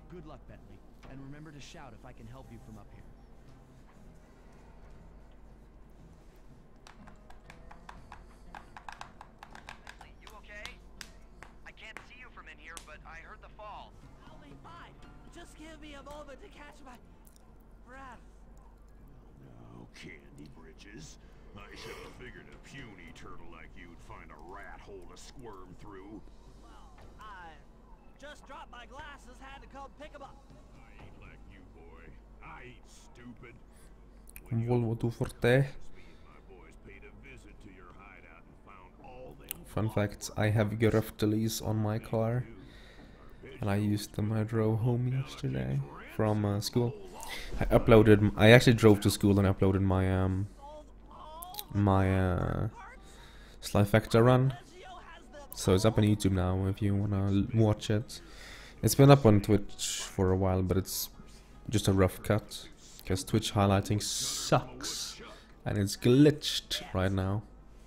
Speaker 2: Good luck, Bentley. And remember to shout if I can help you from up here.
Speaker 10: Bentley, you okay? I can't see you from in here, but I heard the fall.
Speaker 3: I'll be fine. Just give me a moment to catch my breath.
Speaker 4: No candy bridges. I should have figured a puny turtle like you'd find a rat hole to squirm through.
Speaker 3: Well, I just dropped my glasses, had to come pick them up.
Speaker 4: I ain't like you, boy. I ain't stupid.
Speaker 1: Volvo 240.
Speaker 4: Me and my boys paid a visit to your hideout and found all them
Speaker 1: Fun fact, I have Geröftelis on my car. And I used them. I drove home yesterday from school. I actually drove to school and uploaded my Sly Factor run. So it's up on YouTube now if you wanna watch it. It's been up on Twitch for a while, but it's just a rough cut because Twitch highlighting sucks and it's glitched right now.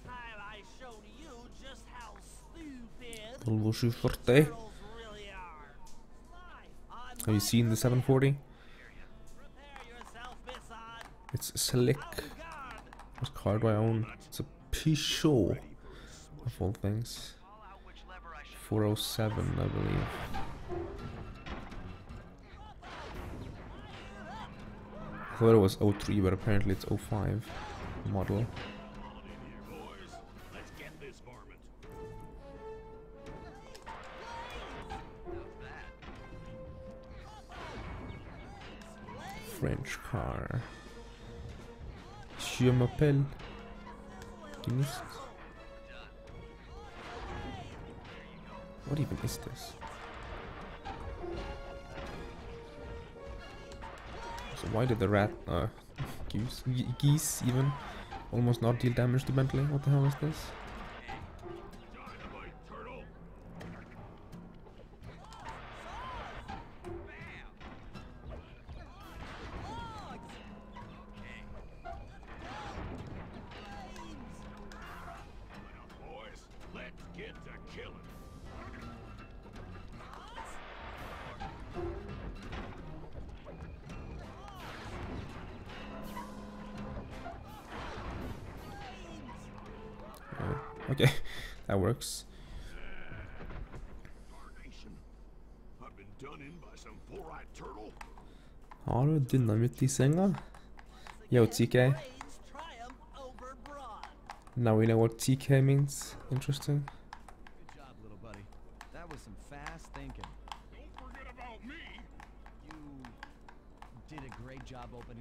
Speaker 3: I showed you just how stupid
Speaker 1: Volvo 740.
Speaker 3: girls really are. Sly,
Speaker 1: Have you seen the 740?
Speaker 3: prepare yourself, Miss Odd.
Speaker 1: It's slick.
Speaker 3: God.
Speaker 1: What car do I own? It's a Peugeot, of all things. 407, I believe. I thought it was 03, but apparently it's 05 model.
Speaker 4: boys. Let's get this varmint.
Speaker 1: French car. Je m'appelle. Gnist. What even is this? So why did the rat, geese even, almost not deal damage to Bentley? What the hell is this?
Speaker 4: Dynamite turtle. Now, boys, let's get to killing.
Speaker 1: Okay, that works.
Speaker 4: Darnation. I've been done in by some four-eyed turtle.
Speaker 1: Har du dynamitt I senga? Yo, TK.
Speaker 3: Brains triumph over brawn.
Speaker 1: Now we know what TK means. Interesting.
Speaker 2: Good job, little buddy. That was some fast thinking.
Speaker 4: Don't forget about me.
Speaker 2: You did a great job opening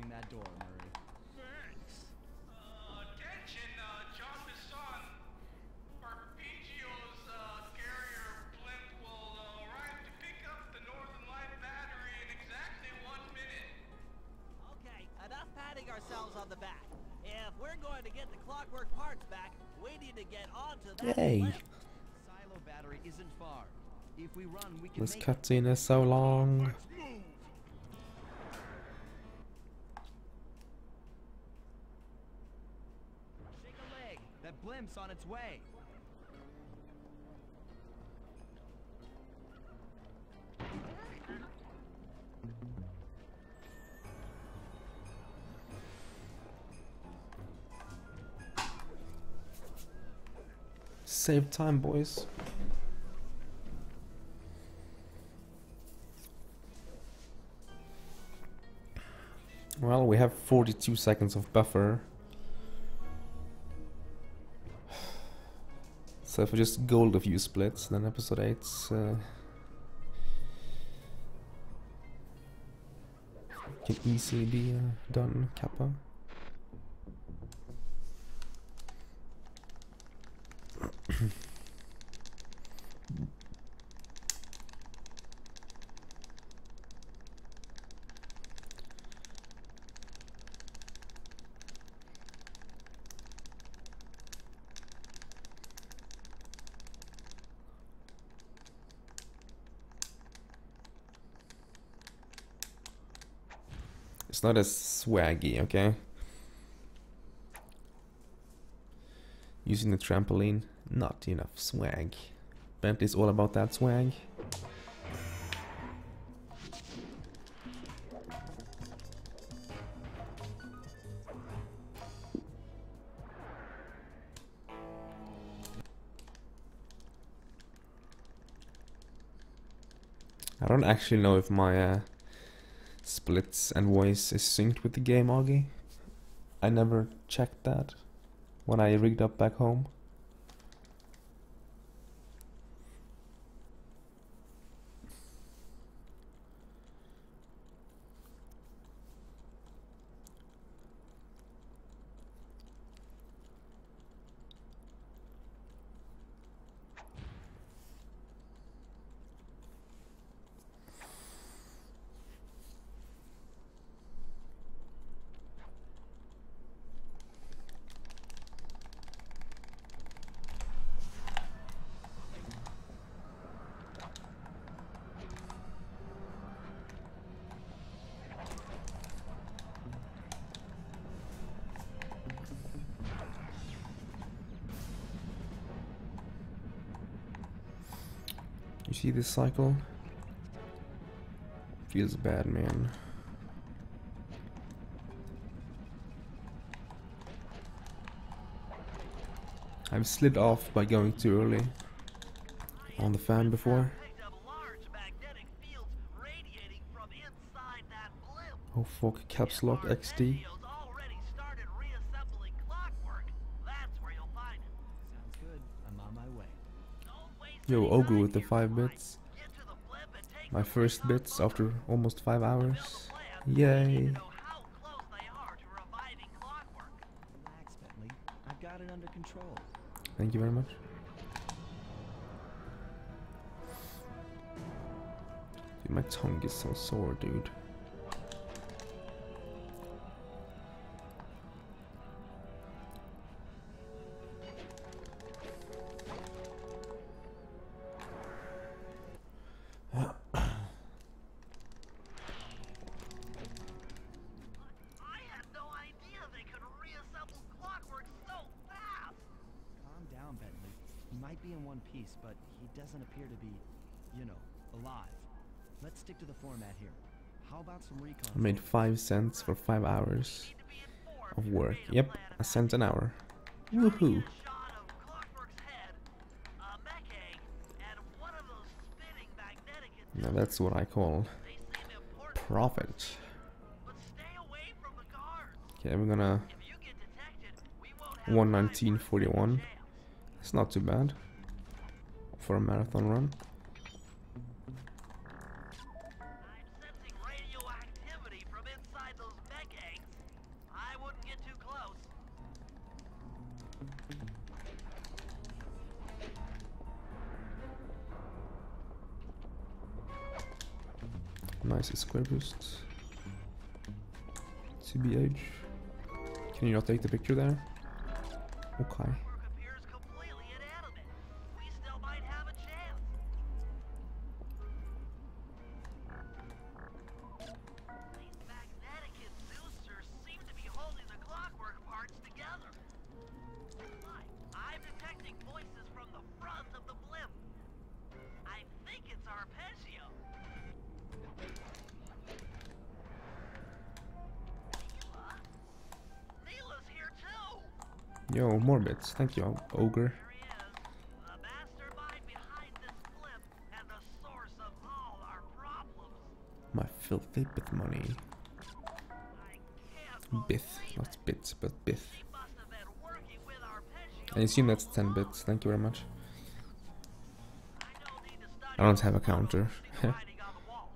Speaker 3: If we're going to get the Clockwork parts back, we need to get onto that
Speaker 1: Yay!
Speaker 3: blimp.
Speaker 2: Silo battery isn't far. If we run, we can
Speaker 1: This
Speaker 2: make it.
Speaker 1: cutscene is so long.
Speaker 2: Shake a leg. That blimp's on its way.
Speaker 1: Save time, boys. Well, we have 42 seconds of buffer. So if we just gold a few splits, then episode 8's can easily be done, Kappa. It's not as swaggy, okay? Using the trampoline, not enough swag. Bentley's all about that swag. I don't actually know if my splits and voice is synced with the game, Augie. I never checked that when I rigged up back home. You see this cycle? Feels bad, man. I've slid off by going too early on the fan before. Oh fuck, caps lock XD.
Speaker 2: Sounds good. I'm on my way.
Speaker 1: Yo, Ogre with the 5 bits. My first bits after almost 5 hours. Yay.
Speaker 2: Relax, Bentley. I've got it under control.
Speaker 1: Thank you very much. Dude, my tongue is so sore, dude.
Speaker 2: But he doesn't appear to be, you know, alive. Let's stick to the format here. How about some recon?
Speaker 1: I made 5 cents for 5 hours of work. Yep, a cent an hour. Woohoo! Now that's what I call profit. Okay, we're gonna 119.41. It's not too bad for a marathon run.
Speaker 3: I'm sensing radioactivity from inside those mech eggs. I wouldn't get too close.
Speaker 1: Nice square boost. CBH. Can you not take the picture there? Okay.
Speaker 3: appears completely inanimate. We still might have a chance. These magnetic inducers seem to be holding the clockwork parts together. I'm detecting voices from the front of the blimp. I think it's Arpeggio. Neela's here too.
Speaker 1: Yo, more bits. Thank you, Ogre.
Speaker 3: There he is, the mastermind behind this blimp and the source of all our problems.
Speaker 1: My filthy bit money.
Speaker 3: I can't
Speaker 1: Bith, not bits, but bith.
Speaker 3: He must have been working with Arpeggio.
Speaker 1: I assume that's 10 bits. Thank you very much.
Speaker 3: I don't need to study
Speaker 1: I don't have a counter.
Speaker 3: the writing on the wall.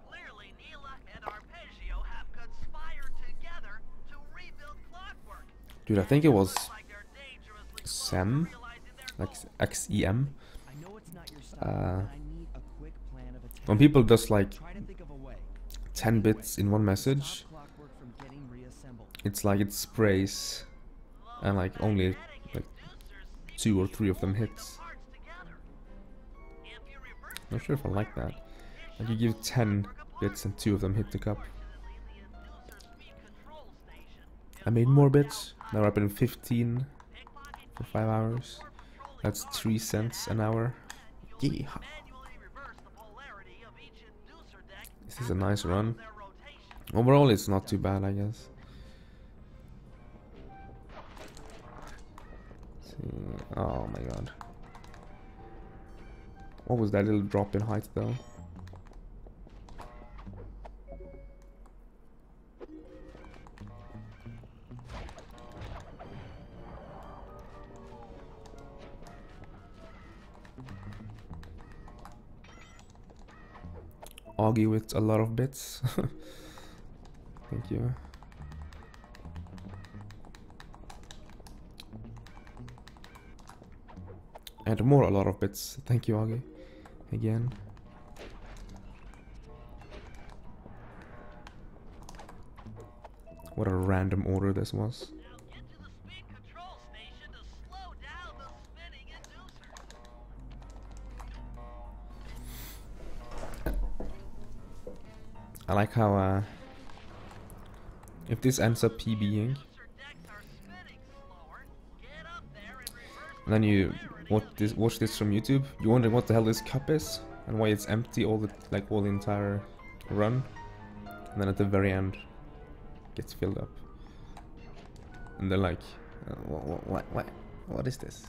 Speaker 3: Clearly, Neela and Arpeggio have conspired together to rebuild Clockwork.
Speaker 1: Dude, I think it was
Speaker 3: Like they're dangerously close to
Speaker 1: SEM,
Speaker 3: realizing their
Speaker 1: like
Speaker 3: goal.
Speaker 1: XEM.
Speaker 2: I know it's not your style, but I need a quick plan of attack.
Speaker 1: When people does like
Speaker 2: Try to think of a way.
Speaker 1: 10 bits in one message,
Speaker 2: Stop Clockwork from getting reassembled.
Speaker 1: it's like it sprays and like only like 2 or 3 of them hits.
Speaker 3: Parts together. If you reverse
Speaker 1: Not sure if I like that. Like you give 10 bits and 2 of them hit the cup.
Speaker 3: the inducer speed control station,
Speaker 1: I made more bits. Now we're up in 15 for 5 hours. That's 3 cents an hour. Yeah.
Speaker 3: manually reverse the polarity of each inducer deck.
Speaker 1: This is a nice run.
Speaker 3: Their rotation.
Speaker 1: Overall, it's not too bad, I guess. Let's see. Oh my god. What was that little drop in height though? Augie with a lot of bits. Thank you. And more a lot of bits. Thank you, Augie. Again. What a random order this was.
Speaker 3: Now get to the speed control station to slow down the spinning inducer.
Speaker 1: I like how if this ends up PBing,
Speaker 3: Inducer decks are spinning slower. Get up there and reverse
Speaker 1: and then you watch this from YouTube, you're wondering what the hell this cup is and why it's empty all the entire run, and then at the very end gets filled up, and they're like, what is this?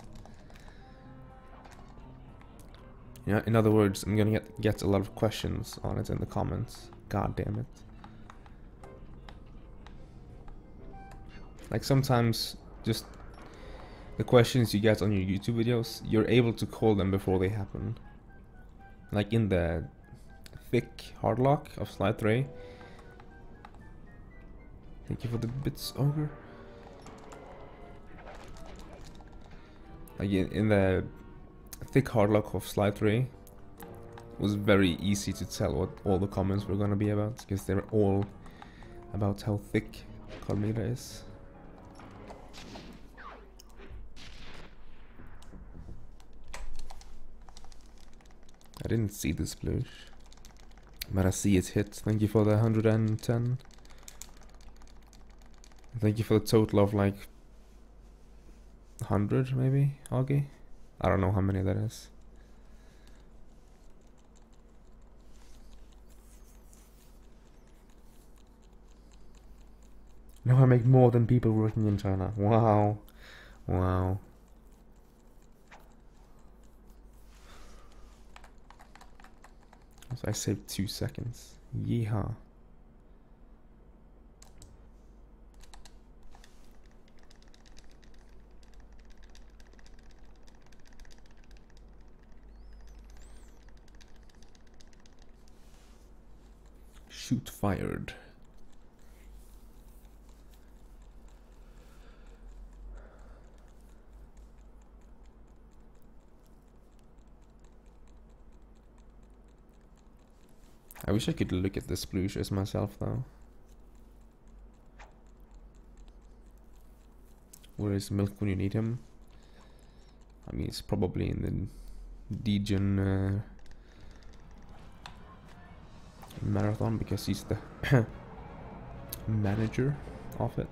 Speaker 1: Yeah, in other words, I'm gonna get a lot of questions on it in the comments. God damn it. Like sometimes just the questions you get on your YouTube videos, you're able to call them before they happen. Like in the thick hard lock of slide 3. Thank you for the bits, Ogre. Like in the thick hard lock of slide 3, it was very easy to tell what all the comments were gonna be about, because they're all about how thick Carmida is. I didn't see the sploosh, but I see it hit. Thank you for the 110. Thank you for the total of like 100 maybe, Augie? I don't know how many that is. Now I make more than people working in China. Wow. Wow. So I saved 2 seconds. Yeehaw. Shoot fired. I wish I could look at the splooshes myself though. Where is Milk when you need him? I mean, it's probably in the Degen marathon because he's the manager of it.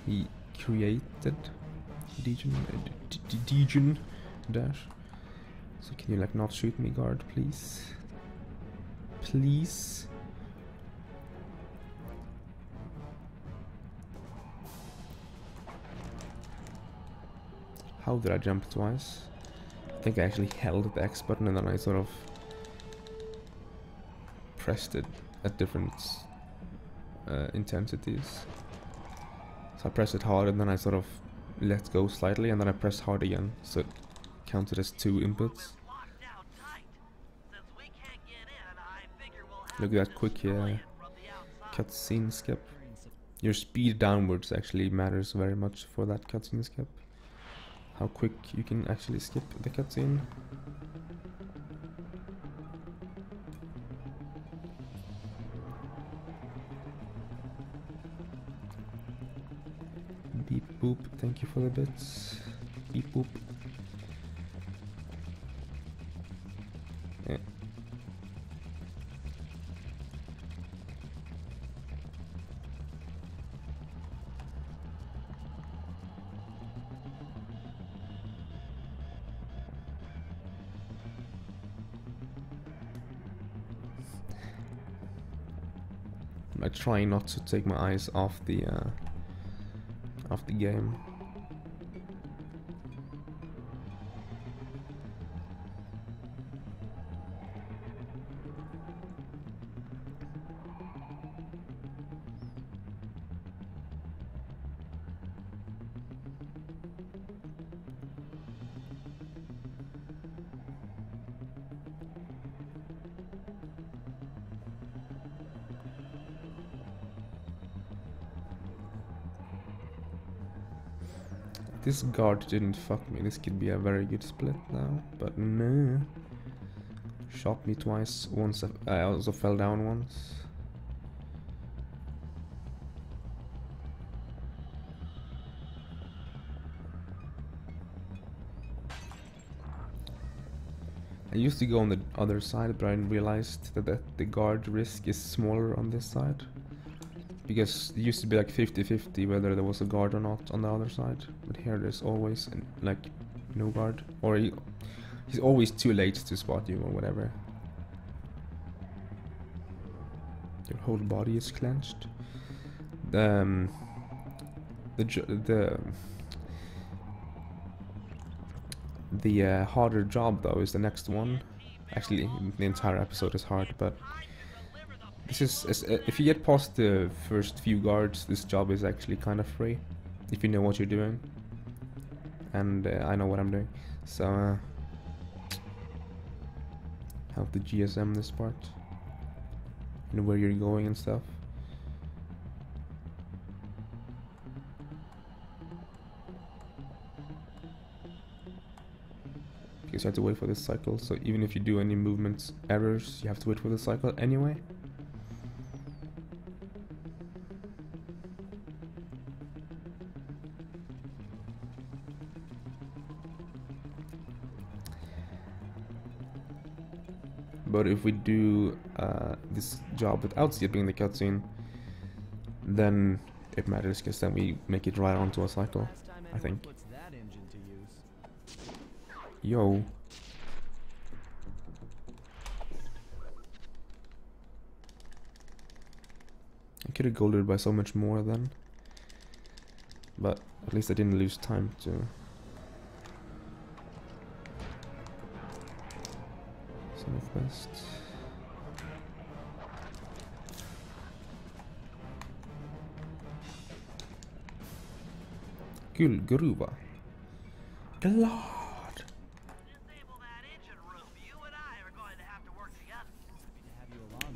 Speaker 1: He created Degen Dash. So can you like not shoot me, guard, please? Please? How did I jump twice? I think I actually held the X button and then I sort of pressed it at different intensities. So I pressed it hard and then I sort of let go slightly and then I pressed hard again. So it counted as 2 inputs. Look at that quick cutscene skip. Your speed downwards actually matters very much for that cutscene skip. How quick you can actually skip the cutscene. Beep boop, thank you for the bits. Beep boop. Yeah. I'm trying not to take my eyes off the game. This guard didn't fuck me. This could be a very good split now, but no. Shot me twice. Once I also fell down once. I used to go on the other side, but I realized that the guard risk is smaller on this side. Because it used to be like 50-50 whether there was a guard or not on the other side. But here there's always like no guard. Or he's always too late to spot you or whatever. Your whole body is clenched. The harder job though is the next one. Actually, the entire episode is hard, but this is if you get past the first few guards, this job is actually kind of free if you know what you're doing, and I know what I'm doing. So have the GSM this part and where you're going and stuff. Because you have to wait for this cycle, so even if you do any movement errors, you have to wait for the cycle anyway. But if we do this job without skipping the cutscene, then it matters, because then we make it right onto a cycle, I think. Yo. I could have golded by so much more then. But at least I didn't lose time to... Northwest. Gullgruva. God.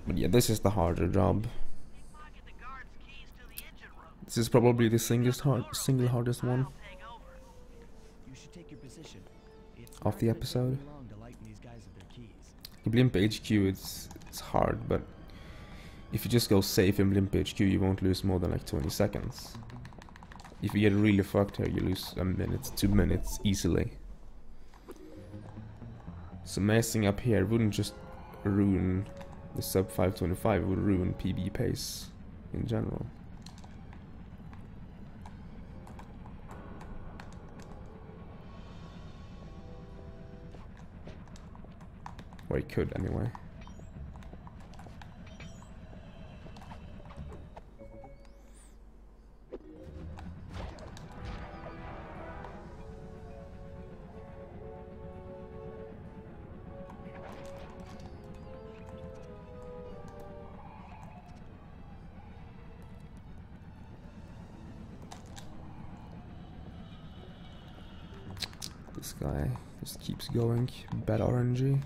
Speaker 1: But yeah, this is the harder job. This is probably the single hardest one of the episode. Blimp HQ, it's hard, but if you just go safe in Blimp HQ, you won't lose more than like 20 seconds. If you get really fucked here, you lose a minute, 2 minutes easily. So messing up here wouldn't just ruin the sub 525, it would ruin PB pace in general. Or it could anyway. This guy just keeps going. Bad RNG.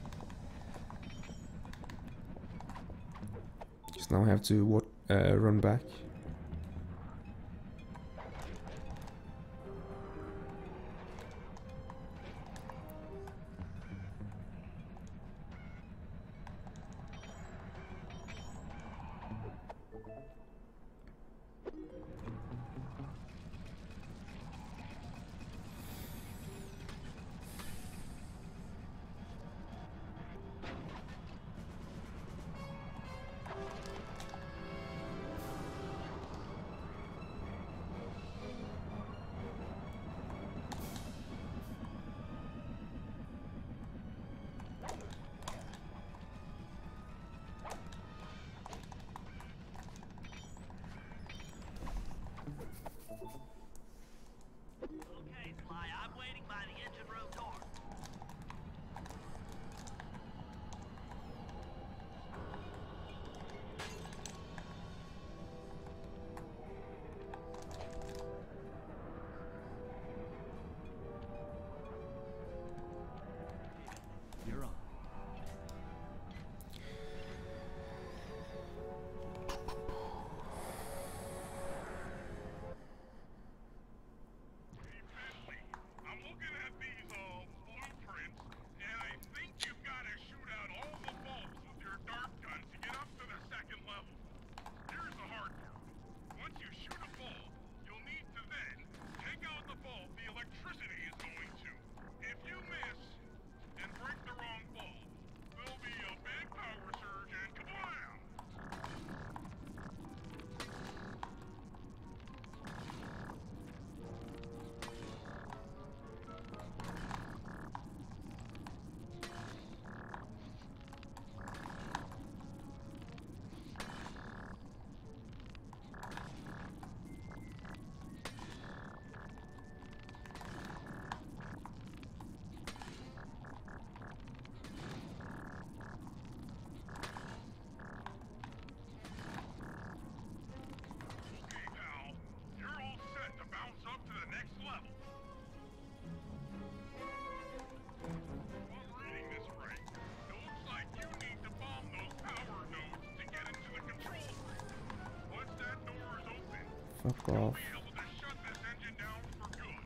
Speaker 1: Just now I have to run back.
Speaker 3: Okay, Sly, I'm waiting by the engine room door.
Speaker 2: You're on.
Speaker 7: I'm looking at these blueprints, and I think you've got to shoot out all the bolts with your dart gun to get up to the second level. Here's the hard part. Once you shoot a bolt, you'll need to then take out the bolt the electricity is going to. If you miss and break the wrong bolt, there'll be a big power surge and kablam! Okay, pal. You're all set to bounce up to the next level. If I'm reading this right, it looks like you need to bomb those power nodes to get into the control room. Once that door is open,
Speaker 1: Fuck
Speaker 7: you'll
Speaker 1: off.
Speaker 7: be able to shut this engine down for good.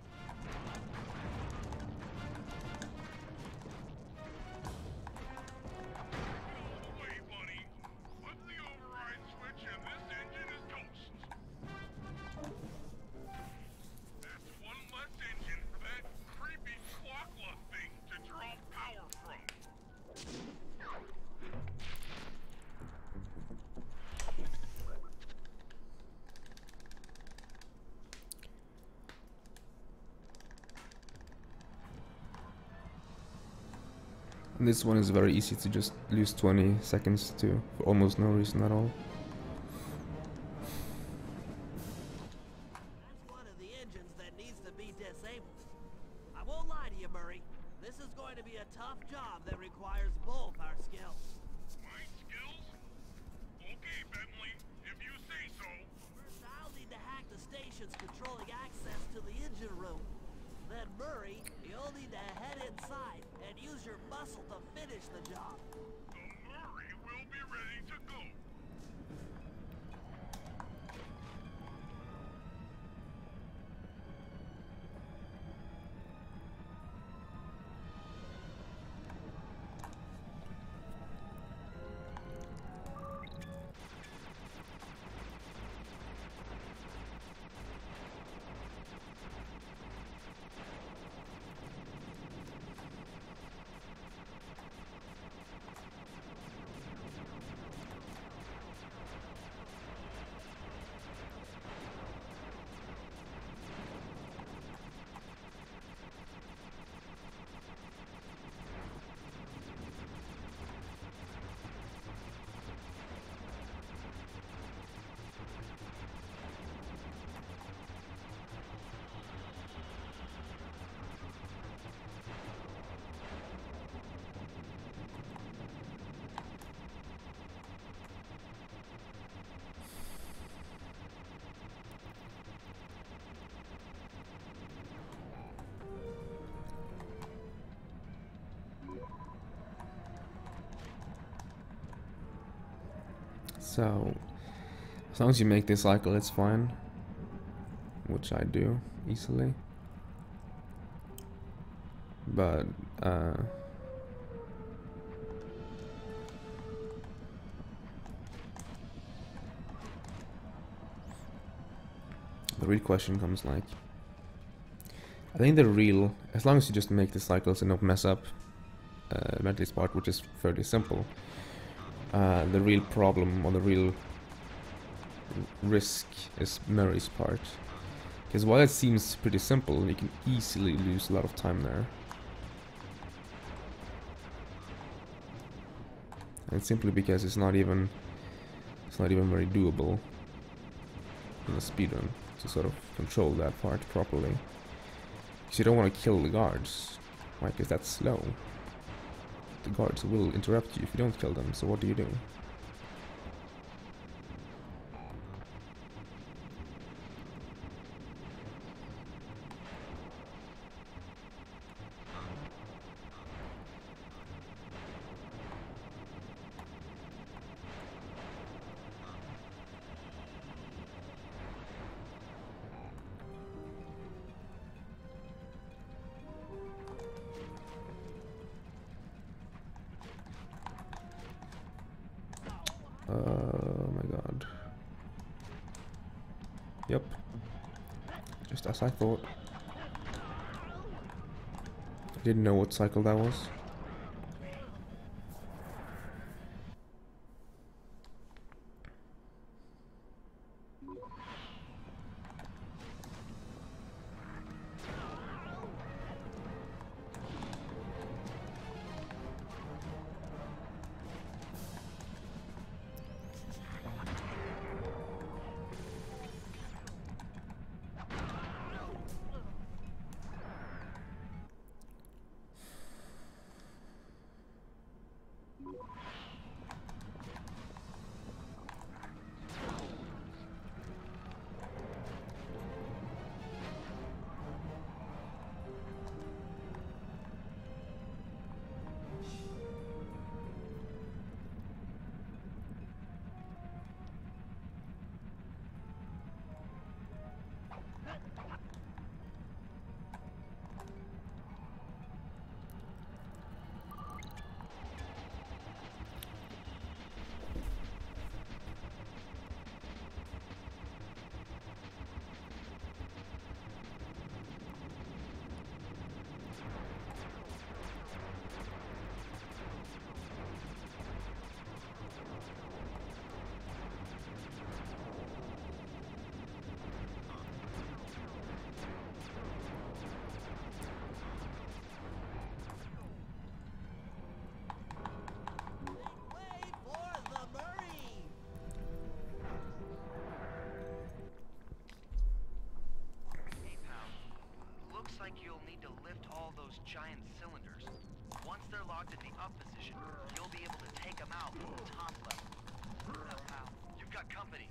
Speaker 7: All the way, buddy. Put the override switch and this engine is toast. That's one less engine for that creepy Clockwork thing to draw power from.
Speaker 1: And this one is very easy to just lose 20 seconds to for almost no reason at all.
Speaker 3: That's one of the engines that needs to be disabled. I won't lie to you, Murray. This is going to be a tough job that requires both our skills.
Speaker 7: My skills? Okay, Bentley, if you say so.
Speaker 3: First, I'll need to hack the stations controlling access to the engine room. Then, Murray, you'll need to head inside and use your muscle to finish the job.
Speaker 7: The Murray will be ready to go.
Speaker 1: So, as long as you make this cycle, it's fine. Which I do, easily. But, the real question comes like, I think the real, as long as you just make the cycles and don't mess up Bentley's part, which is fairly simple, the real problem or the real risk is Murray's part. Because while it seems pretty simple, you can easily lose a lot of time there. And simply because it's not even very doable in a speedrun to sort of control that part properly. Because you don't want to kill the guards, right? Because that's slow. The guards will interrupt you if you don't kill them, so what do you do? Oh my god. Yep. Just as I thought. I didn't know what cycle that was.
Speaker 10: giant cylinders. Once they're locked in the up position, you'll be able to take them out from the top level. Now, you've got company.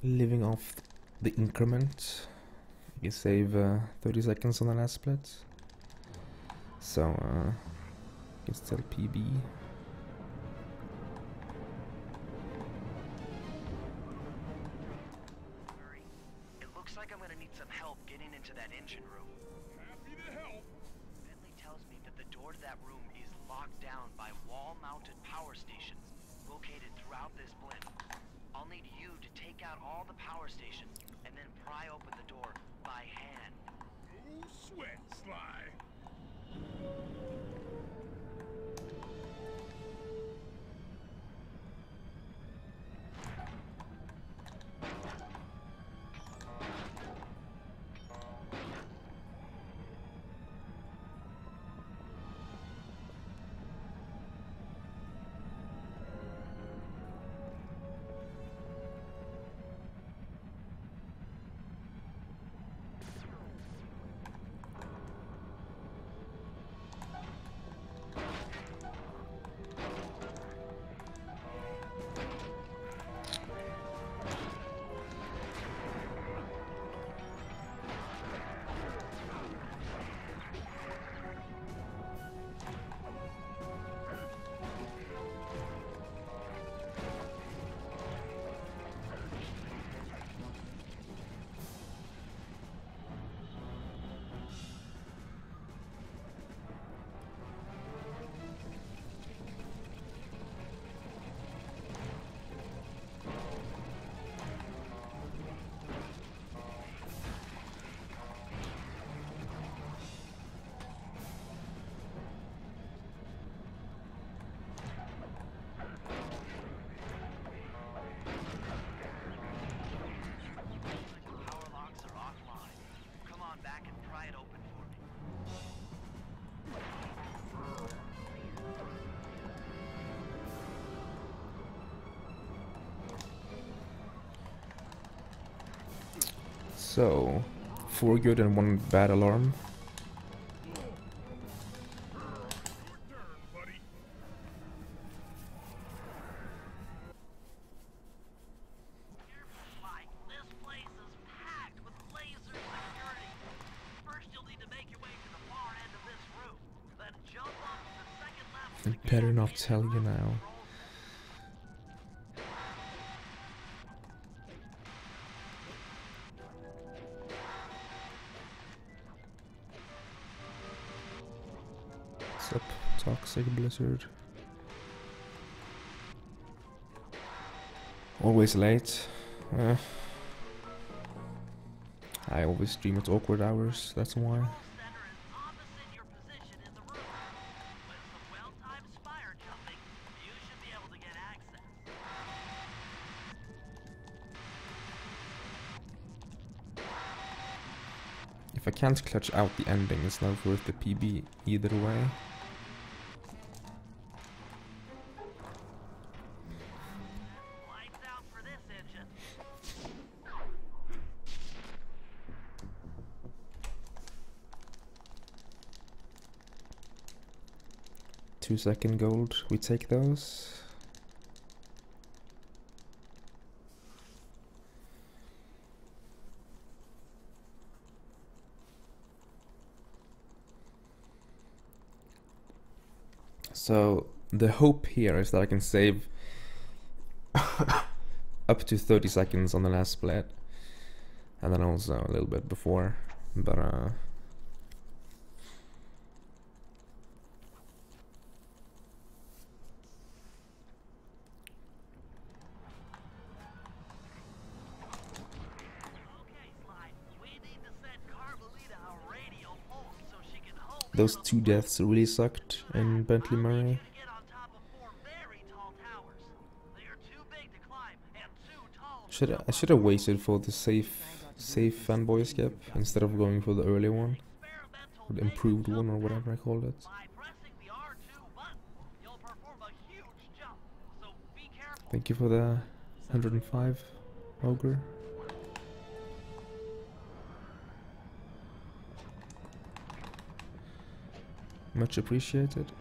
Speaker 1: living off the increment. You save 30 seconds on the last split. So, it's still PB.
Speaker 10: It looks like I'm gonna need some help getting into that engine room.
Speaker 4: Happy to help.
Speaker 10: Bentley tells me that the door to that room is locked down by wall-mounted power stations located throughout this blimp. I'll need you to take out all the power stations and then pry open the door by hand.
Speaker 4: No sweat, Sly.
Speaker 1: So, 4 good and 1 bad alarm. I better not tell you now. What's up, Toxic Blizzard? Always late. I always stream at awkward hours, that's why. If I can't clutch out the ending, it's not worth the PB either way. Two-second gold, we take those. So the hope here is that I can save up to 30 seconds on the last split, and then also a little bit before, but those 2 deaths really sucked in Bentley Murray. I should have waited for the safe fanboy skip instead of going for the early one, or the improved one, or whatever I called it. Thank you for the 105, Ogre. Much appreciated.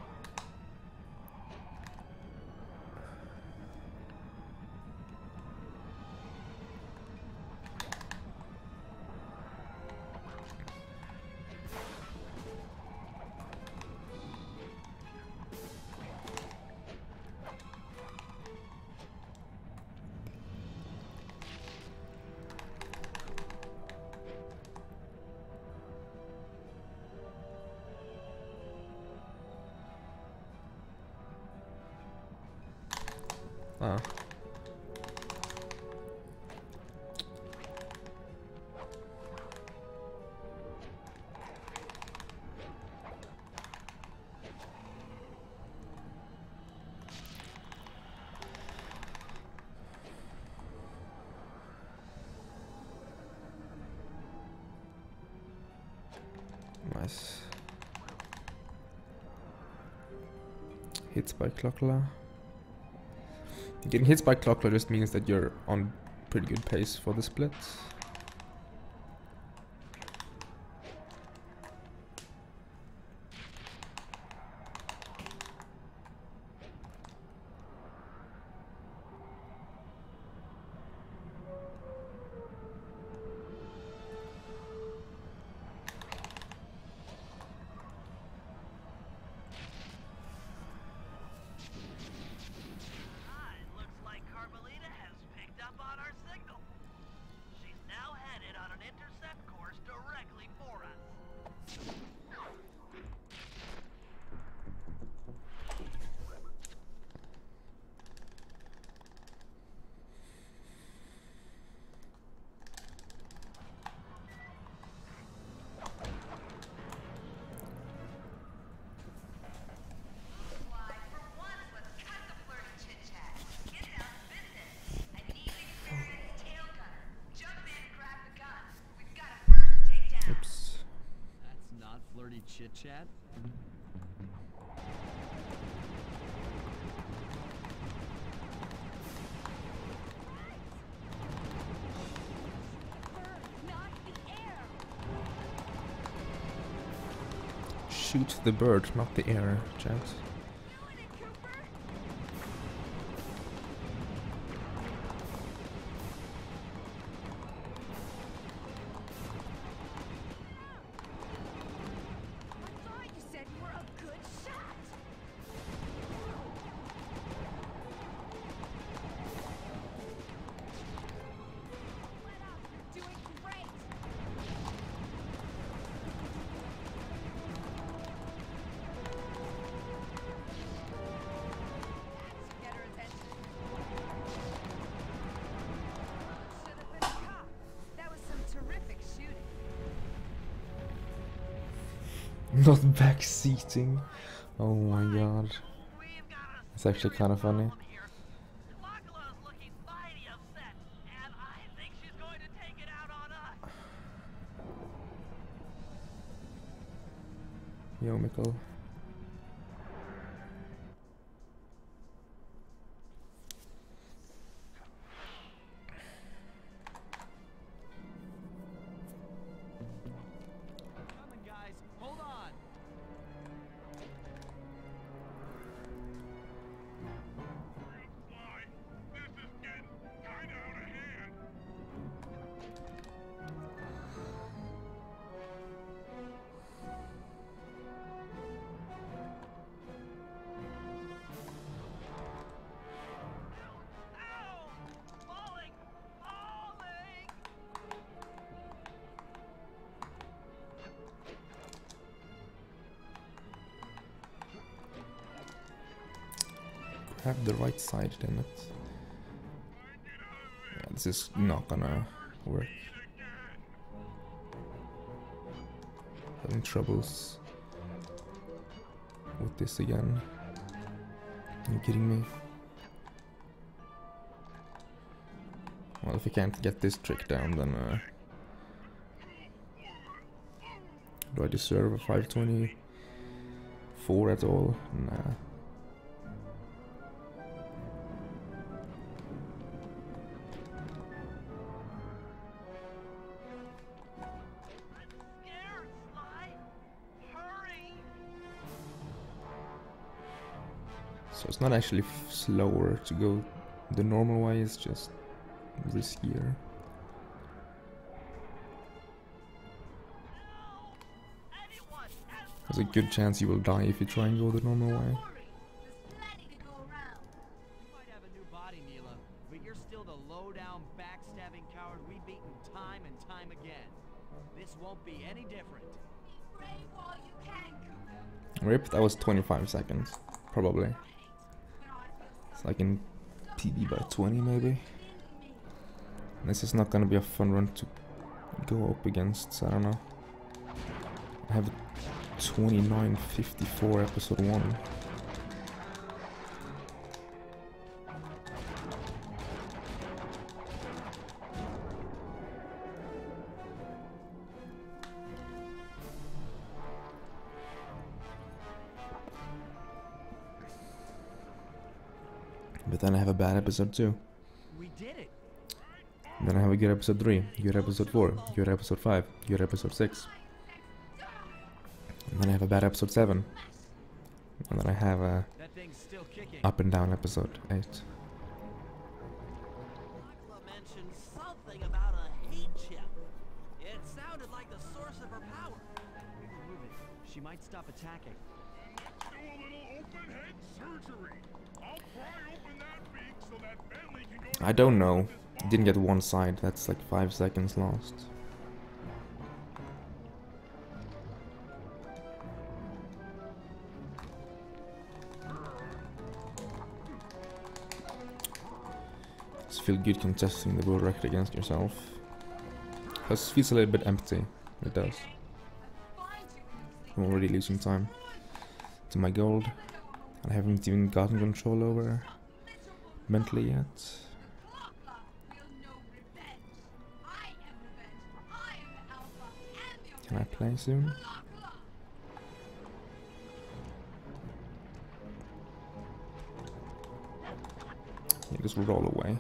Speaker 1: Ah. Nice. Hits by Clockwork. Getting hits by Clockwork just means that you're on pretty good pace for the split.
Speaker 2: Chit chat.
Speaker 1: Shoot the bird, not the air, chat. Not backseating. Oh my god. It's actually kind of funny. Yo, Mikkel. Have the right side, damn it. Yeah, this is not gonna work. Having troubles with this again. Are you kidding me? Well, if I can't get this trick down, then do I deserve a 524 at all? Nah. So it's not actually slower to go the normal way, it's just riskier. There's a good chance you will die if you try and go the normal way.
Speaker 9: You might have a new body, Mila, but you're still the low-down, backstabbing coward we've beaten time and time again. This won't be any different.
Speaker 1: Rip, that was 25 seconds, probably. So I can PB by 20 maybe. This is not gonna be a fun run to go up against, so I don't know. I have 29:54 episode 1. But then I have a bad episode 2.
Speaker 9: We did it.
Speaker 1: And then I have a good episode 3, good episode 4, good episode 5, good episode 6. And then I have a bad episode 7. And then I have a
Speaker 9: That thing's still kicking.
Speaker 1: up and down episode 8.
Speaker 3: Nightclub mentioned something about a heat chip. It sounded like the source of her power.
Speaker 9: Remove it. She might stop attacking.
Speaker 4: Do a little open head surgery. I'll pry open that beak so that Bentley can go.
Speaker 1: I don't know. Didn't get one side, that's like 5 seconds lost. Just feel good contesting the world record against yourself. It feels a little bit empty, it does. I'm already losing time to my gold. I haven't even gotten control over mentally yet. Can I play soon? Yeah, just roll away.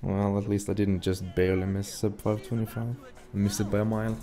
Speaker 1: Well, at least I didn't just barely miss sub 525. I missed it by a mile.